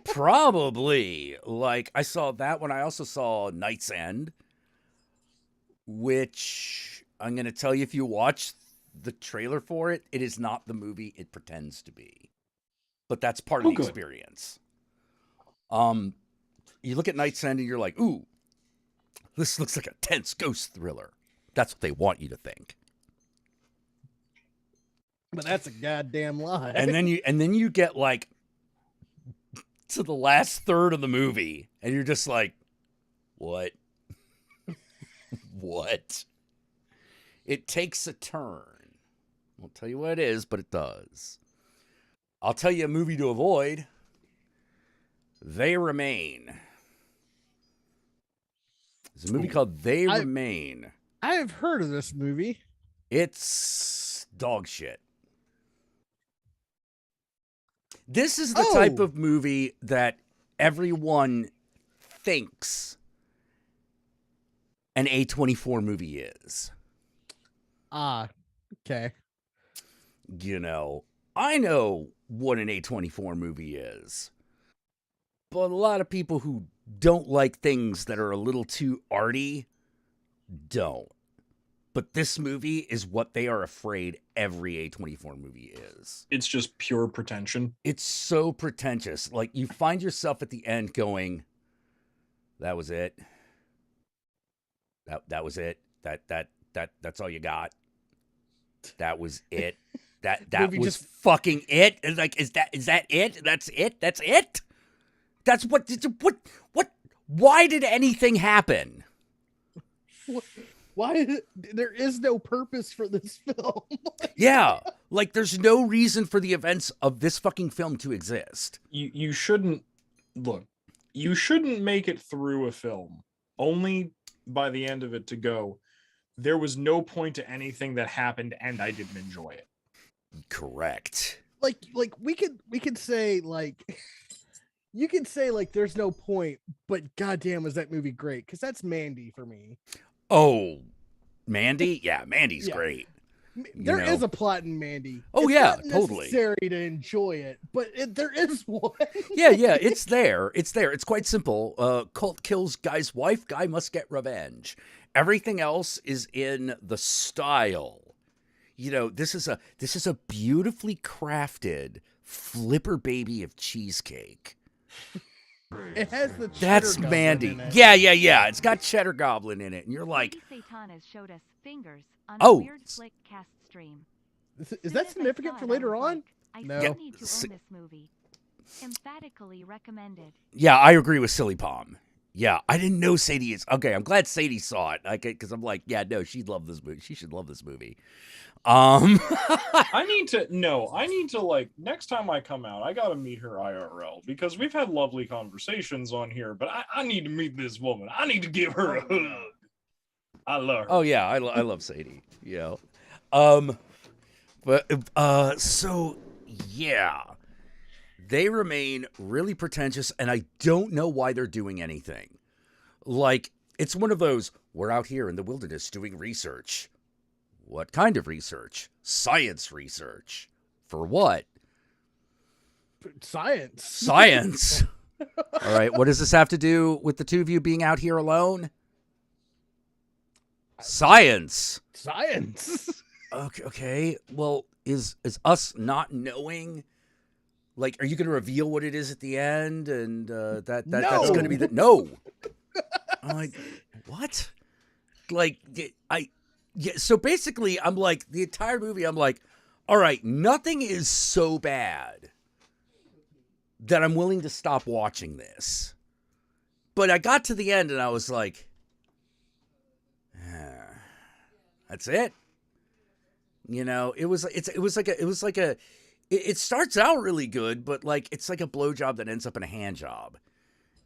Probably. Like, I saw that one. I also saw Night's End, which I'm going to tell you, if you watch the trailer for it, it is not the movie it pretends to be. But that's part of the experience. You look at Night's End and you're like, ooh, this looks like a tense ghost thriller. That's what they want you to think. But that's a goddamn lie. And then you get like to the last third of the movie, and you're just like, what? What? It takes a turn. I won't tell you what it is, but it does. I'll tell you a movie to avoid. They Remain. There's a movie called They Remain. I have heard of this movie. It's dog shit. This is the type of movie that everyone thinks an A24 movie is. Okay. I know what an A24 movie is. But a lot of people who don't like things that are a little too arty don't. But this movie is what they are afraid every A24 movie is. It's just pure pretension. It's so pretentious. Like, you find yourself at the end going, that was it. That was it. That's all you got. That was it. That Movie was just- fucking it. And like, is that it? That's it. That's it. That's what. Why did anything happen? Why there is no purpose for this film? Yeah, like there's no reason for the events of this fucking film to exist. You shouldn't look. You shouldn't make it through a film only by the end of it to go, there was no point to anything that happened and I didn't enjoy it. Correct. Like we could say like you could say like there's no point, but goddamn was that movie great? Because that's Mandy for me. Oh, Mandy? Yeah, Mandy's Yeah. great. There is a plot in Mandy. Oh, It's yeah, not totally. necessary to enjoy it, but there is one. Yeah, it's there. It's there. It's quite simple. Cult kills guy's wife. Guy must get revenge. Everything else is in the style. You know, this is a beautifully crafted flipper baby of cheesecake. It has the That's cheddar goblin Mandy. in it. Yeah. It's got cheddar goblin in it, and you're like, Lady Satan has showed us fingers on Oh. a weird flick cast stream. Is that significant for later on? I No. still need to S- own this movie. Emphatically recommended. yeah, I agree with Silly Palm. Yeah, I didn't know Sadie is okay. I'm glad Sadie saw it. Because I'm like, yeah, no, she'd love this movie. She should love this movie. I need to like next time I come out, I gotta meet her IRL because we've had lovely conversations on here, but I need to meet this woman. I need to give her a hug. I love her. Oh yeah, I love Sadie. Yeah. So yeah, they remain really pretentious, and I don't know why they're doing anything. Like, it's one of those, we're out here in the wilderness doing research. What kind of research? Science research. For what? Science. Science. All right, what does this have to do with the two of you being out here alone? Science. Science. Okay. Well, is us not knowing, like, are you going to reveal what it is at the end, and that's going to be the no? I'm like, what? Like, yeah. So basically, I'm like, the entire movie, I'm like, all right, nothing is so bad that I'm willing to stop watching this. But I got to the end, and I was like, that's it. You know, it starts out really good, but like it's like a blowjob that ends up in a hand job.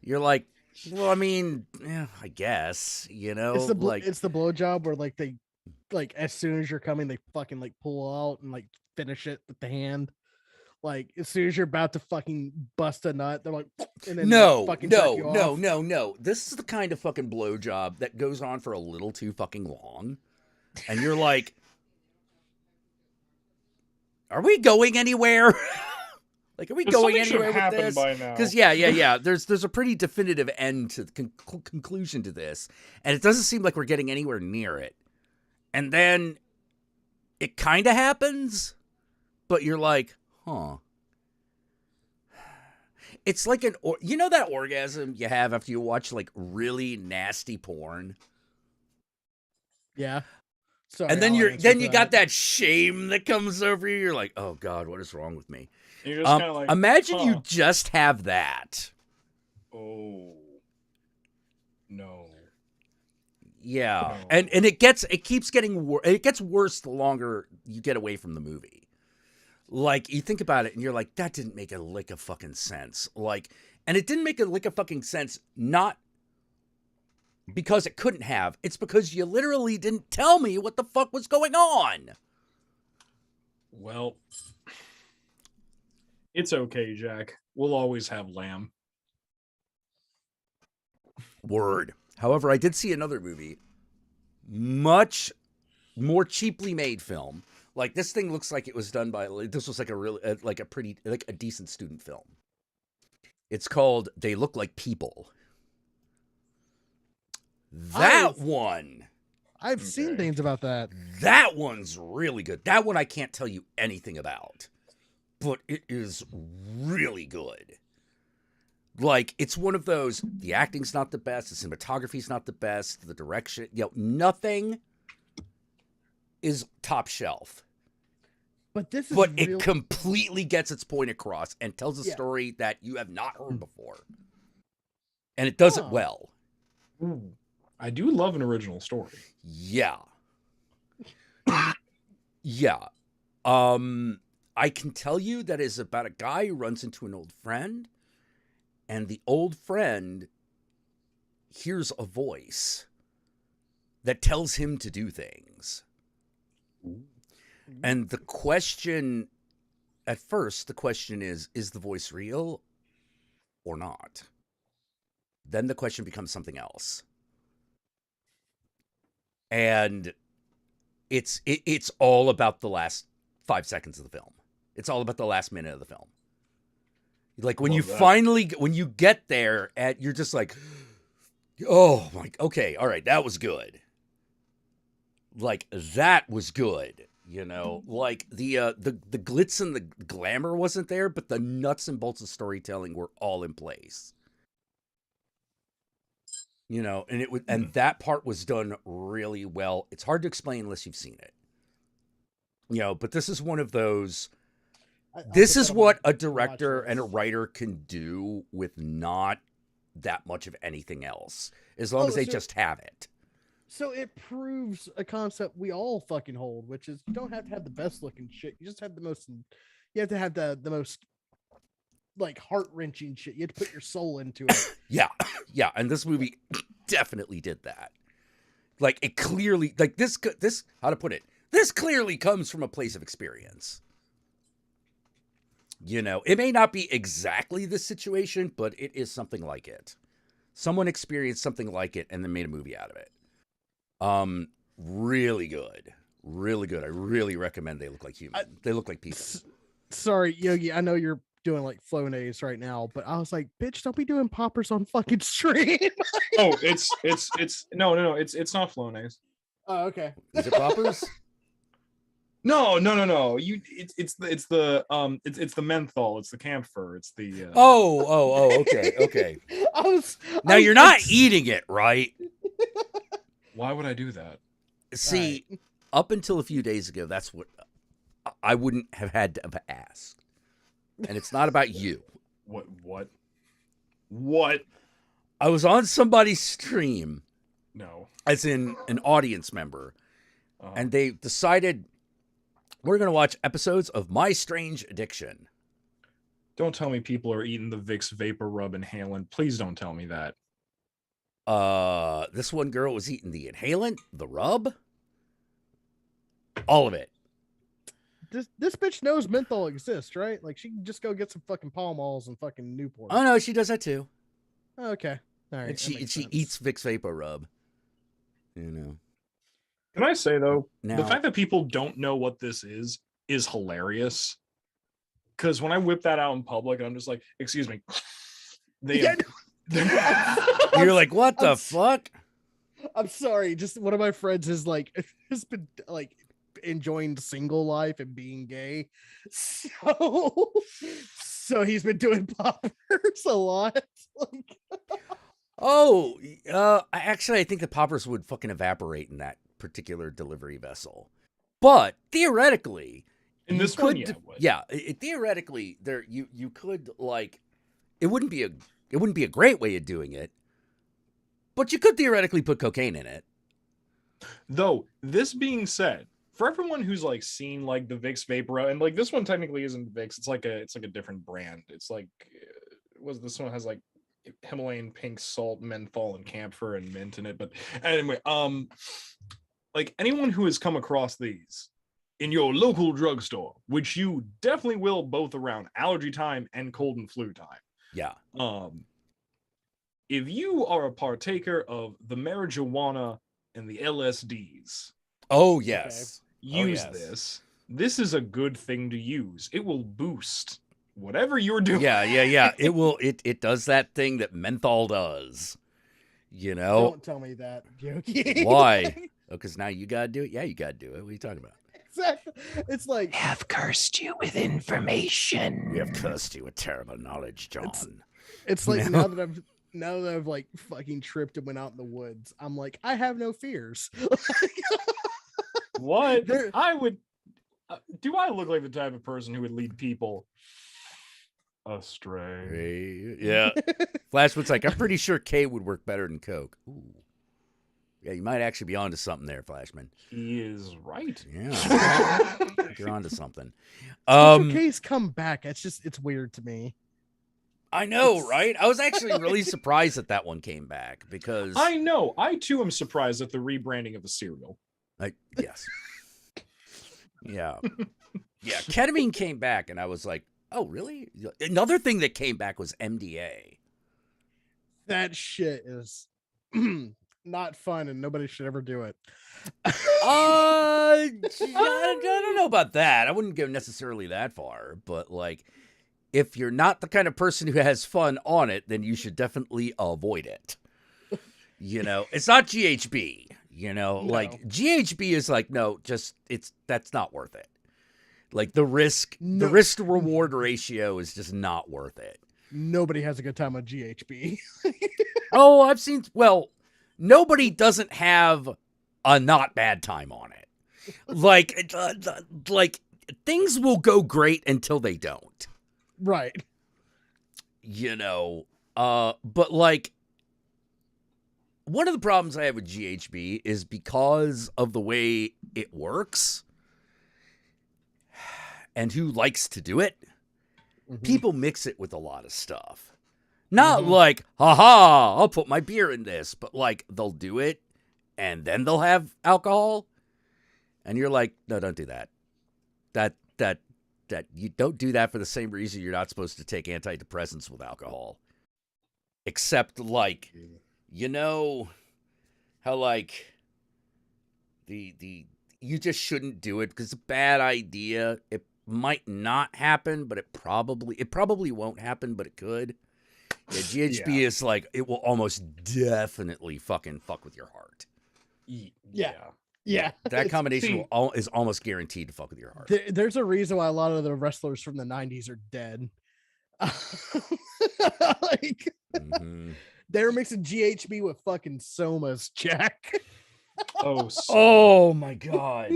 You're like, well, I mean, yeah, I guess, you know, It's the like it's the blowjob where like they like as soon as you're coming, they fucking like pull out and like finish it with the hand. Like as soon as you're about to fucking bust a nut, they're like, and then no. fucking jerk you off. This is the kind of fucking blowjob that goes on for a little too fucking long, and you're like, are we going anywhere? Like, are we going Something should anywhere with happen this? by now. Because yeah. There's a pretty definitive end to the conclusion to this, and it doesn't seem like we're getting anywhere near it. And then it kind of happens, but you're like, huh. It's like you know that orgasm you have after you watch like really nasty porn? Yeah. Sorry, And then I'll you answer got that shame that comes over you. You're like, oh God, what is wrong with me? You're just kind of like, Imagine you huh. just have that. Oh no. Yeah, Oh. and it keeps getting it gets worse the longer you get away from the movie. Like, you think about it and you're like, that didn't make a lick of fucking sense. Like, and it didn't make a lick of fucking sense, not because it couldn't have. It's because you literally didn't tell me what the fuck was going on. Well, it's okay, Jack. We'll always have lamb. Word. However, I did see another movie, much more cheaply made film. Like, this thing looks like it was done by, this was like a really, like a pretty, like a decent student film. It's called They Look Like People. That one. I've seen things about that. That one's really good. That one I can't tell you anything about, but it is really good. Like, it's one of those, the acting's not the best, the cinematography's not the best, the direction, nothing is top shelf. But this is But it completely gets its point across and tells a Yeah. story that you have not heard before. And it does it well. Ooh, I do love an original story. Yeah. Yeah. I can tell you that is about a guy who runs into an old friend, and the old friend hears a voice that tells him to do things. And the question, at first, the question is the voice real or not? Then the question becomes something else. And it's all about the last 5 seconds of the film. It's all about the last minute of the film. Like when when you get there, you're just like, oh my, okay, all right, that was good. Like that was good, Like the glitz and the glamour wasn't there, but the nuts and bolts of storytelling were all in place. And it was, and that part was done really well. It's hard to explain unless you've seen it. But this is one of those. This is what a director and a writer can do with not that much of anything else, as long as they just have it. So it proves a concept we all fucking hold, which is you don't have to have the best looking shit. You just have the most. You have to have the most like heart wrenching shit. You have to put your soul into it. Yeah, and this movie definitely did that. Like it clearly, like this. How to put it? This clearly comes from a place of experience. It may not be exactly this situation, but it is something like it. Someone experienced something like it and then made a movie out of it. Really good. Really good. I really recommend They Look Like Humans. They look like people. Sorry, Yogi, I know you're doing like Flonase right now, but I was like, bitch, don't be doing poppers on fucking stream. Oh, it's no, it's not Flonase. Oh, okay. Is it poppers? No. It's the menthol. It's the camphor. It's the. Okay. Now you're not eating it, right? Why would I do that? See, up until a few days ago, that's what I wouldn't have had to have asked. And it's not about you. What? I was on somebody's stream. No. As in an audience member. And they decided we're going to watch episodes of My Strange Addiction. Don't tell me people are eating the Vicks Vapor Rub inhalant. Please don't tell me that. This one girl was eating the inhalant, the rub, all of it. This bitch knows menthol exists, right? Like she can just go get some fucking Pall Malls and fucking Newport. Oh no, she does that too. Okay, all right. And she eats Vicks Vapor Rub. Can I say though, the fact that people don't know what this is hilarious. Because when I whip that out in public, I'm just like, excuse me. You're like, what the fuck? I'm sorry. Just one of my friends has been like enjoying single life and being gay. So he's been doing poppers a lot. Actually, I think the poppers would fucking evaporate in that particular delivery vessel. But theoretically, in this one, theoretically, there you could like, it wouldn't be a great way of doing it, but you could theoretically put cocaine in it. Though, this being said, for everyone who's like seen like the Vicks Vapor, and like this one technically isn't Vicks, it's like a different brand. It's like, this one has like Himalayan pink salt, menthol, and camphor and mint in it. But anyway, like anyone who has come across these in your local drugstore, which you definitely will both around allergy time and cold and flu time. Yeah. If you are a partaker of the marijuana and the LSDs, oh yes, use this. This is a good thing to use. It will boost whatever you're doing. Yeah. It will. It does that thing that menthol does. Don't tell me that, Yogi. Why? Oh, because now you gotta do it. Yeah, you gotta do it. What are you talking about? Exactly. It's like, I have cursed you with information. We have cursed you with terrible knowledge, John. It's like You know? now that I've like fucking tripped and went out in the woods, I'm like, I have no fears. What? There- I would. Do I look like the type of person who would lead people astray? Hey, yeah. Flashman's like, I'm pretty sure K would work better than Coke. Ooh. Yeah, you might actually be onto something there, Flashman. He is right. Yeah. I think you're onto something. Special K's come back. It's weird to me. I know, right? I was actually really surprised that one came back because I know. I too am surprised at the rebranding of the cereal. Yes. Yeah. Yeah. Ketamine came back and I was like, oh, really? Another thing that came back was MDA. That shit is not fun and nobody should ever do it. I don't know about that. I wouldn't go necessarily that far, but like, if you're not the kind of person who has fun on it, then you should definitely avoid it. It's not GHB, No. like GHB is like, no, that's not worth it. Like the risk to reward ratio is just not worth it. Nobody has a good time on GHB. Oh, nobody doesn't have a not bad time on it. Like things will go great until they don't. Right. But like one of the problems I have with GHB is because of the way it works and who likes to do it, people mix it with a lot of stuff. Not like, haha, I'll put my beer in this, but like they'll do it and then they'll have alcohol. And you're like, no, don't do that. That you don't do that for the same reason you're not supposed to take antidepressants with alcohol. Except like, how like the you just shouldn't do it because it's a bad idea. It might not happen, but it probably won't happen, but it could. Yeah, GHB is like, it will almost definitely fucking fuck with your heart. Yeah. That combination is almost guaranteed to fuck with your heart. There's a reason why a lot of the wrestlers from the 90s are dead. Like, they were mixing GHB with fucking somas, Jack. Oh my God.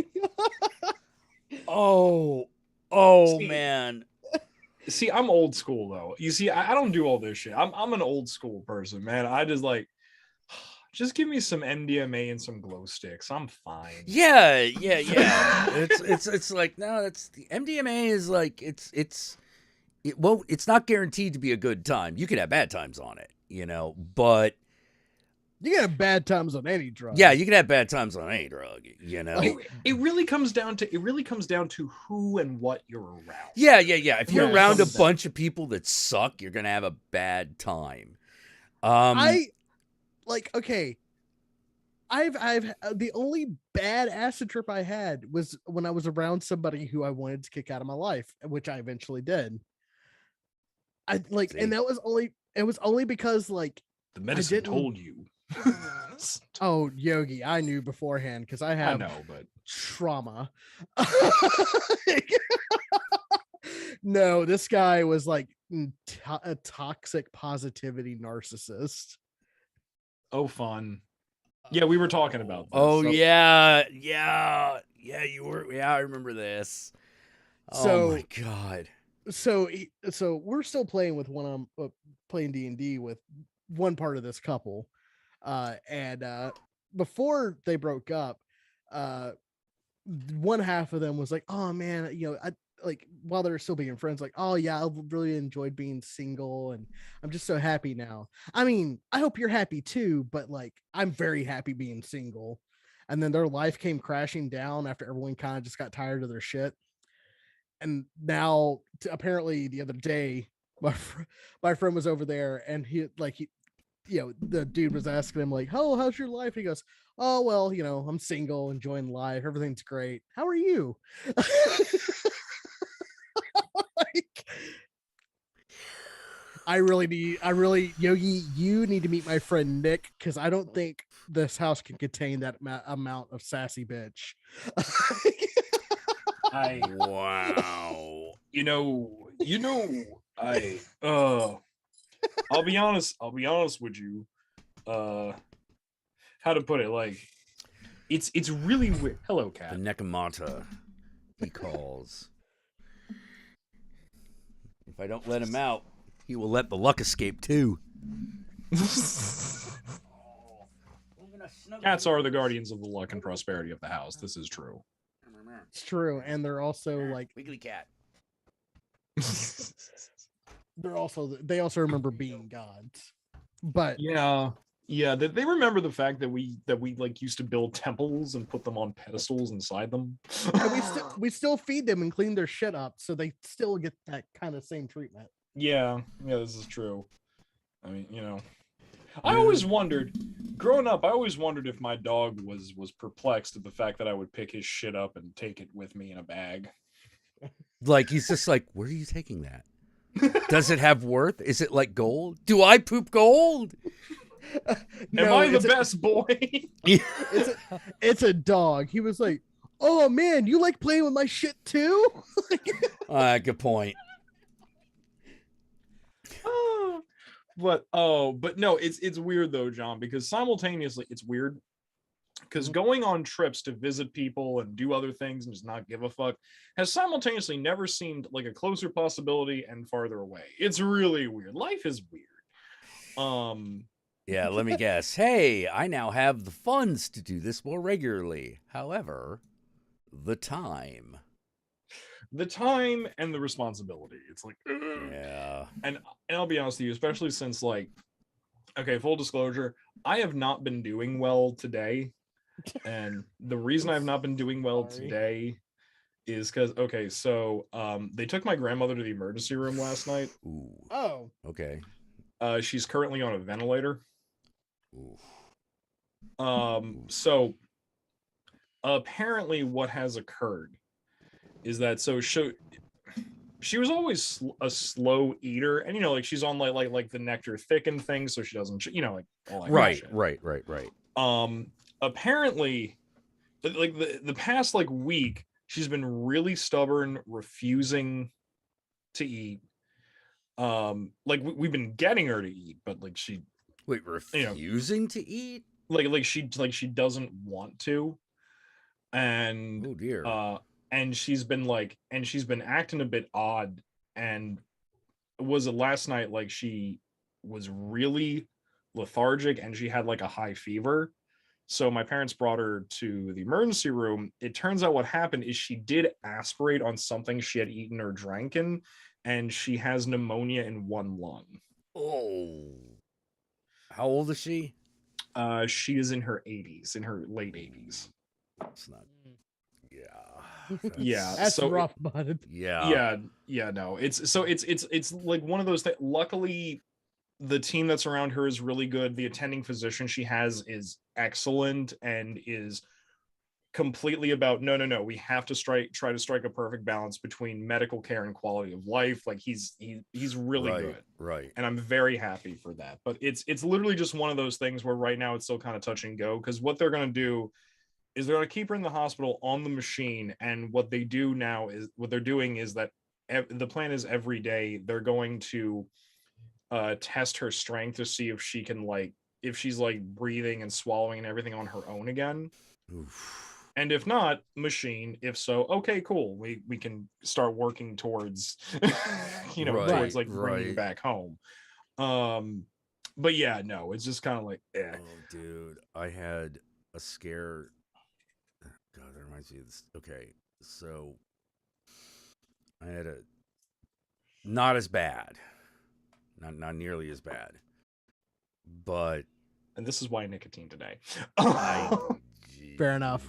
Man. See, I'm old school though. You see, I don't do all this shit. I'm an old school person, man. I just like, just give me some MDMA and some glow sticks. I'm fine. Yeah. It's like, no, that's the MDMA is like, it's not guaranteed to be a good time. You can have bad times on it, but you can have bad times on any drug. Yeah, you can have bad times on any drug, It really comes down to who and what you're around. Yeah. If you're around a bunch of people that suck, you're gonna have a bad time. I've the only bad acid trip I had was when I was around somebody who I wanted to kick out of my life, which I eventually did. And it was only because like the medicine told you. Oh, Yogi, I knew beforehand because I have trauma. No, this guy was like a toxic positivity narcissist. Oh, fun. Yeah, we were talking about this. Oh, yeah, you were. Yeah, I remember this. Oh my God. So we're still playing with playing D&D with one part of this couple. And before they broke up, one half of them was like, oh man, I like, while they're still being friends, like, oh yeah, I really enjoyed being single and I'm just so happy now. I mean, I hope you're happy too, but like, I'm very happy being single. And then their life came crashing down after everyone kind of just got tired of their shit. And now apparently the other day, my friend was over there and he the dude was asking him like, oh, how's your life? And he goes, oh, well, I'm single, enjoying life. Everything's great. How are you? Like, Yogi, you need to meet my friend Nick, because I don't think this house can contain that amount of sassy bitch. Wow. I'll be honest with you. How to put it? Like, it's really weird. Hello, The cat. Nekomata, he calls. If I don't let him out, he will let the luck escape too. Cats are the guardians of the luck and prosperity of the house. This is true. It's true, and they're also like Wiggly cat. they also remember being gods. But Yeah, they remember the fact that we like used to build temples and put them on pedestals inside them. and we still feed them and clean their shit up, so they still get that kind of same treatment. Yeah, this is true. I mean, I always wondered, growing up, I always wondered if my dog was perplexed at the fact that I would pick his shit up and take it with me in a bag. Like, he's just like, where are you taking that? Does it have worth? Is it like gold? Do I poop gold? Am I the best boy? It's a dog. He was like, oh man, you like playing with my shit too? Good point. But no, it's weird though, John, because simultaneously it's weird because going on trips to visit people and do other things and just not give a fuck has simultaneously never seemed like a closer possibility and farther away. It's really weird. Life is weird. Yeah, let me guess. Hey, I now have the funds to do this more regularly. However, the time and the responsibility. It's like, ugh. Yeah. And I'll be honest with you, especially since, like, okay, full disclosure, I have not been doing well today. And the reason I've not been doing well today is because, okay, so they took my grandmother to the emergency room last night. Ooh. Oh. Okay. She's currently on a ventilator. Ooh. So apparently what has occurred is that she was always a slow eater, and like she's on like the nectar thickened thing, so she doesn't like all that Right. shit. Right. Apparently, like the past like week, she's been really stubborn, refusing to eat. Like we've been getting her to eat, but like she refusing to eat, like she doesn't want to, and oh dear. And she's been acting a bit odd, and was it last night, like she was really lethargic and she had like a high fever. So my parents brought her to the emergency room. It turns out what happened is she did aspirate on something she had eaten or drank, and she has pneumonia in one lung. Oh. How old is she? She is in her 80s, in her late 80s. That's not. Yeah, that's so rough, bud. Yeah. No, it's like one of those things. Luckily, the team that's around her is really good. The attending physician she has is excellent and is completely about no. We have to try to strike a perfect balance between medical care and quality of life. Like he's really good, right? And I'm very happy for that. But it's literally just one of those things where right now it's still kind of touch and go, because what they're gonna do is they're going to keep her in the hospital on the machine. And what they're doing is that the plan is every day they're going to test her strength to see if she can if she's like breathing and swallowing and everything on her own again. Oof. And if not, machine. If so, okay, cool. We can start working towards, towards like bringing back home. But yeah, no, it's just kind of like, eh. Oh, dude, I had a scare. God, that reminds me of this. Okay, so I had not as bad, not nearly as bad, but. And this is why nicotine today. Fair enough.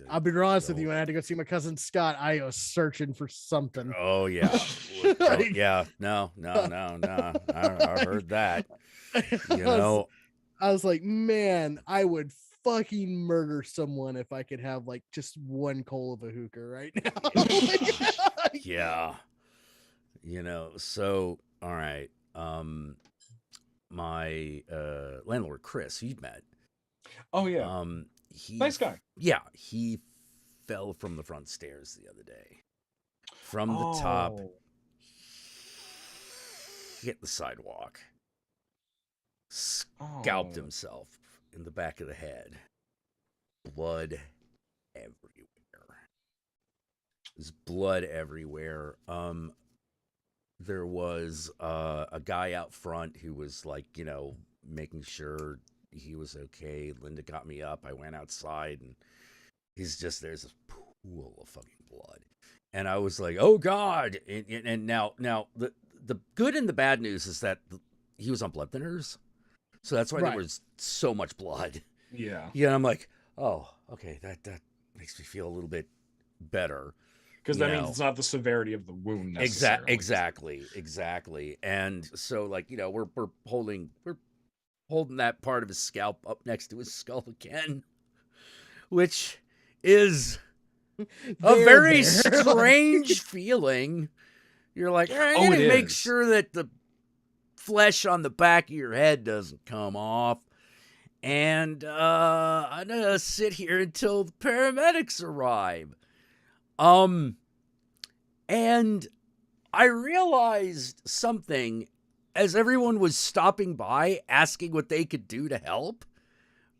I'll be honest with you. When I had to go see my cousin Scott, I was searching for something. Oh yeah, yeah. No. I heard that. I was like, man, I would fucking murder someone if I could have like just one coal of a hookah right now. Yeah. So all right. My landlord Chris, you've met. Oh yeah. Nice guy. Yeah, he fell from the front stairs the other day. From the top. hit the sidewalk, scalped himself in the back of the head. Blood everywhere. There's blood everywhere. There was a guy out front who was like, making sure he was okay. Linda got me up. I went outside, and there's this pool of fucking blood. And I was like, oh God. And now the good and the bad news is that he was on blood thinners. So that's why there was so much blood. Yeah. Yeah. I'm like, oh, okay. That makes me feel a little bit better. Because that means it's not the severity of the wound necessarily. Exactly. And so, like, we're holding that part of his scalp up next to his skull again, which is a very strange feeling. You're like, all right, I'm gonna make sure that the flesh on the back of your head doesn't come off, and I'm gonna sit here until the paramedics arrive. And I realized something as everyone was stopping by asking what they could do to help,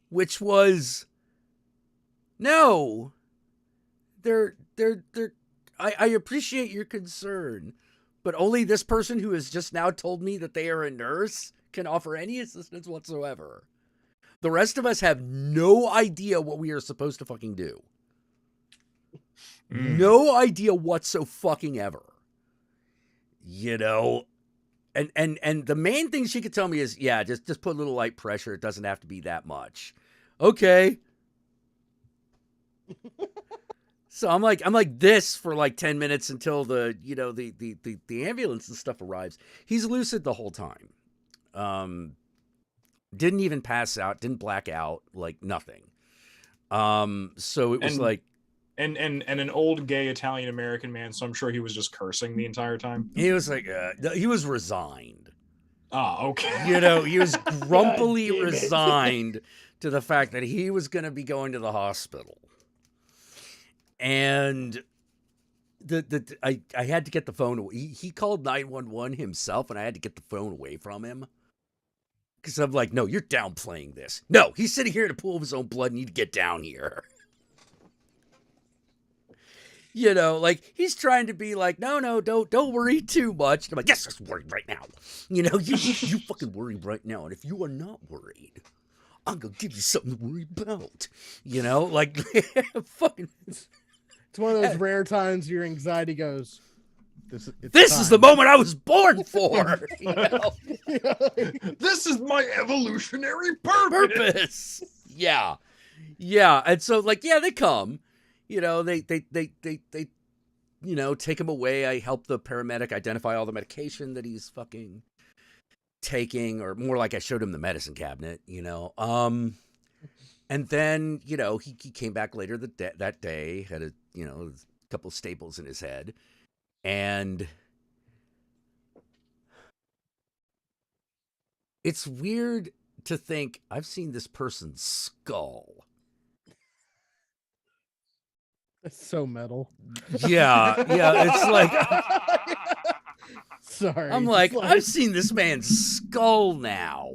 which was, no, I appreciate your concern, but only this person who has just now told me that they are a nurse can offer any assistance whatsoever. The rest of us have no idea what we are supposed to fucking do. No idea whatsoever. And the main thing she could tell me is, just put a little light pressure. It doesn't have to be that much. Okay. So I'm like this for like 10 minutes until the ambulance and stuff arrives. He's lucid the whole time. Didn't even pass out, didn't black out, like nothing. So it was like, and an old gay Italian American man, so I'm sure he was just cursing the entire time. He was like, he was resigned. Ah, okay. He was grumpily resigned to the fact that he was going to be going to the hospital. And I had to get the phone away. He called 911 himself, and I had to get the phone away from him. Because I'm like, no, you're downplaying this. No, he's sitting here in a pool of his own blood, and you need to get down here. Like he's trying to be like, no, don't worry too much. And I'm like, yes, let's worry right now. You fucking worry right now. And if you are not worried, I'm going to give you something to worry about. Like fucking. It's one of those rare times your anxiety goes, this is the moment I was born for. This is my evolutionary purpose. Yeah. And so like, they come. They take him away. I help the paramedic identify all the medication that he's fucking taking, or more like I showed him the medicine cabinet, and then, he came back later that day, had a couple of staples in his head, and it's weird to think I've seen this person's skull. It's so metal. Yeah, it's like sorry. I'm like, I've seen this man's skull now.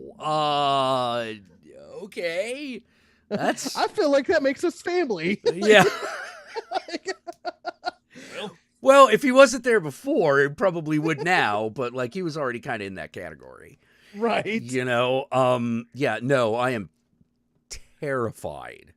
Okay. That's I feel like that makes us family. Yeah. Well, if he wasn't there before, it probably would now, but like he was already kind of in that category. Right. I am terrified.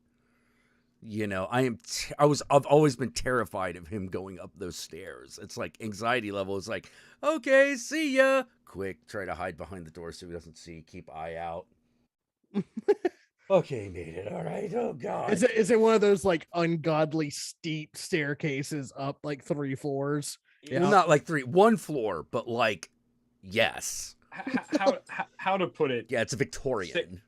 I've always been terrified of him going up those stairs. It's like anxiety level is like, okay, see ya. Quick, try to hide behind the door so he doesn't see. Keep eye out. Okay, made it. All right. Oh God. Is it one of those like ungodly steep staircases up like 3 floors? Yeah. Well, not like 1 floor, but like, yes. How to put it? Yeah, it's a Victorian.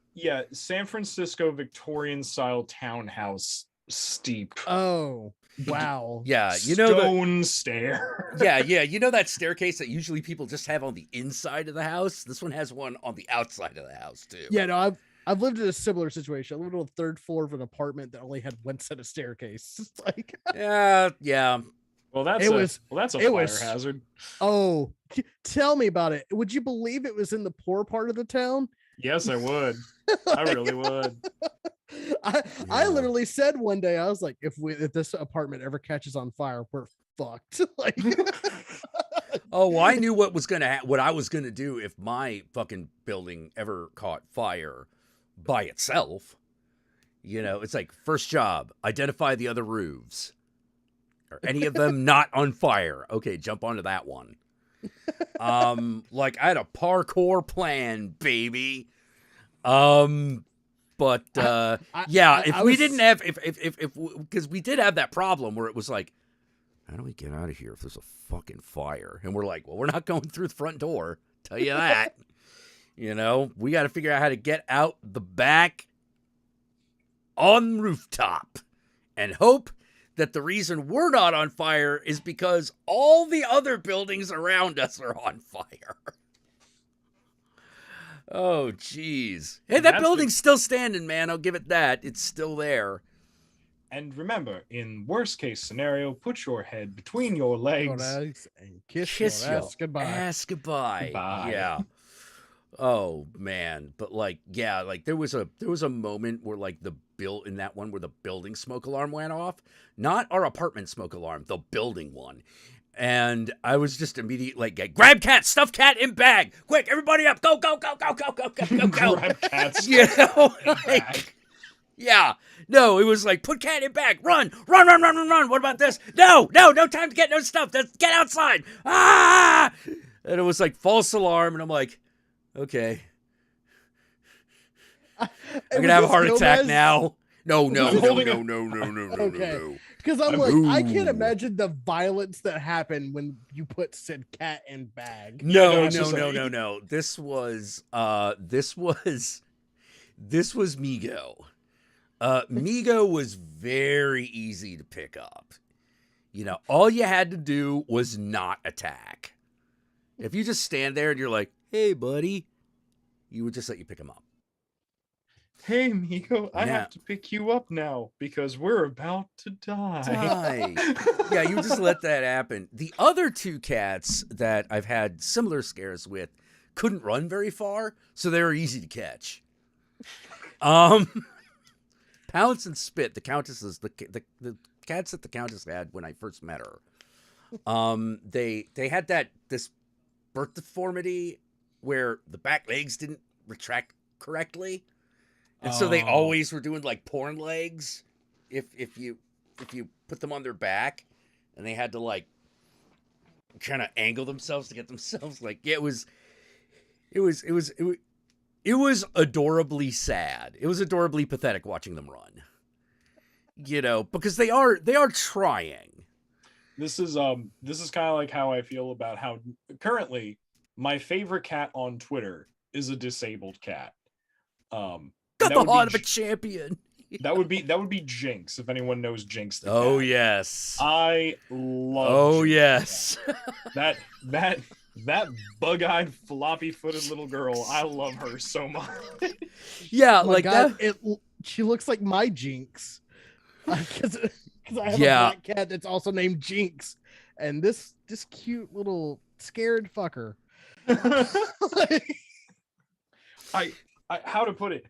San Francisco Victorian style townhouse steep. Oh, wow. Yeah, stone stair. Yeah, that staircase that usually people just have on the inside of the house? This one has one on the outside of the house too. Yeah, no, I've lived in a similar situation. I lived on the 3rd floor of an apartment that only had one set of staircase. Like yeah. Well, Well, that's It a was- fire it was- hazard. Oh, tell me about it. Would you believe it was in the poor part of the town? Yes, I would. I really would. I Yeah. literally said one day, I was like, if this apartment ever catches on fire, we're fucked. Like, Oh, well, I knew what I was gonna do if my fucking building ever caught fire by itself. You know, it's like first job, identify the other roofs. Are any of them not on fire? Okay, jump onto that one. Like I had a parkour plan, baby. But yeah, if we didn't have if because we did have that problem where it was like, how do we get out of here if there's a fucking fire? And we're like, well, we're not going through the front door. Tell you that. You know, we got to figure out how to get out the back on rooftop and hope that the reason we're not on fire is because all the other buildings around us are on fire. Oh, jeez. Hey, that building's still standing, man. I'll give it that. It's still there. And remember, in worst case scenario, put your head between your legs. And kiss your ass goodbye. Ass goodbye. Bye. Yeah. Oh man, but like, yeah, like there was a moment where like in that one where the building smoke alarm went off, not our apartment smoke alarm, the building one. And I was just immediately like, grab cat, stuff cat in bag, quick, everybody up, go, go, go, go, go, go, go, go, go. Grab cat, You know, like, yeah, no, it was like, put cat in bag, run, run, run, run, run, run. What about this? No time to get no stuff. Get outside. Ah! And it was like false alarm, and I'm like, okay. I'm gonna have a heart attack now. No. Okay. Because I'm like, I can't imagine the violence that happened when you put said cat in bag. No. This was Migo. Migo was very easy to pick up. You know, all you had to do was not attack. If you just stand there and you're like, hey, buddy, you would just let you pick him up. Hey, Miko, I have to pick you up now because we're about to die. Yeah, you just let that happen. The other two cats that I've had similar scares with couldn't run very far, so they were easy to catch. Pounce and Spit, the countesses, the cats that the countess had when I first met her. They had this birth deformity where the back legs didn't retract correctly. And so they always were doing like porn legs if you put them on their back, and they had to like kind of angle themselves to get themselves like, yeah, it was adorably sad. It was adorably pathetic watching them run. You know, because they are trying. This is kind of like how I feel about how currently my favorite cat on Twitter is a disabled cat. Got the heart of a champion. That would be Jinx, if anyone knows Jinx. Oh yes. I love Oh Jinx. yes. that bug-eyed, floppy-footed little girl. I love her so much. Yeah, My like God, that. She looks like my Jinx. Because I have a black cat that's also named Jinx, and this cute little scared fucker. How to put it?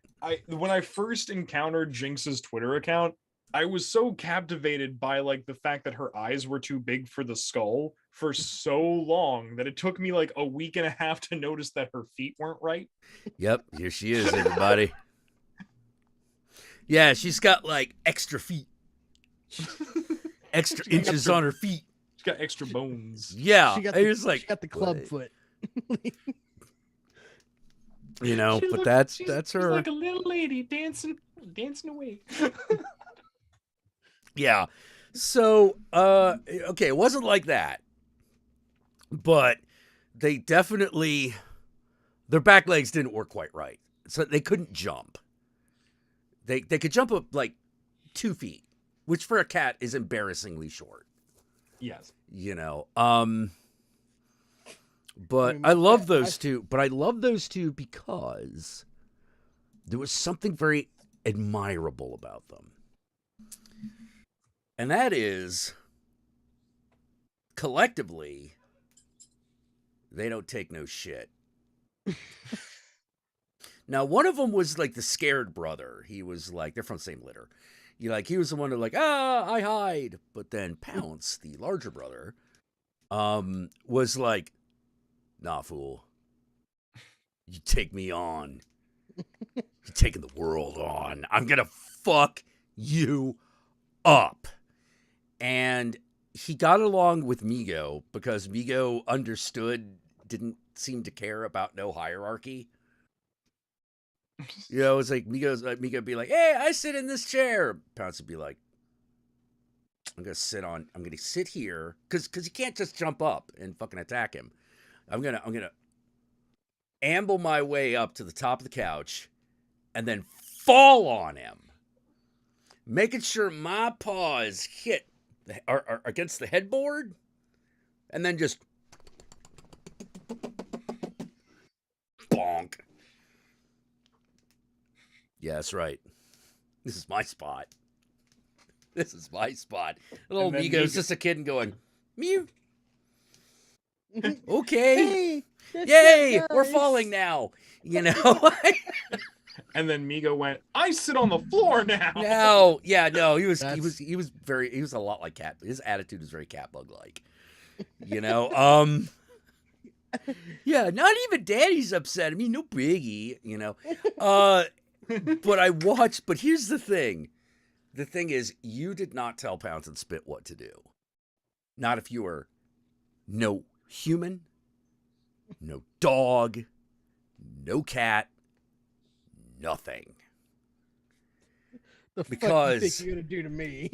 When I first encountered Jinx's Twitter account, I was so captivated by like the fact that her eyes were too big for the skull for so long that it took me like a week and a half to notice that her feet weren't right. Yep, here she is, everybody. Yeah, she's got like extra feet. Extra inches on her feet. She's got extra bones. Yeah, she got she got the club foot. You know, but that's her. She's like a little lady dancing away. Yeah. So, okay, it wasn't like that, but they definitely, their back legs didn't work quite right, so they couldn't jump. They could jump up like 2 feet, which for a cat is embarrassingly short. Yes. You know, but I love those two. But I love those two because there was something very admirable about them. And that is collectively, they don't take no shit. Now, one of them was like the scared brother. He was like, they're from the same litter. He was the one who like, I hide. But then Pounce, the larger brother, was like, nah, fool. You take me on. You're taking the world on. I'm going to fuck you up. And he got along with Migo because Migo didn't seem to care about no hierarchy. It's like Migo be like, hey, I sit in this chair. Pounce would be like, I'm going to sit here because you can't just jump up and fucking attack him. I'm going to amble my way up to the top of the couch and then fall on him, making sure my paws hit are against the headboard, and then just bonk. Yeah, that's right. This is my spot. Little Migo's just a kid and going, mew. Okay. Hey, yay, we're falling now. And then Migo went, I sit on the floor now. No, yeah, no, he was a lot like Cat. His attitude was very cat bug like. Yeah, not even Daddy's upset. I mean, no biggie, but here's the thing. The thing is, you did not tell Pounce and Spit what to do. Not if you were no human, no dog, no cat, nothing. The fuck you think you're gonna do to me?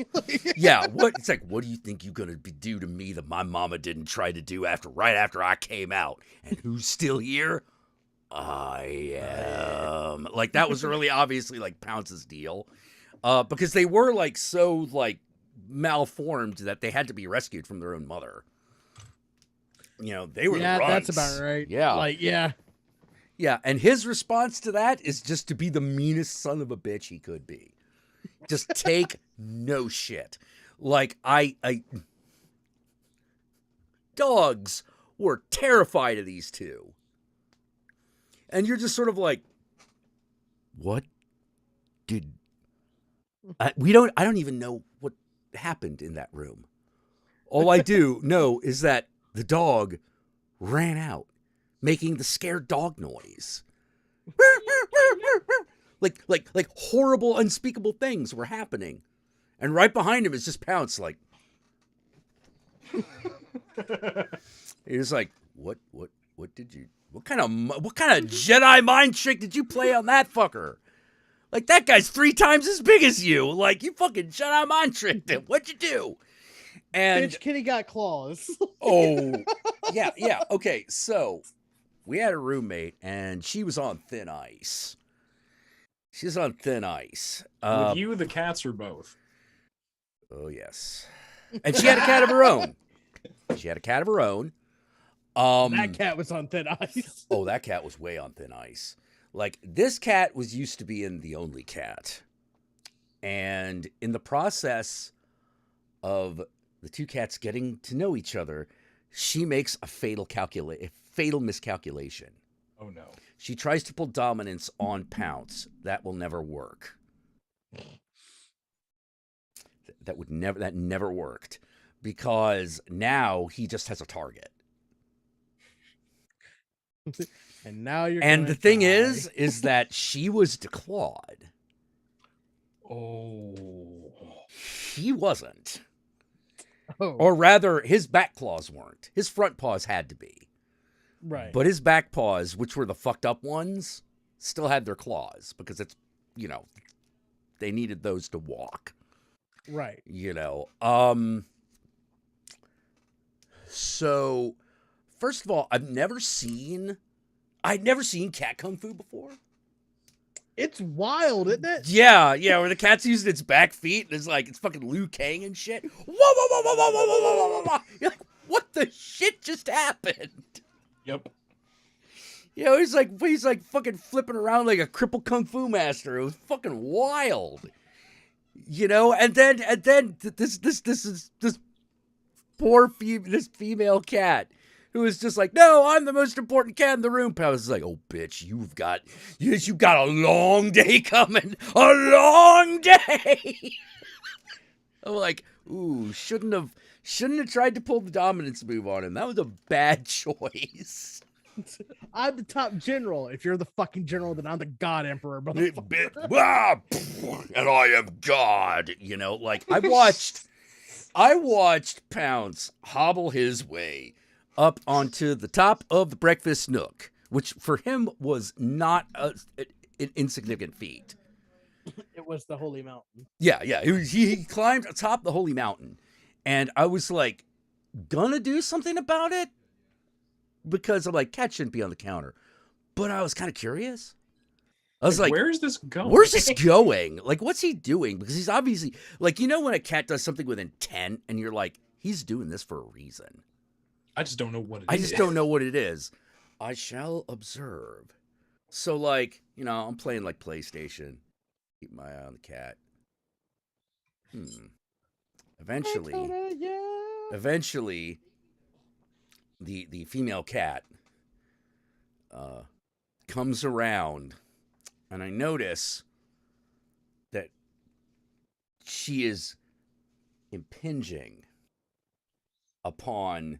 Yeah, it's like, what do you think you're gonna do to me that my mama didn't try to do right after I came out? And who's still here? I am. Like, that was really obviously like Pounce's deal. Because they were like so like malformed that they had to be rescued from their own mother. They were the runts. That's about right. Yeah. Yeah, and his response to that is just to be the meanest son of a bitch he could be. Just take no shit. Like, dogs were terrified of these two. And you're just sort of like, what did... I don't even know what happened in that room. All I do know is that the dog ran out, making the scared dog noise. like horrible, unspeakable things were happening. And right behind him is just Pounce, like... He was like, what kind of Jedi mind trick did you play on that fucker? Like, that guy's 3 times as big as you. Like, you fucking Jedi mind tricked him. What'd you do? And Bitch, Kitty got claws. Oh, yeah. Okay, so we had a roommate, and she was on thin ice. She's on thin ice. With you, the cats, or both? Oh, yes. And she had a cat of her own. That cat was on thin ice. Oh, that cat was way on thin ice. Like, this cat was used to being the only cat. And in the process of the two cats getting to know each other, she makes a fatal miscalculation. Oh, no. She tries to pull dominance on Pounce. That will never work. That never worked. Because now he just has a target. And now you're And the thing is that she was declawed. Oh. He wasn't. Oh. Or rather, his back claws weren't. His front paws had to be. Right. But his back paws, which were the fucked up ones, still had their claws because it's, they needed those to walk. Right. So, first of all, I'd never seen cat kung fu before. It's wild, isn't it? Yeah, where the cat's using its back feet and it's fucking Liu Kang and shit. Whoa, whoa, whoa, whoa, whoa, whoa, whoa, whoa. You're like, what the shit just happened? Yep. He's like fucking flipping around like a crippled kung fu master. It was fucking wild. And then this this female cat who was just like, no, I'm the most important cat in the room. Pounce is like, oh, bitch, you got a long day coming. A long day. I'm like, ooh, shouldn't have tried to pull the dominance move on him. That was a bad choice. I'm the top general. If you're the fucking general, then I'm the God Emperor, motherfucker. And I am God. You know, like I watched Pounce hobble his way up onto the top of the breakfast nook, which for him was not an insignificant feat. It was the Holy Mountain. Yeah. He climbed atop the Holy Mountain, and I was like, gonna do something about it because I'm like, cat shouldn't be on the counter, but I was kind of curious. I was like, where's this going? Where's this going? Like, what's he doing? Because he's obviously, like, you know when a cat does something with intent and you're like, he's doing this for a reason. I just don't know what it is. I just don't know what it is. I shall observe. So, like, you know, I'm playing, like, PlayStation. Keep my eye on the cat. Eventually, the female cat comes around, and I notice that she is impinging upon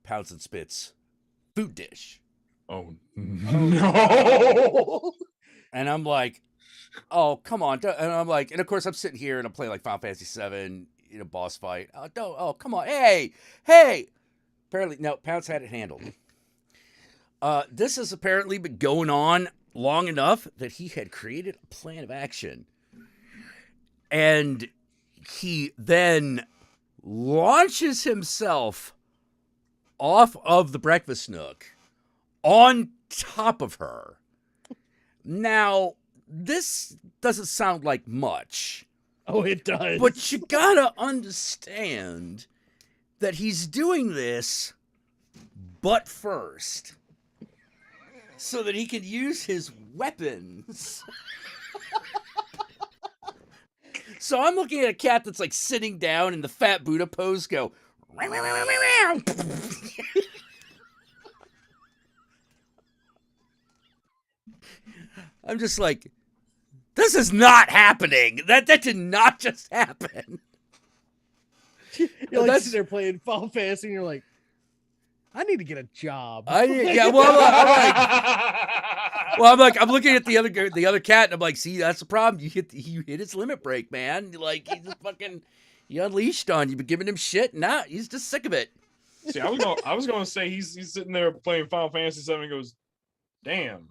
Pounce and Spit's food dish. Oh no! And I'm like, oh, come on. And I'm like, and of course I'm sitting here and I'm playing like Final Fantasy VII in a boss fight. Oh, come on. Hey. Apparently, no, Pounce had it handled. This has apparently been going on long enough that he had created a plan of action. And he then launches himself off of the breakfast nook on top of her. Now, this doesn't sound like much. Oh, it does. But you gotta understand that he's doing this butt first so that he can use his weapons. So I'm looking at a cat that's like sitting down in the fat Buddha pose go. I'm just like, this is not happening. That did not just happen. You're like sitting there playing Final Fantasy and you're like, I need to get a job. I'm looking at the other cat and I'm like, see, that's the problem. You hit his limit break, man. Like he unleashed on you, but giving him shit. Nah, he's just sick of it. See, I was going to say he's sitting there playing Final Fantasy VII and goes, damn.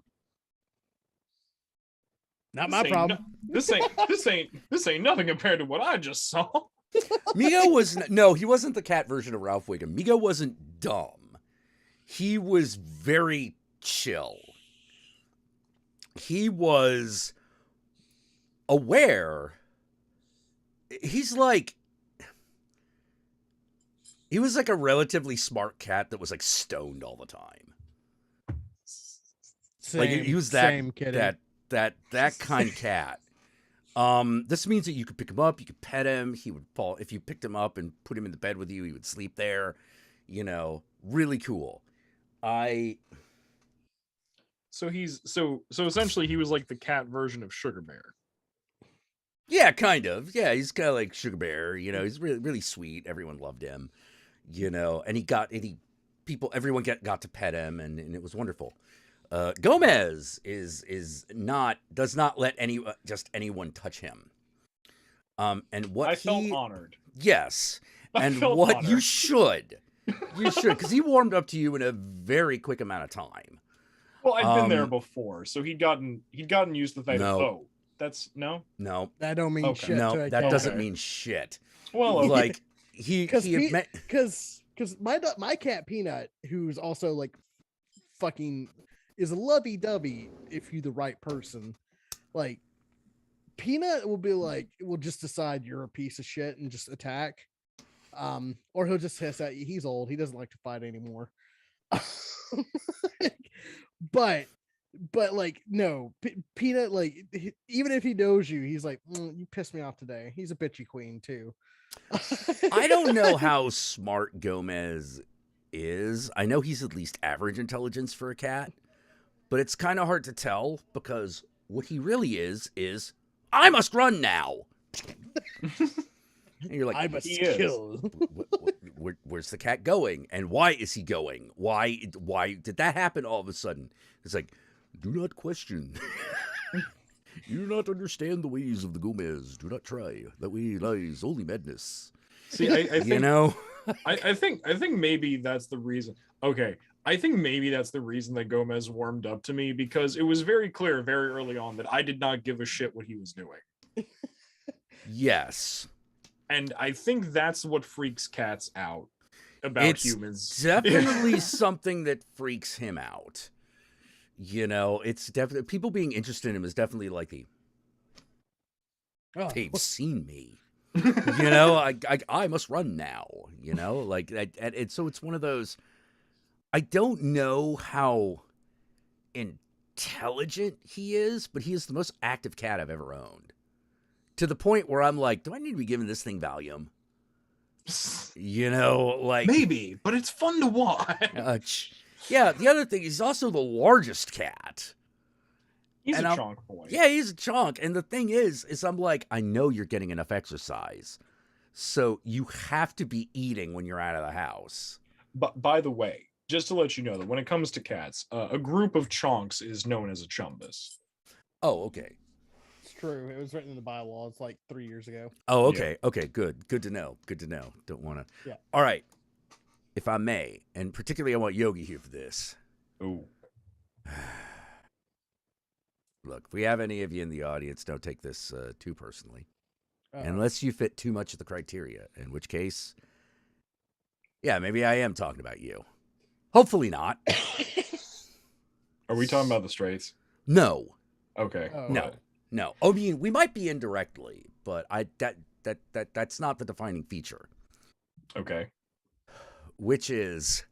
Not my problem. This ain't nothing compared to what I just saw. Migo he wasn't the cat version of Ralph Wiggum. Migo wasn't dumb. He was very chill. He was aware. He was like a relatively smart cat that was like stoned all the time. He was that kind of cat. This means that you could pick him up, you could pet him, he would fall. If you picked him up and put him in the bed with you, he would sleep there. You know, really cool. So essentially he was like the cat version of Sugar Bear. Yeah, kind of. Yeah, he's kind of like Sugar Bear, you know, he's really, really sweet. Everyone loved him, you know, and everyone got to pet him and it was wonderful. Gomez does not let anyone touch him. And what I felt honored. Yes. And what honored. You should, because he warmed up to you in a very quick amount of time. Well, I'd been there before, so he'd gotten used to the fact that's no. That don't mean shit. No, that doesn't mean shit. Well, okay. Like because my cat Peanut, who's also like fucking is lovey-dovey if you're the right person. Like Peanut will just decide you're a piece of shit and just attack. Or he'll just hiss at you. He's old. He doesn't like to fight anymore. but like no, Peanut, like even if he knows you, he's like, you pissed me off today. He's a bitchy queen too. I don't know how smart Gomez is. I know he's at least average intelligence for a cat, but it's kind of hard to tell because what he really is I must run now. And you're like, I must He is. kill. where's the cat going, and why is he going? Why did that happen all of a sudden? It's like, do not question. You do not understand the ways of the Gomez. Do not try. That way lies only madness. See, I think You know? I think maybe that's the reason. Okay, I think maybe that's the reason that Gomez warmed up to me, because it was very clear very early on that I did not give a shit what he was doing. Yes. And I think that's what freaks cats out about It's humans. definitely something that freaks him out. You know, it's definitely, people being interested in him is definitely like Oh. they've seen me. You know, I must run now. You know, like, and so it's one of those. I don't know how intelligent he is, but he is the most active cat I've ever owned. To the point where I'm like, do I need to be giving this thing Valium? You know, like, Maybe, but it's fun to watch. Yeah, the other thing, he's also the largest cat. He's And a I'm- chonk boy. Yeah, he's a chunk. And the thing is I'm like, I know you're getting enough exercise. So you have to be eating when you're out of the house. But by the way, just to let you know that when it comes to cats, a group of chonks is known as a chumbus. Oh, okay. It's true. It was written in the bylaws like 3 years ago. Oh, okay. Yeah. Okay, good. Good to know. Good to know. Don't want to. Yeah. All right. If I may, and particularly I want Yogi here for this. Ooh. Look, if we have any of you in the audience, don't take this too personally. Uh, Unless you fit too much of the criteria, in which case, yeah, maybe I am talking about you. Hopefully not. Are we talking about the Straits? No. Okay. Oh. No. No. I mean, we might be indirectly, but that's not the defining feature. Okay. Which is,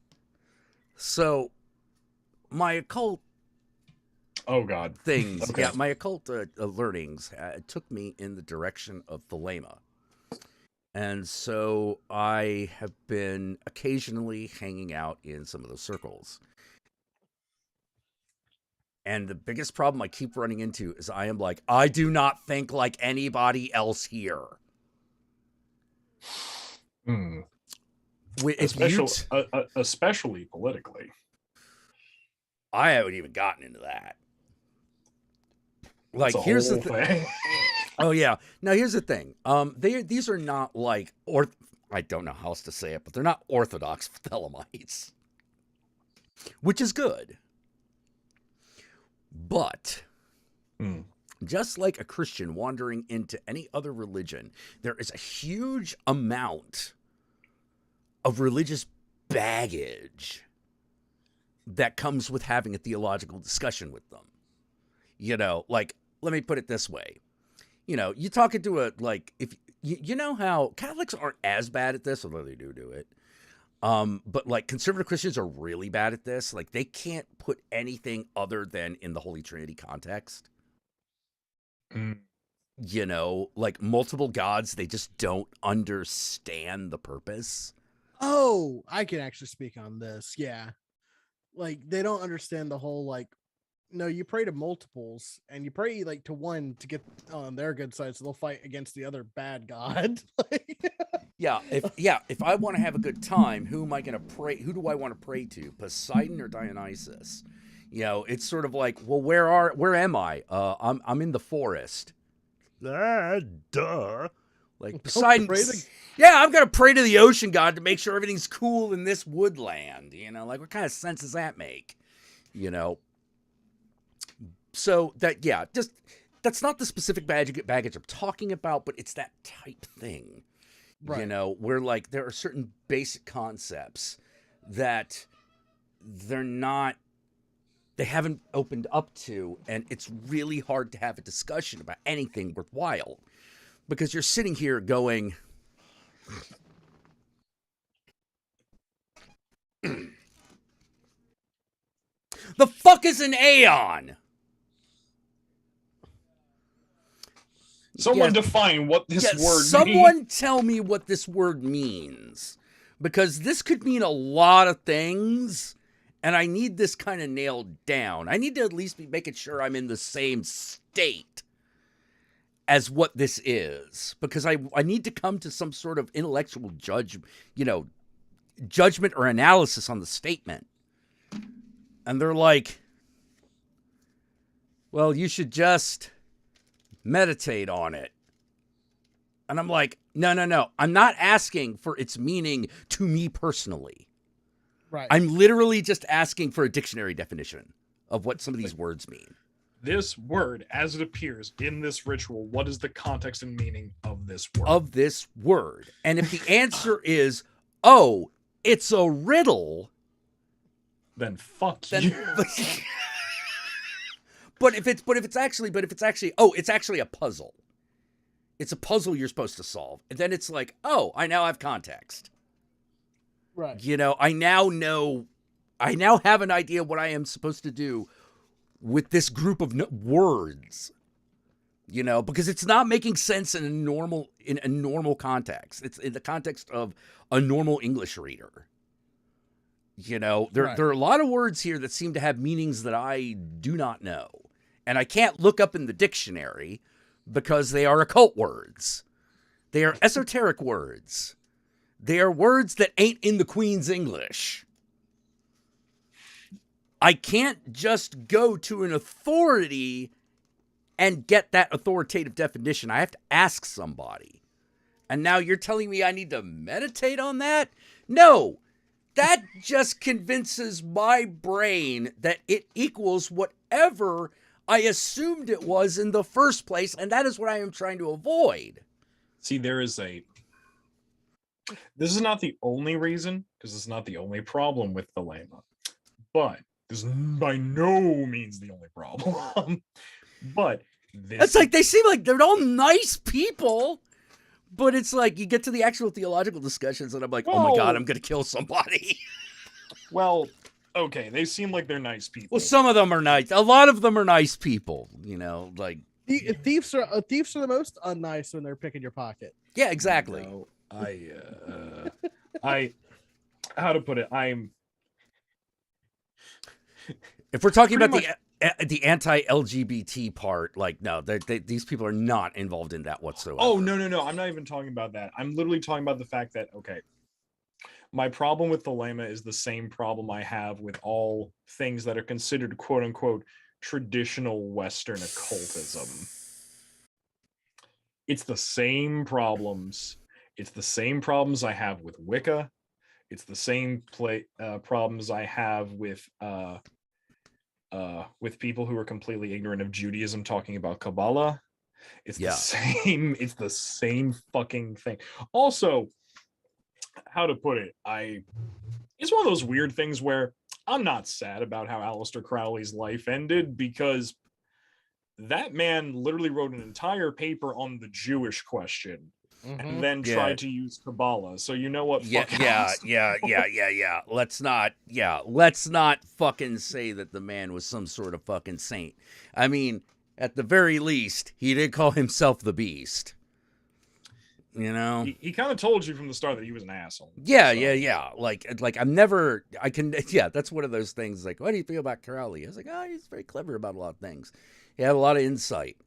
so my occult Oh God. things, Okay. yeah, my occult learnings took me in the direction of Thelema. And so I have been occasionally hanging out in some of those circles. And the biggest problem I keep running into is I am like, I do not think like anybody else here. Hmm. If you Especially politically. I haven't even gotten into that. Like, It's a here's the whole thing. thing. Oh yeah. Now here's the thing. These are not like I don't know how else to say it, but they're not orthodox Thelemites, which is good. But just like a Christian wandering into any other religion, there is a huge amount of religious baggage that comes with having a theological discussion with them. You know, like, let me put it this way. You know, you talking to if you know how Catholics aren't as bad at this, although they do it. But like conservative Christians are really bad at this. Like they can't put anything other than in the Holy Trinity context. You know, like multiple gods, they just don't understand the purpose. Oh, I can actually speak on this. Yeah. Like they don't understand the whole no, you pray to multiples and you pray like to one to get on their good side so they'll fight against the other bad god. If I want to have a good time, who am I going to pray? Who do I want to pray to? Poseidon or Dionysus? You know, it's sort of like, well, where am I? I'm in the forest. Duh. Like Poseidon. Yeah, I'm going to pray to the ocean god to make sure everything's cool in this woodland. You know, like what kind of sense does that make? You know? So that's not the specific baggage I'm talking about, but it's that type thing. Right. You know, where like there are certain basic concepts that they haven't opened up to, and it's really hard to have a discussion about anything worthwhile because you're sitting here going, the fuck is an aeon? Someone define what this word means. Someone tell me what this word means. Because this could mean a lot of things, and I need this kind of nailed down. I need to at least be making sure I'm in the same state as what this is. Because I need to come to some sort of intellectual judgment or analysis on the statement. And they're like, well, you should just meditate on it. And I'm like, no. I'm not asking for its meaning to me personally. Right. I'm literally just asking for a dictionary definition of what some of these words mean. This word, as it appears in this ritual, what is the context and meaning of this word? Of this word. And if the answer is, oh, it's a riddle, then fuck you. But if it's actually, oh, it's actually a puzzle. It's a puzzle you're supposed to solve. And then it's like, oh, I now have context. Right. I now have an idea what I am supposed to do with this group of words. Because it's not making sense in a normal context. It's in the context of a normal English reader. There are a lot of words here that seem to have meanings that I do not know. And I can't look up in the dictionary because they are occult words. They are esoteric words. They are words that ain't in the Queen's English. I can't just go to an authority and get that authoritative definition. I have to ask somebody. And now you're telling me I need to meditate on that? No. That just convinces my brain that it equals whatever I assumed it was in the first place, and that is what I am trying to avoid. See, this is not the only reason, because it's not the only problem with the Lema, but this is by no means the only problem. But it's like they seem like they're all nice people, but it's like you get to the actual theological discussions, and I'm like, oh my God, I'm going to kill somebody. Well, okay, they seem like they're nice people. Well, some of them are nice. A lot of them are nice people, like thieves are the most unnice when they're picking your pocket. Yeah, exactly. No, how to put it? If we're talking about the anti-LGBT part, like, no, these people are not involved in that whatsoever. Oh, no. I'm not even talking about that. I'm literally talking about the fact that, okay, my problem with the Lema is the same problem I have with all things that are considered quote unquote traditional Western occultism. It's the same problems. It's the same problems I have with Wicca. It's the same problems I have with people who are completely ignorant of Judaism talking about Kabbalah. It's the same fucking thing. Also, how to put it, it's one of those weird things where I'm not sad about how Aleister Crowley's life ended, because that man literally wrote an entire paper on the Jewish question and then tried to use Kabbalah. So you know what? Yeah. Let's not fucking say that the man was some sort of fucking saint. I mean, at the very least, he did call himself the Beast. He kind of told you from the start that he was an asshole. Yeah. Like that's one of those things. Like, what do you feel about Crowley? I was like, he's very clever about a lot of things. He had a lot of insight.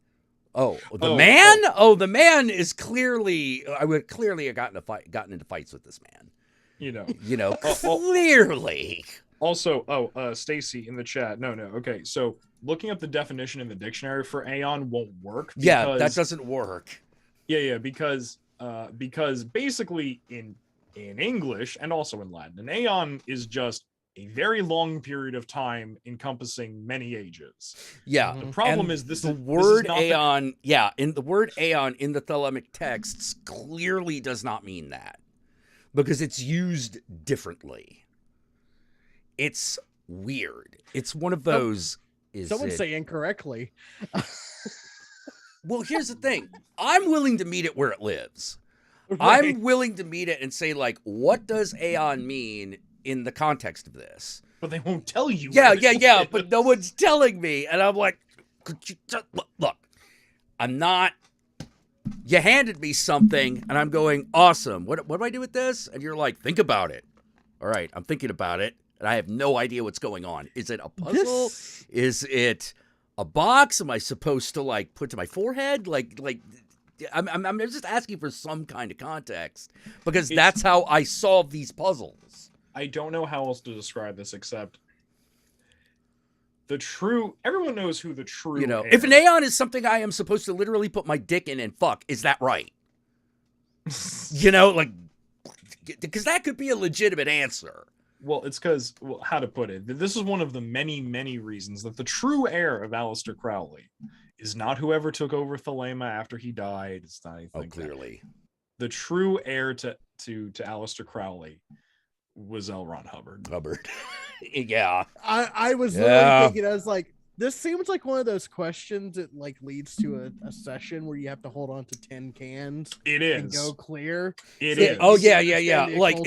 The man is clearly. I would clearly have gotten into fights with this man. Clearly. Also, Stacy in the chat. No. Okay, so looking up the definition in the dictionary for aeon won't work. That doesn't work. Yeah, because basically in English and also in Latin, an aeon is just a very long period of time encompassing many ages. Yeah. The problem is the word aeon. In the word aeon in the Thelemic texts clearly does not mean that, because it's used differently. It's weird. It's one of those. Someone say incorrectly. Well, here's the thing. I'm willing to meet it where it lives. Right. I'm willing to meet it and say, like, what does aeon mean in the context of this? But they won't tell you. Yeah, but no one's telling me. And I'm like, could you look, I'm not You handed me something, and I'm going, awesome. What do I do with this? And you're like, think about it. All right, I'm thinking about it, and I have no idea what's going on. Is it a puzzle? Is it a box? Am I supposed to like put to my forehead? Like I'm just asking for some kind of context because that's how I solve these puzzles. I don't know how else to describe this except everyone knows who the true heir. If an Aeon is something I am supposed to literally put my dick in and fuck, is that right? Like, because that could be a legitimate answer. Well, it's because, how to put it, this is one of the many, many reasons that the true heir of Aleister Crowley is not whoever took over Thelema after he died. It's not anything. Clearly. The true heir to Aleister Crowley was L. Ron Hubbard. Yeah. I was literally thinking, I was like, this seems like one of those questions that like leads to a session where you have to hold on to 10 cans. It is. And go clear. It is. Oh yeah. Like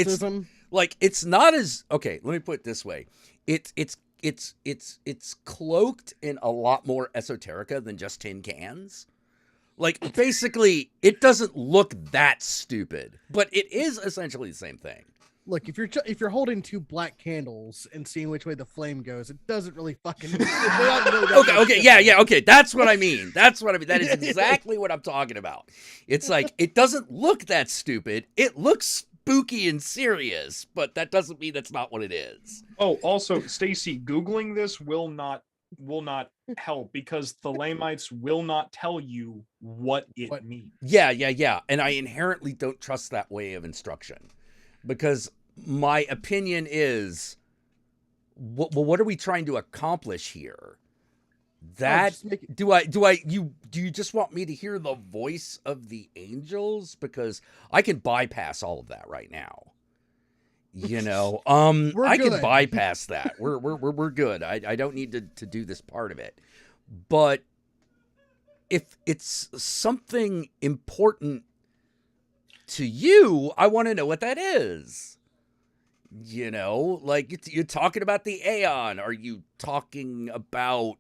it's not as okay. Let me put it this way. It's cloaked in a lot more esoterica than just tin cans. Like basically, it doesn't look that stupid, but it is essentially the same thing. Look, if you're holding 2 black candles and seeing which way the flame goes, it doesn't really fucking. Okay. That's what I mean. That is exactly what I'm talking about. It's like it doesn't look that stupid. It looks spooky and serious, but that doesn't mean that's not what it is. Oh, also, Stacy, Googling this will not help because the Thelemites will not tell you what it means. Yeah. And I inherently don't trust that way of instruction. Because my opinion is, what are we trying to accomplish here? Do you just want me to hear the voice of the angels? Because I can bypass all of that right now. I can bypass that. We're good. I don't need to do this part of it. But if it's something important to you, I want to know what that is. Like you're talking about the Aeon. Are you talking about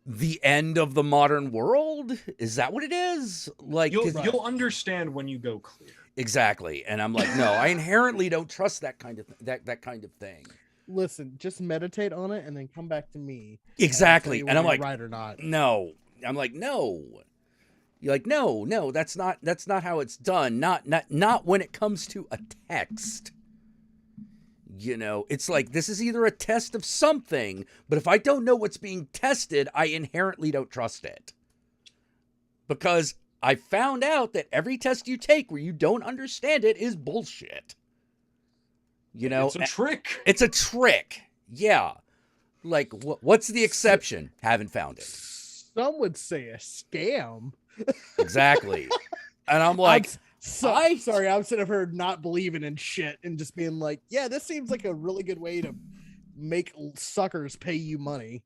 the end of the modern world? Is that what it is? Like you'll understand when you go clear. Exactly. And I'm like, no, I inherently don't trust that kind of that kind of thing. Listen, just meditate on it and then come back to me. Exactly. And I'm like, right or not? No. I'm like, no. You're like, no, that's not how it's done. Not when it comes to a text. It's like this is either a test of something, but if I don't know what's being tested, I inherently don't trust it. Because I found out that every test you take where you don't understand it is bullshit. It's a trick. It's a trick. Yeah. Like, what's the exception? Haven't found it. Some would say a scam. Exactly. And I'm like, sorry, I'm sitting here not believing in shit and just being like, yeah, this seems like a really good way to make suckers pay you money.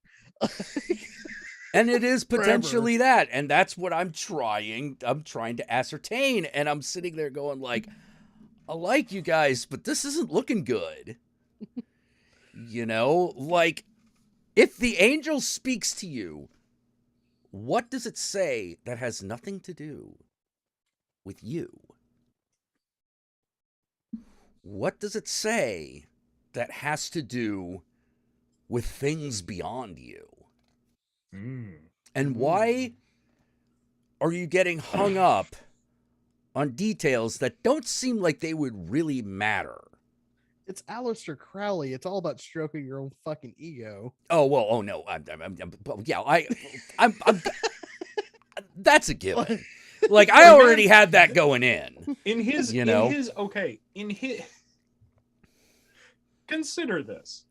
And it is potentially that. And that's what I'm trying to ascertain. And I'm sitting there going like, I like you guys, but this isn't looking good. Like if the angel speaks to you, what does it say that has nothing to do with you? What does it say that has to do with things beyond you? And why are you getting hung up on details that don't seem like they would really matter? It's Aleister Crowley. It's all about stroking your own fucking ego. Oh well. Oh no. I'm that's a given. Like I already had that going in. Consider this.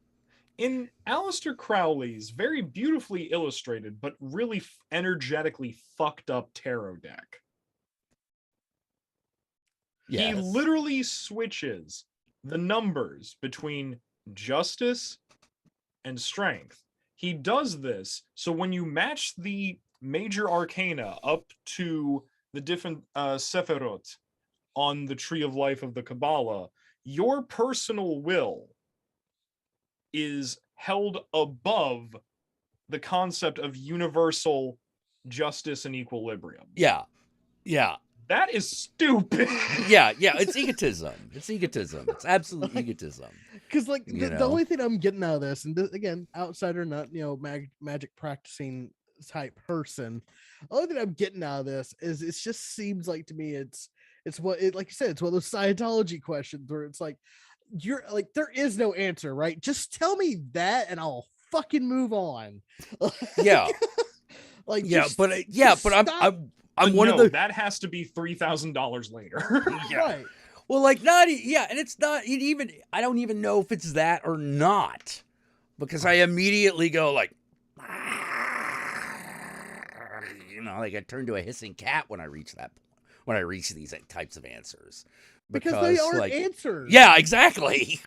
In Aleister Crowley's very beautifully illustrated but really energetically fucked up tarot deck, he literally switches the numbers between justice and strength. He does this so when you match the major arcana up to the different Sephiroth on the Tree of Life of the Kabbalah, your personal will is held above the concept of universal justice and equilibrium. Yeah. Yeah. That is stupid. Yeah, it's egotism. It's egotism. It's absolute egotism. Because like You the know? only thing I'm getting out of this, and again, outsider, not magic practicing type person, the only thing I'm getting out of this is it just seems like to me it's what it, like you said, it's one of those Scientology questions where it's like you're like there is no answer, right? Just tell me that and I'll fucking move on. Yeah. Like Yeah, just- but just I'm stop. I'm one no, of the that has to be $3,000 later. Right. well, like not yeah, and it's not it even. I don't even know if it's that or not, because I immediately go like, like I turn to a hissing cat when I reach that when I reach these types of answers Because they aren't like, answers. Yeah, exactly.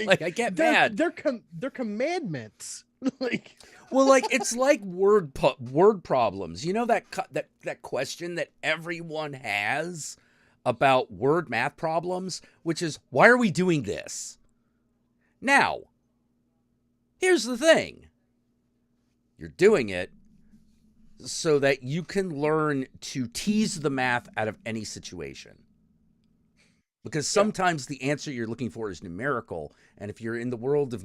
Like I get mad. They're commandments. Like Well, like it's like word problems. You know that question that everyone has about word math problems, which is why are we doing this? Now, here's the thing. You're doing it so that you can learn to tease the math out of any situation. Because sometimes the answer you're looking for is numerical, and if you're in the world of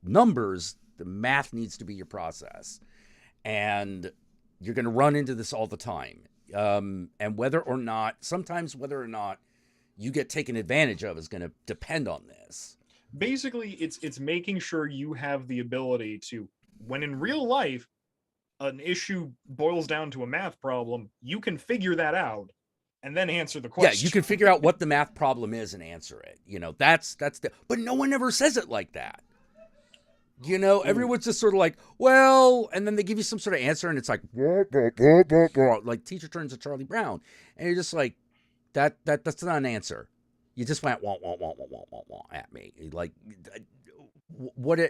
numbers, the math needs to be your process. And you're going to run into this all the time. And sometimes whether or not you get taken advantage of is going to depend on this. Basically, it's making sure you have the ability to, when in real life, an issue boils down to a math problem, you can figure that out and then answer the question. Yeah, you can figure out what the math problem is and answer it. But no one ever says it like that. Everyone's just sort of like, well, and then they give you some sort of answer, and it's like, like teacher turns to Charlie Brown, and you're just like, that's not an answer. You just went wah at me, like,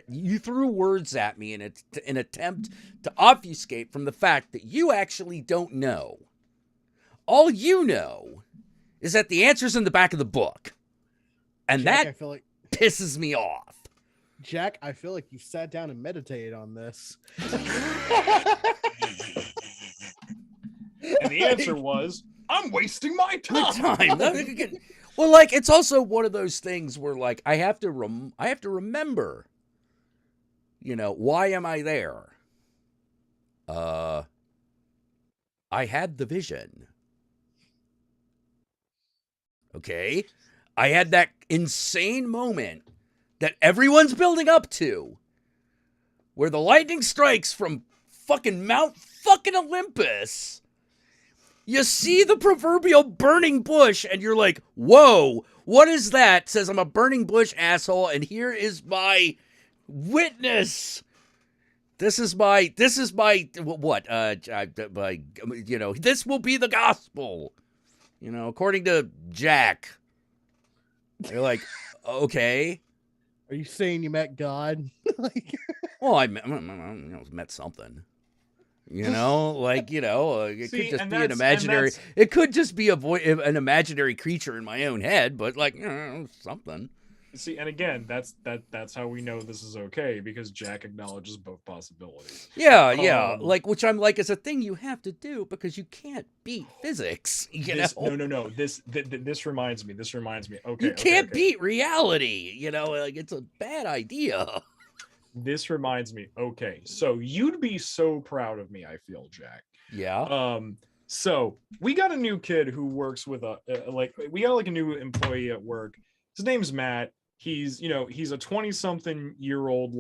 you threw words at me in an attempt to obfuscate from the fact that you actually don't know. All you know is that the answer's in the back of the book, and Jack, that I feel like pisses me off. Jack, I feel like you sat down and meditated on this. And the answer was, I'm wasting my time. Well, like it's also one of those things where like I have to remember, why am I there? I had the vision. Okay? I had that insane moment that everyone's building up to, where the lightning strikes from fucking Mount fucking Olympus. You see the proverbial burning bush, and you're like, whoa, what is that? Says I'm a burning bush, asshole, and here is my witness. This is my this will be the gospel. According to Jack. You're like, okay. Are you saying you met God? Well, I met something. It could just be an imaginary. It could just be an imaginary creature in my own head, but something. See, and again, that's how we know this is okay, because Jack acknowledges both possibilities. Yeah, which I'm like is a thing you have to do because you can't beat physics. No. This reminds me. Okay, you can't beat reality. It's a bad idea. This reminds me. Okay, so you'd be so proud of me, I feel, Jack. Yeah. So we got a new kid who works with we got a new employee at work. His name's Matt. He's a 20-something-year-old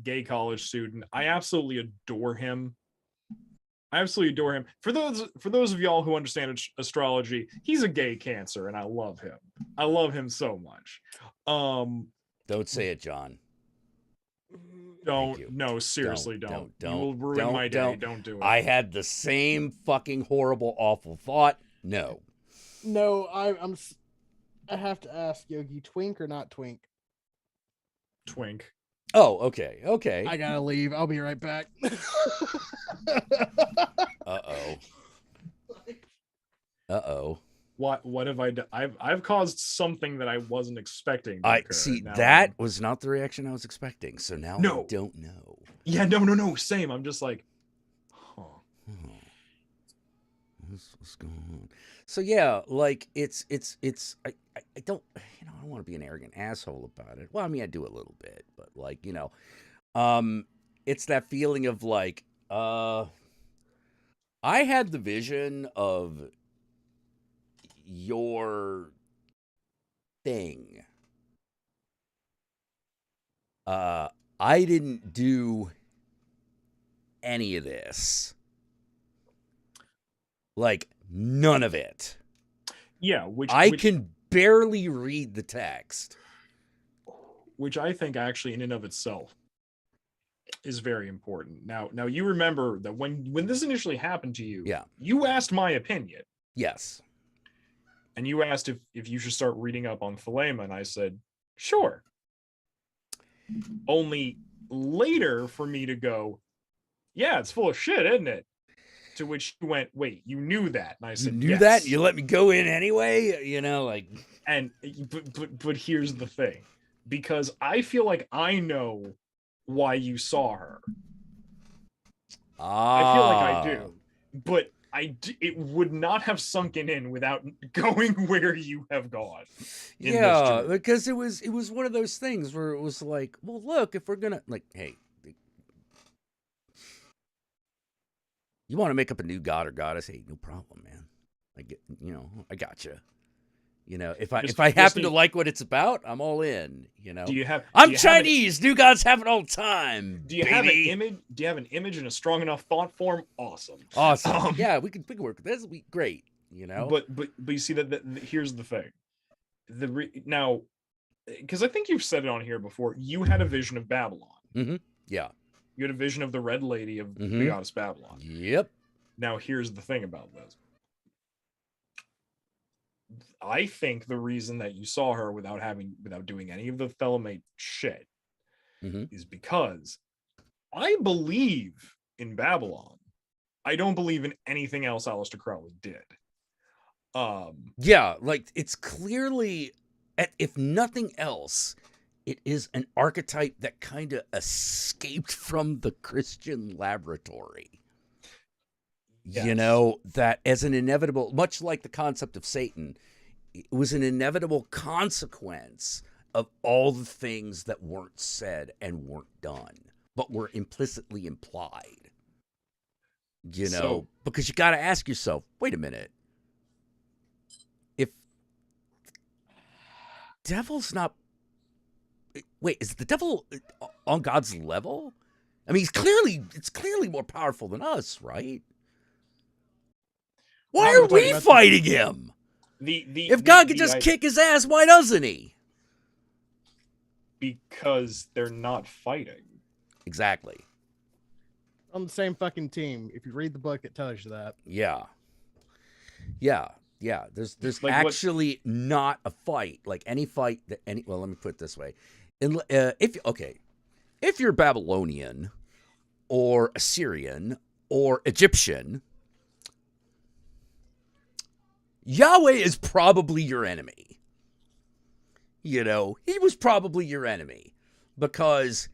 gay college student. I absolutely adore him. For those of y'all who understand astrology, he's a gay Cancer, and I love him. I love him so much. Don't say it, John. Don't. No, seriously, don't. You will ruin my day. Don't do it. I had the same fucking horrible, awful thought. No. No, I have to ask Yogi, twink or not twink? Twink. Oh, okay. I gotta leave. I'll be right back. Uh-oh. What have I done? I've caused something that I wasn't expecting. That was not the reaction I was expecting. So now I don't know. Yeah, no. Same. I'm just like, huh. what's going on? So yeah, like it's I don't I don't want to be an arrogant asshole about it. Well, I mean I do a little bit, but like it's that feeling of like I had the vision of your thing. I didn't do any of this. Like none of it. Yeah, which can barely read the text. Which I think actually in and of itself is very important. Now you remember that when this initially happened to you, you asked my opinion. Yes. And you asked if you should start reading up on Thelema, and I said, sure. Only later for me to go, yeah, it's full of shit, isn't it? To which you went, wait, you knew that? And I said, you knew yes. that? You let me go in anyway? You know, like... And, but here's the thing. Because I feel like I know why you saw her. I feel like I do. But it would not have sunken in without going where you have gone. Yeah, because it was one of those things where it was like, well, look, if we're gonna like, hey, you want to make up a new god or goddess? Hey, no problem, man. I get, I got you. If I happen to like what it's about, I'm all in. I'm Chinese. New gods happen all the time. Do you have an image? Do you have an image in a strong enough thought form? Awesome. Yeah, we can work with this. It'll be great. But you see that here's the thing. Now, because I think you've said it on here before, you had a vision of Babylon. Mm-hmm. Yeah. You had a vision of the Red Lady of the goddess Babylon. Yep. Now here's the thing about this. I think the reason that you saw her without doing any of the Thelemate shit is because I believe in Babylon. I don't believe in anything else Aleister Crowley did. Yeah, like it's clearly, if nothing else, it is an archetype that kind of escaped from the Christian laboratory. Yes. That as an inevitable, much like the concept of Satan, it was an inevitable consequence of all the things that weren't said and weren't done, but were implicitly implied. Because you got to ask yourself, wait a minute. If devil's not... Wait, is the devil on God's level? I mean, it's clearly more powerful than us, right? Why are we fighting him? If God could just kick his ass, why doesn't he? Because they're not fighting. Exactly. On the same fucking team. If you read the book, it tells you that. Yeah. There's like actually not a fight. Like any fight that well, let me put it this way. If you're Babylonian or Assyrian or Egyptian, Yahweh is probably your enemy. He was probably your enemy because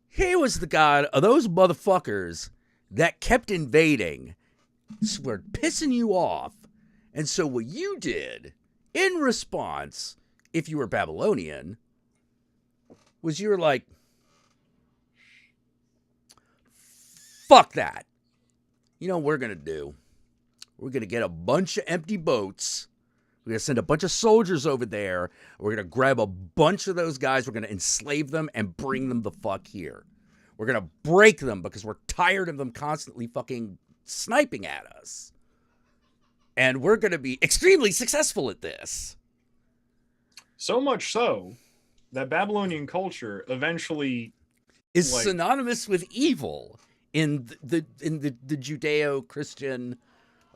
he was the god of those motherfuckers that kept invading, were pissing you off. And so what you did in response, if you were Babylonian, was you were like, fuck that. You know what we're going to do? We're going to get a bunch of empty boats. We're going to send a bunch of soldiers over there. We're going to grab a bunch of those guys. We're going to enslave them and bring them the fuck here. We're going to break them because we're tired of them constantly fucking sniping at us. And we're going to be extremely successful at this. So much so that Babylonian culture eventually is synonymous with evil in the Judeo-Christian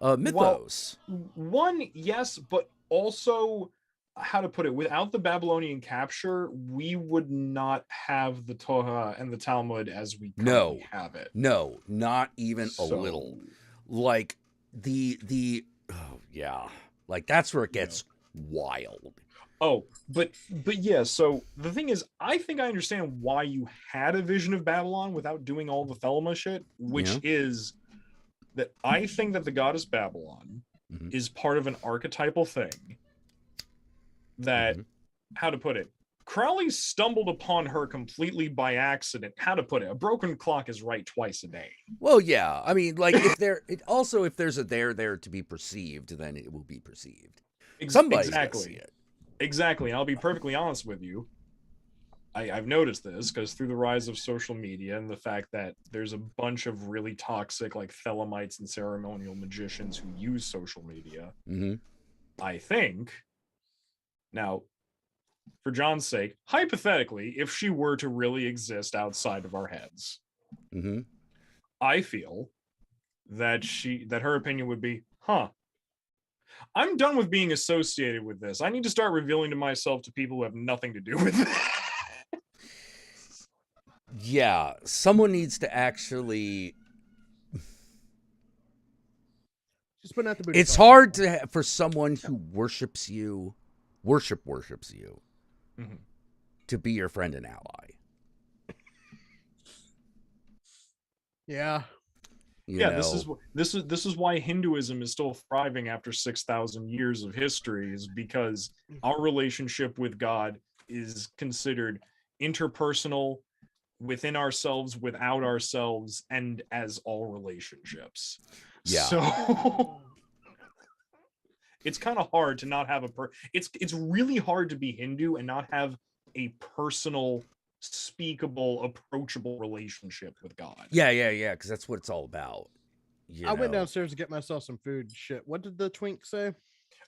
mythos. Well, one, yes, but also, how to put it, without the Babylonian capture, we would not have the Torah and the Talmud as we currently have it. No, not even a little. Like like that's where it gets wild. Oh, but yeah, so the thing is, I think I understand why you had a vision of Babylon without doing all the Thelema shit, which is that I think that the goddess Babylon Mhm. is part of an archetypal thing that, how to put it, Crowley stumbled upon her completely by accident. How to put it, a broken clock is right twice a day. Well, yeah. I mean, like if there's a there to be perceived, then it will be perceived. Somebody's got to see it. Exactly. And I'll be perfectly honest with you. I've noticed this because through the rise of social media and the fact that there's a bunch of really toxic, like Thelemites and ceremonial magicians who use social media, I think, now, for John's sake, hypothetically, if she were to really exist outside of our heads, I feel that her opinion would be, I'm done with being associated with this. I need to start revealing to myself to people who have nothing to do with it. Yeah, someone needs to actually. Just putting out the booty. It's hard for someone who worships you, to be your friend and ally. Yeah. This is why Hinduism is still thriving after 6,000 years of history, is because our relationship with God is considered interpersonal, within ourselves, without ourselves, and as all relationships. Yeah. So it's kind of hard to not have it's really hard to be Hindu and not have a personal, speakable, approachable relationship with God. Yeah, because that's what it's all about. I went downstairs to get myself some food. Shit, what did the twink say?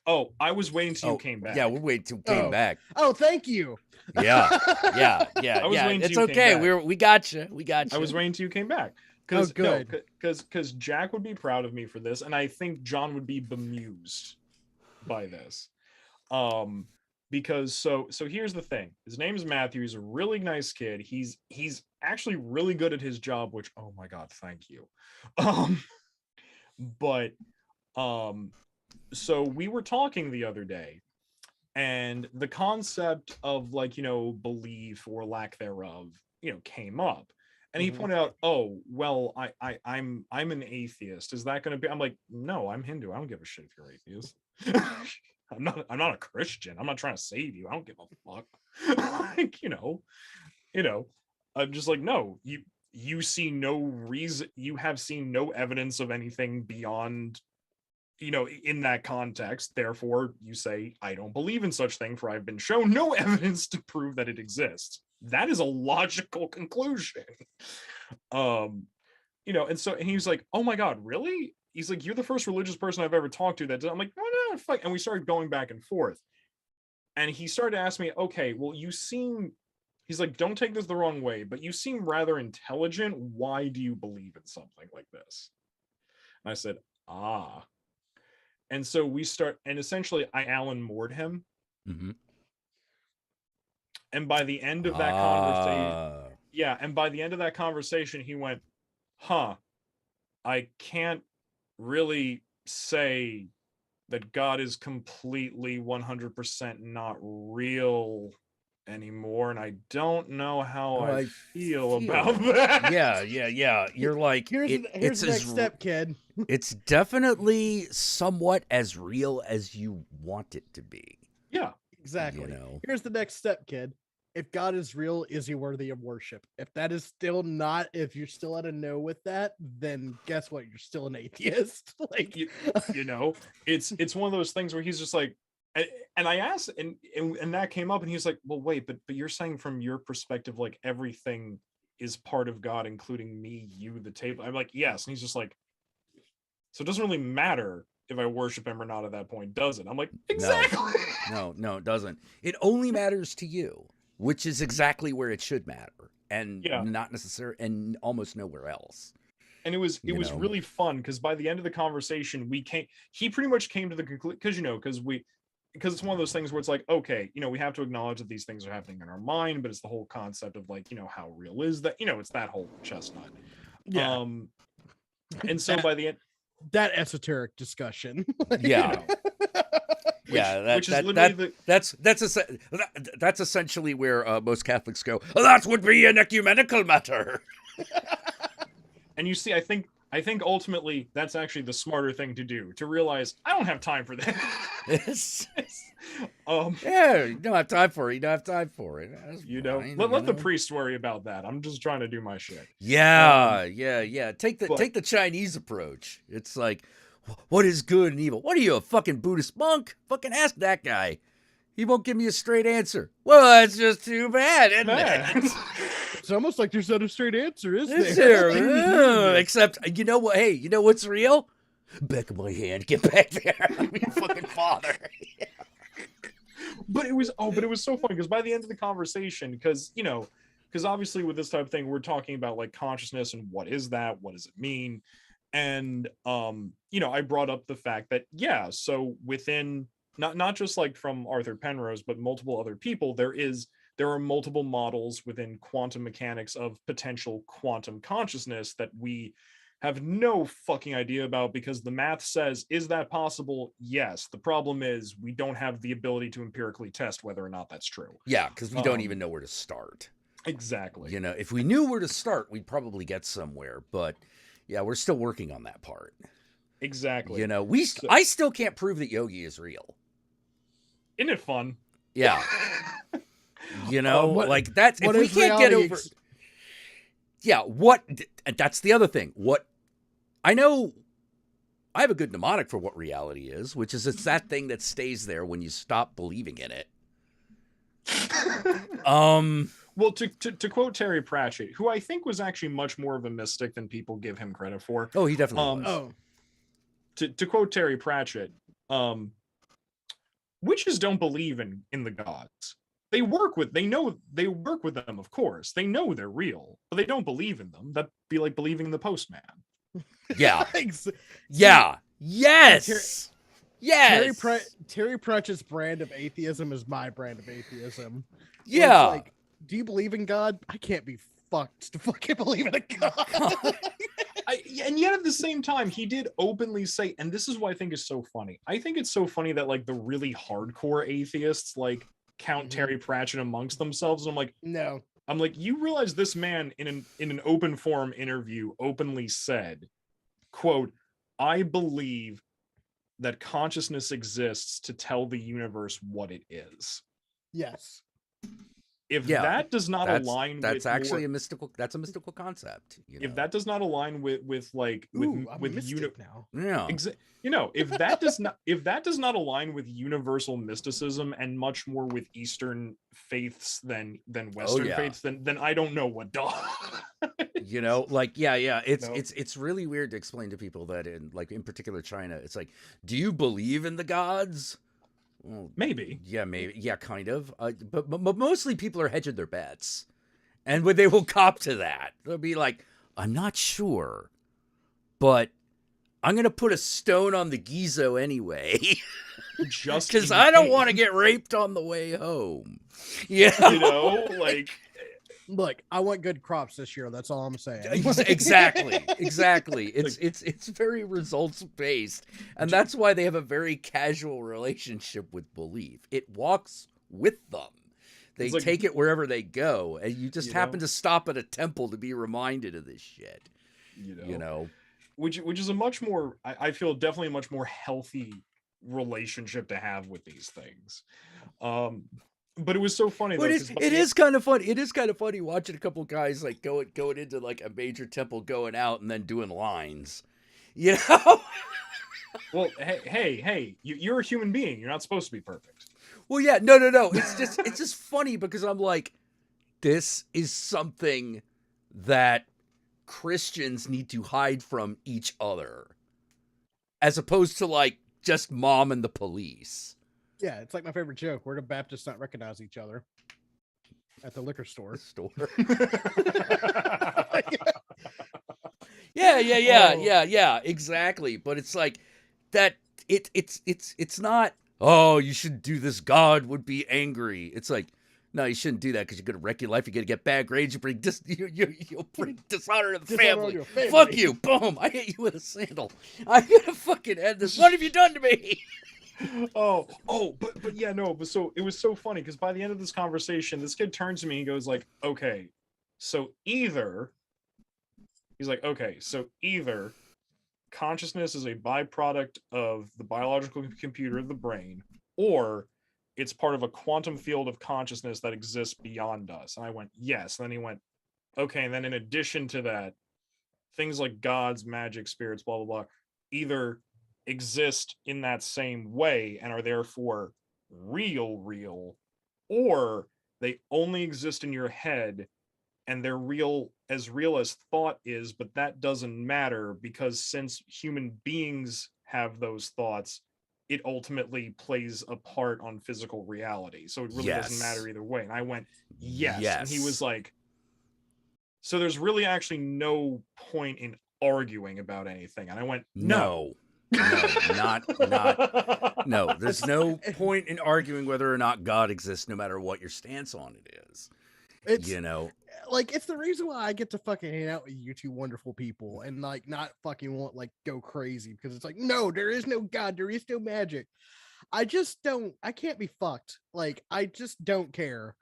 Oh, I was waiting till you came back. Yeah, we're waiting till you came back. Oh, thank you. Yeah. It's okay. We got you. I was waiting till you came back. Because Jack would be proud of me for this, and I think John would be bemused by this. Because so here's the thing. His name is Matthew. He's a really nice kid. He's actually really good at his job, which, oh my God, thank you. So we were talking the other day, and the concept of, like, belief or lack thereof, came up. And he pointed out, oh, well, I'm an atheist. Is that going to be? I'm like, no, I'm Hindu. I don't give a shit if you're atheist. I'm not a Christian. I'm not trying to save you. I don't give a fuck. Like, I'm just like, no, you see no reason. You have seen no evidence of anything beyond, in that context. Therefore, you say, I don't believe in such thing, for I've been shown no evidence to prove that it exists. That is a logical conclusion. And he was like, oh my God, really? He's like, you're the first religious person I've ever talked to that does. I'm like, no, fuck. And we started going back and forth. And he started to ask me, okay, well, he's like, don't take this the wrong way, but you seem rather intelligent. Why do you believe in something like this? And I said, And so and essentially I Alan Moored him. And by the end of that conversation, and by the end of that conversation, he went, I can't really say that God is completely 100% not real anymore, and I don't know how I feel about that. Yeah. You're like, here's the next step, kid. It's definitely somewhat as real as you want it to be. Yeah, exactly. Here's the next step, kid. If God is real, is he worthy of worship? If that is still not, if you're still at a no with that, then guess what? You're still an atheist. Like, it's one of those things where he's just like, and I asked, and that came up, and he's like, well, wait, but you're saying from your perspective, like, everything is part of God, including me, you, the table. I'm like, yes. And he's just like, so it doesn't really matter if I worship him or not at that point, does it? I'm like, exactly. No, it doesn't. It only matters to you, which is exactly where it should matter, and not necessarily, and almost nowhere else. And it was really fun, because by the end of the conversation, he pretty much came to the conclusion, because it's one of those things where it's like, okay, we have to acknowledge that these things are happening in our mind, but it's the whole concept of, like, how real is that? It's that whole chestnut. Yeah. And so by the end, that esoteric discussion. That's essentially where most Catholics go, that would be an ecumenical matter. And you see, I think I think ultimately that's actually the smarter thing to do, to realize I don't have time for this. Yeah, you don't have time for it. You don't have time for it. That's You know, fine, let the priest worry about that. I'm just trying to do my shit. Yeah, yeah. Take but- the Chinese approach. It's like, what is good and evil? What are you, a fucking Buddhist monk? Fucking ask that guy. He won't give me a straight answer. Well, that's just too bad, isn't it? It's almost like there's not a straight answer, is Is there? there? Except, you know what? Hey, you know what's real? Back of my hand. Get back there. I'm your fucking father. But it was so funny because by the end of the conversation, because obviously with this type of thing, we're talking about like consciousness and what is that? What does it mean? And I brought up the fact that so within not just like from Arthur Penrose, but multiple other people, there are multiple models within quantum mechanics of potential quantum consciousness that we have no fucking idea about, because the math says, is that possible? Yes. The problem is we don't have the ability to empirically test whether or not that's true. Yeah, because we don't even know where to start. Exactly. You know, if we knew where to start, we'd probably get somewhere. But yeah, we're still working on that part. Exactly. You know, I still can't prove that Yogi is real. Isn't it fun? Yeah. You know, like that's, if we can't get over. Yeah, that's the other thing. What I know, I have a good mnemonic for what reality is, which is it's that thing that stays there when you stop believing in it. Well, to quote Terry Pratchett, who I think was actually much more of a mystic than people give him credit for. Oh, he definitely was. To quote Terry Pratchett, witches don't believe in the gods. They work with them, of course. They know they're real, but they don't believe in them. That'd be like believing in the postman. Yeah. Yeah. Yes. Yes. Terry Pratchett's brand of atheism is my brand of atheism. Yeah. Like, do you believe in God? I can't be fucked to fucking believe in a God. And yet at the same time, he did openly say, and this is what I think is so funny. I think it's so funny that like the really hardcore atheists like count Terry Pratchett amongst themselves. And I'm like, no. I'm like, you realize this man in an open forum interview openly said, quote, I believe that consciousness exists to tell the universe what it is. Yes. If that does not align that's with actually a mystical concept. You know? If that does not align with now. Yeah. If that does not align with universal mysticism and much more with Eastern faiths than Western faiths, then I don't know what does. You know, like it's really weird to explain to people that in particular China, it's like, do you believe in the gods? Well, maybe. Yeah, kind of. But mostly people are hedging their bets, and when they will cop to that, they'll be like, I'm not sure, but I'm gonna put a stone on the Gizo anyway, just because I don't want to get raped on the way home. You know, like. Look, I want good crops this year. That's all I'm saying. Exactly. It's very results based, and that's why they have a very casual relationship with belief. It walks with them. They take it wherever they go, and you just happen to stop at a temple to be reminded of this shit. You know, which is a much more, I feel, definitely a much more healthy relationship to have with these things. But it was so funny. But it is kind of funny. It is kind of funny watching a couple guys like going into like a major temple, going out and then doing lines. You know. Well, hey, you're a human being. You're not supposed to be perfect. Well, yeah, no. It's just funny because I'm like, this is something that Christians need to hide from each other, as opposed to like just mom and the police. Yeah, it's like my favorite joke. Where do Baptists not recognize each other? At the liquor store. Yeah, exactly. But it's like that. It's not. Oh, you shouldn't do this. God would be angry. It's like, no, you shouldn't do that because you're gonna wreck your life. You're gonna get bad grades. You bring you'll bring dishonor to the family. Fuck you. Boom. I hit you with a sandal. I'm gonna fucking end this. What have you done to me? But yeah, no, but so it was so funny because by the end of this conversation, this kid turns to me and goes like, okay, so either consciousness is a byproduct of the biological computer of the brain, or it's part of a quantum field of consciousness that exists beyond us. And I went, yes. And then he went, okay. And then in addition to that, things like gods, magic, spirits, blah, blah, blah, either exist in that same way and are therefore real, or they only exist in your head and they're real as thought is, but that doesn't matter because since human beings have those thoughts, it ultimately plays a part on physical reality. So it really doesn't matter either way. And I went, yes. And he was like, so there's really actually no point in arguing about anything. And I went, no. No, there's no point in arguing whether or not God exists, no matter what your stance on it is. It's, you know, like, it's the reason why I get to fucking hang out with you two wonderful people and like not fucking want like go crazy, because it's like, no, there is no God, there is no magic. I can't be fucked. Like, I just don't care.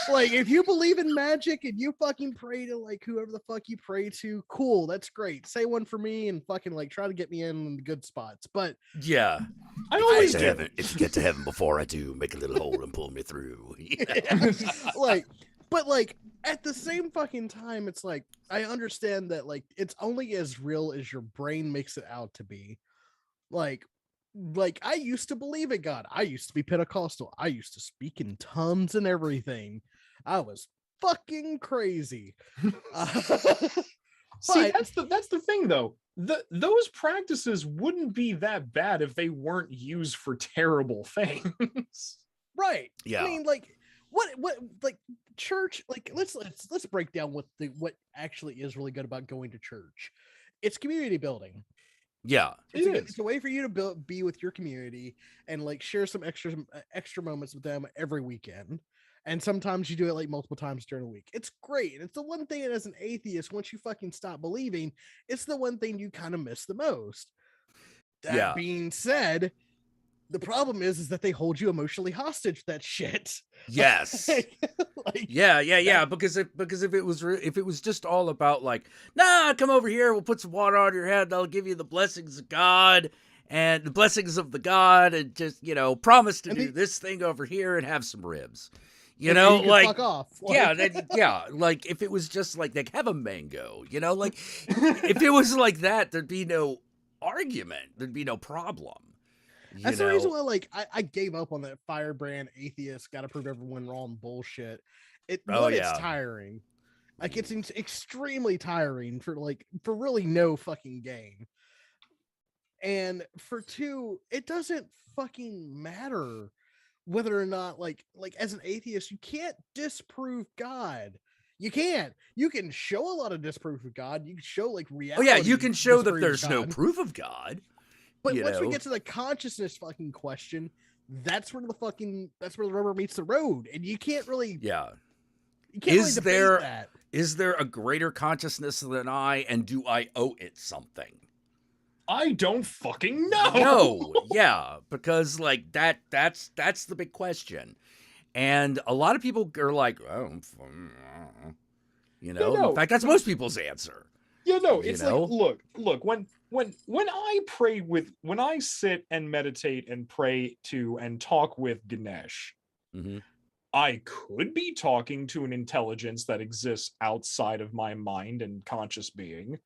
Like, if you believe in magic and you fucking pray to like whoever the fuck you pray to, cool, that's great. Say one for me and fucking like try to get me in the good spots. But yeah, I always if you get to heaven before I do, make a little hole and pull me through. Like, but like at the same fucking time, it's like I understand that like it's only as real as your brain makes it out to be. Like I used to believe in God. I used to be Pentecostal. I used to speak in tongues and everything. I was fucking crazy. See, that's the thing though. Those practices wouldn't be that bad if they weren't used for terrible things. Right. Yeah. I mean, like what like church, like let's break down what actually is really good about going to church. It's community building. Yeah, it's a way for you to be with your community and like share some extra moments with them every weekend. And sometimes you do it like multiple times during the week. It's great. And it's the one thing that as an atheist, once you fucking stop believing, it's the one thing you kind of miss the most. That being said, the problem is that they hold you emotionally hostage to that shit. Yes. Yeah. Because if it was just all about like, nah, come over here, we'll put some water on your head, and I'll give you the blessings of God and the blessings of the God, and just promise to do this thing over here and have some ribs. You know, like fuck off. Like if it was just like have a mango, like if it was like that, there'd be no argument, there'd be no problem. That's the reason why, like, I gave up on that firebrand atheist, gotta prove everyone wrong bullshit. It's tiring. Like, it's extremely tiring for really no fucking gain. And for two, it doesn't fucking matter whether or not, like as an atheist, you can't disprove God. You can't. You can show a lot of disproof of God. You can show like reality. Oh yeah, you can show that there's no proof of God. But once we get to the consciousness fucking question, that's where the rubber meets the road, and you can't really. Yeah. You can't really debate that. Is there a greater consciousness than I, and do I owe it something? I don't fucking know. No, yeah, because like that's the big question, and a lot of people are like, oh, in fact, that's most people's answer. Yeah, no, it's like, look, when I pray when I sit and meditate and pray to and talk with Ganesh, I could be talking to an intelligence that exists outside of my mind and conscious being,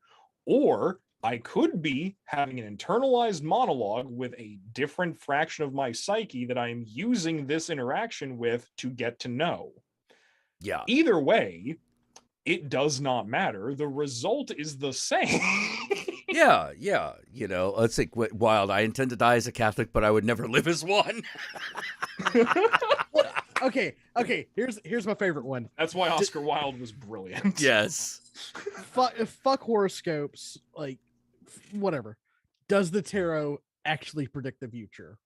or I could be having an internalized monologue with a different fraction of my psyche that I'm using this interaction with to get to know. Yeah. Either way, it does not matter. The result is the same. Yeah. Let's think. Wild. I intend to die as a Catholic, but I would never live as one. Okay. Here's my favorite one. That's why Oscar Wilde was brilliant. Yes. Fuck horoscopes. Like, whatever. Does the tarot actually predict the future?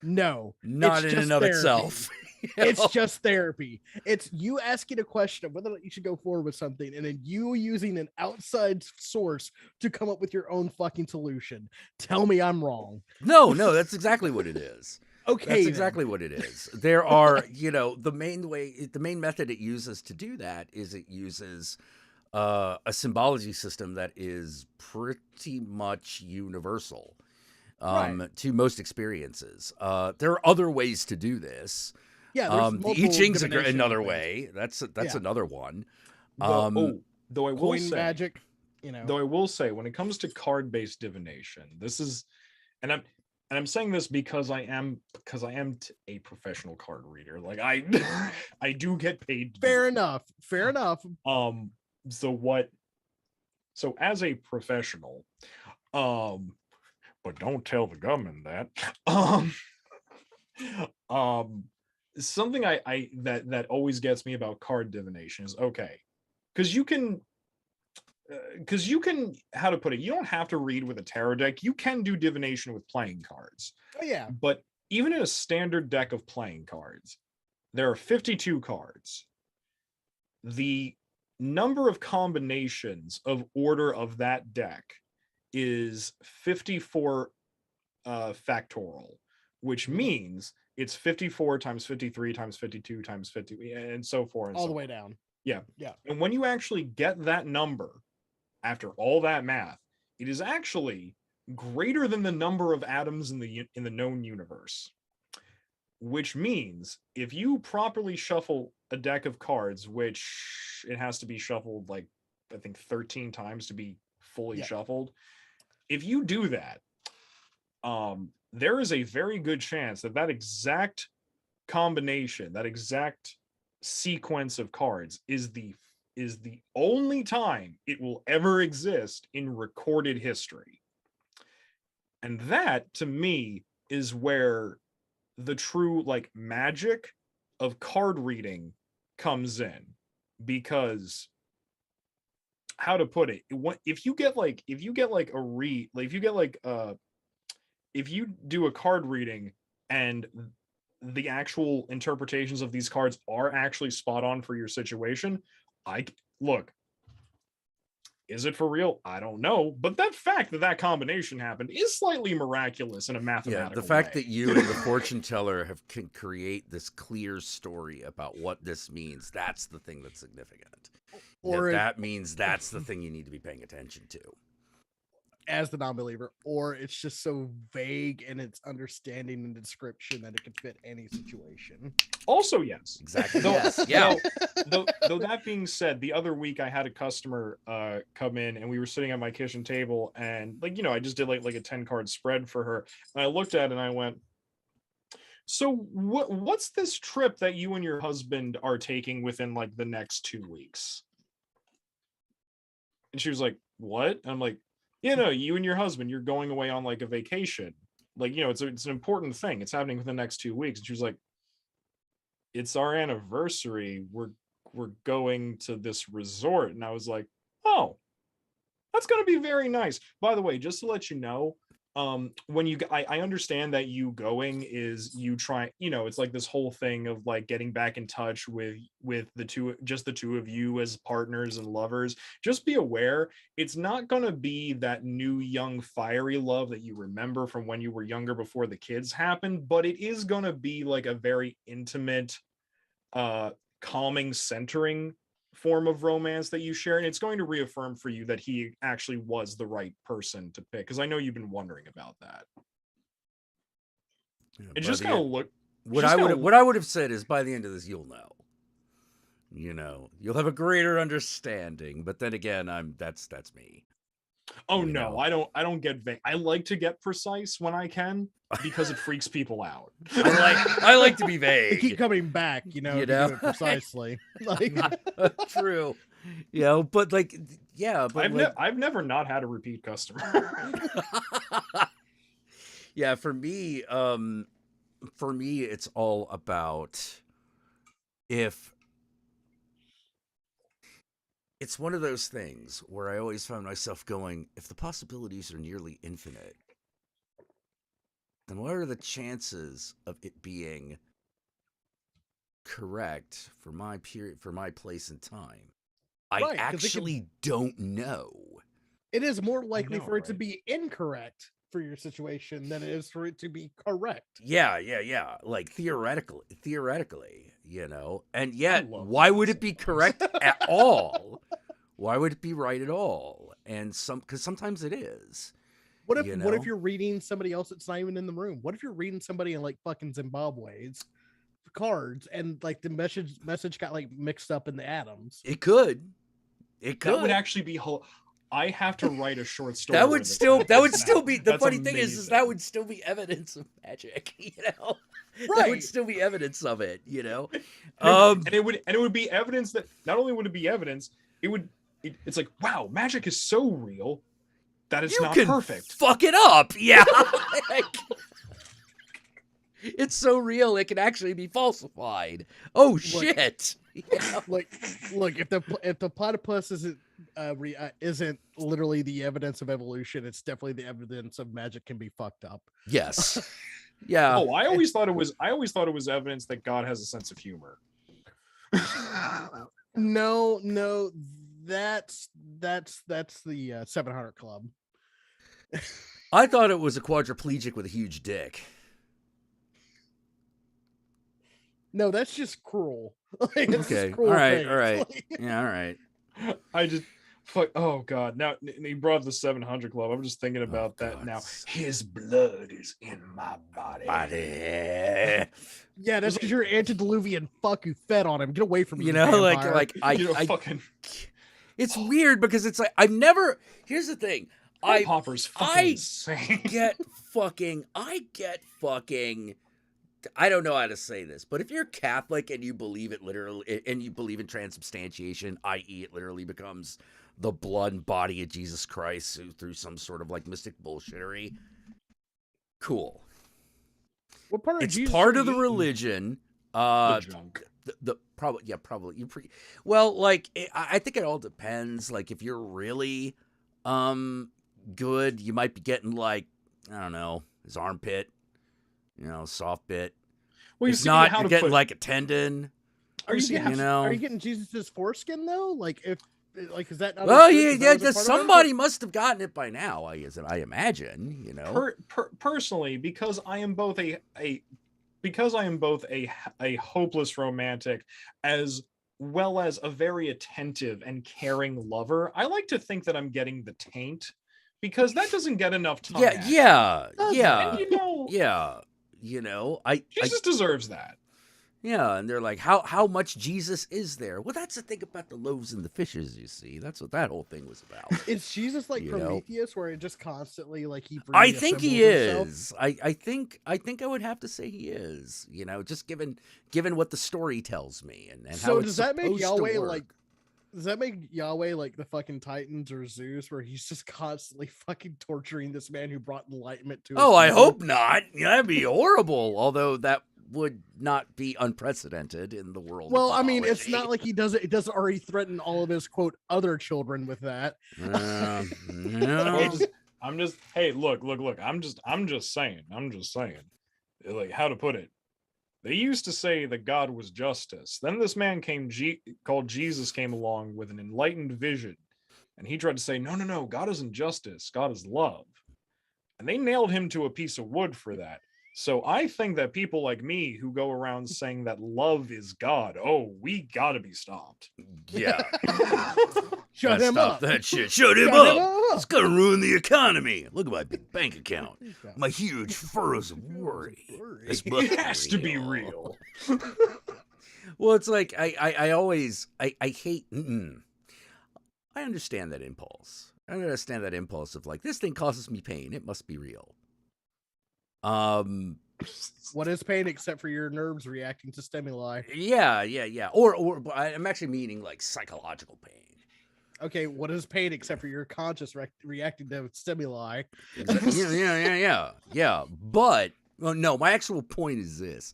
No, not in and of itself. It's just therapy. It's you asking a question of whether or not you should go forward with something, and then you using an outside source to come up with your own fucking solution. Tell me I'm wrong. No, that's exactly what it is. Okay, that's exactly what it is. There are, the main method it uses to do that is it uses a symbology system that is pretty much universal to most experiences. There are other ways to do this. Yeah, there's The multiple I Ching's divination another things. way. That's Yeah. another one. Though I will Coin say, magic, you know. though I will say, when it comes to card-based divination, this is, and I'm saying this because I am a professional card reader. Like I I do get paid. Fair enough. Fair enough. So as a professional, but don't tell the government that. Something I that always gets me about card divination is okay, because you can how to put it, you don't have to read with a tarot deck. You can do divination with playing cards. Oh yeah. But even in a standard deck of playing cards, there are 52 cards. The number of combinations of order of that deck is 54 factorial, which means it's 54 times 53 times 52 times 50 and so forth and All so the way on. down. Yeah. Yeah. And when you actually get that number after all that math, it is actually greater than the number of atoms in the known universe. Which means if you properly shuffle a deck of cards, which it has to be shuffled like I think 13 times to be fully shuffled, if you do that, there is a very good chance that that exact combination, that exact sequence of cards is the only time it will ever exist in recorded history. And that, to me, is where the true like magic of card reading comes in. Because how to put it, if you do a card reading and the actual interpretations of these cards are actually spot on for your situation, look, is it for real? I don't know. But that fact that combination happened is slightly miraculous in a mathematical way. The fact that you and the fortune teller can create this clear story about what this means, that's the thing that's significant. Or that means that's the thing you need to be paying attention to. As the non-believer, or it's just so vague in its understanding and description that it could fit any situation. Also, yes. Exactly. Yes. Yeah. Though that being said, the other week I had a customer come in and we were sitting at my kitchen table and I just did like a 10 card spread for her. And I looked at it and I went, so what's this trip that you and your husband are taking within like the next 2 weeks? And she was like, what? And I'm like, you and your husband, you're going away on like a vacation. Like, it's an important thing. It's happening within the next 2 weeks. And she was like, it's our anniversary. We're going to this resort. And I was like, oh, that's going to be very nice. By the way, just to let you know, when I understand that you going is you try, it's like this whole thing of like getting back in touch with the two of you as partners and lovers. Just be aware, it's not going to be that new, young, fiery love that you remember from when you were younger before the kids happened, but it is going to be like a very intimate, calming, centering form of romance that you share, and it's going to reaffirm for you that he actually was the right person to pick, because I know you've been wondering about that. It's just gonna look what I would have said is, by the end of this you'll know, you'll have a greater understanding. But then again, that's me. Oh no, I don't get vague. I like to get precise when I can, because it freaks people out. I like to be vague. They keep coming back, you do it precisely. Like true. But like, but I've never not had a repeat customer. Yeah, for me, it's all about it's one of those things where I always found myself going, if the possibilities are nearly infinite, then what are the chances of it being correct for my period, for my place and time? I actually don't know. It is more likely for it to be incorrect for your situation than it is for it to be correct. Yeah. Like theoretically, and yet, why would it be correct at all Why would it be right at all? And because sometimes it is. What if you what if know? you're reading somebody else that's not even in the room? What if you're reading somebody in like fucking Zimbabwe's cards and like the message got like mixed up in the atoms? It could. It could. That would actually be I have to write a short story. That would still be the That's funny thing is amazing. that would still be evidence of magic, you know. Right. That would still be evidence of it, you know. And it would be evidence that not only would it be evidence, it's like, wow, magic is so real that it's not perfect. Fuck it up, yeah. It's so real it can actually be falsified. Oh shit! Yeah. Like, look, if the platypus isn't literally the evidence of evolution, it's definitely the evidence of magic can be fucked up. Yes. Yeah. Oh, I always thought it was evidence that God has a sense of humor. No, that's the 700 Club. I thought it was a quadriplegic with a huge dick. No, that's just cruel. Like, it's Okay. just cruel All right. things. All right. Like, Yeah. All right. I just fuck. Oh god! Now he brought up the 700 Club. I'm just thinking about that God. now. His blood is in my body. yeah, that's because you're an antediluvian fuck who fed on him. Get away from me, You know, vampire. like I fucking. It's weird because it's like I've never. Here's the thing. Popper's fucking insane. I get fucking. I don't know how to say this, but if you're Catholic and you believe it literally, and you believe in transubstantiation, i.e., it literally becomes the blood and body of Jesus Christ through some sort of like mystic bullshittery, cool. What part of It's Jesus part are of the you eating? religion. The junk. The probably well, like I think it all depends. Like if you're really good, you might be getting like, I don't know, his armpit, you know, soft bit. Well, If not, you're getting like a tendon. Are you know? getting Jesus's foreskin though? Like is that? Not Well, included? yeah, Is that was a part of it? somebody must have gotten it by now. I imagine, you know. Personally, because I am both a hopeless romantic as well as a very attentive and caring lover, I like to think that I'm getting the taint because that doesn't get enough time. Yeah. And You know, Jesus deserves that. Yeah, and they're like, how much Jesus is there? Well, that's the thing about the loaves and the fishes, you see. That's what that whole thing was about. Is Jesus like You know? Prometheus, where it just constantly like he? I think he reassembles himself? is. I think I would have to say he is. You know, just given what the story tells me and how So it's does that make supposed to Yahweh work. like? Does that make Yahweh like the fucking Titans or Zeus, where he's just constantly fucking torturing this man who brought enlightenment to? Oh, his I people? hope not. Yeah, that'd be horrible. Although that would not be unprecedented in the world. Well, of I mean, it's mythology. not like he does it. It doesn't already threaten all of his quote other children with that. I'm just hey, look. I'm just saying. Like, how to put it. They used to say that God was justice. Then this man called Jesus came along with an enlightened vision. And he tried to say, no, God isn't justice. God is love. And they nailed him to a piece of wood for that. So I think that people like me who go around saying that love is God, we gotta be stopped. Yeah. Shut him Stop up. that shit. Shut him Shut him up. up. It's gonna ruin the economy. Look at my big bank account. My huge furrows of worry. This must It has to be real. Well, it's like I always hate. I understand that impulse. I understand that impulse of like, this thing causes me pain. It must be real. What is pain except for your nerves reacting to stimuli? Yeah. Or I'm actually meaning like psychological pain. Okay, what is pain except for your conscious reacting to stimuli? Yeah. But well, no, my actual point is this.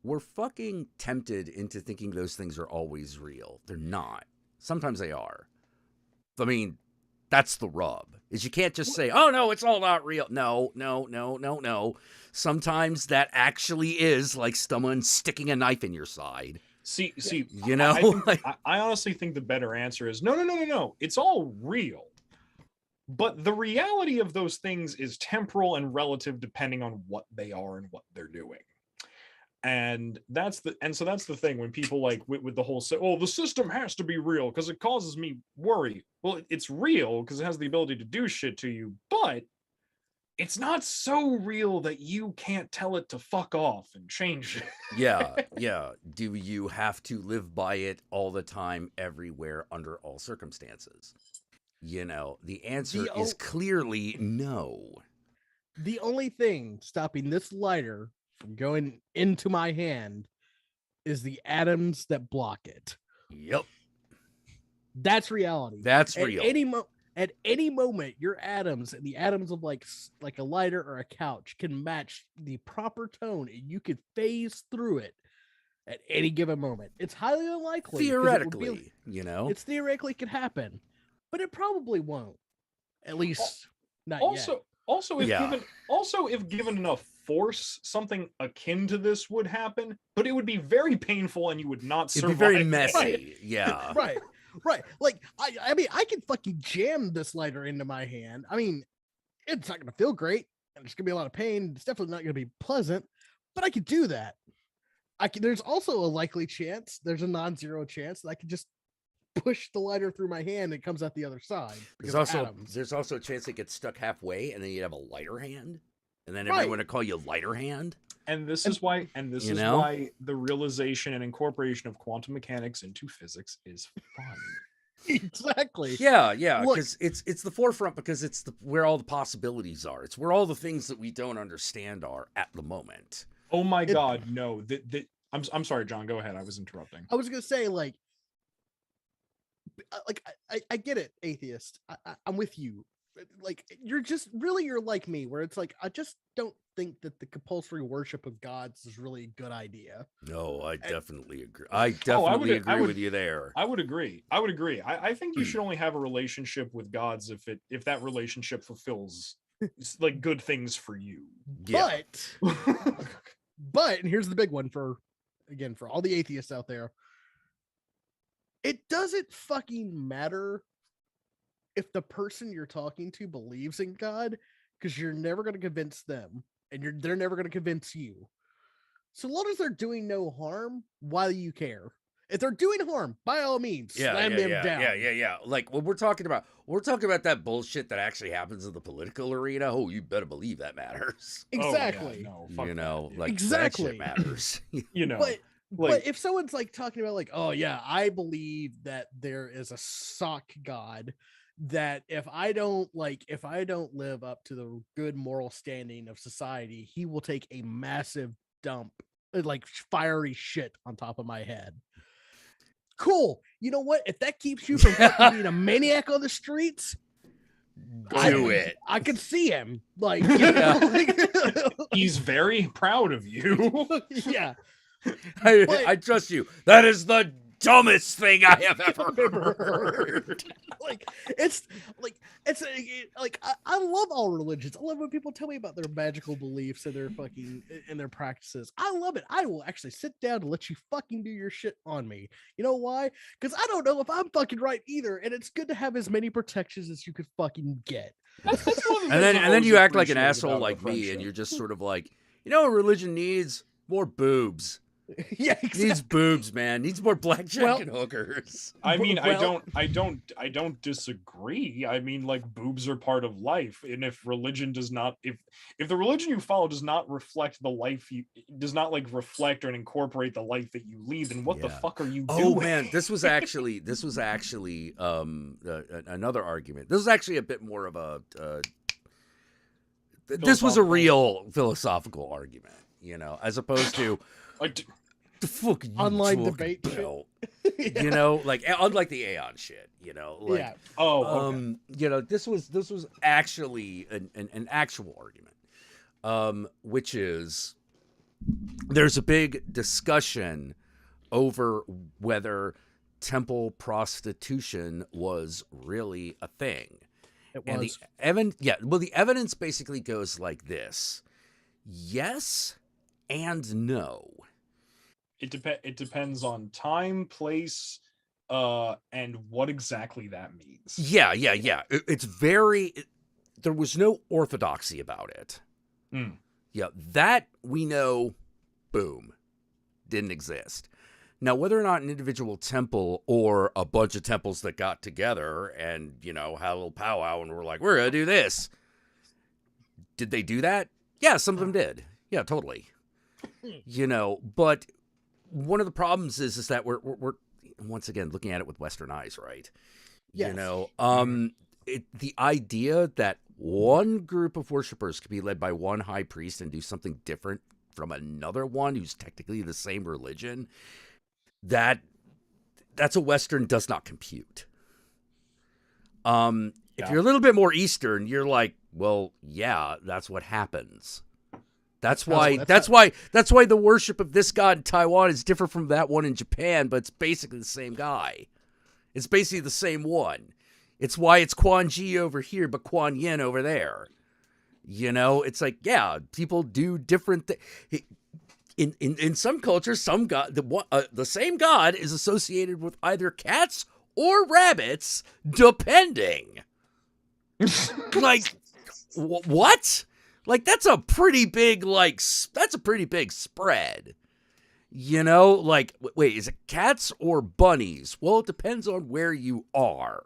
We're fucking tempted into thinking those things are always real. They're not. Sometimes they are. I mean, that's the rub. Is you can't just say, "Oh no, it's all not real." No. Sometimes that actually is like someone sticking a knife in your side. See, you know, I honestly think the better answer is no. It's all real. But the reality of those things is temporal and relative depending on what they are and what they're doing. And so that's the thing when people like with the whole say, oh, the system has to be real because it causes me worry. Well, it's real because it has the ability to do shit to you, but it's not so real that you can't tell it to fuck off and change it. Yeah. Do you have to live by it all the time, everywhere, under all circumstances? The answer is clearly no. The only thing stopping this lighter from going into my hand is the atoms that block it. Yep. That's reality. That's real. At any moment, your atoms and the atoms of like a lighter or a couch can match the proper tone, and you could phase through it at any given moment. It's highly unlikely. Theoretically, it's theoretically could happen, but it probably won't. At least not yet. If given enough force, something akin to this would happen, but it would be very painful and you would not survive. It'd be very messy. Right. Yeah. Right. Like I mean, I can fucking jam this lighter into my hand. I mean, it's not gonna feel great, and there's gonna be a lot of pain. It's definitely not gonna be pleasant, but I could do that. There's also a likely chance, there's a non-zero chance that I could just push the lighter through my hand and it comes out the other side. There's also a chance it gets stuck halfway and then you'd have a lighter hand. And then everyone would call you lighter hand. And this is why why the realization and incorporation of quantum mechanics into physics is fun. Exactly. Yeah, because it's the forefront, because it's where all the possibilities are. It's where all the things that we don't understand are at the moment. Oh my God, no. I'm sorry, John, go ahead. I was interrupting. I was gonna say, I get it, atheist. I'm with you. Like, you're like me, where it's like, I just don't think that the compulsory worship of gods is really a good idea. No, I definitely agree. I definitely agree with you there. I would agree. I think you should only have a relationship with gods if that relationship fulfills like good things for you. Yeah. But and here's the big one for all the atheists out there. It doesn't fucking matter if the person you're talking to believes in God, because you're never going to convince them, and they're never going to convince you. So long as they're doing no harm, why do you care? If they're doing harm, by all means, slam them down. Yeah. Like when we're talking about that bullshit that actually happens in the political arena. Oh, you better believe that matters. Exactly. Oh, yeah, no, like exactly. that shit matters. But if someone's like talking about like, oh yeah, I believe that there is a sock god, that if I don't live up to the good moral standing of society, he will take a massive dump, like fiery shit on top of my head. Cool. You know what? If that keeps you from being a maniac on the streets, do it. I can see him. Like, he's very proud of you. Yeah. I trust you. That is the dumbest thing I have ever heard. I love all religions. I love when people tell me about their magical beliefs and their practices. I love it. I will actually sit down and let you fucking do your shit on me. You know why? Because I don't know if I'm fucking right either, and it's good to have as many protections as you could fucking get. And then you act like an asshole like me, and you're just sort of like, you know what religion needs? More boobs. Yeah, exactly. Needs boobs, man. Needs more blackjack and hookers. I mean, I don't disagree. I mean, like, boobs are part of life, and if religion does not, if the religion you follow does not reflect the life does not like reflect or incorporate the life that you lead, then what the fuck are you doing? Oh man, this was actually another argument. This was actually a bit more of a this was a real philosophical argument, as opposed to the fucking online debate shit. Like unlike the Aeon shit, like yeah. This was actually an actual argument, which is there's a big discussion over whether temple prostitution was really a thing. It was. And the evidence basically goes like this: yes and no. It depends on time, place, and what exactly that means. Yeah. It's very. There was no orthodoxy about it. Yeah, that we know. Boom. didn't exist. Now, whether or not an individual temple or a bunch of temples that got together and, had a little powwow and were like, we're going to do this. Did they do that? Yeah, some of them did. Yeah, totally. But one of the problems is that we're once again looking at it with Western eyes, right? Yes. The idea that one group of worshipers could be led by one high priest and do something different from another one who's technically the same religion, that's a Western does not compute. If you're a little bit more Eastern, you're like, well, yeah, that's what happens. That's why the worship of this god in Taiwan is different from that one in Japan, but it's basically the same guy. It's basically the same one. It's why it's Quan Ji over here, but Kuan Yin over there. It's like, yeah, people do different things. In some cultures, the same god is associated with either cats or rabbits, depending. Like, what? Like, that's a pretty big spread. Like, wait, is it cats or bunnies? Well, it depends on where you are.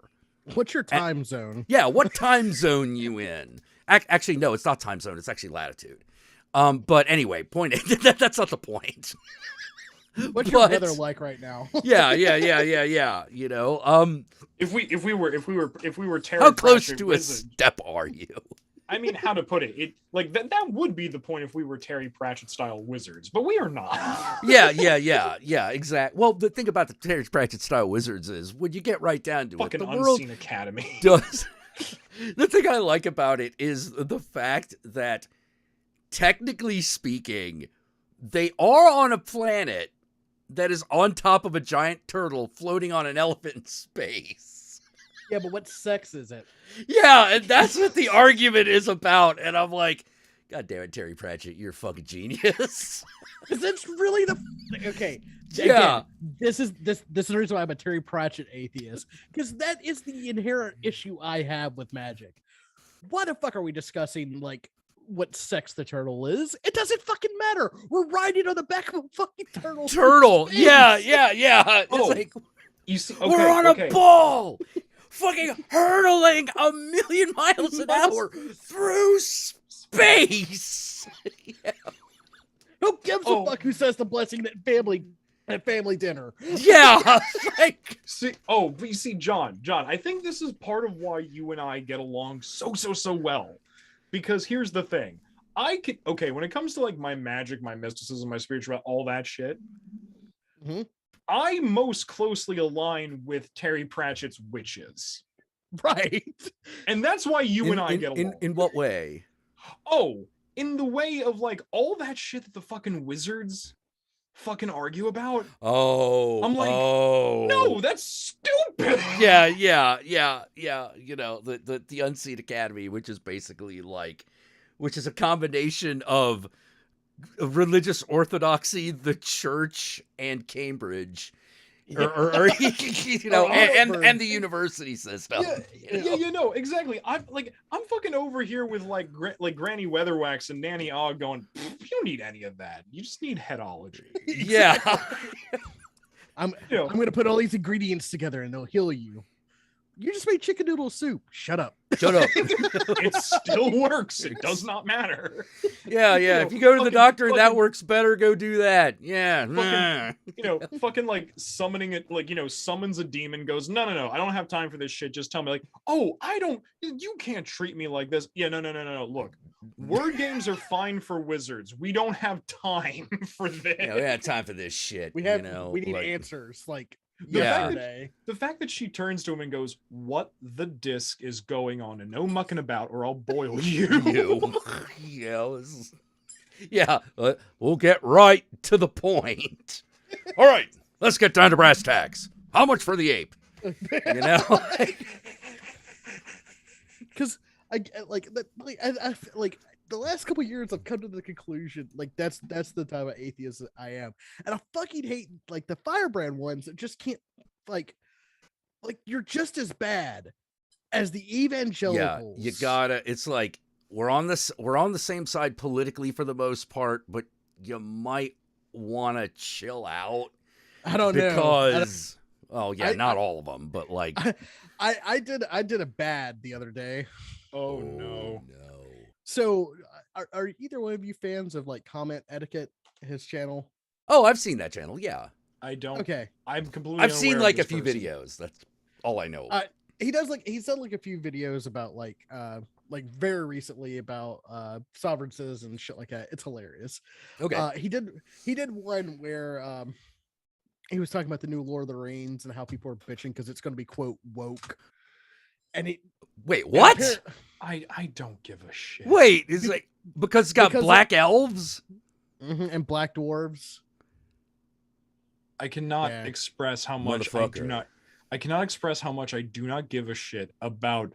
What's your time zone? Yeah, what time zone you in? Actually, no, it's not time zone. It's actually latitude. But anyway, that's not the point. What's your weather like right now? yeah. If we were Terry how close Pratchett to wizard, a step are you? I mean, how to put it? It like that would be the point if we were Terry Pratchett style wizards, but we are not. Yeah, exactly. Well, the thing about the Terry Pratchett style wizards is when you get right down to fucking it, the Unseen world Academy does. The thing I like about it is the fact that, technically speaking, they are on a planet that is on top of a giant turtle floating on an elephant in space. Yeah, but what sex is it? Yeah, and that's what the argument is about. And I'm like, God damn it, Terry Pratchett, you're a fucking genius. Because that's really okay. Yeah. Again, this is the reason why I'm a Terry Pratchett atheist. Because that is the inherent issue I have with magic. Why the fuck are we discussing like what sex the turtle is? It doesn't fucking matter. We're riding on the back of a fucking turtle. Yeah. It's like, you see, we're on a ball, fucking hurtling 1,000,000 miles an hour through space. Yeah. Who gives a fuck who says the blessing at family dinner? Yeah. Like, but you see, John, I think this is part of why you and I get along so well. Because here's the thing. When it comes to like my magic, my mysticism, my spirituality, all that shit, I most closely align with Terry Pratchett's witches. Right. And that's why you and I get along. In what way? Oh, in the way of like all that shit that the fucking wizards fucking argue about. Oh. I'm like, no, that's stupid. Yeah. The Unseen Academy, which is basically which is a combination of religious orthodoxy, the church, and Cambridge, or and the university system. Yeah, exactly. I'm fucking over here with like Granny Weatherwax and Nanny Ogg going, you don't need any of that. You just need headology. Yeah. I'm gonna put all these ingredients together and they'll heal you. You just made chicken noodle soup. Shut up. It still works. It does not matter. Yeah. If you go to the doctor and that works better, go do that. Yeah. Fucking like summoning it, like, summons a demon, goes, no, I don't have time for this shit. Just tell me, like, you can't treat me like this. Yeah, no. Look, word games are fine for wizards. We don't have time for this. Yeah, we have time for this shit. We need answers. Like, the fact that she turns to him and goes, what the disc is going on, and no mucking about or I'll boil you. We'll get right to the point. All right, let's get down to brass tacks. How much for the ape? Because I feel like the last couple of years I've come to the conclusion, like, that's the type of atheist that I am, and I fucking hate like the firebrand ones that just can't like you're just as bad as the evangelicals. Yeah, you gotta. It's like we're on the same side politically for the most part, but you might want to chill out. I don't know. Because, oh yeah, I- not all of them, but like, I did a bad the other day. Oh no. So are either one of you fans of like Comment Etiquette, his channel? Oh, I've seen that channel. Yeah. I don't. Okay. I'm completely. I've seen unaware of like a this few person. videos. That's all I know. He's done like a few videos about like very recently about sovereign citizens and shit like that. It's hilarious. Okay. He did one where he was talking about the new Lord of the Rings and how people are bitching because it's going to be quote woke. And he Wait, what? I don't give a shit. Wait, it's like because it's got black elves and black dwarves. I cannot express how much I do Motherfucker. not. I cannot express how much I do not give a shit about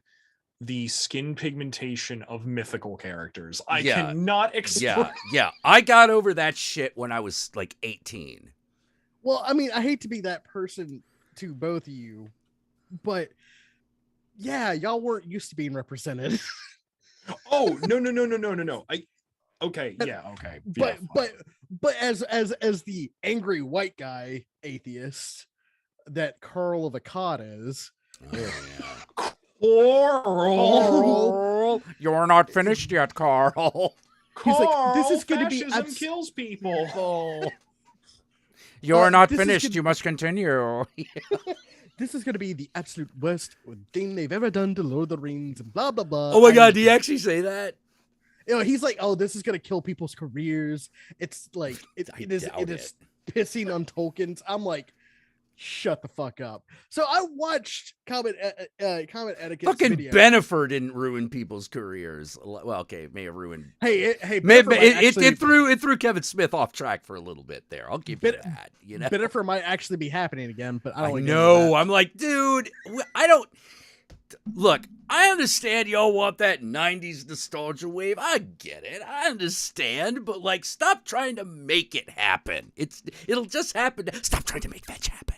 the skin pigmentation of mythical characters. I Yeah. cannot express. Yeah. I got over that shit when I was like 18. Well, I mean, I hate to be that person to both of you, but yeah, y'all weren't used to being represented. Oh no. Okay. But as the angry white guy atheist that Carl of Akkad is. Carl, you're not finished yet, Carl. He's like, this is going to be fascism kills people. You're not this is finished. gonna- You must continue. This is going to be the absolute worst thing they've ever done to Lord of the Rings and blah blah blah. Oh my god, did he actually say that? You know, he's like, oh, this is going to kill people's careers. It's like it is pissing on Tolkien's. I'm like, shut the fuck up. So I watched Comment Etiquette. Fucking video. Benifer didn't ruin people's careers. Well, okay, it may have ruined. Hey, it threw Kevin Smith off track for a little bit there. I'll give you that. You know, Benifer might actually be happening again, but I don't. know. I'm like, dude, I don't. Look, I understand y'all want that 90s nostalgia wave. I get it. I understand, but like, stop trying to make it happen. It'll just happen. Stop trying to make fetch happen.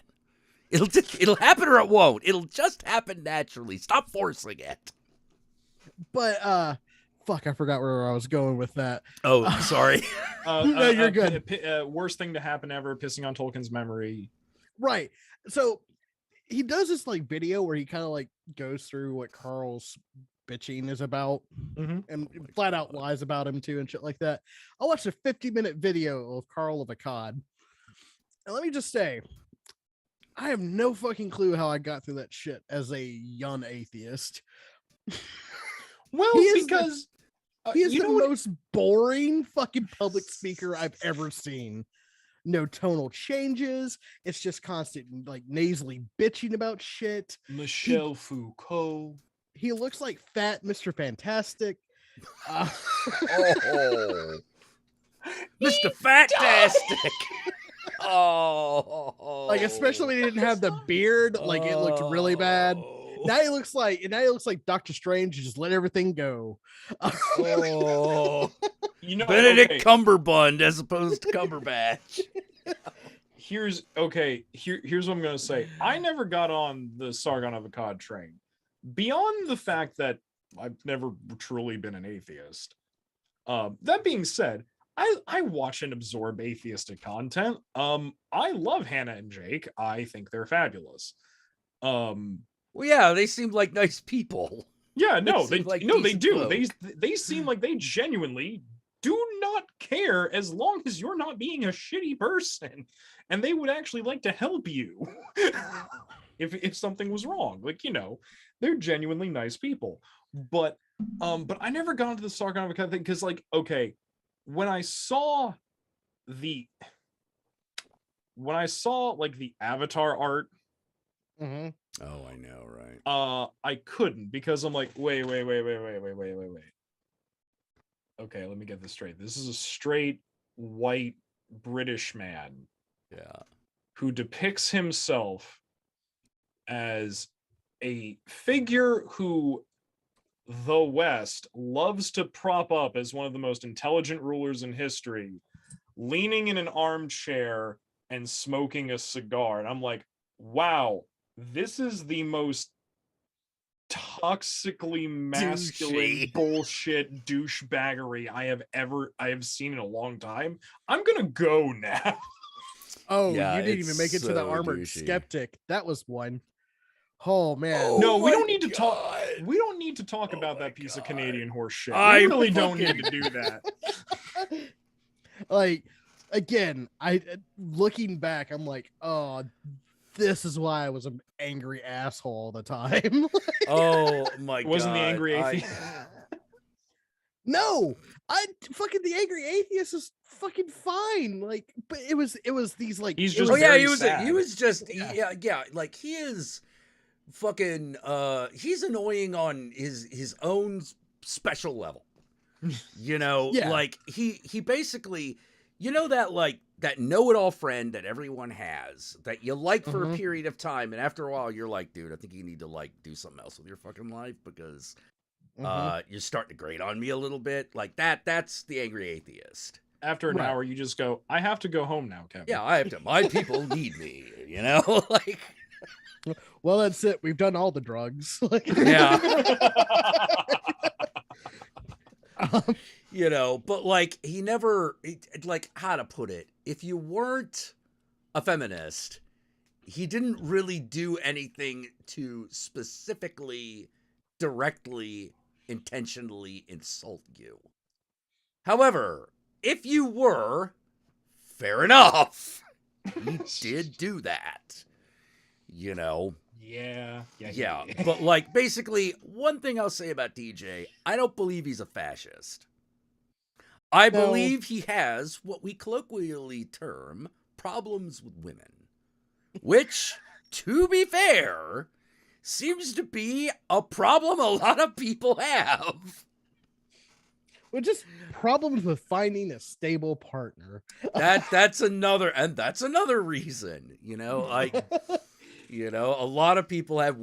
It'll happen or it won't. It'll just happen naturally. Stop forcing it. But fuck, I forgot where I was going with that. Oh, sorry. No, you're good. Worst thing to happen ever: pissing on Tolkien's memory. Right. So he does this like video where he kind of like goes through what Carl's bitching is about and flat out lies about him too and shit like that. I watched a 50-minute video of Carl of Akkad. And let me just say, I have no fucking clue how I got through that shit as a young atheist. Well, he is the most boring fucking public speaker I've ever seen. No tonal changes. It's just constant, like, nasally bitching about shit. Michel Foucault. He looks like fat Mr. Fantastic. Mr. Fantastic. Oh, like, especially when he didn't have the beard, like it looked really bad. Now he looks like Doctor Strange. You just let everything go. Benedict Cumberbund as opposed to Cumberbatch. Here's what I'm gonna say. I never got on the Sargon of Akkad train. Beyond the fact that I've never truly been an atheist. That being said, I watch and absorb atheistic content. I love Hannah and Jake. I think they're fabulous. Well, yeah, they seem like nice people. Yeah, no, they do. Folk. They seem like they genuinely do not care as long as you're not being a shitty person, and they would actually like to help you if something was wrong. Like, you know, they're genuinely nice people. But I never got into the Sargon of Akkad thing because, like, okay, when I saw like the Avatar art. Mm-hmm. Oh, I know, right? I couldn't because I'm like, wait. Okay, let me get this straight. This is a straight white British man, who depicts himself as a figure who the West loves to prop up as one of the most intelligent rulers in history, leaning in an armchair and smoking a cigar. And I'm like, wow. This is the most toxically masculine Douchey. bullshit douchebaggery I have seen in a long time. I'm gonna go now. Oh, Yeah, you didn't it's even make it to the so armored douchey. skeptic. That was one. Oh man. Oh No, we my don't need to talk. God. We don't need to talk Oh about my that piece of God. Canadian horse shit. I We really don't fucking- need to do that. Like, again, I looking back, I'm like, oh, this is why I was an angry asshole all the time. Oh my God. Wasn't the angry atheist? No, the angry atheist is fucking fine. Like, but it was these like He's it just Oh was- yeah, very he was sad. just Yeah. yeah, like he is fucking he's annoying on his own special level. You know, Yeah. like he basically, you know, that like that know-it-all friend that everyone has that you like for a Mhm. period of time, and after a while you're like, dude, I think you need to like do something else with your fucking life because Mhm. you're starting to grate on me a little bit. Like that's the angry atheist. After an Right. hour, you just go, I have to go home now, Kevin. Yeah, I have to. My people need me. You know, like Well, that's it. We've done all the drugs. Like, yeah. um, You know, but like he never like how to put it. If you weren't a feminist, he didn't really do anything to specifically, directly, intentionally insult you. However, if you were, fair enough. He did do that. You know. Yeah. Yeah, but like basically, one thing I'll say about DJ, I don't believe he's a fascist. I No. believe he has what we colloquially term problems with women, which, to be fair, seems to be a problem a lot of people have. well, just problems with finding a stable partner. That's another reason, you know, like you know, a lot of people have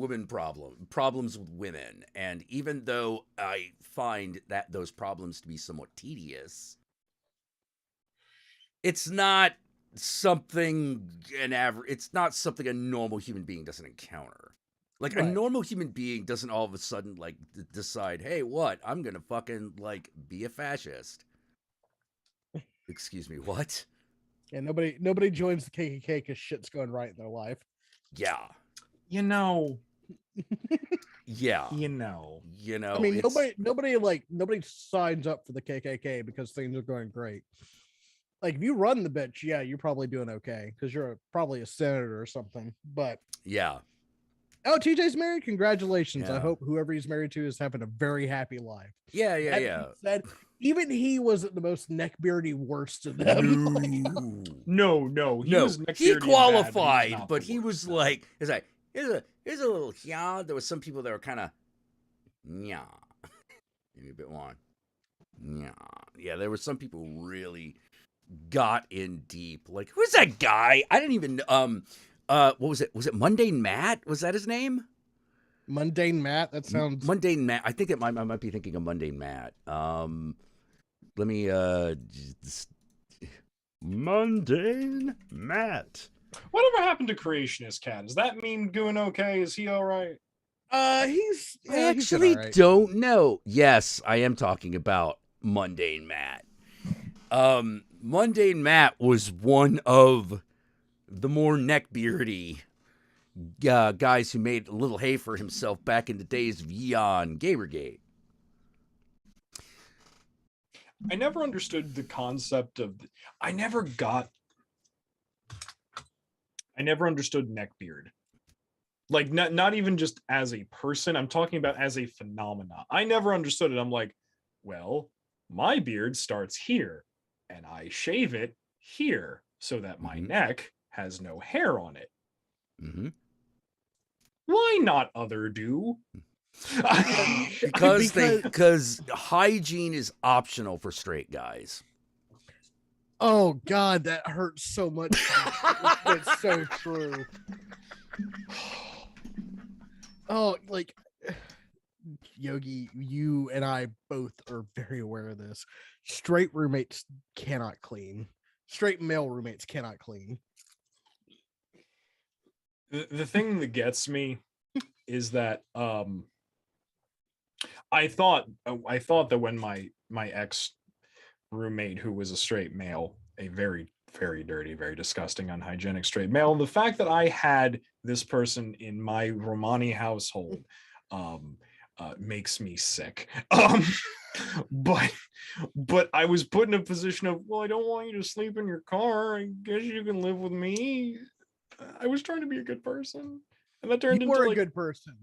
problems with women, and even though I find that those problems to be somewhat tedious, it's not something it's not something a normal human being doesn't encounter. Like a Right. normal human being doesn't all of a sudden like decide, "Hey, what? I'm going to fucking like be a fascist." Excuse me, what? Yeah, nobody joins the KKK because shit's going right in their life. Yeah. You know. Yeah. You know. You know, I mean, it's- nobody signs up for the KKK because things are going great. Like if you run the bitch, yeah, you're probably doing okay because you're probably a senator or something. But yeah. oh, TJ's married. Congratulations! I Yeah. hope whoever he's married to is having a very happy life. Yeah, yeah, That yeah. being said, even he wasn't the most neckbeardy worst of them. Like, No. No, was next he year to be bad, qualified, not but the he was worst, no. like, it's like, here's a little yeah. There was some people that were kind of, yeah, maybe a bit more, yeah, yeah. There were some people who really got in deep. Like, who's that guy? I didn't even what was it? Was it Mundane Matt? Was that his name? Mundane Matt. That sounds Mundane Matt. I think I might be thinking of Mundane Matt. Let me Mundane Matt. Whatever happened to Creationist Cat? Does that mean doing okay? Is he all right? he's I yeah, he's actually doing all right. don't know. Yes, I am talking about Mundane Matt. Mundane Matt was one of the more neckbeardy guys who made a little hay for himself back in the days of Yeon Gamergate. I never understood the concept of. I never understood neckbeard. Like not even just as a person. I'm talking about as a phenomena. I never understood it. I'm like, well, my beard starts here, and I shave it here so that my neck has no hair on it. Mm-hmm. Why not other do? Because hygiene is optional for straight guys. Oh God, that hurts so much. That's so true. Oh, like Yogi, you and I both are very aware of this. Straight roommates cannot clean. Straight male roommates cannot clean. The thing that gets me is that I thought that when my ex roommate, who was a straight male, a very, very dirty, very disgusting, unhygienic straight male, the fact that I had this person in my Romani household makes me sick. But I was put in a position of, well, I don't want you to sleep in your car. I guess you can live with me. I was trying to be a good person, and that turned You into were a like, good person.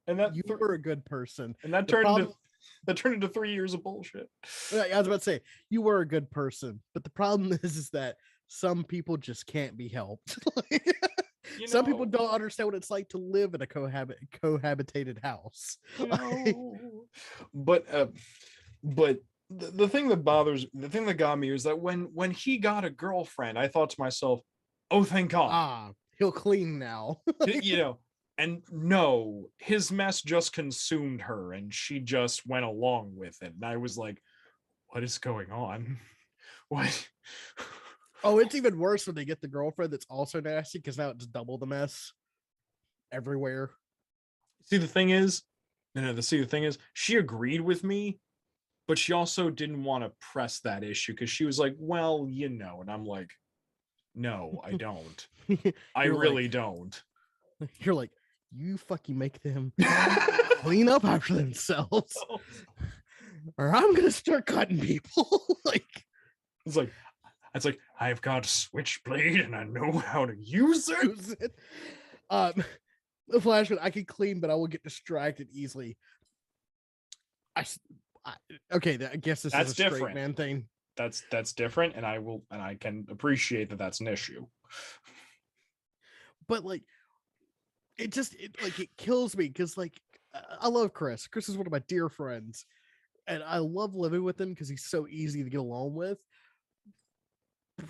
and that You were a good person. and that The turned problem- into that turned into 3 years of bullshit. I was about to say you were a good person, but the problem is that some people just can't be helped. You Some people know? don't understand what it's like to live in a cohabitated house. But the thing that got me is that when he got a girlfriend, I thought to myself, oh, thank God. He'll clean now. You know, and no, his mess just consumed her, and she just went along with it. And I was like, what is going on? What? Oh, it's even worse when they get the girlfriend that's also nasty, because now it's double the mess everywhere. See, the thing is, she agreed with me, but she also didn't want to press that issue because she was like, well, you know, and I'm like, no, I don't. I You're really like- don't. You're like, you fucking make them clean up after themselves, or I'm gonna start cutting people. It's like I've got a switchblade and I know how to use it. Use it. The flashlight I can clean, but I will get distracted easily. Okay, I guess this That's is a straight different. man thing. That's different, and I can appreciate that that's an issue. But like, it kills me because I love Chris. Chris is one of my dear friends, and I love living with him because he's so easy to get along with.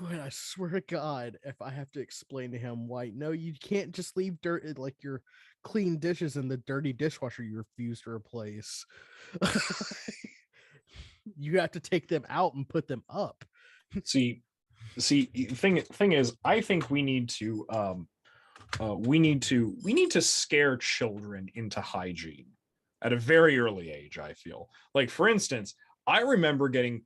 But I swear to God, if I have to explain to him why, no, you can't just leave dirt, like your clean dishes in the dirty dishwasher you refuse to replace. You have to take them out and put them up. See, thing is, I think we need to scare children into hygiene at a very early age. I feel like, for instance, I remember getting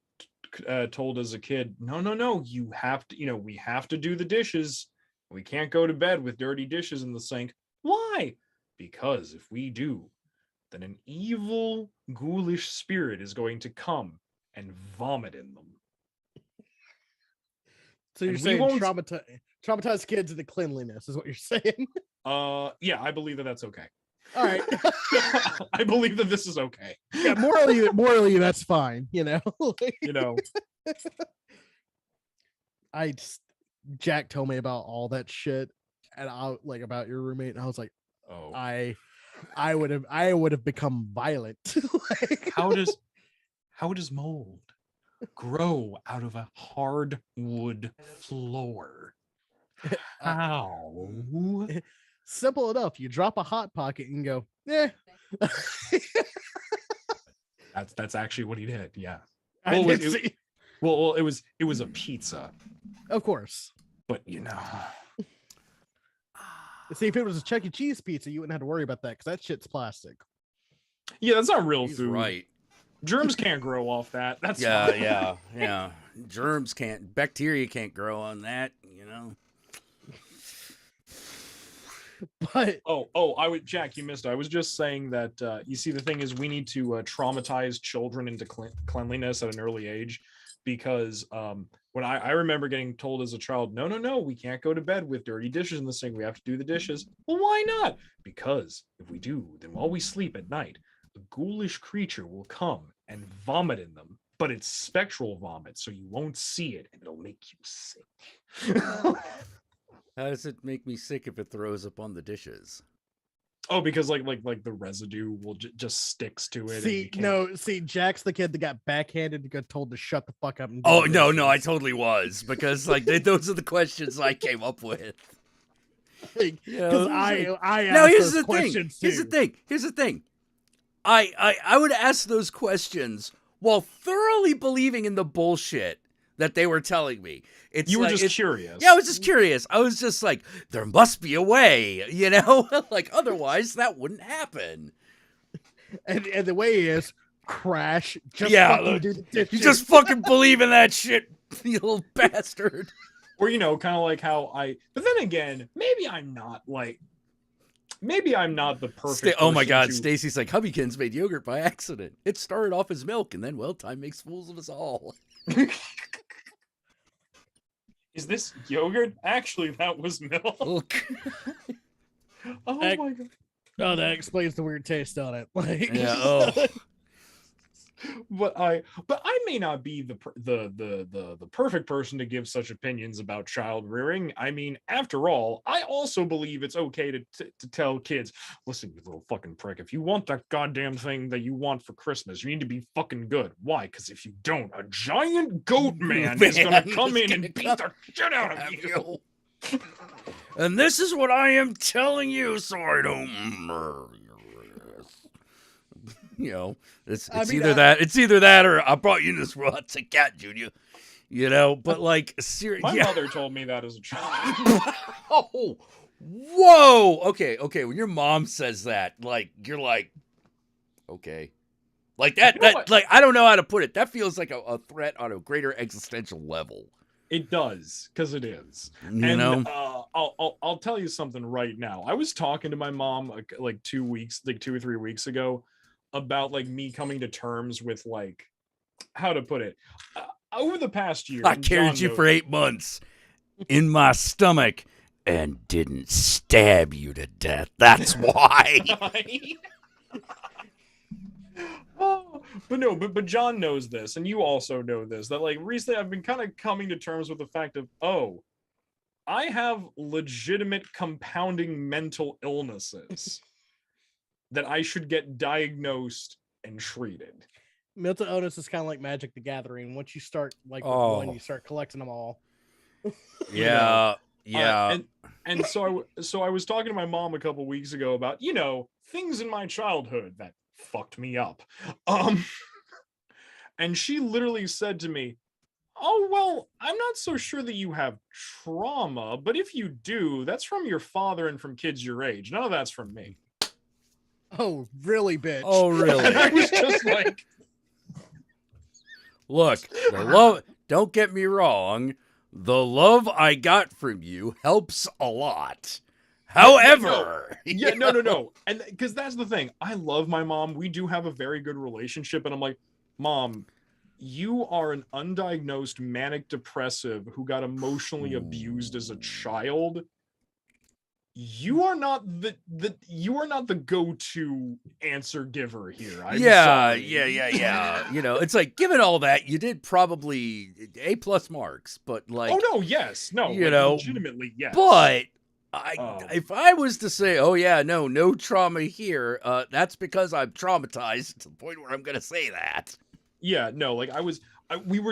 told as a kid, no, you have to, we have to do the dishes. We can't go to bed with dirty dishes in the sink. Why? Because if we do, then an evil, ghoulish spirit is going to come and vomit in them. So you're And we saying won't- traumatize kids into cleanliness is what you're saying? Yeah, I believe that that's okay. All right. I believe that this is okay. Yeah, morally, that's fine. Jack told me about all that shit, and I about your roommate, and I was like, oh, I would have become violent. How does mold grow out of a hardwood floor? How? Simple enough. You drop a hot pocket and go, yeah. That's actually what he did. Yeah. I Well, did see. Well, it was a pizza, Of course. but See, if it was a Chuck E. Cheese pizza, you wouldn't have to worry about that because that shit's plastic. yeah, that's not real He's food. right. Germs can't grow off that. That's fine. Yeah. Germs bacteria can't grow on that, But Jack, you missed it. I was just saying that you see, the thing is, we need to traumatize children into cleanliness at an early age, because when I remember getting told as a child, no, we can't go to bed with dirty dishes in the sink. We have to do the dishes. Well, why not? Because if we do, then while we sleep at night, a ghoulish creature will come and vomit in them, but it's spectral vomit, so you won't see it, and it'll make you sick. How does it make me sick if it throws up on the dishes? Oh, because like the residue will just sticks to it. See, Jack's the kid that got backhanded and got told to shut the fuck up. And Oh, no, I totally was, because those are the questions I came up with. Because I Now asked here's those the thing. questions Here's the thing. I would ask those questions while thoroughly believing in the bullshit that they were telling me. You were just curious. Yeah, I was just curious. I was just like, there must be a way, like otherwise that wouldn't happen. And the way is, crash. Just Yeah, fucking look, do the dishes. You just fucking believe in that shit, you little bastard. Or, you know, kind of like how but then again, maybe I'm not the perfect Oh my person god, to- Stacy's like, Hubbykins made yogurt by accident. It started off as milk, and then, well, time makes fools of us all. Is this yogurt? Actually, that was milk. Look. Oh my god. Oh, that explains the weird taste on it. Like, Yeah, oh. But I may not be the perfect person to give such opinions about child rearing. I mean, after all, I also believe it's okay to tell kids, listen, you little fucking prick, if you want that goddamn thing that you want for Christmas, you need to be fucking good. Why? Because if you don't, a giant goat man is gonna come in and beat the shit out of you. And this is what I am telling you, so I don't. You know, it's either that or I brought you in this world to cat, Junior. You know, but like, seriously, My mother told me that as a child. Oh, whoa. Okay. When your mom says that, like, you're like, okay, like that. You know what? Like, I don't know how to put it. That feels like a threat on a greater existential level. It does, because it is. You know, I'll tell you something right now. I was talking to my mom like 2 or 3 weeks ago about like me coming to terms with like how to put it over the past year. I carried you for 8 months in my stomach and didn't stab you to death. That's why. Oh, but John knows this, and you also know this, that like recently I've been kind of coming to terms with the fact of, oh, I have legitimate compounding mental illnesses that I should get diagnosed and treated. mental illness is kind of like Magic the Gathering. Once you start like with one, you start collecting them all. Yeah. And so I was talking to my mom a couple weeks ago about, you know, things in my childhood that fucked me up. And she literally said to me, oh, well, I'm not so sure that you have trauma, but if you do, that's from your father and from kids your age. None of that's from me. Oh, really, bitch? Oh, really? I was just like, look, the love, don't get me wrong, the love I got from you helps a lot. However, no. And because that's the thing. I love my mom. We do have a very good relationship. And I'm like, Mom, you are an undiagnosed manic depressive who got emotionally abused as a child. You are not the go-to answer giver here. I'm sorry. Yeah. You know, it's like, given all that, you did probably A+ marks, but like, oh no, yes, no, you like, know, legitimately, yes. But if I was to say, oh yeah, no trauma here, that's because I'm traumatized to the point where I'm gonna say that. Yeah, no, like I was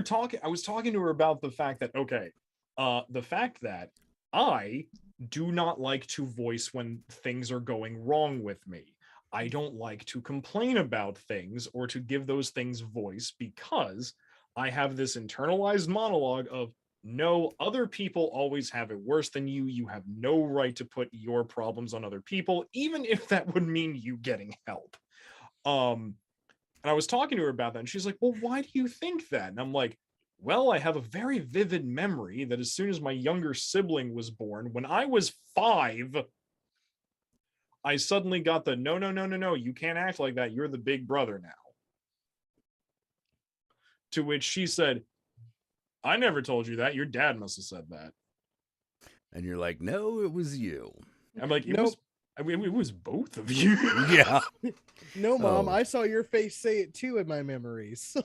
talking to her about the fact that, okay, the fact that I do not like to voice when things are going wrong with me. I don't like to complain about things or to give those things voice because I have this internalized monologue of, no, other people always have it worse than you. You have no right to put your problems on other people, even if that would mean you getting help. And I was talking to her about that, and she's like, well, why do you think that? And I'm like, well, I have a very vivid memory that as soon as my younger sibling was born, when I was 5, I suddenly got the no, you can't act like that. You're the big brother now. To which she said, I never told you that. Your dad must have said that. And you're like, no, it was you. I'm like, it was both of you. Yeah. No, Mom, I saw your face say it too in my memories.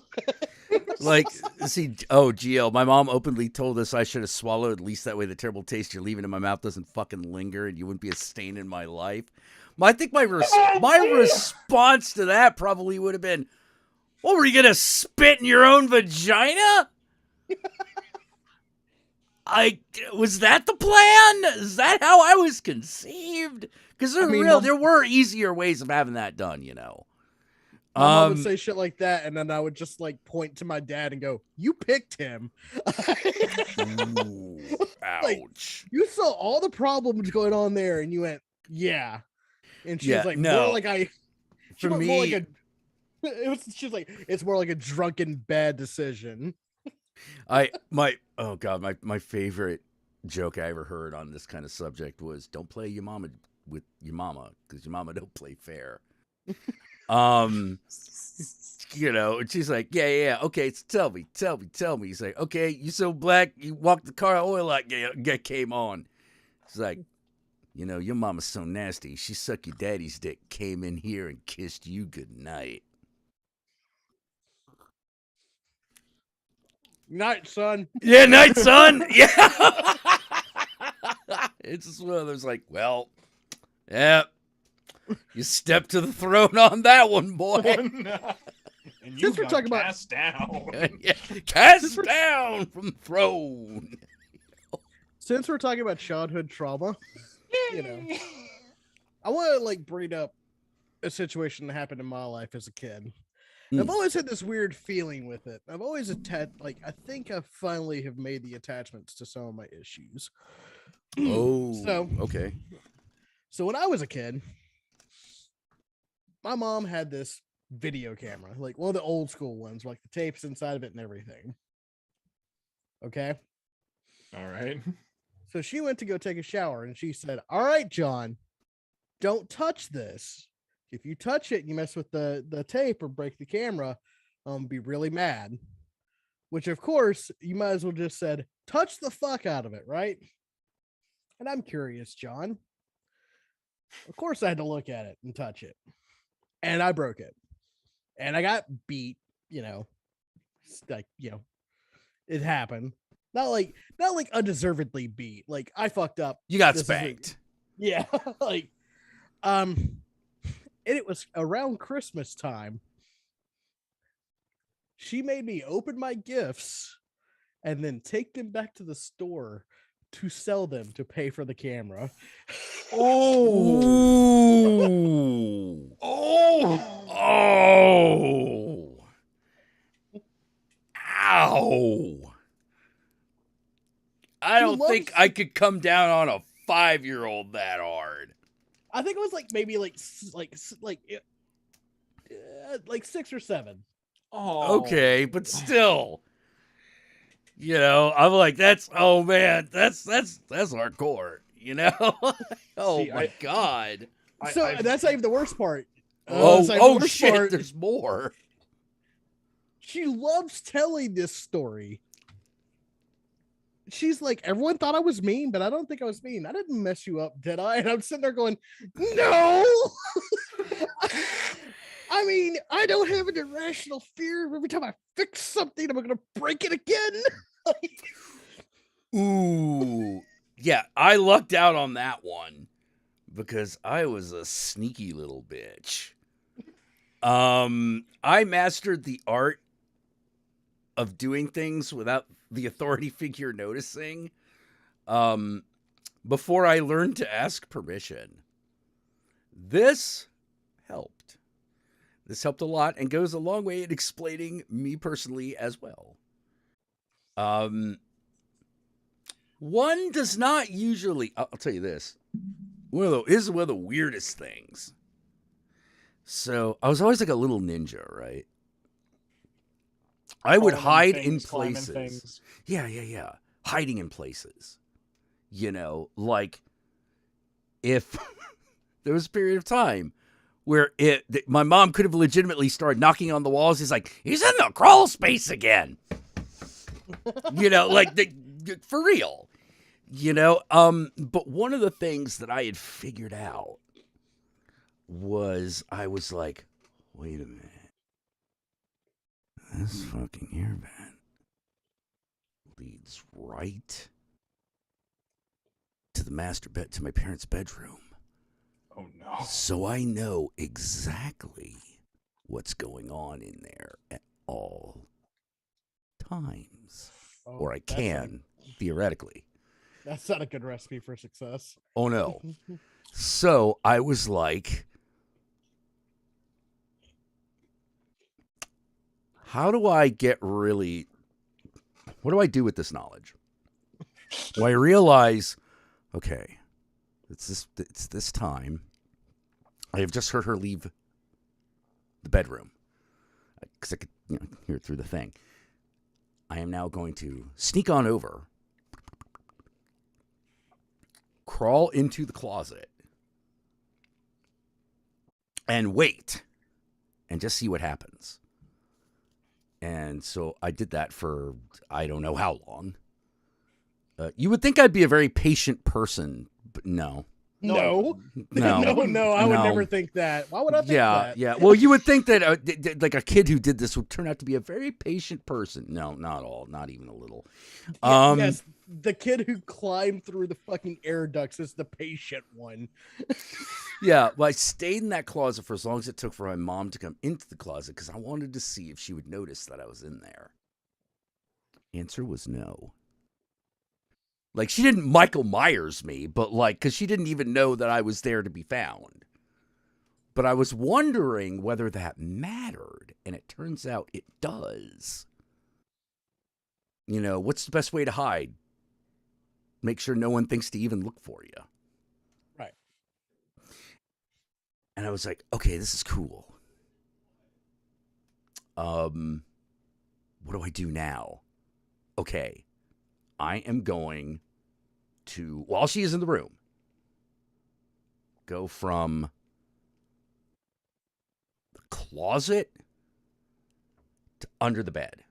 Like, see, GL, my mom openly told us I should have swallowed, at least that way the terrible taste you're leaving in my mouth doesn't fucking linger and you wouldn't be a stain in my life. I think my response to that probably would have been, what, were you going to spit in your own vagina? Was that the plan? Is that how I was conceived? Because there were easier ways of having that done, you know. My mom would say shit like that, and then I would just like point to my dad and go, "You picked him." Ooh, ouch! Like, you saw all the problems going on there, and you went, "Yeah." And she was like, no. "More like I." She For went me, more like a. She's like, it's more like a drunken bad decision. My favorite joke I ever heard on this kind of subject was, don't play your mama with your mama, because your mama don't play fair. And she's like, yeah, okay, so tell me. He's like, okay, you so black, you walked the car oil out, came on. He's like, your mama's so nasty, she sucked your daddy's dick, came in here and kissed you goodnight. Night, son. Yeah, night, son. Yeah. It's just one of those like, well, yeah, you stepped to the throne on that one, boy. And you Since got cast down. Yeah, cast down from the throne. Since we're talking about childhood trauma, I want to bring up a situation that happened in my life as a kid. I've always had this weird feeling with it. I've always I think I finally have made the attachments to some of my issues. Okay. So when I was a kid, my mom had this video camera, like one of the old school ones, like the tapes inside of it and everything. Okay. All right. So she went to go take a shower and she said, "All right, John, don't touch this. If you touch it, you mess with the tape or break the camera, be really mad." Which, of course, you might as well just said, touch the fuck out of it, right? And I'm curious, John. Of course, I had to look at it and touch it. And I broke it. And I got beat, it happened. Not like undeservedly beat. Like, I fucked up. You got spanked. Yeah. And it was around Christmas time. She made me open my gifts and then take them back to the store to sell them to pay for the camera. Oh. Oh. Ow. I don't think I could come down on a 5-year-old that hard. I think it was maybe 6 or 7. Oh. Okay, but still. I'm like, that's hardcore, Oh my God. So that's not even the worst part. Shit, there's more. She loves telling this story. She's like, everyone thought I was mean, but I don't think I was mean. I didn't mess you up, did I? And I'm sitting there going, no. I mean, I don't have an irrational fear. Every time I fix something, I'm going to break it again. Ooh. Yeah, I lucked out on that one because I was a sneaky little bitch. I mastered the art of doing things without the authority figure noticing before I learned to ask permission. This helped. This helped a lot and goes a long way in explaining me personally as well. One does not usually, I'll tell you this, this is one of the weirdest things. So I was always like a little ninja, right? I would hide in places. Yeah. Hiding in places. Like if there was a period of time where my mom could have legitimately started knocking on the walls. He's like, he's in the crawl space again. For real. But one of the things that I had figured out was I was like, wait a minute. This fucking hairband leads right to to my parents' bedroom. Oh no. So I know exactly what's going on in there at all times. Or I can, theoretically. That's not a good recipe for success. Oh no. So I was like, what do I do with this knowledge? Well, I realize, okay, it's this time. I have just heard her leave the bedroom. because I could hear it through the thing. I am now going to sneak on over, crawl into the closet, and wait, and just see what happens. And so I did that for I don't know how long. You would think I'd be a very patient person, but no. No, I would never think that. Why would I think that? Yeah. Well, you would think that like a kid who did this would turn out to be a very patient person. No, not all, not even a little. Yes, the kid who climbed through the fucking air ducts is the patient one. Yeah, well, I stayed in that closet for as long as it took for my mom to come into the closet because I wanted to see if she would notice that I was in there. Answer was no. Like, she didn't Michael Myers me, but like, because she didn't even know that I was there to be found. But I was wondering whether that mattered, and it turns out it does. What's the best way to hide? Make sure no one thinks to even look for you. Right. And I was like, okay, this is cool. What do I do now? Okay. I am going to, while she is in the room, go from the closet to under the bed.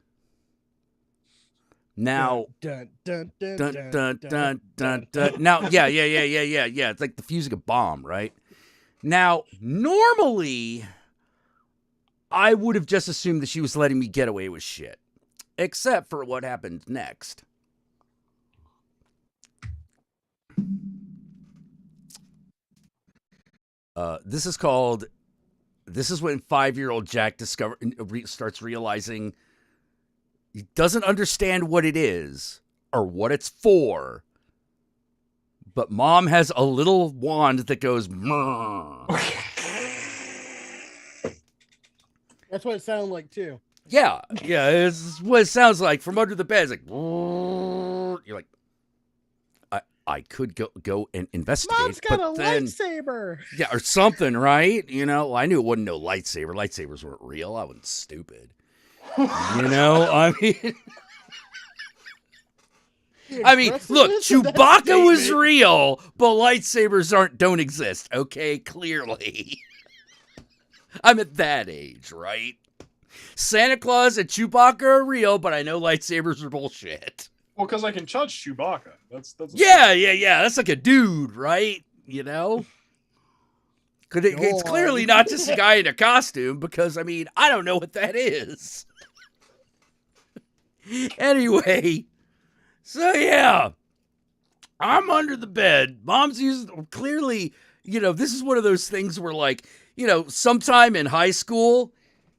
Now, dun, dun, dun, dun, dun, dun, dun, dun, dun, dun. Now, yeah. It's like defusing a bomb, right? Now, normally, I would have just assumed that she was letting me get away with shit. Except for what happened next. This is when 5-year-old Jack starts realizing he doesn't understand what it is or what it's for. But mom has a little wand that goes, That's what it sounded like, too. Yeah, it's what it sounds like from under the bed. It's like, you're like, I could go and investigate. Mom's got but a then, lightsaber. Yeah, or something, right? I knew it wasn't no lightsaber. Lightsabers weren't real. I wasn't stupid. I mean, look, Chewbacca was real, but lightsabers don't exist. Okay, clearly. I'm at that age, right? Santa Claus and Chewbacca are real, but I know lightsabers are bullshit. Well, because I can touch Chewbacca. That's yeah. That's like a dude, right? It's clearly not just a guy in a costume because, I don't know what that is. Anyway, so yeah, I'm under the bed. Mom's using, clearly, this is one of those things where, like, sometime in high school,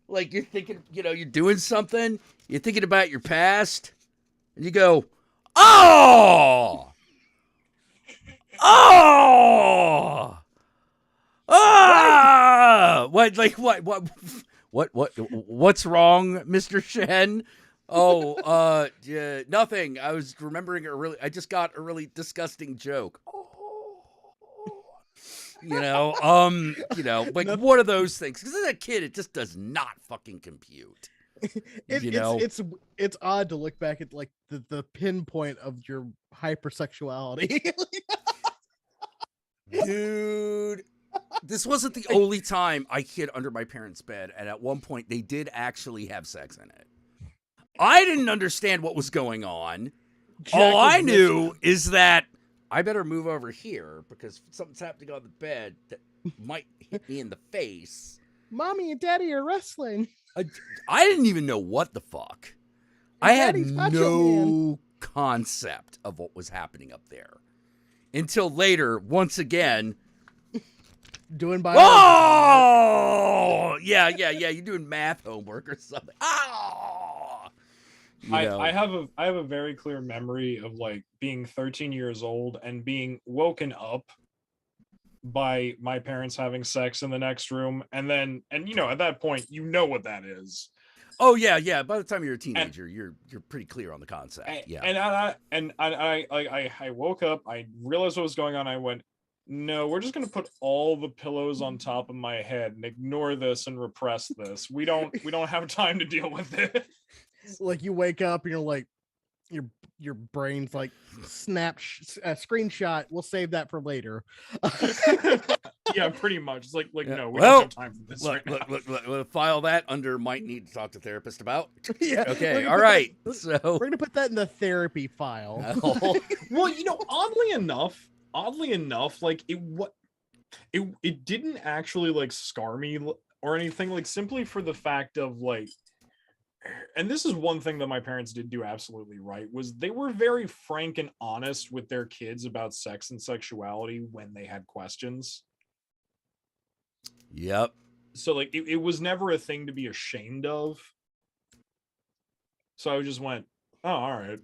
like, you're thinking, you're doing something, you're thinking about your past, and you go, oh! Ah! What's wrong, Mr. Shen? Nothing. I was remembering I just got a really disgusting joke. Like one of those things. Because as a kid, it just does not fucking compute. It's odd to look back at like the pinpoint of your hypersexuality. Dude, this wasn't the only time I hid under my parents' bed, and at one point they did actually have sex in it. I didn't understand what was going on. All I knew is that I better move over here because something's happening on the bed that might hit me in the face. Mommy and Daddy are wrestling. I didn't even know what the fuck. I had no concept of what was happening up there until later, once again, doing biology. Oh, yeah. You're doing math homework or something. Oh, I have a very clear memory of like being 13 years old and being woken up by my parents having sex in the next room, and at that point what that is. Oh yeah. By the time you're a teenager, you're pretty clear on the concept. Yeah. And I woke up. I realized what was going on. I went, no, we're just gonna put all the pillows on top of my head and ignore this and repress this. We don't have time to deal with it. Like you wake up and you're like, your brain's like, screenshot. We'll save that for later. Yeah, pretty much. It's like Yeah. no, we Well, don't have time for this look, right now. look, we'll file that under might need to talk to therapist about. Yeah. Okay, all right. So We're gonna put that in the therapy file. Well, oddly enough, like it didn't actually like scar me or anything, like simply for the fact of like, and this is one thing that my parents did do absolutely right, was they were very frank and honest with their kids about sex and sexuality when they had questions. Yep. So like it was never a thing to be ashamed of. So I just went, oh, all right.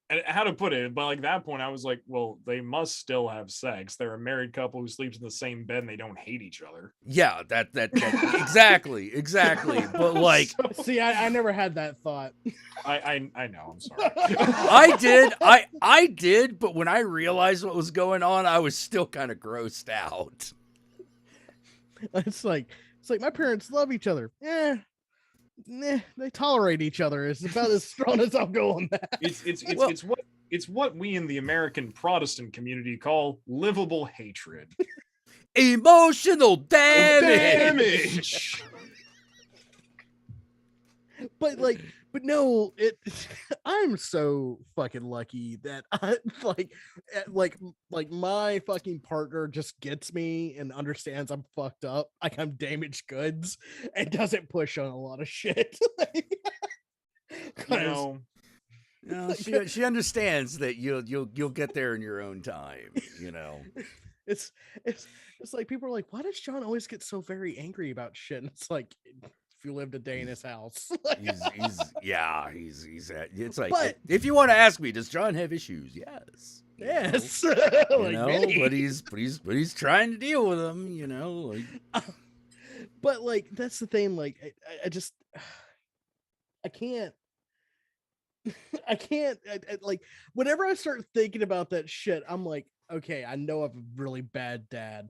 And how to put it, but like that point, I was like, well, they must still have sex. They're a married couple who sleeps in the same bed and they don't hate each other. Yeah, that exactly. But like, see, I never had that thought. I know. I'm sorry. I did, but when I realized what was going on, I was still kind of grossed out. It's like my parents love each other. They tolerate each other. It's about as strong as I'll go on that. It's what we in the American Protestant community call livable hatred. Emotional damage. But no, I'm so fucking lucky that I like my fucking partner just gets me and understands I'm fucked up, like I'm damaged goods, and doesn't push on a lot of shit. No, she understands that you'll get there in your own time. It's like people are like, why does John always get so very angry about shit? And it's like, if you lived a day in his house, he's it's like, but, if you want to ask me, does John have issues? Yes. Yes. But he's trying to deal with them. But like that's the thing. Like I can't. Like whenever I start thinking about that shit, I'm like, okay, I know I'm a really bad dad.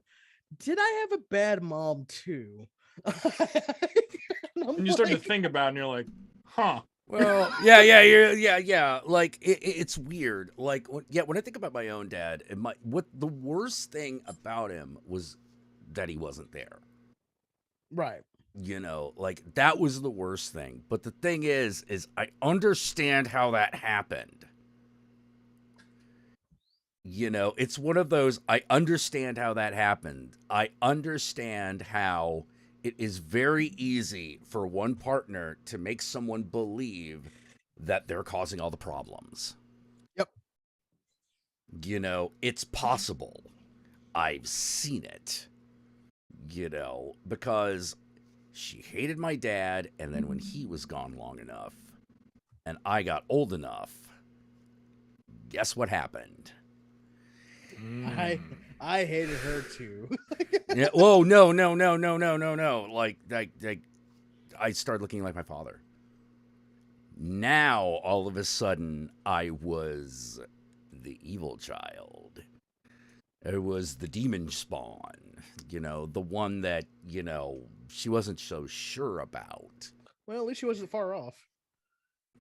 Did I have a bad mom too? And you start to think about it and you're like, huh. Well, yeah. Like it's weird. Like when I think about my own dad, what the worst thing about him was that he wasn't there. Right. Like that was the worst thing. But the thing is I understand how that happened. It's one of those, I understand how that happened. I understand how it is very easy for one partner to make someone believe that they're causing all the problems. Yep. It's possible. I've seen it. Because she hated my dad, and then when he was gone long enough, and I got old enough, guess what happened? I hated her too. Yeah. Whoa, no. Like I started looking like my father. Now, all of a sudden, I was the evil child. It was the demon spawn, the one that, she wasn't so sure about. Well, at least she wasn't far off.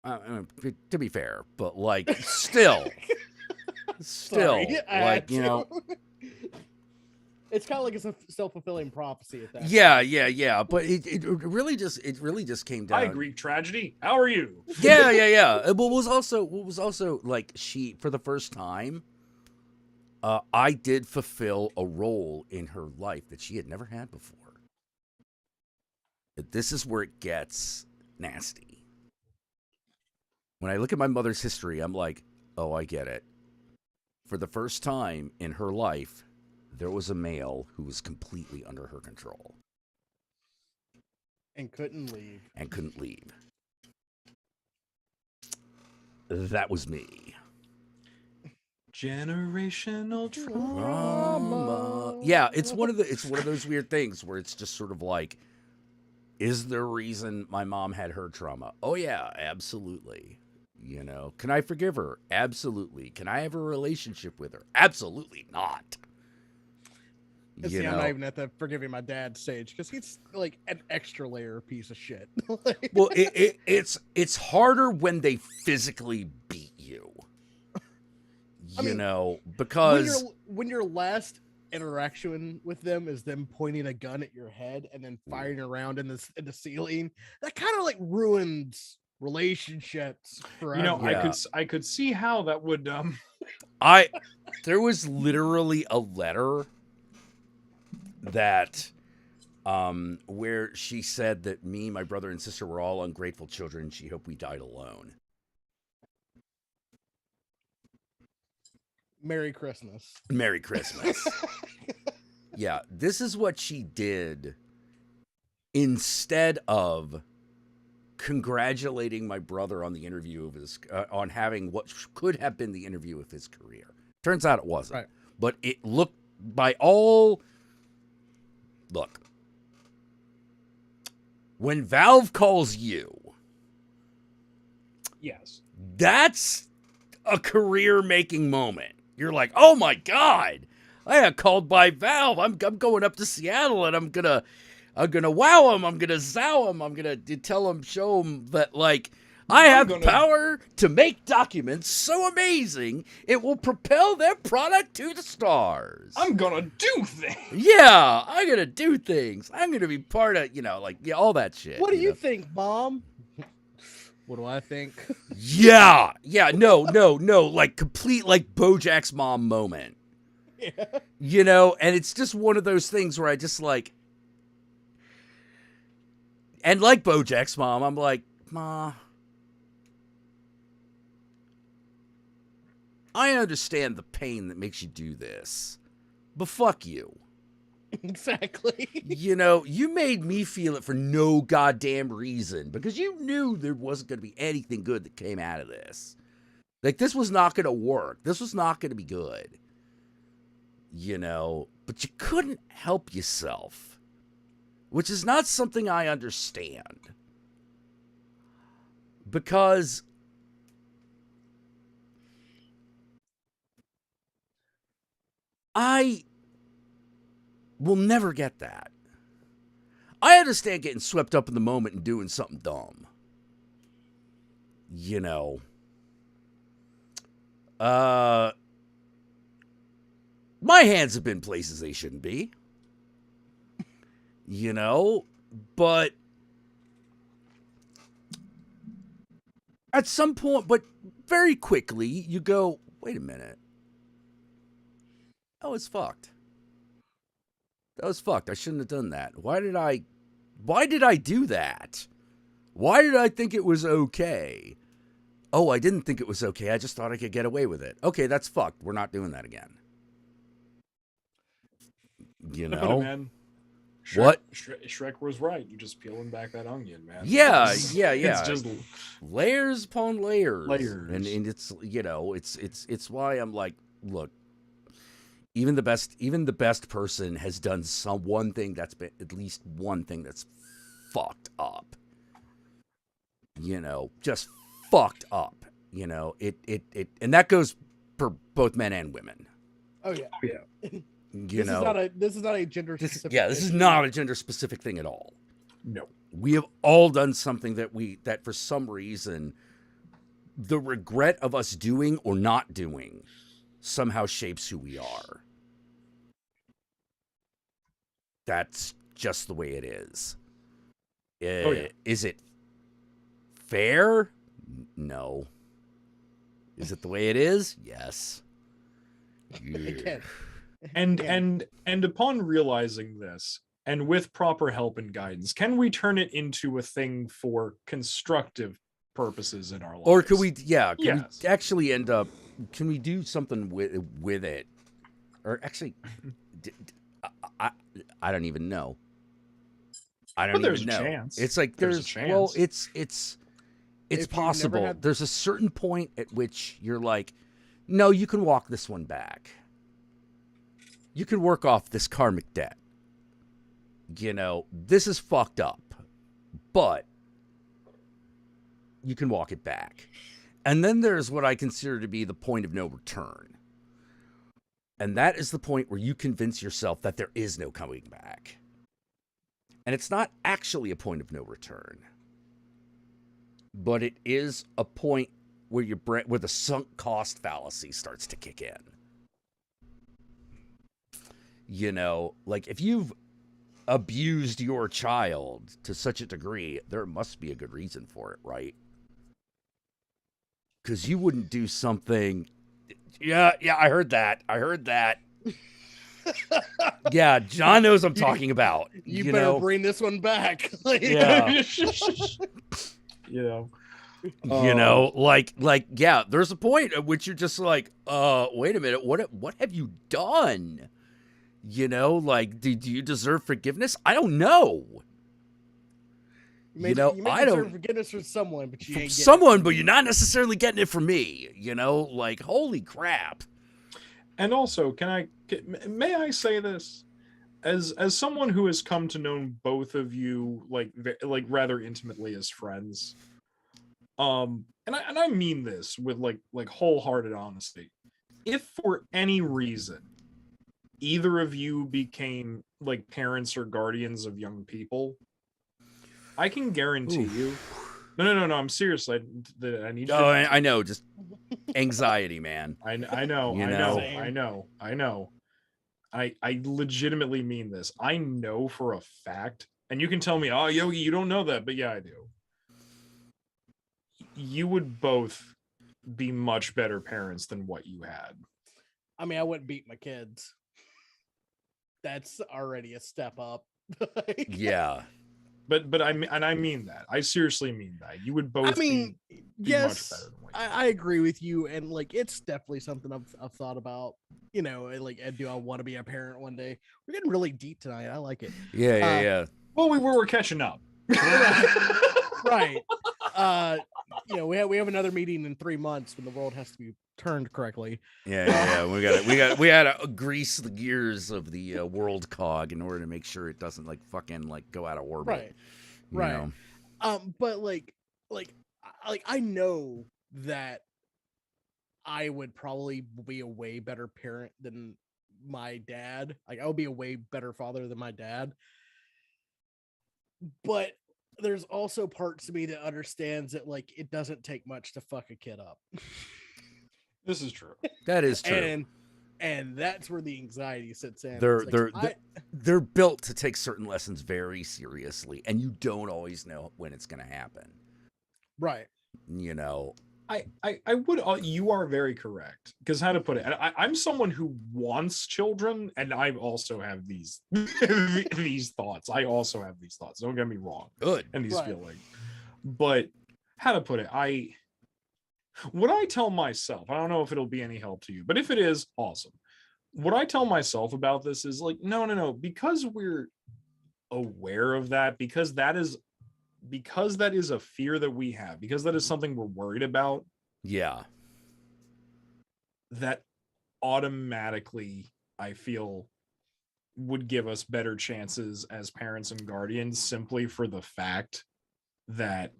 To be fair, but like, still, Sorry, like, it's kind of like a self-fulfilling prophecy at that point. Yeah. But it really just came down. Hi, Greek tragedy. How are you? Yeah. What was also like, she, for the first time, I did fulfill a role in her life that she had never had before. This is where it gets nasty. When I look at my mother's history, I'm like, oh, I get it. For the first time in her life, there was a male who was completely under her control. And couldn't leave. That was me. Generational trauma. Yeah, it's one of those weird things where it's just sort of like, is there a reason my mom had her trauma? Oh yeah, absolutely. You know, can I forgive her? Absolutely. Can I have a relationship with her? Absolutely not. See, I'm not even at the forgiving my dad stage because he's like an extra layer piece of shit. Well, it's harder when they physically beat you. You know, because when your last interaction with them is them pointing a gun at your head and then firing around in the ceiling, that kind of like ruins relationships forever. You know, I could see how that would there was literally a letter that where she said that me, my brother and sister were all ungrateful children. She hoped we died alone. Merry Christmas. Merry Christmas. Yeah, this is what she did instead of congratulating my brother on the interview of his on having what could have been the interview of his career. Turns out it wasn't. Right. But it looked by all look. When Valve calls you, yes. That's a career-making moment. You're like, "Oh my god. I got called by Valve. I'm going up to Seattle and I'm gonna wow him. I'm gonna zow him. I'm gonna tell him, show him that like I have the power to make documents so amazing it will propel their product to the stars. I'm gonna do things. Yeah, I'm gonna do things. I'm gonna be part of all that shit. What do you think, Mom? What do I think? Yeah, no, like complete like BoJack's mom moment. Yeah. You know, and it's just one of those things where I just like, and like BoJack's mom, I'm like, Ma, I understand the pain that makes you do this, but fuck you. Exactly. You know, you made me feel it for no goddamn reason because you knew there wasn't going to be anything good that came out of this. Like, this was not going to work. This was not going to be good. You know, but you couldn't help yourself, which is not something I understand. Because I will never get that. I understand getting swept up in the moment and doing something dumb. You know. My hands have been places they shouldn't be. You know, but at some point, but very quickly, you go, wait a minute. That was fucked. That was fucked. I shouldn't have done that. Why did I do that? Why did I think it was okay? Oh, I didn't think it was okay. I just thought I could get away with it. Okay, that's fucked. We're not doing that again. You know? Man. What? Shrek was right. You're just peeling back that onion, man. Yeah. It's just layers upon layers. And it's, you know, it's why I'm like, look, even the best person has done one thing that's been at least one thing that's fucked up. You know, just fucked up. You know, it and that goes for both men and women. Oh yeah. You this know, this is not a gender specific. This is not a gender specific thing at all. No. We have all done something that for some reason the regret of us doing or not doing somehow shapes who we are. That's just the way it is. Is it fair? No. Is it the way it is? Yes. Again. And upon realizing this, and with proper help and guidance, can we turn it into a thing for constructive purposes in our lives? Or could we? Yeah. Can we actually end up? Can we do something with it? Or actually, I don't even know. I don't even know. Chance. It's like there's a chance. Well, it's possible. There's a certain point at which you're like, no, you can walk this one back. You can work off this karmic debt. You know, this is fucked up, but you can walk it back. And then there's what I consider to be the point of no return. And that is the point where you convince yourself that there is no coming back. And it's not actually a point of no return, but it is a point where where the sunk cost fallacy starts to kick in. You know, like if you've abused your child to such a degree, there must be a good reason for it, right? Because you wouldn't do something. Yeah, I heard that. Yeah, John knows what I'm talking about. You better bring this one back. Yeah. You You know, like, yeah, there's a point at which you're just like, wait a minute, what have you done? You know, like, do you deserve forgiveness? I don't know. You may deserve forgiveness from someone, but you ain't getting but you're not necessarily getting it from me. You know, like, holy crap. And also, may I say this? As someone who has come to know both of you like rather intimately as friends, and I mean this with like wholehearted honesty. If for any reason either of you became like parents or guardians of young people, I can guarantee you. No, I'm serious. I need you. Oh, I know, just anxiety, man. I know. I legitimately mean this. I know for a fact, and you can tell me, oh, Yogi, you don't know that, but yeah, I do. You would both be much better parents than what you had. I mean, I wouldn't beat my kids. That's already a step up. Yeah. But I mean that. I seriously mean that. You would both be yes, much better than what I agree with you, and like it's definitely something I've thought about. You know, like, do I want to be a parent one day? We're getting really deep tonight. I like it. Yeah. Well, we're catching up. Right. You know, we have another meeting in 3 months when the world has to be turned correctly. Yeah. We had to grease the gears of the world cog in order to make sure it doesn't like fucking like go out of orbit. Right. You know? But like I know that I would probably be a way better parent than my dad. Like I would be a way better father than my dad. But there's also parts of me that understands that like it doesn't take much to fuck a kid up. This is true. That is true. And that's where the anxiety sits in. They're built to take certain lessons very seriously, and you don't always know when it's going to happen. Right. You know, I would. You are very correct. Because how to put it, I'm someone who wants children, and I also have these these thoughts. I also have these thoughts. Don't get me wrong. Good. And these feelings. But how to put it, what I tell myself, I don't know if it'll be any help to you, but if it is, awesome. What I tell myself about this is like, no, because we're aware of that, because that is a fear that we have, because that is something we're worried about. Yeah. That automatically, I feel, would give us better chances as parents and guardians simply for the fact that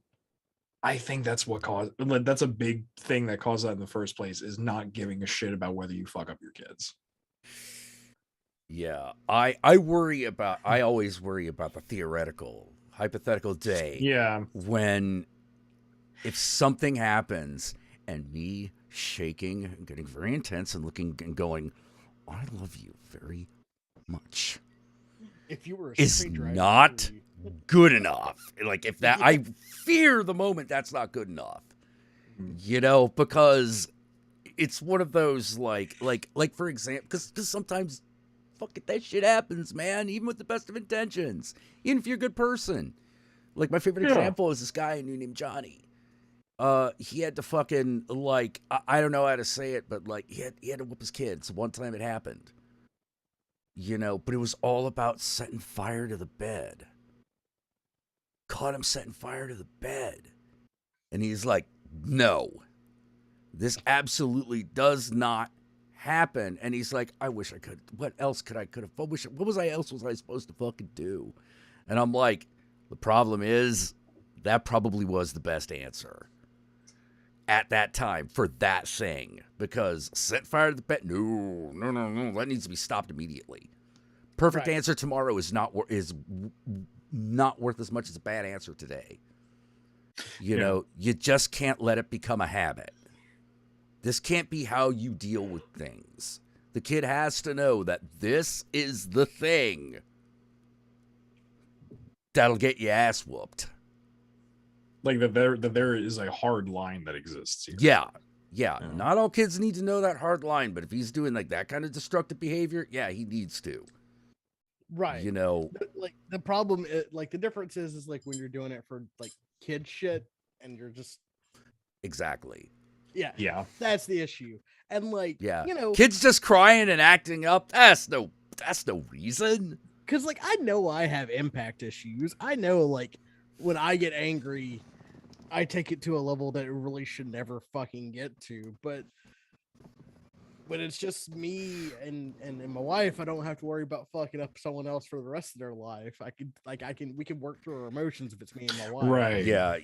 I think that's that's a big thing that caused that in the first place, is not giving a shit about whether you fuck up your kids. Yeah. I always worry about the hypothetical day. Yeah. When if something happens and me shaking and getting very intense and looking and going, I love you very much. If you were a is not good enough. Like if that, I fear the moment that's not good enough, you know, because it's one of those like for example, because sometimes fuck it, that shit happens, man, even with the best of intentions, even if you're a good person. Like my favorite example is this guy I knew named Johnny. He had to fucking like, I don't know how to say it, but like he had to whoop his kids. One time it happened, you know, but it was all about setting fire to the bed. Caught him setting fire to the bed. And he's like, no, this absolutely does not happen. And he's like, I wish I could. What else could I have? What was I supposed to fucking do? And I'm like, the problem is that probably was the best answer. at that time for that thing, because set fire to the pet. No, that needs to be stopped immediately. Perfect Right. answer tomorrow is not worth as much as a bad answer today. You know, you just can't let it become a habit. This can't be how you deal with things. The kid has to know that this is the thing that'll get your ass whooped. Like that there is a hard line that exists here. Yeah. Not all kids need to know that hard line, but if he's doing like that kind of destructive behavior, yeah, he needs to. Right. You know, like the problem is, like the difference is like when you're doing it for like kid shit and you're just exactly. Yeah. That's the issue. And like, Yeah. you know, kids just crying and acting up. That's no reason. Cause like I know I have impact issues. I know like when I get angry, I take it to a level that it really should never fucking get to. But when it's just me and my wife, I don't have to worry about fucking up someone else for the rest of their life. We can work through our emotions if it's me and my wife. Right. Yeah.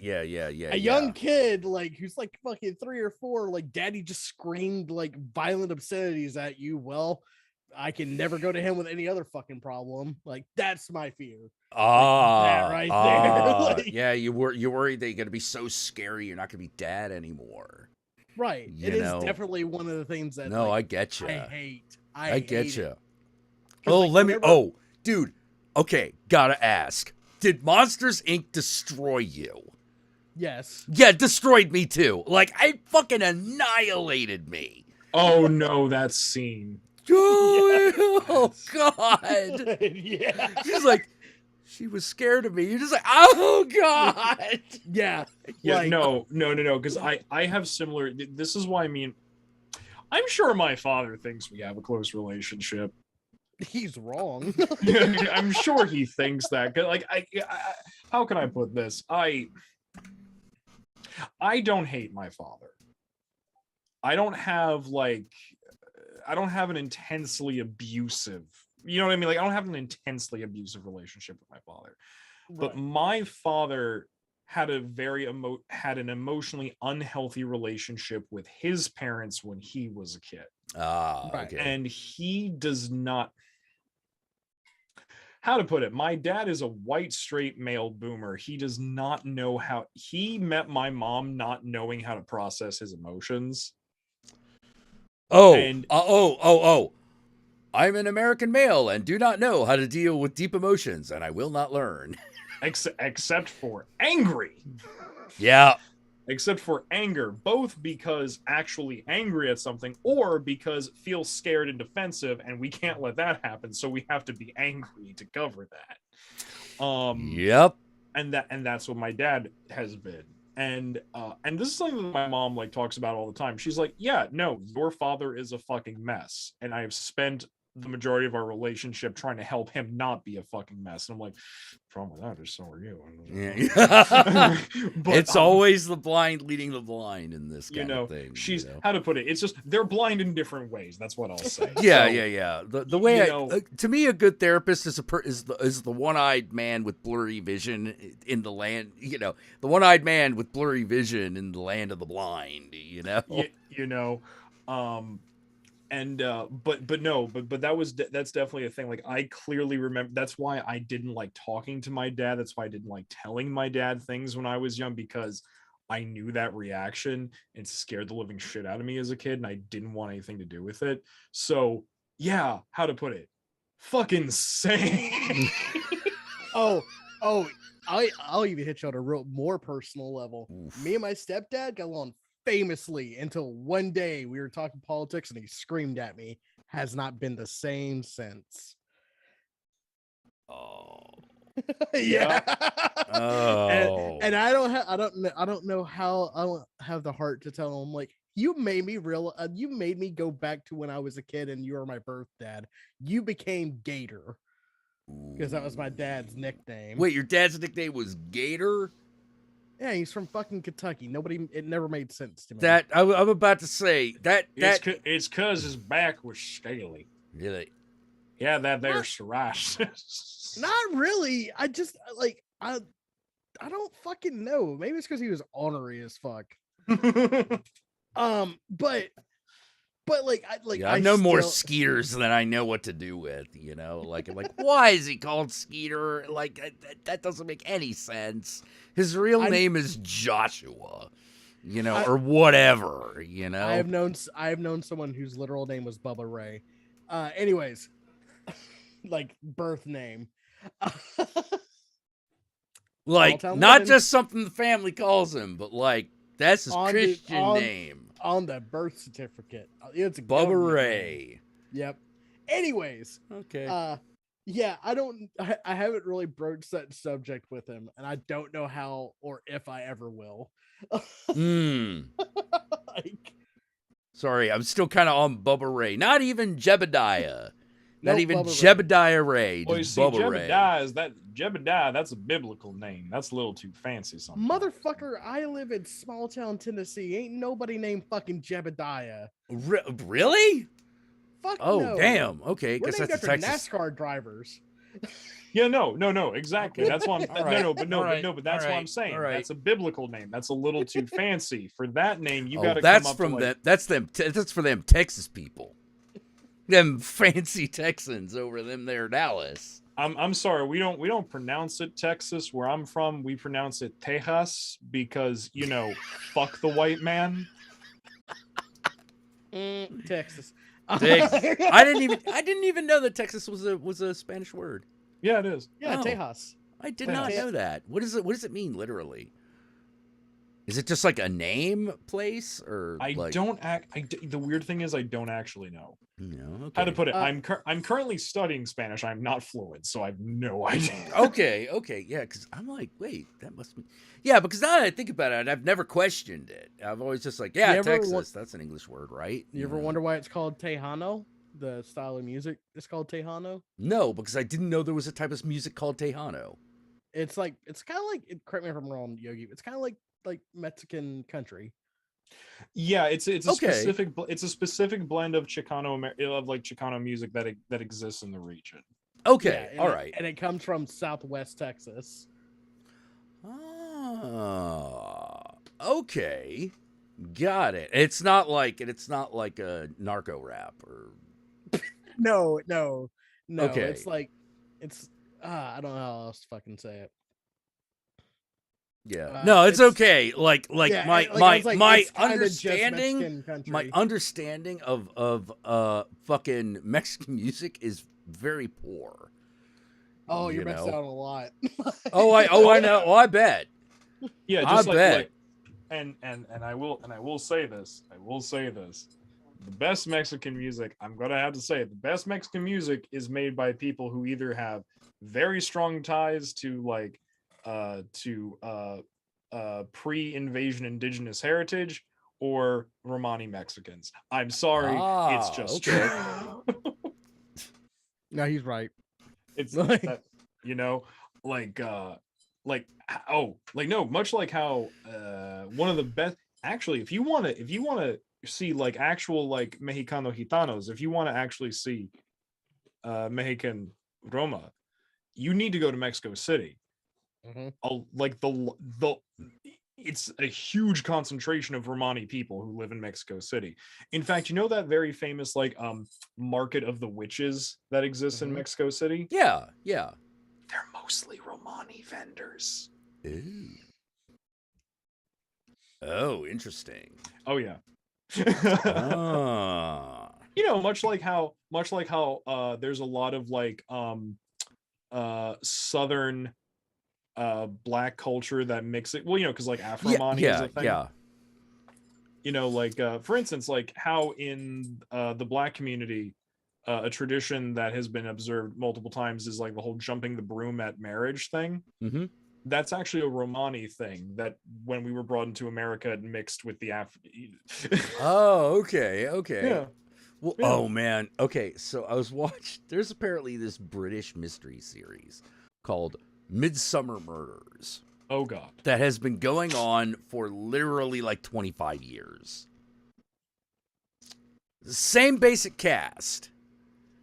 A young kid like who's like fucking 3 or 4, like daddy just screamed like violent obscenities at you. Well, I can never go to him with any other fucking problem. Like that's my fear. Right there. Like, yeah, you're worried that you're gonna be so scary you're not gonna be dad anymore. Right. It is definitely one of the things that No, like, I get you. I hate. I get you. It. Oh, like, let me. whenever- Oh, dude. Okay, gotta ask. Did Monsters Inc. destroy you? Yes. Yeah, destroyed me too. Like I fucking annihilated me. Oh no, that scene. Oh God. Yeah. She's like, she was scared of me. You're just like, oh God. Yeah. Yeah, like, no, because I have similar. This is why I'm sure my father thinks we have a close relationship. He's wrong. I'm sure he thinks that. 'Cause, like, I how can I put this? I don't hate my father. I don't have an intensely abusive. You know what I mean? Like, I don't have an intensely abusive relationship with my father. But my father had had an emotionally unhealthy relationship with his parents when he was a kid. Okay. And he does not, how to put it, my dad is a white straight male boomer. He does not know how, he met my mom not knowing how to process his emotions. I'm an American male and do not know how to deal with deep emotions, and I will not learn. Except for angry. Yeah. Except for anger, both because actually angry at something or because feel scared and defensive, and we can't let that happen, so we have to be angry to cover that. Yep. And that's what my dad has been. And this is something that my mom like talks about all the time. She's like, yeah, no, your father is a fucking mess, and I have spent the majority of our relationship trying to help him not be a fucking mess. And I'm like, problem with that is so are you. Yeah. But, it's always the blind leading the blind in this kind of thing. She's how to put it. It's just they're blind in different ways. That's what I'll say. Yeah. The way to me, a good therapist is the one-eyed man with blurry vision in the land. You know, the one-eyed man with blurry vision in the land of the blind. You know. But that's definitely a thing. Like, I clearly remember, that's why I didn't like talking to my dad. That's why I didn't like telling my dad things when I was young, because I knew that reaction and scared the living shit out of me as a kid, and I didn't want anything to do with it. So yeah, how to put it, fucking same. I'll even hit you on a real more personal level. Oof. Me and my stepdad got along famously until one day we were talking politics and he screamed at me. Has not been the same since. Oh. Yeah. Oh. And I don't know how I don't have the heart to tell him, like, you made me go back to when I was a kid and you were my birth dad. You became Gator. Because that was my dad's nickname. Wait, your dad's nickname was Gator? Yeah, he's from fucking Kentucky. It never made sense to me. That I'm about to say that it's because his back was scaly. Really? Yeah, that there's psoriasis. Not really. I just like I don't fucking know. Maybe it's because he was ornery as fuck. But like I know more Skeeters than I know what to do with, you know? Like, I'm like, why is he called Skeeter? Like, that doesn't make any sense. His real name is Joshua, you know, or whatever, you know? I have known someone whose literal name was Bubba Ray. Anyways, like birth name. Like, not just something the family calls him, but like, that's his Christian name. On the birth certificate. It's a Bubba Ray. Name. Yep. Anyways. Okay. Yeah, I haven't really broached that subject with him, and I don't know how or if I ever will. Like, sorry, I'm still kind of on Bubba Ray. Not even Jebediah. Not even Jebediah Ray. Well, you see, Jebediah, that's a biblical name. That's a little too fancy sometimes. Motherfucker, I live in small town Tennessee. Ain't nobody named fucking Jebediah. Really? Fuck no. Damn. Okay, we're guess named that's after Texas. NASCAR drivers. Yeah, no, exactly. That's why I'm but that's what I'm saying. Right. That's a biblical name. That's a little too fancy. For that name, you got to that's come up from to them. That's for them Texas people. Them fancy Texans over them there Dallas. I'm sorry, we don't pronounce it Texas. Where I'm from, we pronounce it Tejas because, you know, fuck the white man. Texas. I didn't even know that Texas was a Spanish word. Yeah, it is. Yeah, Tejas. I did not know that. What does it mean literally? Is it just like a name place or the weird thing is I don't actually know. No, okay. How to put it? I'm currently studying Spanish. I'm not fluent, so I have no idea. Okay, yeah, because I'm like, wait, that must be, yeah. Because now that I think about it, I've never questioned it. I've always just like, yeah, Texas. That's an English word, right? You ever wonder why it's called Tejano? The style of music is called Tejano. No, because I didn't know there was a type of music called Tejano. It's kind of like. Correct me if I'm wrong, Yogi. It's kind of like Mexican country. Yeah, it's a specific blend of Chicano music that exists in the region. Okay, yeah, all right, and it comes from Southwest Texas. Okay, got it. It's not like a narco rap or. No. Okay. It's I don't know how else to fucking say it. Yeah. No, it's okay. Like yeah, my understanding of fucking Mexican music is very poor. Oh, you're missing out a lot. I know. Oh, I bet. Yeah, just I bet. And I will say this. The best Mexican music, I'm gonna have to say it, the best Mexican music is made by people who either have very strong ties to pre-invasion indigenous heritage or Romani Mexicans. I'm sorry, it's just true. No, he's right. It's that, you know, much like how one of the best, actually, if you want to see like actual like Mexicano Gitanos, if you want to actually see Mexican Roma, you need to go to Mexico City. Mm-hmm. It's a huge concentration of Romani people who live in Mexico City. In fact, you know that very famous market of the witches that exists in Mexico City? Yeah. They're mostly Romani vendors. Ooh. Oh, interesting. Oh yeah. Ah. You know, much like how there's a lot of southern black culture that mix it, well, you know, because Afro-Romani is a thing. Yeah. You know, for instance, how in the black community, a tradition that has been observed multiple times is the whole jumping the broom at marriage thing. Mm-hmm. That's actually a Romani thing that when we were brought into America, it mixed with the Oh, okay. Yeah. Well, yeah. Oh man. Okay, so I was watching. There's apparently this British mystery series called Midsummer Murders. Oh God. That has been going on for literally 25 years. Same basic cast.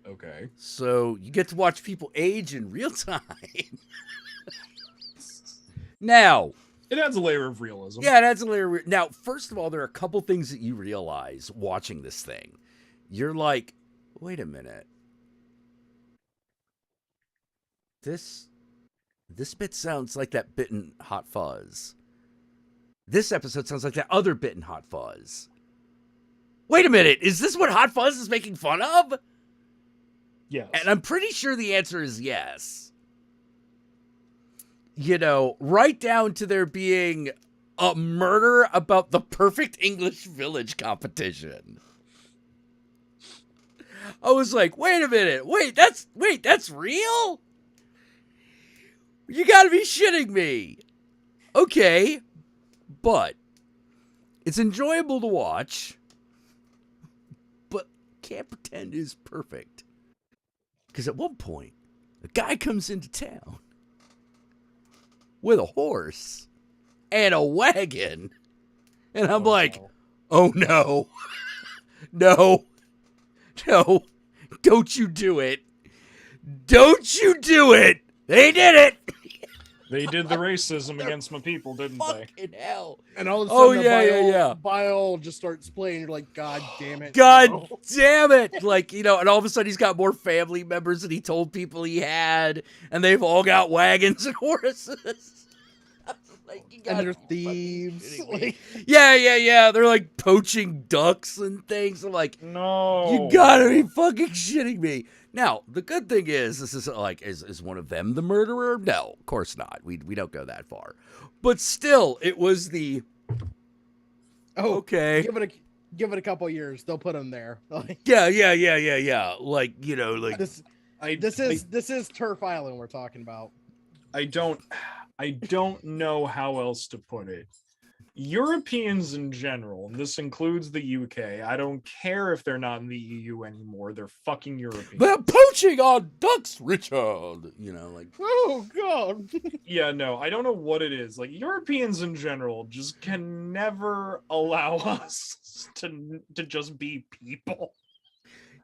Okay. So you get to watch people age in real time. Now, It adds a layer of realism. Yeah, it adds a layer. Now, first of all, there are a couple things that you realize watching this thing. You're like, wait a minute. This bit sounds like that bit in Hot Fuzz. This episode sounds like that other bit in Hot Fuzz. Wait a minute, is this what Hot Fuzz is making fun of? Yes. And I'm pretty sure the answer is yes. You know, right down to there being a murder about the perfect English village competition. I was like, wait a minute, that's real? You gotta be shitting me. Okay, but it's enjoyable to watch, but can't pretend is perfect. Because at one point, a guy comes into town with a horse and a wagon. And I'm like, oh no. No. No. Don't you do it. Don't you do it. They did it. They did the racism against my people, didn't they? Fucking hell. And all of a sudden, yeah. Bile just starts playing. You're like, God damn it. God no. damn it. Like, you know, and all of a sudden he's got more family members than he told people he had. And they've all got wagons and horses. Like, and they're thieves. Like, yeah. They're like poaching ducks and things. I'm like, no. You gotta be fucking shitting me. Now, the good thing is, this is like, is one of them the murderer? No, of course not. We don't go that far. But still, it was the, okay. Give it a couple years. They'll put him there. Like, yeah. Like, you know, like. This is Turf Island we're talking about. I don't know how else to put it. Europeans in general, and this includes the UK, I don't care if they're not in the EU anymore, they're fucking Europeans. They're poaching on ducks, Richard. You know, like, oh god. Yeah, no, I don't know what it is. Like, Europeans in general just can never allow us to just be people.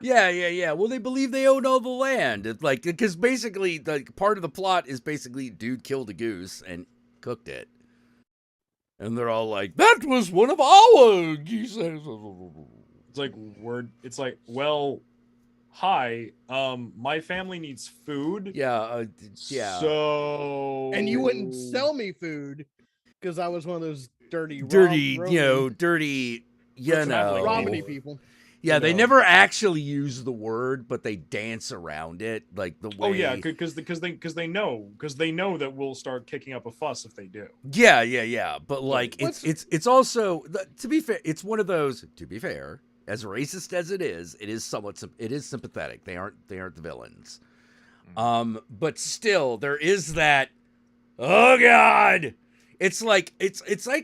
Yeah. Well, they believe they own all the land. It's like, because basically, the part of the plot is basically dude killed a goose and cooked it. And they're all like, that was one of our geese. It's like, well, hi, my family needs food. Yeah. So. And you wouldn't sell me food because I was one of those dirty, Romney people. Yeah, they never actually use the word, but they dance around it, like the way. Oh yeah, because they know that we'll start kicking up a fuss if they do. Yeah. But like, it's also, to be fair, it's one of those. To be fair, as racist as it is sympathetic. They aren't the villains. But still, there is that. Oh God. It's like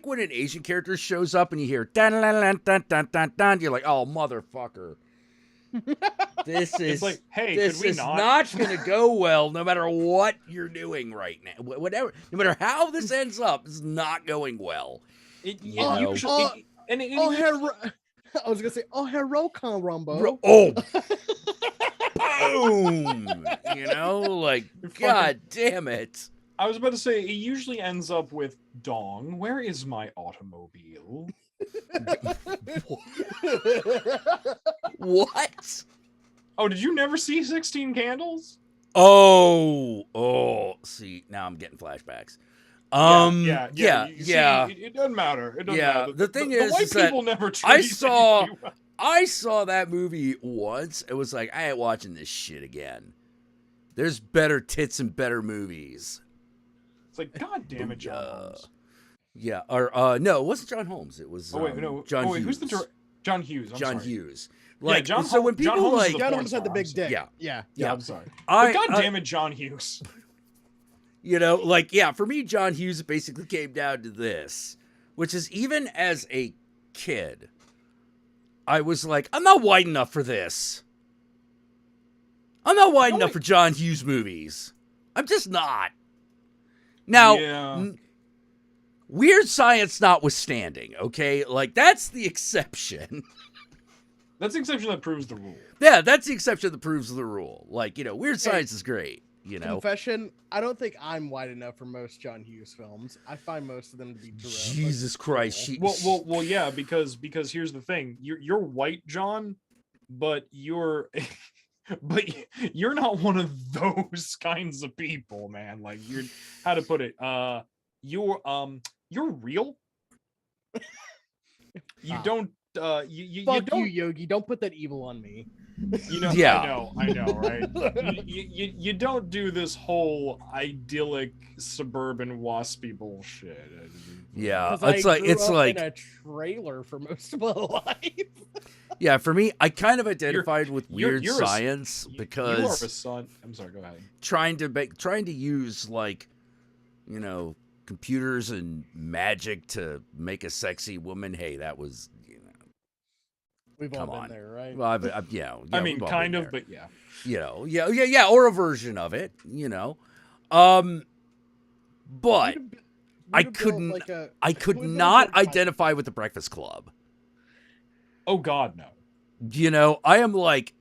when an Asian character shows up and you hear dun dun dun dun dun dun. You're like, oh motherfucker, this is like, hey, this is not gonna go well. No matter what you're doing right now, whatever, no matter how this ends up, it's not going well. I was gonna say, Herokan Rumbo. Boom! You know, like, God damn it. I was about to say, it usually ends up with Dong. Where is my automobile? What? Oh, did you never see 16 Candles? Oh, see, now I'm getting flashbacks. Yeah. See, it doesn't matter. It doesn't matter. The thing is, white people never I saw that movie once. It was like, I ain't watching this shit again. There's better tits and better movies. It's like, God damn it, John Holmes. Yeah, or no, it wasn't John Holmes. It was John Hughes. Who's the John Hughes? John Hughes. Like, John when people John Holmes had the big dick. Yeah. I'm sorry. But God damn it, John Hughes. You know, like, yeah, for me, John Hughes basically came down to this, which is, even as a kid, I was like, I'm not white enough for this. I'm not white enough for John Hughes movies. I'm just not. Now, Weird Science notwithstanding, okay? Like, that's the exception. That's the exception that proves the rule. Yeah, that's the exception that proves the rule. Like, you know, Weird Science is great. You know, Confession, I don't think I'm white enough for most John Hughes films. I find most of them to be Jesus Christ. Well, yeah, because here's the thing: you're white, John, but you're you're not one of those kinds of people, man. Like you're how to put it? You're real. You don't. You Fuck don't. you, Yogi. Don't put that evil on me. You know, Yeah. I know, right? You don't do this whole idyllic suburban waspy bullshit. Yeah, 'Cause I grew it's up like in a trailer for most of my life. yeah, for me, I kind of identified with weird you're science you are because a son. I'm sorry. Go ahead. trying to use like, you know, computers and magic to make a sexy woman. Hey, that was, you know, We've all come been on. there, right? Well, yeah, I mean, we've all kind been of, there. but yeah. You know, yeah, or a version of it. You know, but I couldn't. I could not identify with the Breakfast Club. Oh God, no. You know, I am like,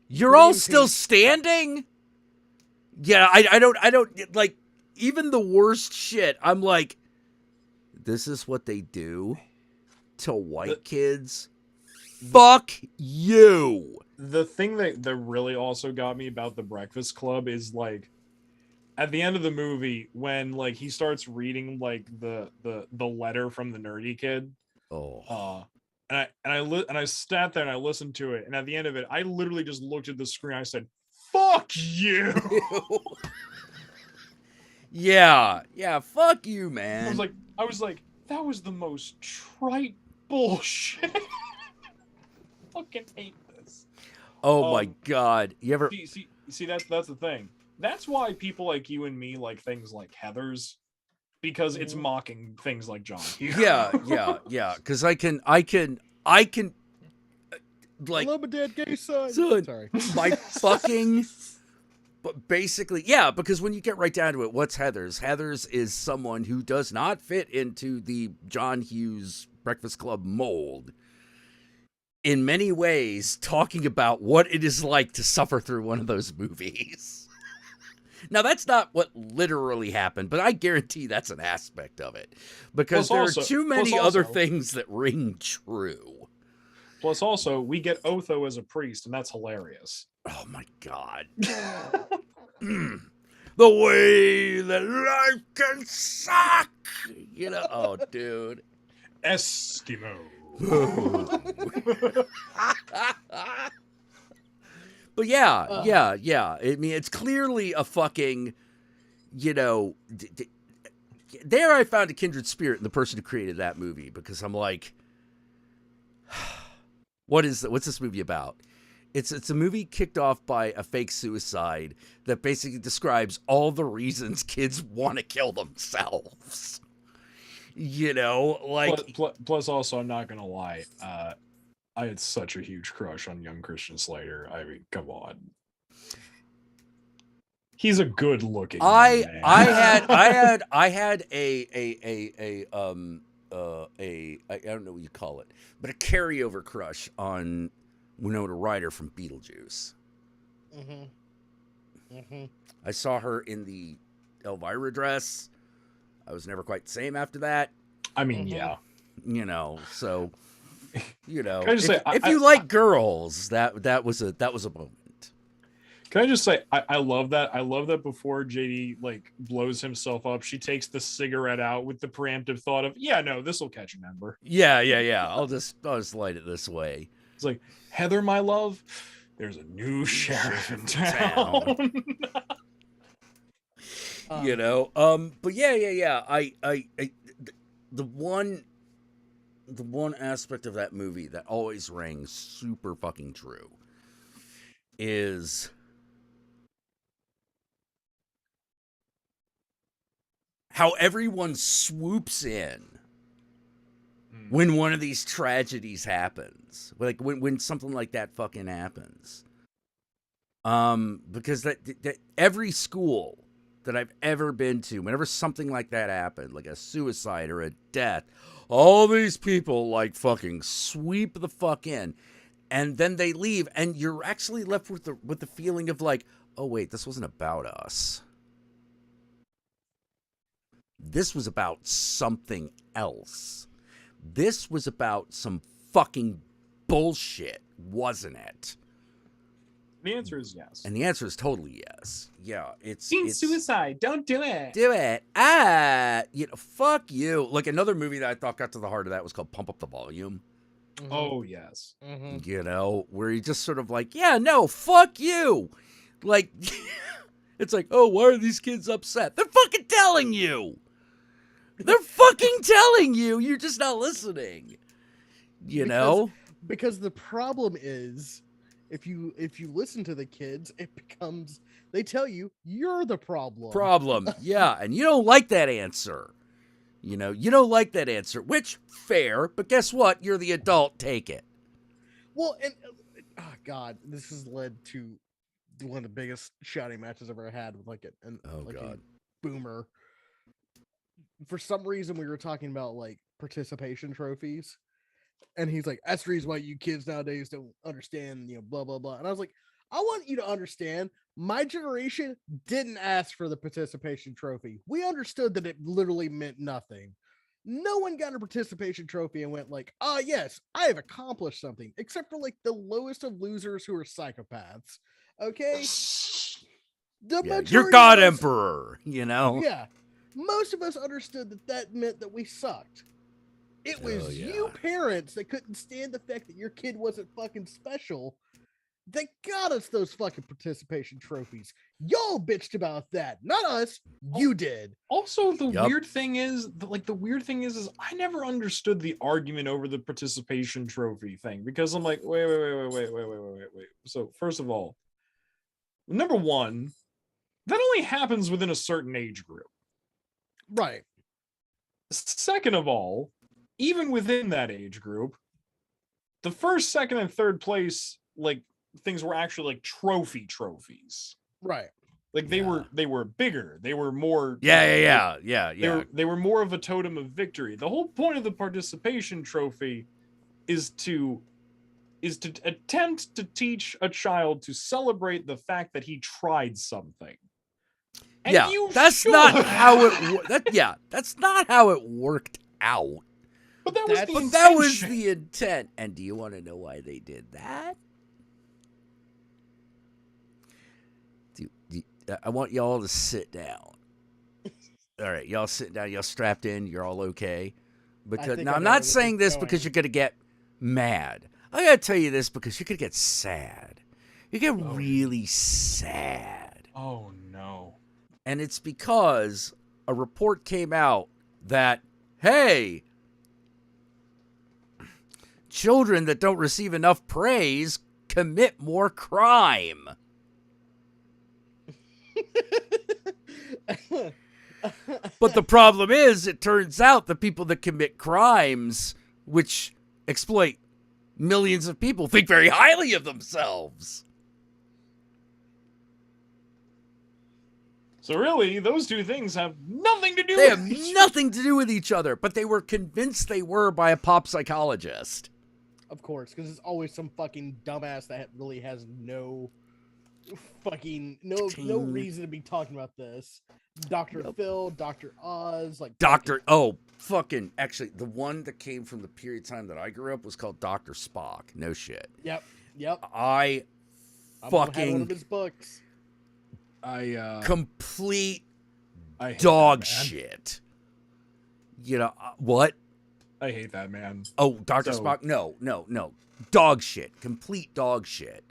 you're all still standing? Yeah, I don't like even the worst shit. I'm like, this is what they do to white kids? Fuck you. The thing that really also got me about the Breakfast Club is like at the end of the movie when like he starts reading like the letter from the nerdy kid. And I sat there and I listened to it, and at the end of it, I literally just looked at the screen. I said, "Fuck you." Yeah, fuck you, man. I was like, that was the most trite bullshit. Fucking hate this. Oh my God! You ever see? That's the thing. That's why people like you and me like things like Heathers, because it's mocking things like John Hughes. Yeah. Because I can like. I love my dead gay son. Sorry. My fucking. But basically, yeah, because when you get right down to it, what's Heathers? Heathers is someone who does not fit into the John Hughes Breakfast Club mold. In many ways, talking about what it is like to suffer through one of those movies. Now, that's not what literally happened, but I guarantee that's an aspect of it. Because there are too many other things that ring true. Plus, also, we get Otho as a priest, and that's hilarious. Oh, my God. The way that life can suck. You know, oh, dude. Eskimo. But yeah. I mean, it's clearly a fucking, you know, there I found a kindred spirit in the person who created that movie, because I'm like, what's this movie about? It's a movie kicked off by a fake suicide that basically describes all the reasons kids want to kill themselves. You know, like plus also, I'm not gonna lie, I had such a huge crush on young Christian Slater. I mean, come on. He's a good looking man. I had a I don't know what you call it, but a carryover crush on Winona Ryder from Beetlejuice. I saw her in the Elvira dress. I was never quite the same after that. I mean, yeah. You know, so you know, Can I just say, if you like girls, that was a moment. Can I just say, I love that. I love that before JD like blows himself up, she takes the cigarette out with the preemptive thought of, yeah, no, this will catch an ember. Yeah. I'll just light it this way. It's like, Heather, my love, there's a new sheriff in town. You know, but yeah. I the one aspect of that movie that always rings super fucking true is how everyone swoops in when one of these tragedies happens, like when something like that fucking happens. Because that every school that I've ever been to, whenever something like that happened, like a suicide or a death, all these people like fucking sweep the fuck in, and then they leave, and you're actually left with the feeling of like, oh wait, this wasn't about us. This was about something else. This was about some fucking bullshit, wasn't it? The answer is yes. And the answer is totally yes. Yeah, it's suicide. Don't do it. Do it. Fuck you. Like another movie that I thought got to the heart of that was called Pump Up the Volume. Mm-hmm. Oh yes. Mm-hmm. You know, where he just sort of like, yeah, no, fuck you. Like, it's like, oh, why are these kids upset? They're fucking telling you. They're fucking telling you. You're just not listening. Because the problem is, if you listen to the kids, it becomes, they tell you you're the problem. Yeah, and you don't like that answer. You don't like that answer, which fair, but guess what? You're the adult. Take it. Well, and oh god, this has led to one of the biggest shouting matches I've ever had with a boomer. For some reason, we were talking about like participation trophies, and he's like, "That's the reason why you kids nowadays don't understand, blah blah blah." And I was like, "I want you to understand. My generation didn't ask for the participation trophy. We understood that it literally meant nothing. No one got a participation trophy and went like, ah, yes, I have accomplished something, except for like the lowest of losers who are psychopaths. Okay? You're God Emperor, Yeah. Most of us understood that meant that we sucked. It was you parents that couldn't stand the fact that your kid wasn't fucking special that got us those fucking participation trophies. Y'all bitched about that, not us. You did. Also, the weird thing is I never understood the argument over the participation trophy thing, because I'm like, wait. So first of all, number one, that only happens within a certain age group. Right. Second of all, even within that age group, the first, second, and third place, like, things were actually like trophies. Right. Like they were bigger. They were more. Yeah. They were more of a totem of victory. The whole point of the participation trophy is to attempt to teach a child to celebrate the fact that he tried something. And that's not how it. That's not how it worked out. But that was the intention. That was the intent. And do you want to know why they did that? I want y'all to sit down. All right, y'all sit down. Y'all strapped in. You're all okay. Because now I'm not saying this because you're gonna get mad. I gotta tell you this because you're gonna get sad. You get really sad. Oh no! And it's because a report came out that, hey, children that don't receive enough praise commit more crime. But the problem is, it turns out the people that commit crimes, which exploit millions of people, think very highly of themselves. So really, those two things have nothing to do They with have each nothing to do with each other, but they were convinced they were by a pop psychologist. Of course, because it's always some fucking dumbass that really has no fucking no reason to be talking about this. Dr. Phil, Dr. Oz, like actually the one that came from the period of time that I grew up was called Dr. Spock. No shit. Yep. I had one of his books. Complete I hate dog that, man. shit. What? I hate that, man. Oh, Dr. Spock? No. Dog shit. Complete dog shit.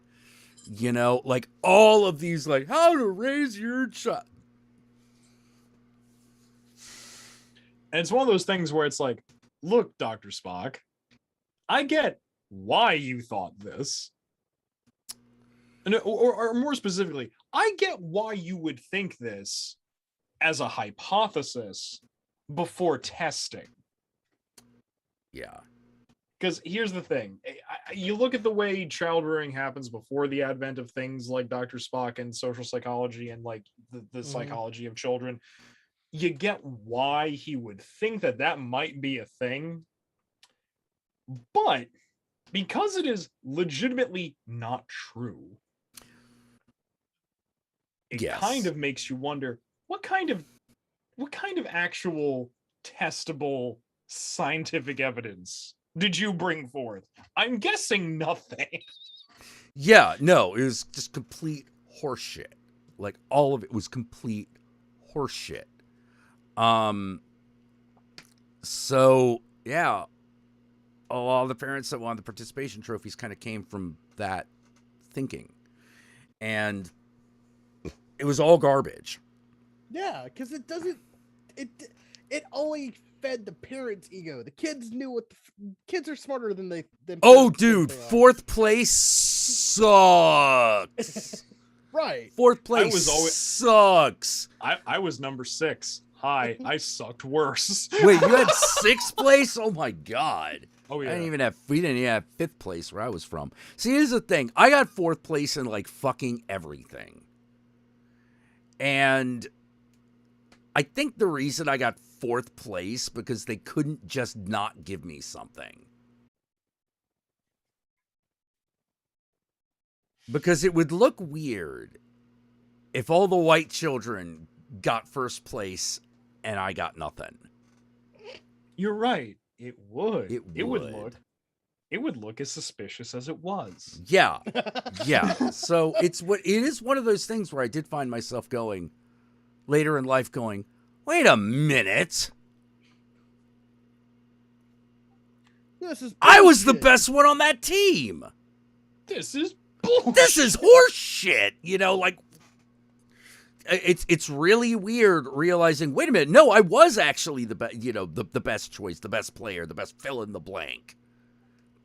Like all of these, like how to raise your child. And it's one of those things where it's like, look, Dr. Spock, I get why you thought this. And, or more specifically, I get why you would think this as a hypothesis before testing. Yeah. Because here's the thing. You look at the way child rearing happens before the advent of things like Dr. Spock and social psychology and like the psychology of children. You get why he would think that might be a thing. But because it is legitimately not true, it Yes. kind of makes you wonder what kind of actual testable scientific evidence did you bring forth? I'm guessing nothing. Yeah, no, it was just complete horseshit. Like all of it was complete horseshit. So yeah, a lot of the parents that won the participation trophies kind of came from that thinking, and it was all garbage. Yeah, because it doesn't. It only fed the parents' ego. The kids knew what kids are smarter than they. Oh, dude, fourth place sucks. Right. Fourth place sucks. I was number 6. Hi, I sucked worse. Wait, you had 6th place? Oh my god. Oh yeah. We didn't even have 5th place where I was from. See, here's the thing. I got 4th place in like fucking everything. And I think the reason I got 4th place because they couldn't just not give me something. Because it would look weird if all the white children got 1st place and I got nothing. You're right. It would. It would look as suspicious as it was. Yeah. Yeah. So it is one of those things where I did find myself going later in life going, wait a minute. I was the best one on that team. This is bullshit. This is horse shit. You know, like it's really weird realizing, wait a minute, no, I was actually the best, you know, the best choice, the best player, the best fill in the blank.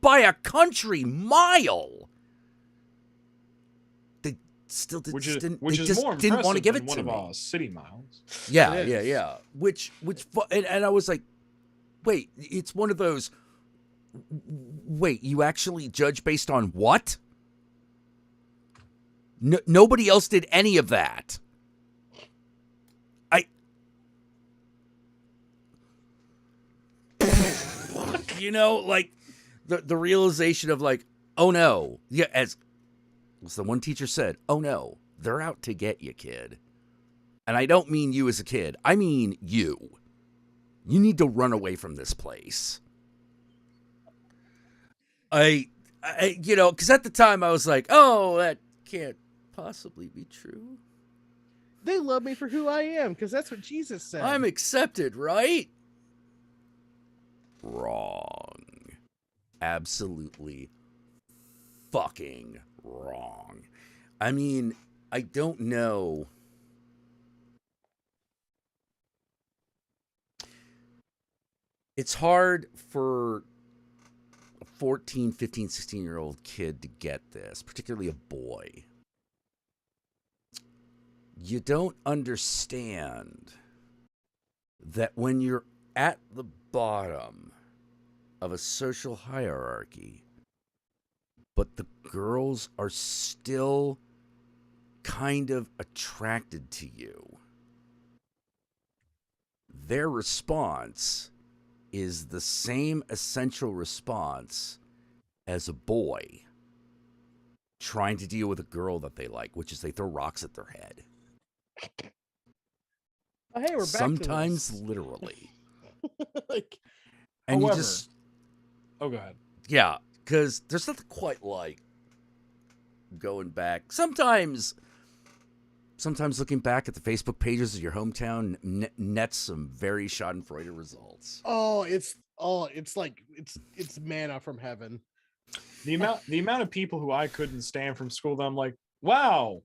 By a country mile. They still didn't Which is didn't more didn't want to impressive give than it one to of me. our city miles. Yeah. Which and I was like, wait, it's one of those. Wait, you actually judge based on what? Nobody else did any of that. You know, like the realization of like, oh no, yeah, as the one teacher said, oh no, they're out to get you, kid. And I don't mean you as a kid. I mean you. You need to run away from this place. I you know, because at the time I was like, oh, that can't possibly be true. They love me for who I am, because that's what Jesus said. I'm accepted, right? Wrong. Absolutely fucking wrong. I mean, I don't know. It's hard for a 14, 15, 16-year-old kid to get this, particularly a boy. You don't understand that when you're at the bottom of a social hierarchy, but the girls are still kind of attracted to you, their response is the same essential response as a boy trying to deal with a girl that they like, which is they throw rocks at their head. Oh, hey, we're back sometimes to this. Literally. Like, and however, you just go ahead. Yeah, because there's nothing quite like going back. Sometimes looking back at the Facebook pages of your hometown nets some very schadenfreude results. it's manna from heaven. The amount of people who I couldn't stand from school that I'm like, wow,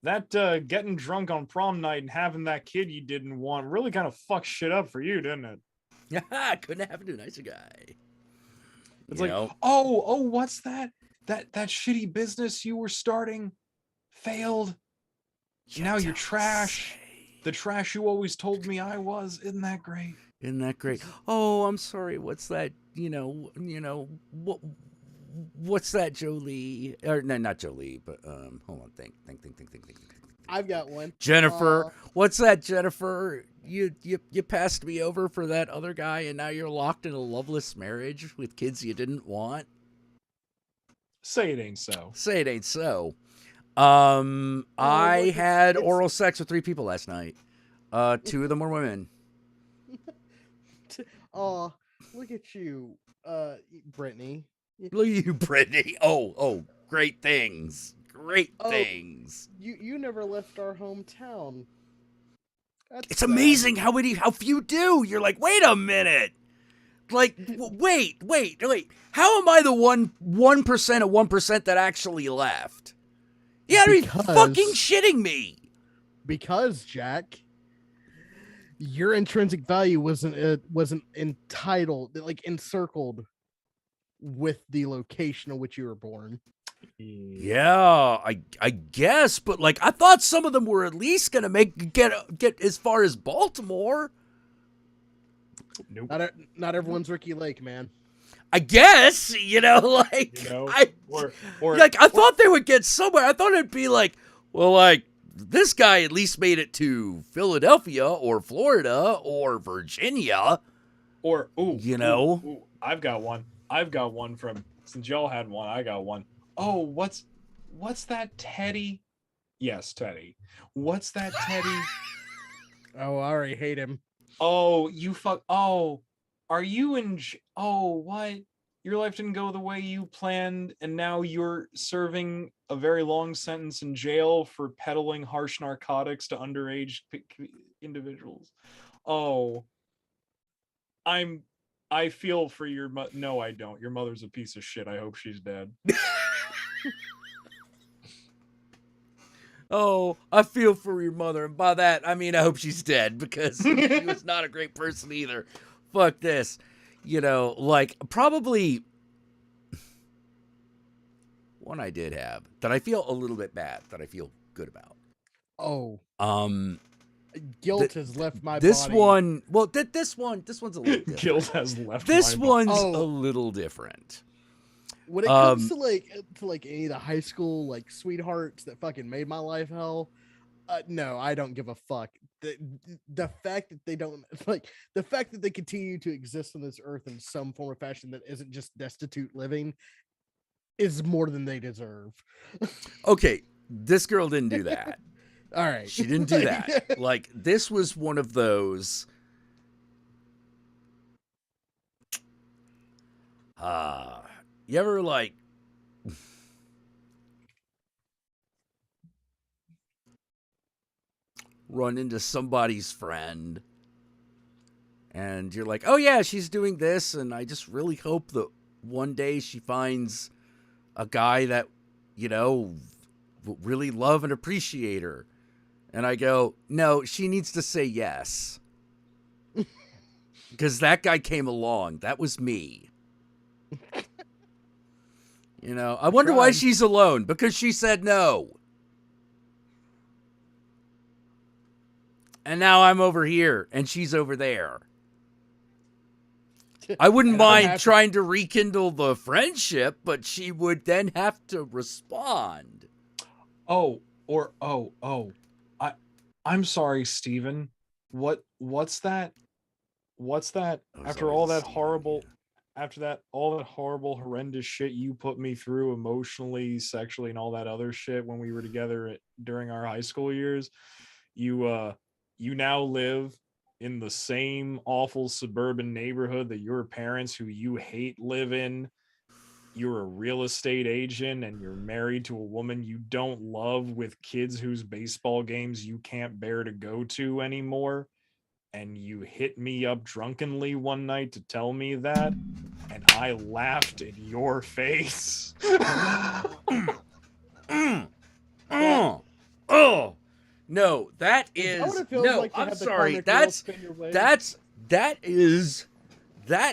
that getting drunk on prom night and having that kid you didn't want really kind of fucked shit up for you, didn't it? Yeah, couldn't happen to a nicer guy. It's like, oh, what's that? That shitty business you were starting failed. Now you're trash. The trash you always told me I was. Isn't that great? Isn't that great? Oh, I'm sorry. What's that? What's that, Jolie? Or no, not Jolie, but hold on. Think. I've got one. Jennifer. What's that, Jennifer? You passed me over for that other guy, and now you're locked in a loveless marriage with kids you didn't want. Say it ain't so. Say it ain't so. I look, had it's- oral sex with 3 people last night. 2 of them were women. Oh, look at you, Brittany. Look at you, Brittany. Oh, great things. Great Oh, things. You never left our hometown. That's It's sad. amazing how few do. You're like, wait a minute. Like, wait. How am I the 1% of 1% that actually left? You gotta be fucking shitting me. Because Jack, your intrinsic value wasn't entitled, like encircled with the location of which you were born. Yeah, I guess, but like I thought some of them were at least gonna get as far as Baltimore. Nope. Not everyone's Ricky Lake, man. I guess, like I thought they would get somewhere. I thought it'd be like, well, like this guy at least made it to Philadelphia or Florida or Virginia. Or ooh, I've got one from, since y'all had one, I got one. Oh, what's that Teddy? Yes, Teddy. What's that Teddy? Oh, I already hate him. Oh, you fuck. Oh, are you in? Oh, what? Your life didn't go the way you planned, and now you're serving a very long sentence in jail for peddling harsh narcotics to underage individuals. Oh, I feel for your no, I don't. Your mother's a piece of shit. I hope she's dead. Oh, I feel for your mother, and by that I mean I hope she's dead because she was not a great person either. Fuck this, like probably one I did have that I feel a little bit bad, that I feel good about. Oh, guilt has left my this body. one. Well, this one's a little different. Guilt has left. This my one's body. a little different. When it comes to like any of the high school like sweethearts that fucking made my life hell, no, I don't give a fuck. The fact that they don't the fact that they continue to exist on this earth in some form or fashion that isn't just destitute living is more than they deserve. Okay, this girl didn't do that. All right, she didn't do that. Like this was one of those. You ever like run into somebody's friend and you're like, oh yeah, she's doing this, and I just really hope that one day she finds a guy that, will really love and appreciate her. And I go, no, she needs to say yes. Because that guy came along. That was me. I wonder why she's alone. Because she said no. And now I'm over here and she's over there. I wouldn't mind trying to rekindle the friendship, but she would then have to respond. I'm sorry, Steven. What's that? After all that horrible, horrendous shit you put me through emotionally, sexually, and all that other shit when we were together during our high school years, you now live in the same awful suburban neighborhood that your parents, who you hate, live in. You're a real estate agent and you're married to a woman you don't love with kids whose baseball games you can't bear to go to anymore. And you hit me up drunkenly one night to tell me that, and I laughed in your face. No, that is no. Like I'm sorry. That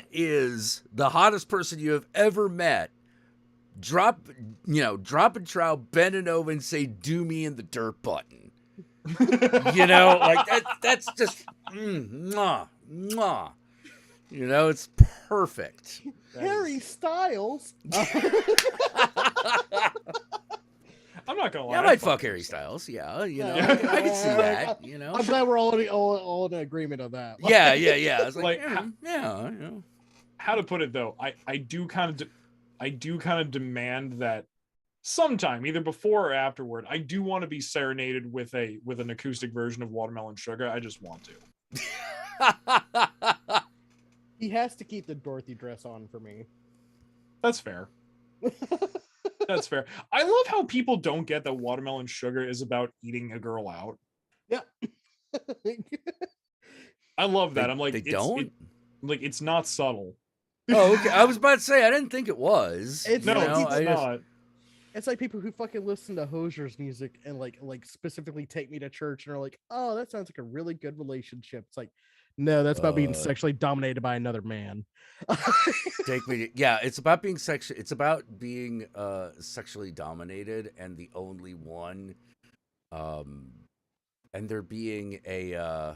is the hottest person you have ever met. Drop a trowel, bending over, and say, "Do me in the dirt" button. Like that's just mwah, mwah. It's perfect. Harry Styles. I'm not gonna lie. Yeah, I might fuck Harry Styles. Yeah, I can see that. I'm glad we're all in agreement on that. Yeah. I was like, How to put it though? I do kind of demand that sometime, either before or afterward, I do want to be serenaded with an acoustic version of Watermelon Sugar. I just want to. He has to keep the Dorothy dress on for me. That's fair. That's fair. I love how people don't get that Watermelon Sugar is about eating a girl out. Yeah. I love that. I'm like, they don't? It's not subtle. Oh, okay. I was about to say, I didn't think it was. It's not. It's like people who fucking listen to Hosier's music and like specifically take me to church and are like, oh, that sounds like a really good relationship. It's like, no, that's about being sexually dominated by another man. Take me. Yeah, it's about being It's about being sexually dominated and the only one, and there being a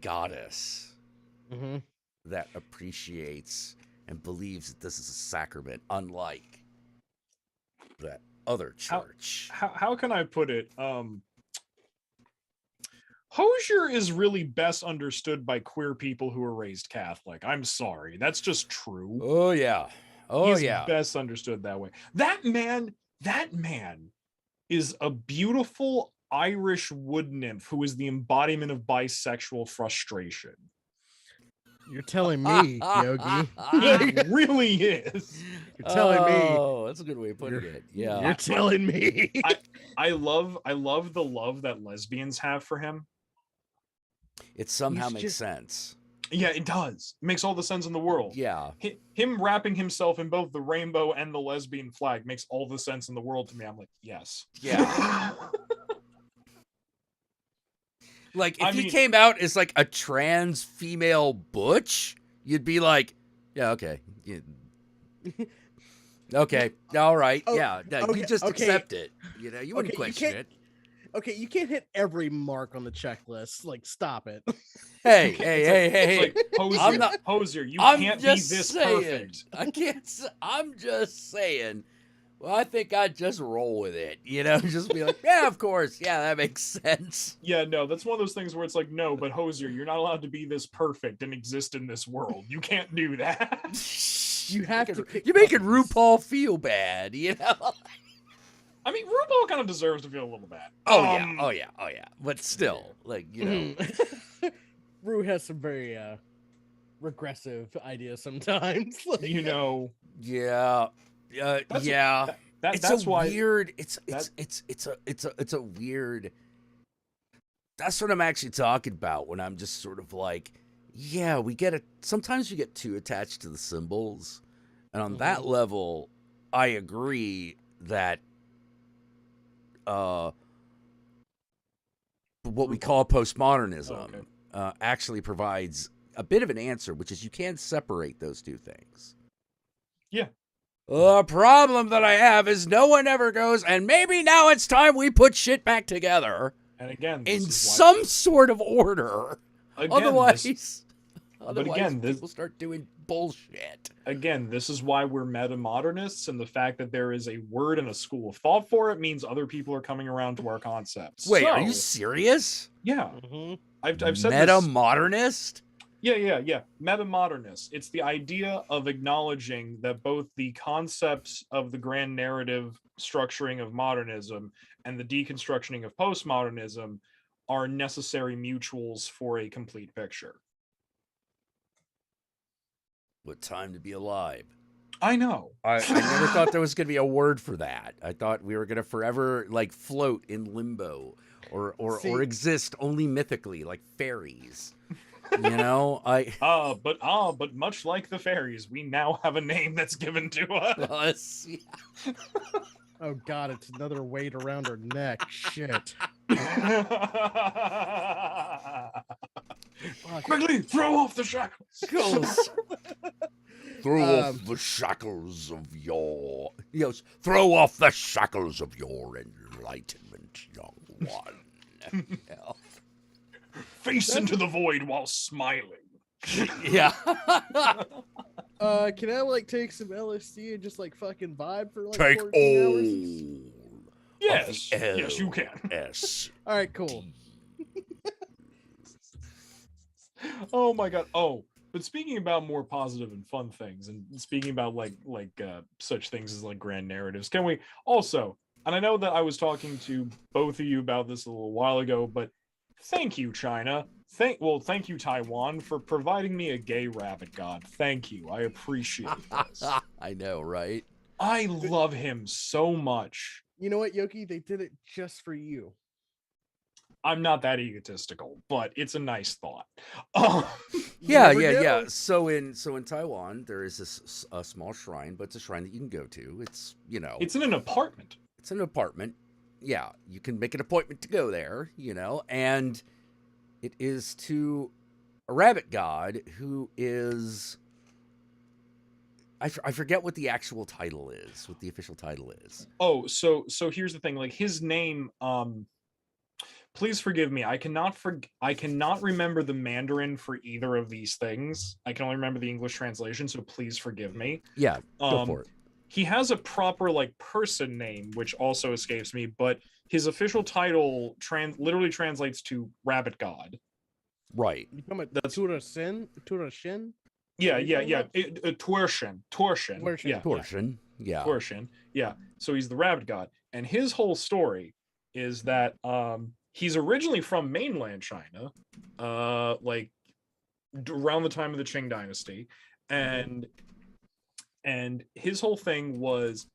goddess that appreciates and believes that this is a sacrament, unlike that other church. How can I put it? Hosier is really best understood by queer people who are raised Catholic. I'm sorry. That's just true. Oh, yeah. He's best understood that way. That man is a beautiful Irish wood nymph who is the embodiment of bisexual frustration. You're telling me, Yogi. He really is. You're telling me. Oh, that's a good way of putting it. Yeah. You're telling me. I love the love that lesbians have for him. It somehow makes sense. Yeah, it does. It makes all the sense in the world. Yeah. Him wrapping himself in both the rainbow and the lesbian flag makes all the sense in the world to me. I'm like, yes. Yeah. Like, if he came out as like a trans female butch, you'd be like, yeah, okay. Yeah. Okay. All right. Yeah. You just accept it. You know, you wouldn't question it. Okay, you can't hit every mark on the checklist. Like, stop it. Hey. Like, Hosier, you can't be this perfect. I can't. I'm just saying. Well, I think I'd just roll with it. You know, just be like, yeah, of course. Yeah, that makes sense. Yeah, no, that's one of those things where it's like, no, but Hosier, you're not allowed to be this perfect and exist in this world. You can't do that. You have to. You're making RuPaul feel bad, you know? I mean, RuPaul kind of deserves to feel a little bad. Oh yeah. But still, like, you know. Ru has some very regressive ideas sometimes. Like, you know. Yeah. That's why weird. It's a weird. That's what I'm actually talking about when I'm just sort of like, yeah, we get it. Sometimes you get too attached to the symbols, and on that level, I agree that what we call postmodernism actually provides a bit of an answer, which is you can separate those two things. Yeah. The problem that I have is no one ever goes, and maybe now it's time we put shit back together. And again, in some sort of order. Otherwise, people start doing bullshit. Again, this is why we're meta-modernists, and the fact that there is a word and a school of thought for it means other people are coming around to our concepts. Wait, are you serious? Yeah. I've said meta-modernist? Yeah. Meta-modernist. It's the idea of acknowledging that both the concepts of the grand narrative structuring of modernism and the deconstructioning of postmodernism are necessary mutuals for a complete picture. What time to be alive. I know. I never thought there was going to be a word for that. I thought we were going to forever like float in limbo or exist only mythically like fairies. You know, but much like the fairies, we now have a name that's given to us. Oh God, it's another weight around her neck. Shit. Quickly, throw off the shackles. Throw off the shackles of your... Yes, throw off the shackles of your enlightenment, young one. Face into the void while smiling. Yeah. Can I like take some LSD and just like fucking vibe for like take 14 hours? Yes, you can. Yes. All right, cool. Oh my God. Oh, But speaking about more positive and fun things, and speaking about such things as like grand narratives, can we also? And I know that I was talking to both of you about this a little while ago, but thank you, China. Thank you, Taiwan, for providing me a gay rabbit god. Thank you. I appreciate this. I know, right? I love him so much. You know what, Yoki? They did it just for you. I'm not that egotistical, but it's a nice thought. Yeah. So in Taiwan, there is a small shrine, but it's a shrine that you can go to. It's it's in an apartment. It's an apartment. Yeah, you can make an appointment to go there. And it is to a rabbit god who is. I forget what the actual title is. What the official title is. Oh, so here's the thing. Like his name. Please forgive me. I cannot remember the Mandarin for either of these things. I can only remember the English translation, so please forgive me. Yeah, go for it. He has a proper person name, which also escapes me, but his official title literally translates to Rabbit God. Right. You come at Tura Shin? Yeah. Tworshin. Yeah. Tworshin. Yeah. Tworshin. Yeah. So he's the Rabbit God, and his whole story is that he's originally from mainland China, around the time of the Qing Dynasty, and his whole thing was,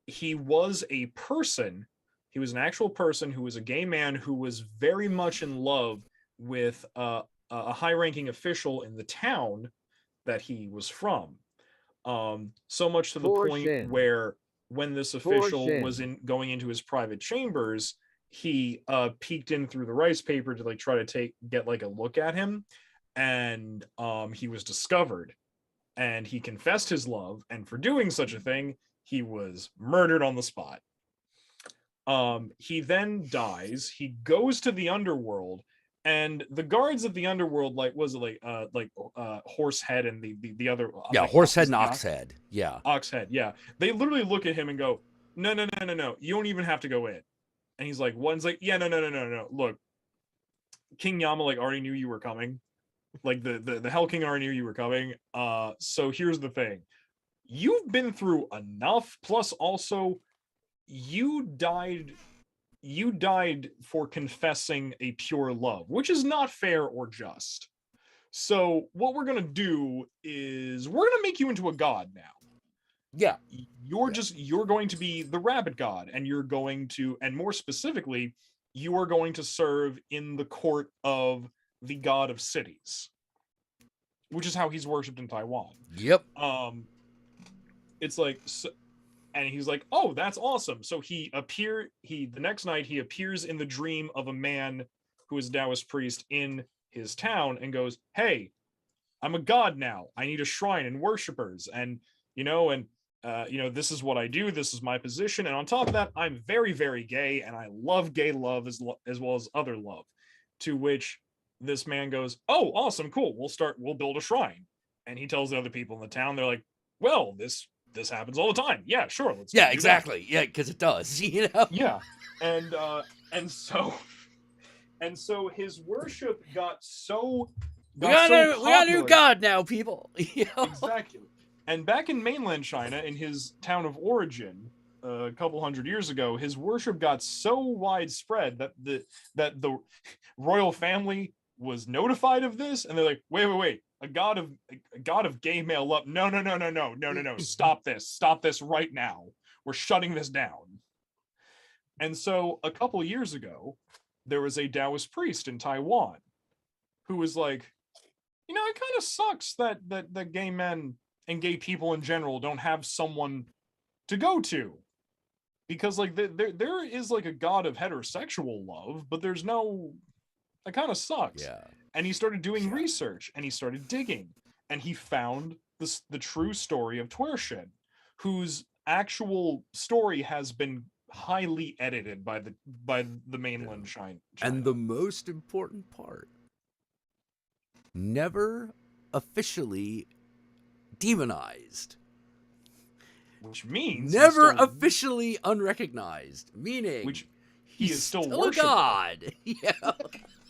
he was a person. He was an actual person who was a gay man who was very much in love with a high-ranking official in the town that he was from. So much to the point where when this official was going into his private chambers, he peeked in through the rice paper to try to get a look at him, and he was discovered, and he confessed his love, and for doing such a thing he was murdered on the spot. He then dies. He goes to the underworld, and the guards of the underworld Horsehead and the other Horsehead and Oxhead. Oxhead, yeah, they literally look at him and go, no, you don't even have to go in. And he's like, no. Look, King Yama already knew you were coming. The Hell King already knew you were coming. So here's the thing. You've been through enough. Plus also, you died for confessing a pure love, which is not fair or just. So what we're gonna do is we're gonna make you into a god now. Yeah. You're going to be the rabbit god, and you're going to, and more specifically, you are going to serve in the court of the god of cities, which is how he's worshipped in Taiwan. Yep. It's and he's like, oh, that's awesome. So the next night he appears in the dream of a man who is a Taoist priest in his town and goes, hey, I'm a god now. I need a shrine and worshipers. And, this is what I do. This is my position. And on top of that, I'm very, very gay, and I love gay love as well as other love. To which this man goes, oh, awesome, cool. We'll build a shrine. And he tells the other people in the town, they're like, well, this happens all the time. Yeah, sure. Let's exactly. That. Yeah, because it does, Yeah. And so his worship got so we got a new god now, people. Exactly. And back in mainland China, in his town of origin, a couple hundred years ago, his worship got so widespread that the royal family was notified of this, and they're like, wait, a god of gay male love. No. Stop this right now. We're shutting this down. And so a couple years ago, there was a Taoist priest in Taiwan who was like, it kind of sucks that gay men and gay people in general don't have someone to go to, because there is a god of heterosexual love, but there's no. That kind of sucks. Yeah. And he started doing research, and he started digging, and he found the true story of Tworshin, whose actual story has been highly edited by the mainland China. And the most important part, never officially demonized, which means never officially unrecognized, meaning which he's still a god. Yeah.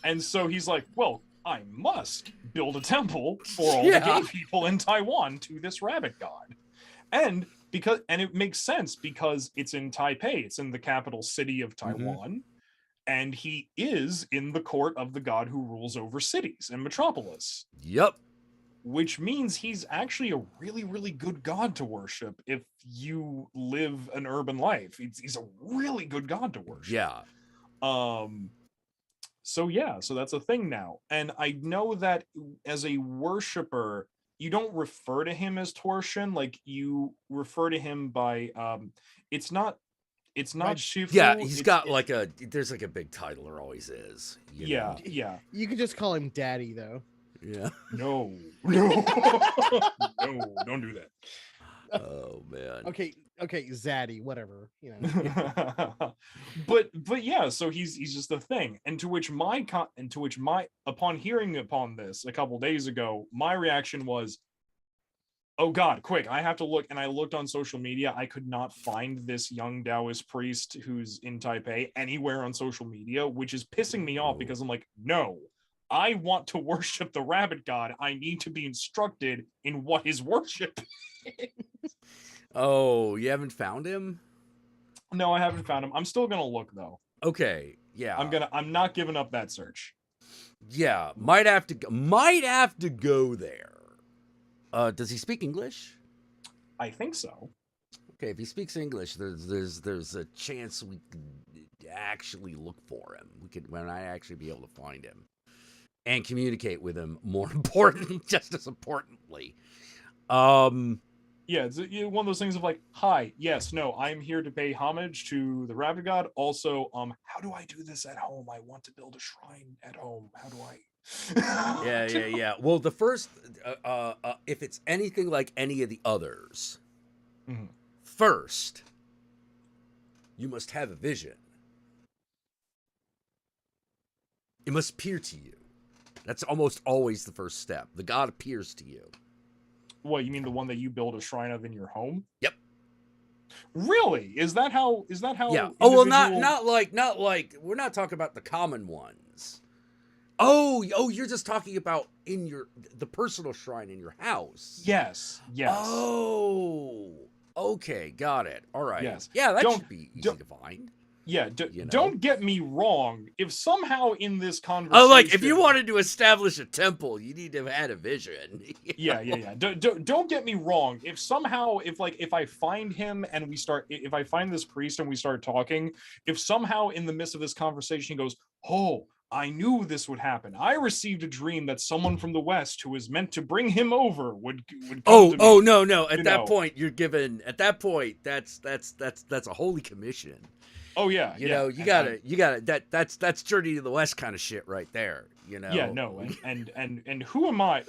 And so he's like, well, I must build a temple for all the gay people in Taiwan to this rabbit god. And it makes sense because it's in Taipei, it's in the capital city of Taiwan, and he is in the court of the god who rules over cities and metropolis. Yep. Which means he's actually a really, really good god to worship if you live an urban life. He's a really good god to worship. Yeah. So that's a thing now. And I know that as a worshiper, you don't refer to him as Torshin, like you refer to him by it's not Shifu. Yeah, there's like a big title, there always is. You know? You could just call him Daddy, though. Yeah. No, don't do that. Oh man. Okay, Zaddy, whatever, you know. but yeah, so he's just a thing, and to which my upon hearing upon this a couple days ago, my reaction was, oh god, quick, I have to look. And I looked on social media. I could not find this young Taoist priest who's in Taipei anywhere on social media, which is pissing me off because I'm like, no, I want to worship the rabbit god. I need to be instructed in what his worship is. Oh, you haven't found him? No, I haven't found him. I'm still gonna look though. Okay, yeah. I'm not giving up that search. Yeah, might have to go there. Does he speak English? I think so. Okay, if he speaks English, there's a chance we could actually look for him. When I actually be able to find him and communicate with him. More important, just as importantly. Yeah, it's one of those things of like, hi, yes, no, I'm here to pay homage to the rabbit god. Also, how do I do this at home? I want to build a shrine at home. How do I? Yeah. Well, the first, if it's anything like any of the others, first, you must have a vision. It must appear to you. That's almost always the first step. The god appears to you. What, you mean the one that you build a shrine of in your home? Yep. Really? Is that how? Yeah. Oh well, not like we're not talking about the common ones. Oh, you're just talking about the personal shrine in your house. Yes. Oh, okay, got it. All right. Yes. Yeah, that should be easy to find. Yeah, don't get me wrong. If somehow in this conversation, oh, like if you wanted to establish a temple, you need to have had a vision. Yeah. Don't get me wrong. If I find him and if I find this priest and we start talking, if somehow in the midst of this conversation he goes, oh, I knew this would happen. I received a dream that someone from the West who was meant to bring him over would come to me. Oh, no. At that point, you're given. At that point, that's a holy commission. Oh yeah, you know, you gotta. That's Journey to the West kind of shit right there. You know. Yeah, no, and who am I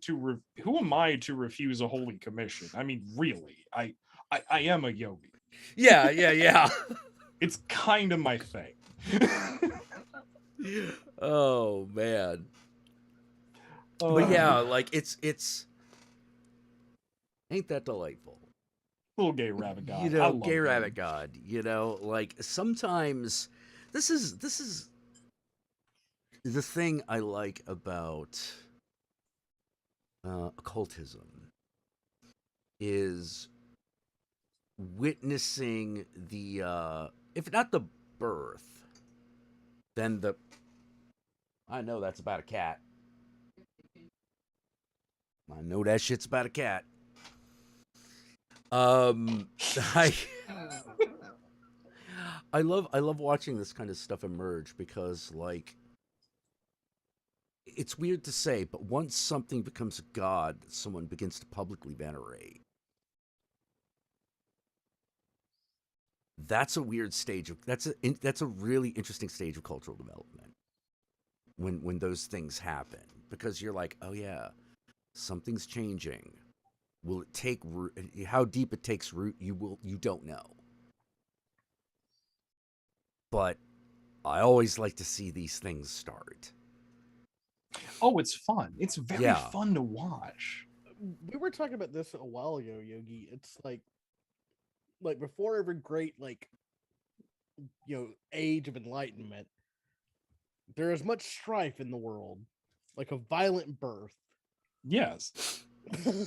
to refuse a holy commission? I mean, really, I am a yogi. Yeah. It's kind of my thing. Oh man. But yeah, like it's ain't that delightful? Little gay rabbit god. You know, gay rabbit god. You know, like sometimes this is the thing I like about occultism is witnessing the if not the birth, then I know that's about a cat. I know that shit's about a cat. I love watching this kind of stuff emerge because, like, it's weird to say, but once something becomes a god that someone begins to publicly venerate, that's a weird stage of that's a really interesting stage of cultural development. When those things happen, because you're like, oh yeah, something's changing. Will it take root? How deep it takes root, you don't know. But I always like to see these things start. Oh, it's fun. It's very fun to watch. We were talking about this a while ago, Yogi. It's like before every great, like, age of enlightenment, there is much strife in the world. like a violent birth. Yes.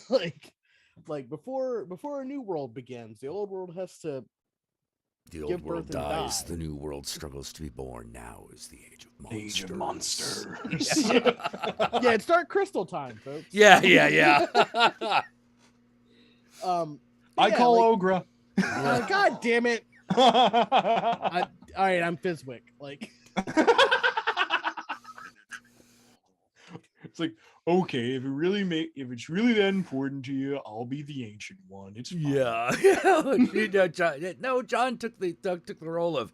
like before a new world begins, the old world has to The old give world birth and dies. die. The new world struggles to be born. Now is the age of monsters. Age of monsters. Yeah, it's Dark Crystal time, folks. Yeah. I yeah, call like, Ogra. God damn it! All right, I'm Fizwick. Like, it's like, okay, if it's really that important to you, I'll be the ancient one. It's fine. Yeah. John took the role of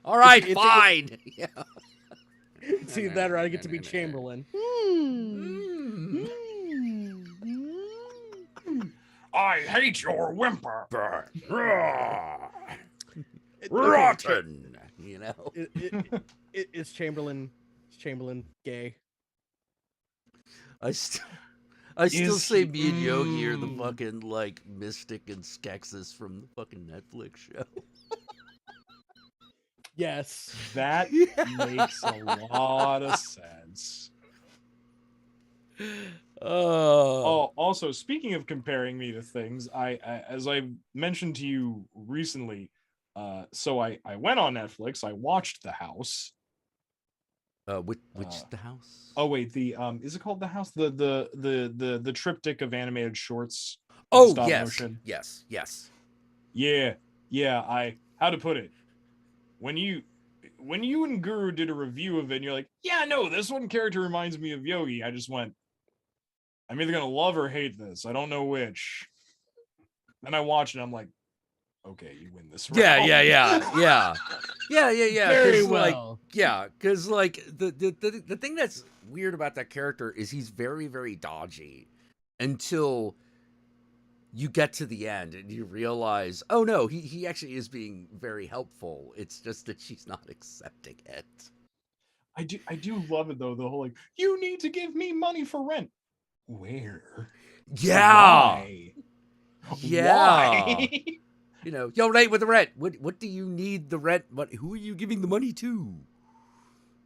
all right, fine. Yeah. it's either that or I get to be Chamberlain. I hate your whimper. Rotten. You know. Is Chamberlain gay? I still say me and Yogi are the fucking like Mystic and Skeksis from the fucking Netflix show. Yes. That makes a lot of sense. Oh, also, speaking of comparing me to things, I as I mentioned to you recently, so I went on Netflix, I watched The House. Which The House? Oh wait, the is it called The House? The triptych of animated shorts. Oh, stop yes. motion. Yes. Yeah. How to put it? When you and Guru did a review of it, and you're like, yeah, no, this one character reminds me of Yogi. I just went, I'm either gonna love or hate this. I don't know which. Then I watched it. I'm like, okay, you win this round. Yeah. Very well. Because like the thing that's weird about that character is he's very, very dodgy until you get to the end and you realize, oh no, he actually is being very helpful. It's just that she's not accepting it. I do love it though. The whole like, you need to give me money for rent. Where? Yeah. Why? Yeah. Why? You know, yo, Nate, with the rent. What do you need the rent? Who are you giving the money to?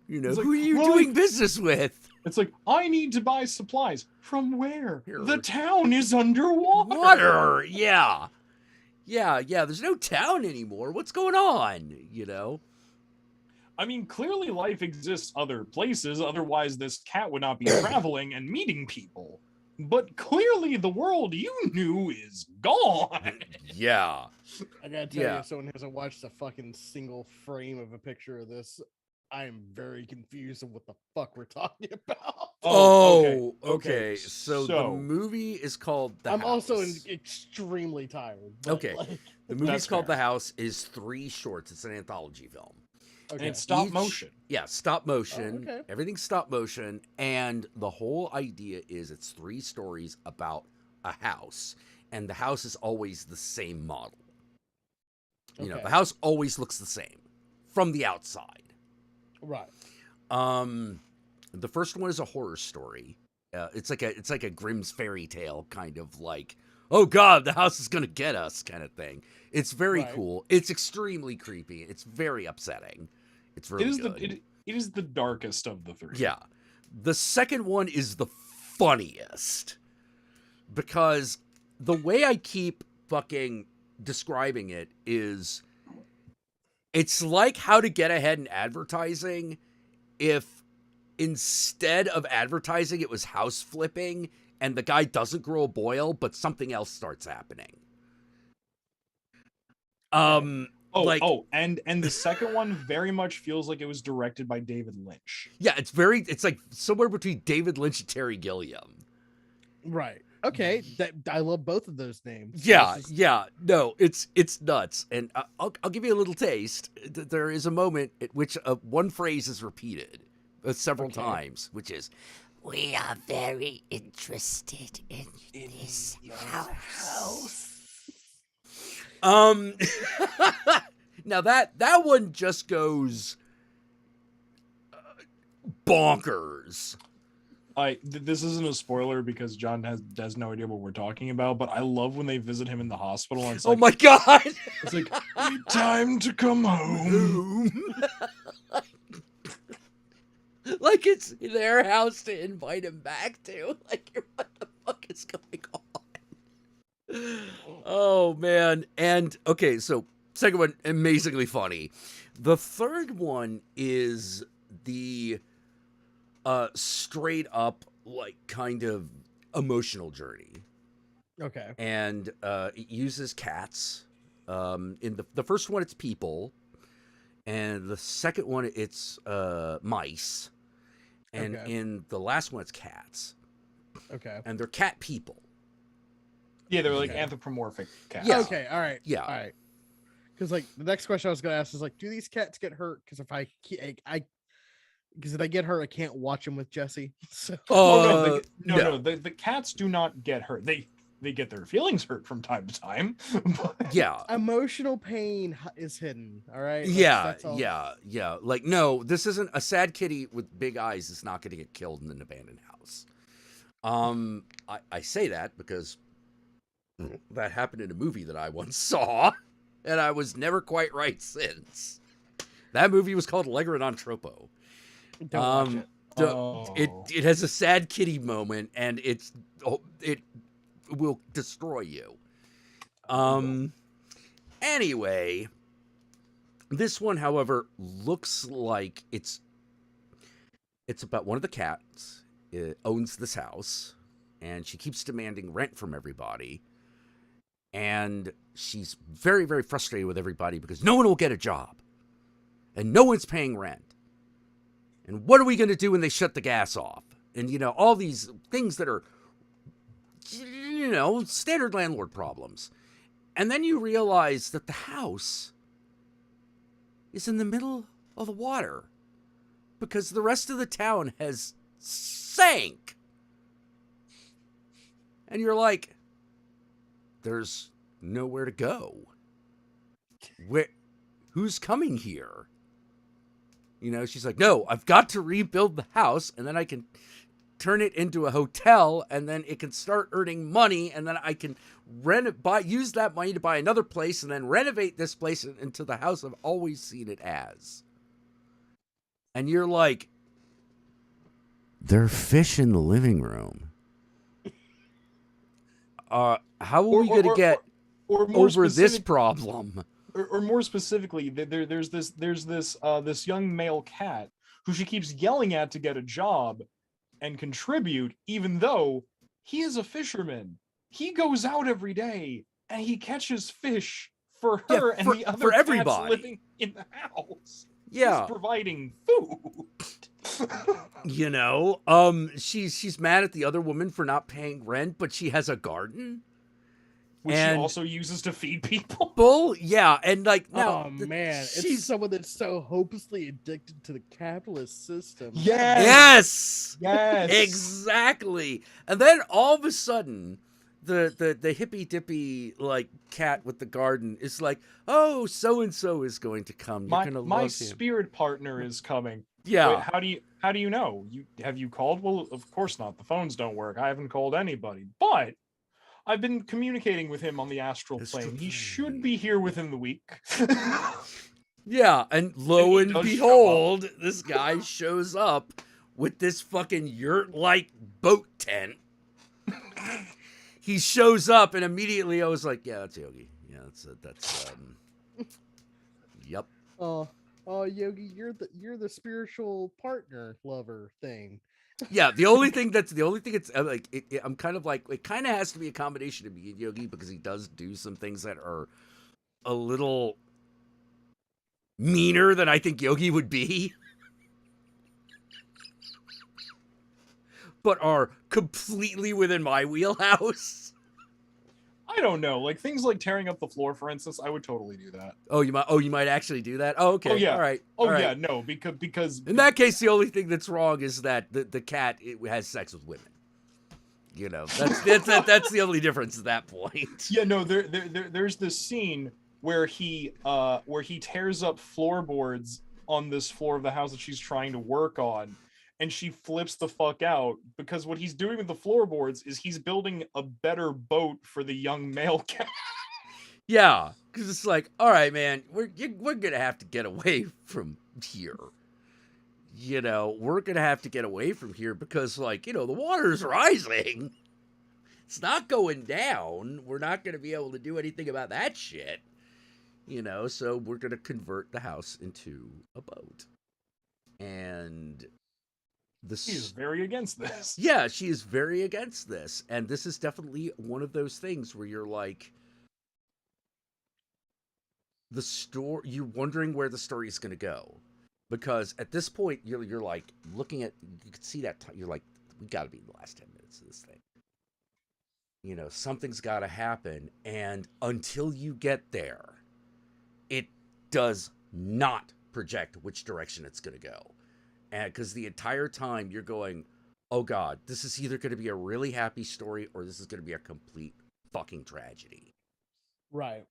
You know, like, who are you doing business with? It's like, I need to buy supplies. From where? The town is underwater. Water. Yeah. There's no town anymore. What's going on? You know? I mean, clearly life exists other places. Otherwise, this cat would not be traveling and meeting people. But clearly the world you knew is gone. Yeah. I gotta tell you, if someone hasn't watched a fucking single frame of a picture of this, I am very confused of what the fuck we're talking about. Okay. So the movie is called The House. I'm also extremely tired. Okay. The movie's called The House, is 3 shorts. It's an anthology film. Okay. And it's stop motion. Yeah, stop motion. Oh, okay. Everything's stop motion. And the whole idea is it's 3 stories about a house. And the house is always the same model. You know, the house always looks the same from the outside. Right. The first one is a horror story. It's like a Grimm's fairy tale kind of like, oh God, the house is gonna get us kind of thing. It's very cool. It's extremely creepy. It's very upsetting. It's really good. It is the darkest of the 3. Yeah. The second one is the funniest because the way I keep fucking describing it is it's like How to Get Ahead in Advertising if instead of advertising it was house flipping and the guy doesn't grow a boil but something else starts happening. And the second one very much feels like it was directed by David Lynch. Yeah, it's like somewhere between David Lynch and Terry Gilliam. Right. Okay, I love both of those names. Yeah. No, it's nuts, and I'll give you a little taste. There is a moment at which one phrase is repeated several times, which is, "We are very interested in this house." Now that one just goes bonkers. This isn't a spoiler because John has no idea what we're talking about, but I love when they visit him in the hospital and it's like, oh my God. It's like, time to come home. like it's their house to invite him back to. Like, what the fuck is going on? Oh man. And okay, so second one, amazingly funny. The third one is the straight up like kind of emotional journey. Okay. And it uses cats. In the first one, it's people, and the second one, it's mice, and Okay. in the last one, it's cats. Okay. And they're cat people. Yeah, they're like anthropomorphic cats. Yeah. Okay. All right. Yeah. All right. Because like the next question I was gonna ask is like, do these cats get hurt? Because if because if they get hurt, I can't watch them with Jesse. So. Oh, no, the cats do not get hurt. They get their feelings hurt from time to time. Yeah. Emotional pain is hidden. All right. That's all. Yeah. Like, no, this isn't a sad kitty with big eyes. Is not going to get killed in an abandoned house. I say that because that happened in a movie that I once saw, and I was never quite right since. That movie was called Allegra non Troppo. Don't watch it. It has a sad kitty moment, and it will destroy you. Anyway, this one, however, looks like it's about one of the cats. It owns this house, and she keeps demanding rent from everybody. And she's very, very frustrated with everybody because no one will get a job, and no one's paying rent. And what are we going to do when they shut the gas off? And, all these things that are, standard landlord problems. And then you realize that the house is in the middle of the water because the rest of the town has sank. And you're like, there's nowhere to go. Who's coming here? She's like, no, I've got to rebuild the house, and then I can turn it into a hotel, and then it can start earning money, and then I can use that money to buy another place, and then renovate this place into the house I've always seen it as. And you're like, there are fish in the living room. How are we going to get over this problem? Or more specifically, there's this young male cat who she keeps yelling at to get a job and contribute, even though he is a fisherman. He goes out every day and he catches fish for her and the other for everybody cats living in the house. Yeah, he's providing food. She's mad at the other woman for not paying rent, but she has a garden. Which she also uses to feed people. And like now, man, it's someone that's so hopelessly addicted to the capitalist system. Yes, exactly. And then all of a sudden, the hippy dippy like cat with the garden is like, oh, so and so is going to come. You're gonna love my him. spirit partner is coming. Yeah. Wait, how do you know? Have you called? Well, of course not. The phones don't work. I haven't called anybody, but I've been communicating with him on the astral plane. He should be here within the week. Yeah, and lo and behold, this guy shows up with this fucking yurt-like boat tent. He shows up, and immediately I was like, yeah, that's Yogi. Yeah, that's yep. Oh, Yogi, you're the spiritual partner lover thing. Yeah, the only thing it's like I'm kind of like, it kind of has to be a combination of me and Yogi because he does do some things that are a little meaner than I think Yogi would be, but are completely within my wheelhouse. I don't know, like things like tearing up the floor, for instance. I would totally do that. Oh, you might actually do that. Oh, okay. Oh yeah. All right. Oh all right. yeah. No, because in that case, the only thing that's wrong is that the cat has sex with women. That's the only difference at that point. Yeah. No. There's this scene where he tears up floorboards on this floor of the house that she's trying to work on. And she flips the fuck out because what he's doing with the floorboards is he's building a better boat for the young male cat. Yeah, because it's like, all right, man, we're gonna have to get away from here. you know, we're going to have to get away from here because, like, you know, the water's rising. It's not going down. We're not going to be able to do anything about that shit. You know, so we're going to convert the house into a boat. And She's very against this. Yeah, she is very against this. And this is definitely one of those things where you're like, you're wondering where the story is going to go. Because at this point, you're like looking at, you can see that, you're like, we got to be in the last 10 minutes of this thing. You know, something's got to happen. And until you get there, it does not project which direction it's going to go. And because the entire time you're going, oh God, this is either going to be a really happy story or this is going to be a complete fucking tragedy. Right.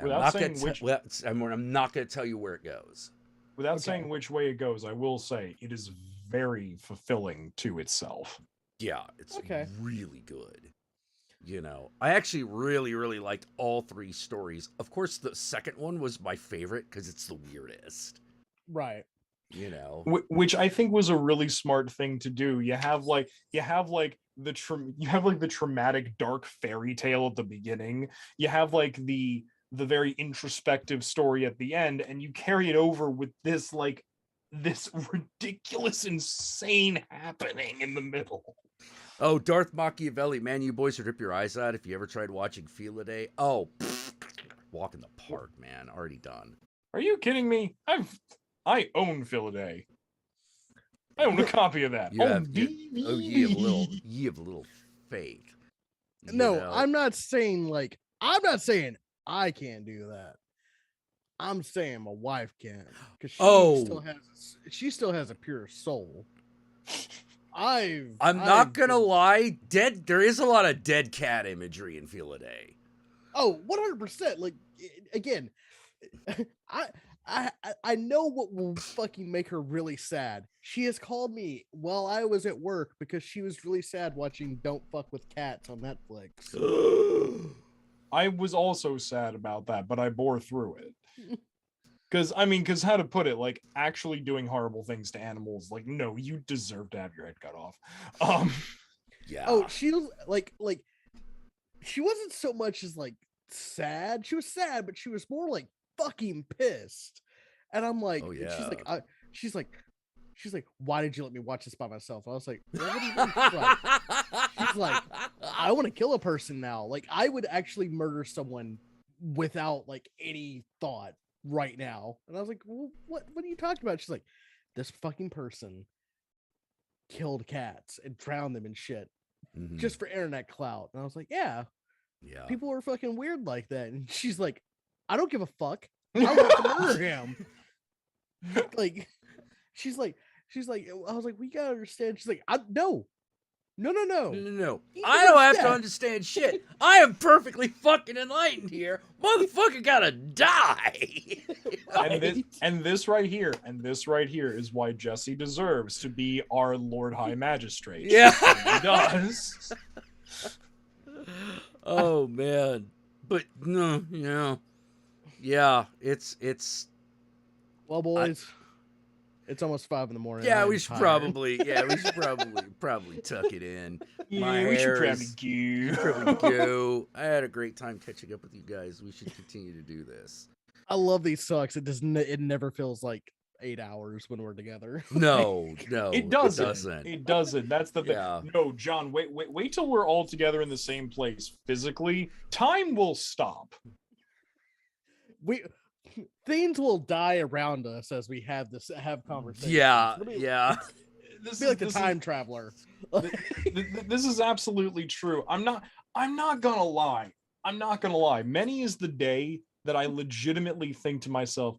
I'm not going to tell you where it goes. Without saying which way it goes, I will say it is very fulfilling to itself. Yeah, it's really good. You know, I actually really, really liked all three stories. Of course, the second one was my favorite because it's the weirdest. Right. You know, which I think was a really smart thing to do. You have the traumatic dark fairy tale at the beginning. You have like the very introspective story at the end, and you carry it over with this ridiculous, insane happening in the middle. Oh, Darth Machiavelli, man, you boys would rip your eyes out if you ever tried watching Feel a Day. Oh, walk in the park, man. Already done. Are you kidding me? I own Feel a Day. I own a copy of that. You have a little faith. No, I'm not saying I can't do that. I'm saying my wife can, because she still has a pure soul. I'm not gonna lie. There is a lot of dead cat imagery in Feel a Day. Oh, 100%. Like, again, I know what will fucking make her really sad. She has called me while I was at work because she was really sad watching Don't Fuck with Cats on Netflix. I was also sad about that, but I bore through it. Because how to put it, like, actually doing horrible things to animals, like, no, you deserve to have your head cut off. Yeah. Oh, she was like, she wasn't so much as like sad. She was sad, but she was more like fucking pissed. And I'm like, oh, yeah. she's like, why did you let me watch this by myself? I was like, what do you mean? She's like, I want to kill a person now. Like, I would actually murder someone without like any thought right now. And I was like, well, what are you talking about? She's like, this fucking person killed cats and drowned them in shit just for internet clout. And I was like, yeah, people are fucking weird like that. And she's like, I don't give a fuck. I want to murder him. Like, she's like, I was like, we gotta understand. She's like, no. I don't have to understand shit. I am perfectly fucking enlightened here. Motherfucker gotta die. and this right here is why Jesse deserves to be our Lord High Magistrate. Yeah, he does. Oh man, but no, yeah, it's. Well, boys. It's almost 5 a.m. Yeah, we should probably tuck it in. We should probably go. I had a great time catching up with you guys. We should continue to do this. I love these sucks. It never feels like 8 hours when we're together. No, it doesn't. It doesn't. That's the thing. Yeah. No, John, wait till we're all together in the same place physically. Time will stop. Things will die around us as we have conversations. Yeah. This be like the time traveler. This is absolutely true. I'm not gonna lie. Many is the day that I legitimately think to myself,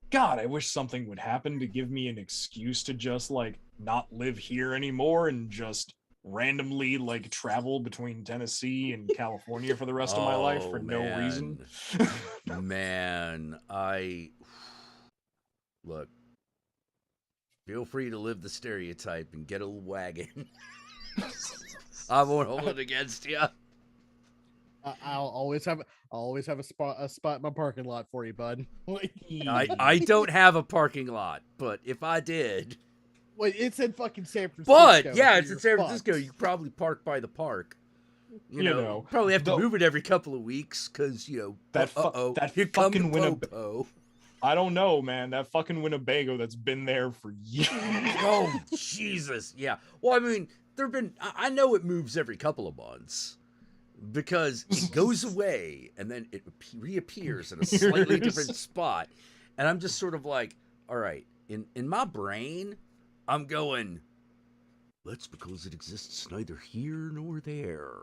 God, I wish something would happen to give me an excuse to just like not live here anymore and just randomly like travel between Tennessee and California for the rest of my life for no reason. Man, look, feel free to live the stereotype and get a wagon. I won't hold it against you. I'll always have always have a spot in my parking lot for you, bud. I don't have a parking lot, but if I did, Wait, it's in fucking San Francisco. but yeah, so it's in you're San fucked. Francisco. You could probably park by the park. You know, know, probably have to the- move it every couple of weeks because that here come the fucking popo. I don't know, man. That fucking Winnebago that's been there for years. Oh Jesus, yeah. Well, I mean, there've been. I know it moves every couple of months because it goes away and then it reappears in a slightly different spot, and I'm just sort of like, all right, in my brain, I'm going. That's because it exists neither here nor there.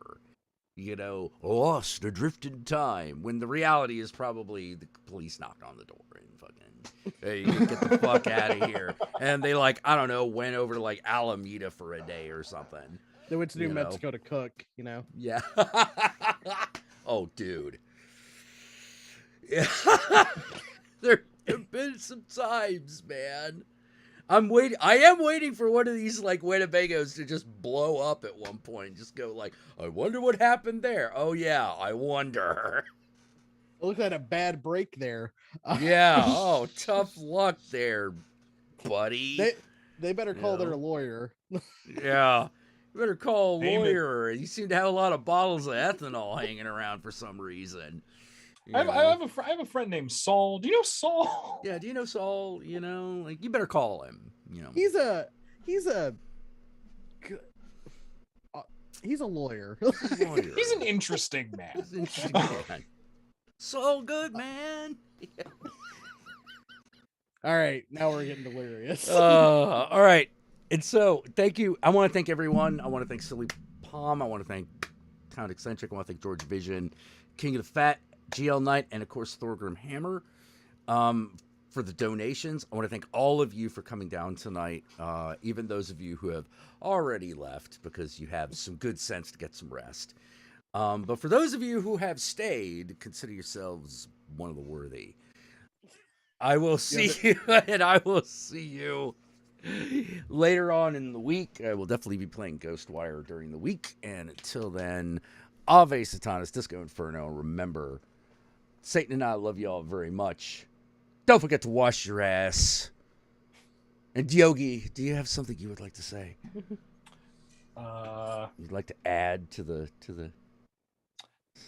You know, lost, adrift in time. When the reality is probably the police knocked on the door and fucking, hey, you get the fuck out of here. And they like, I don't know, went over to like Alameda for a day or something. They went to New You know. Mexico to cook, you know. Yeah. Oh, dude. Yeah. There have been some times, man. I am waiting for one of these like Winnebagos to just blow up at one point. Just go like, I wonder what happened there. Oh yeah, I wonder. Look at a bad break there. Yeah. Oh, tough luck there, buddy. They better call their lawyer. Yeah. You better call a Name it. lawyer. You seem to have a lot of bottles of ethanol hanging around for some reason. You I know? have a friend named Saul. Do you know Saul? Yeah, do you know Saul? You know, like you better call him. You know, He's a lawyer. lawyer. He's an interesting man. He's an interesting man. Saul good, man. All right, now we're getting delirious. All right, and so thank you. I want to thank everyone. I want to thank Silly Palm. I want to thank Count Eccentric. I want to thank George Vision, King of the Fat, GL Knight, and of course Thorgrim Hammer. For the donations. I want to thank all of you for coming down tonight, even those of you who have already left because you have some good sense to get some rest. But for those of you who have stayed, consider yourselves one of the worthy. I will see you, and I will see you later on in the week. I will definitely be playing Ghostwire during the week, and until then, Ave Satanas, Disco Inferno. Remember, Satan and I love you all very much. Don't forget to wash your ass. And Yogi, do you have something you would like to say? You'd like to add to the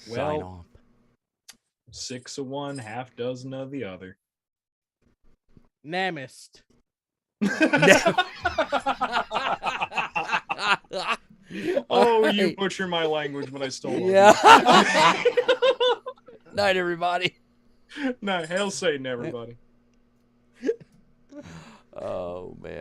sign off? 6 of one, half dozen of the other. Namist. Oh, you butcher my language, but I still love Yeah. Night, everybody. No, hail Satan, everybody.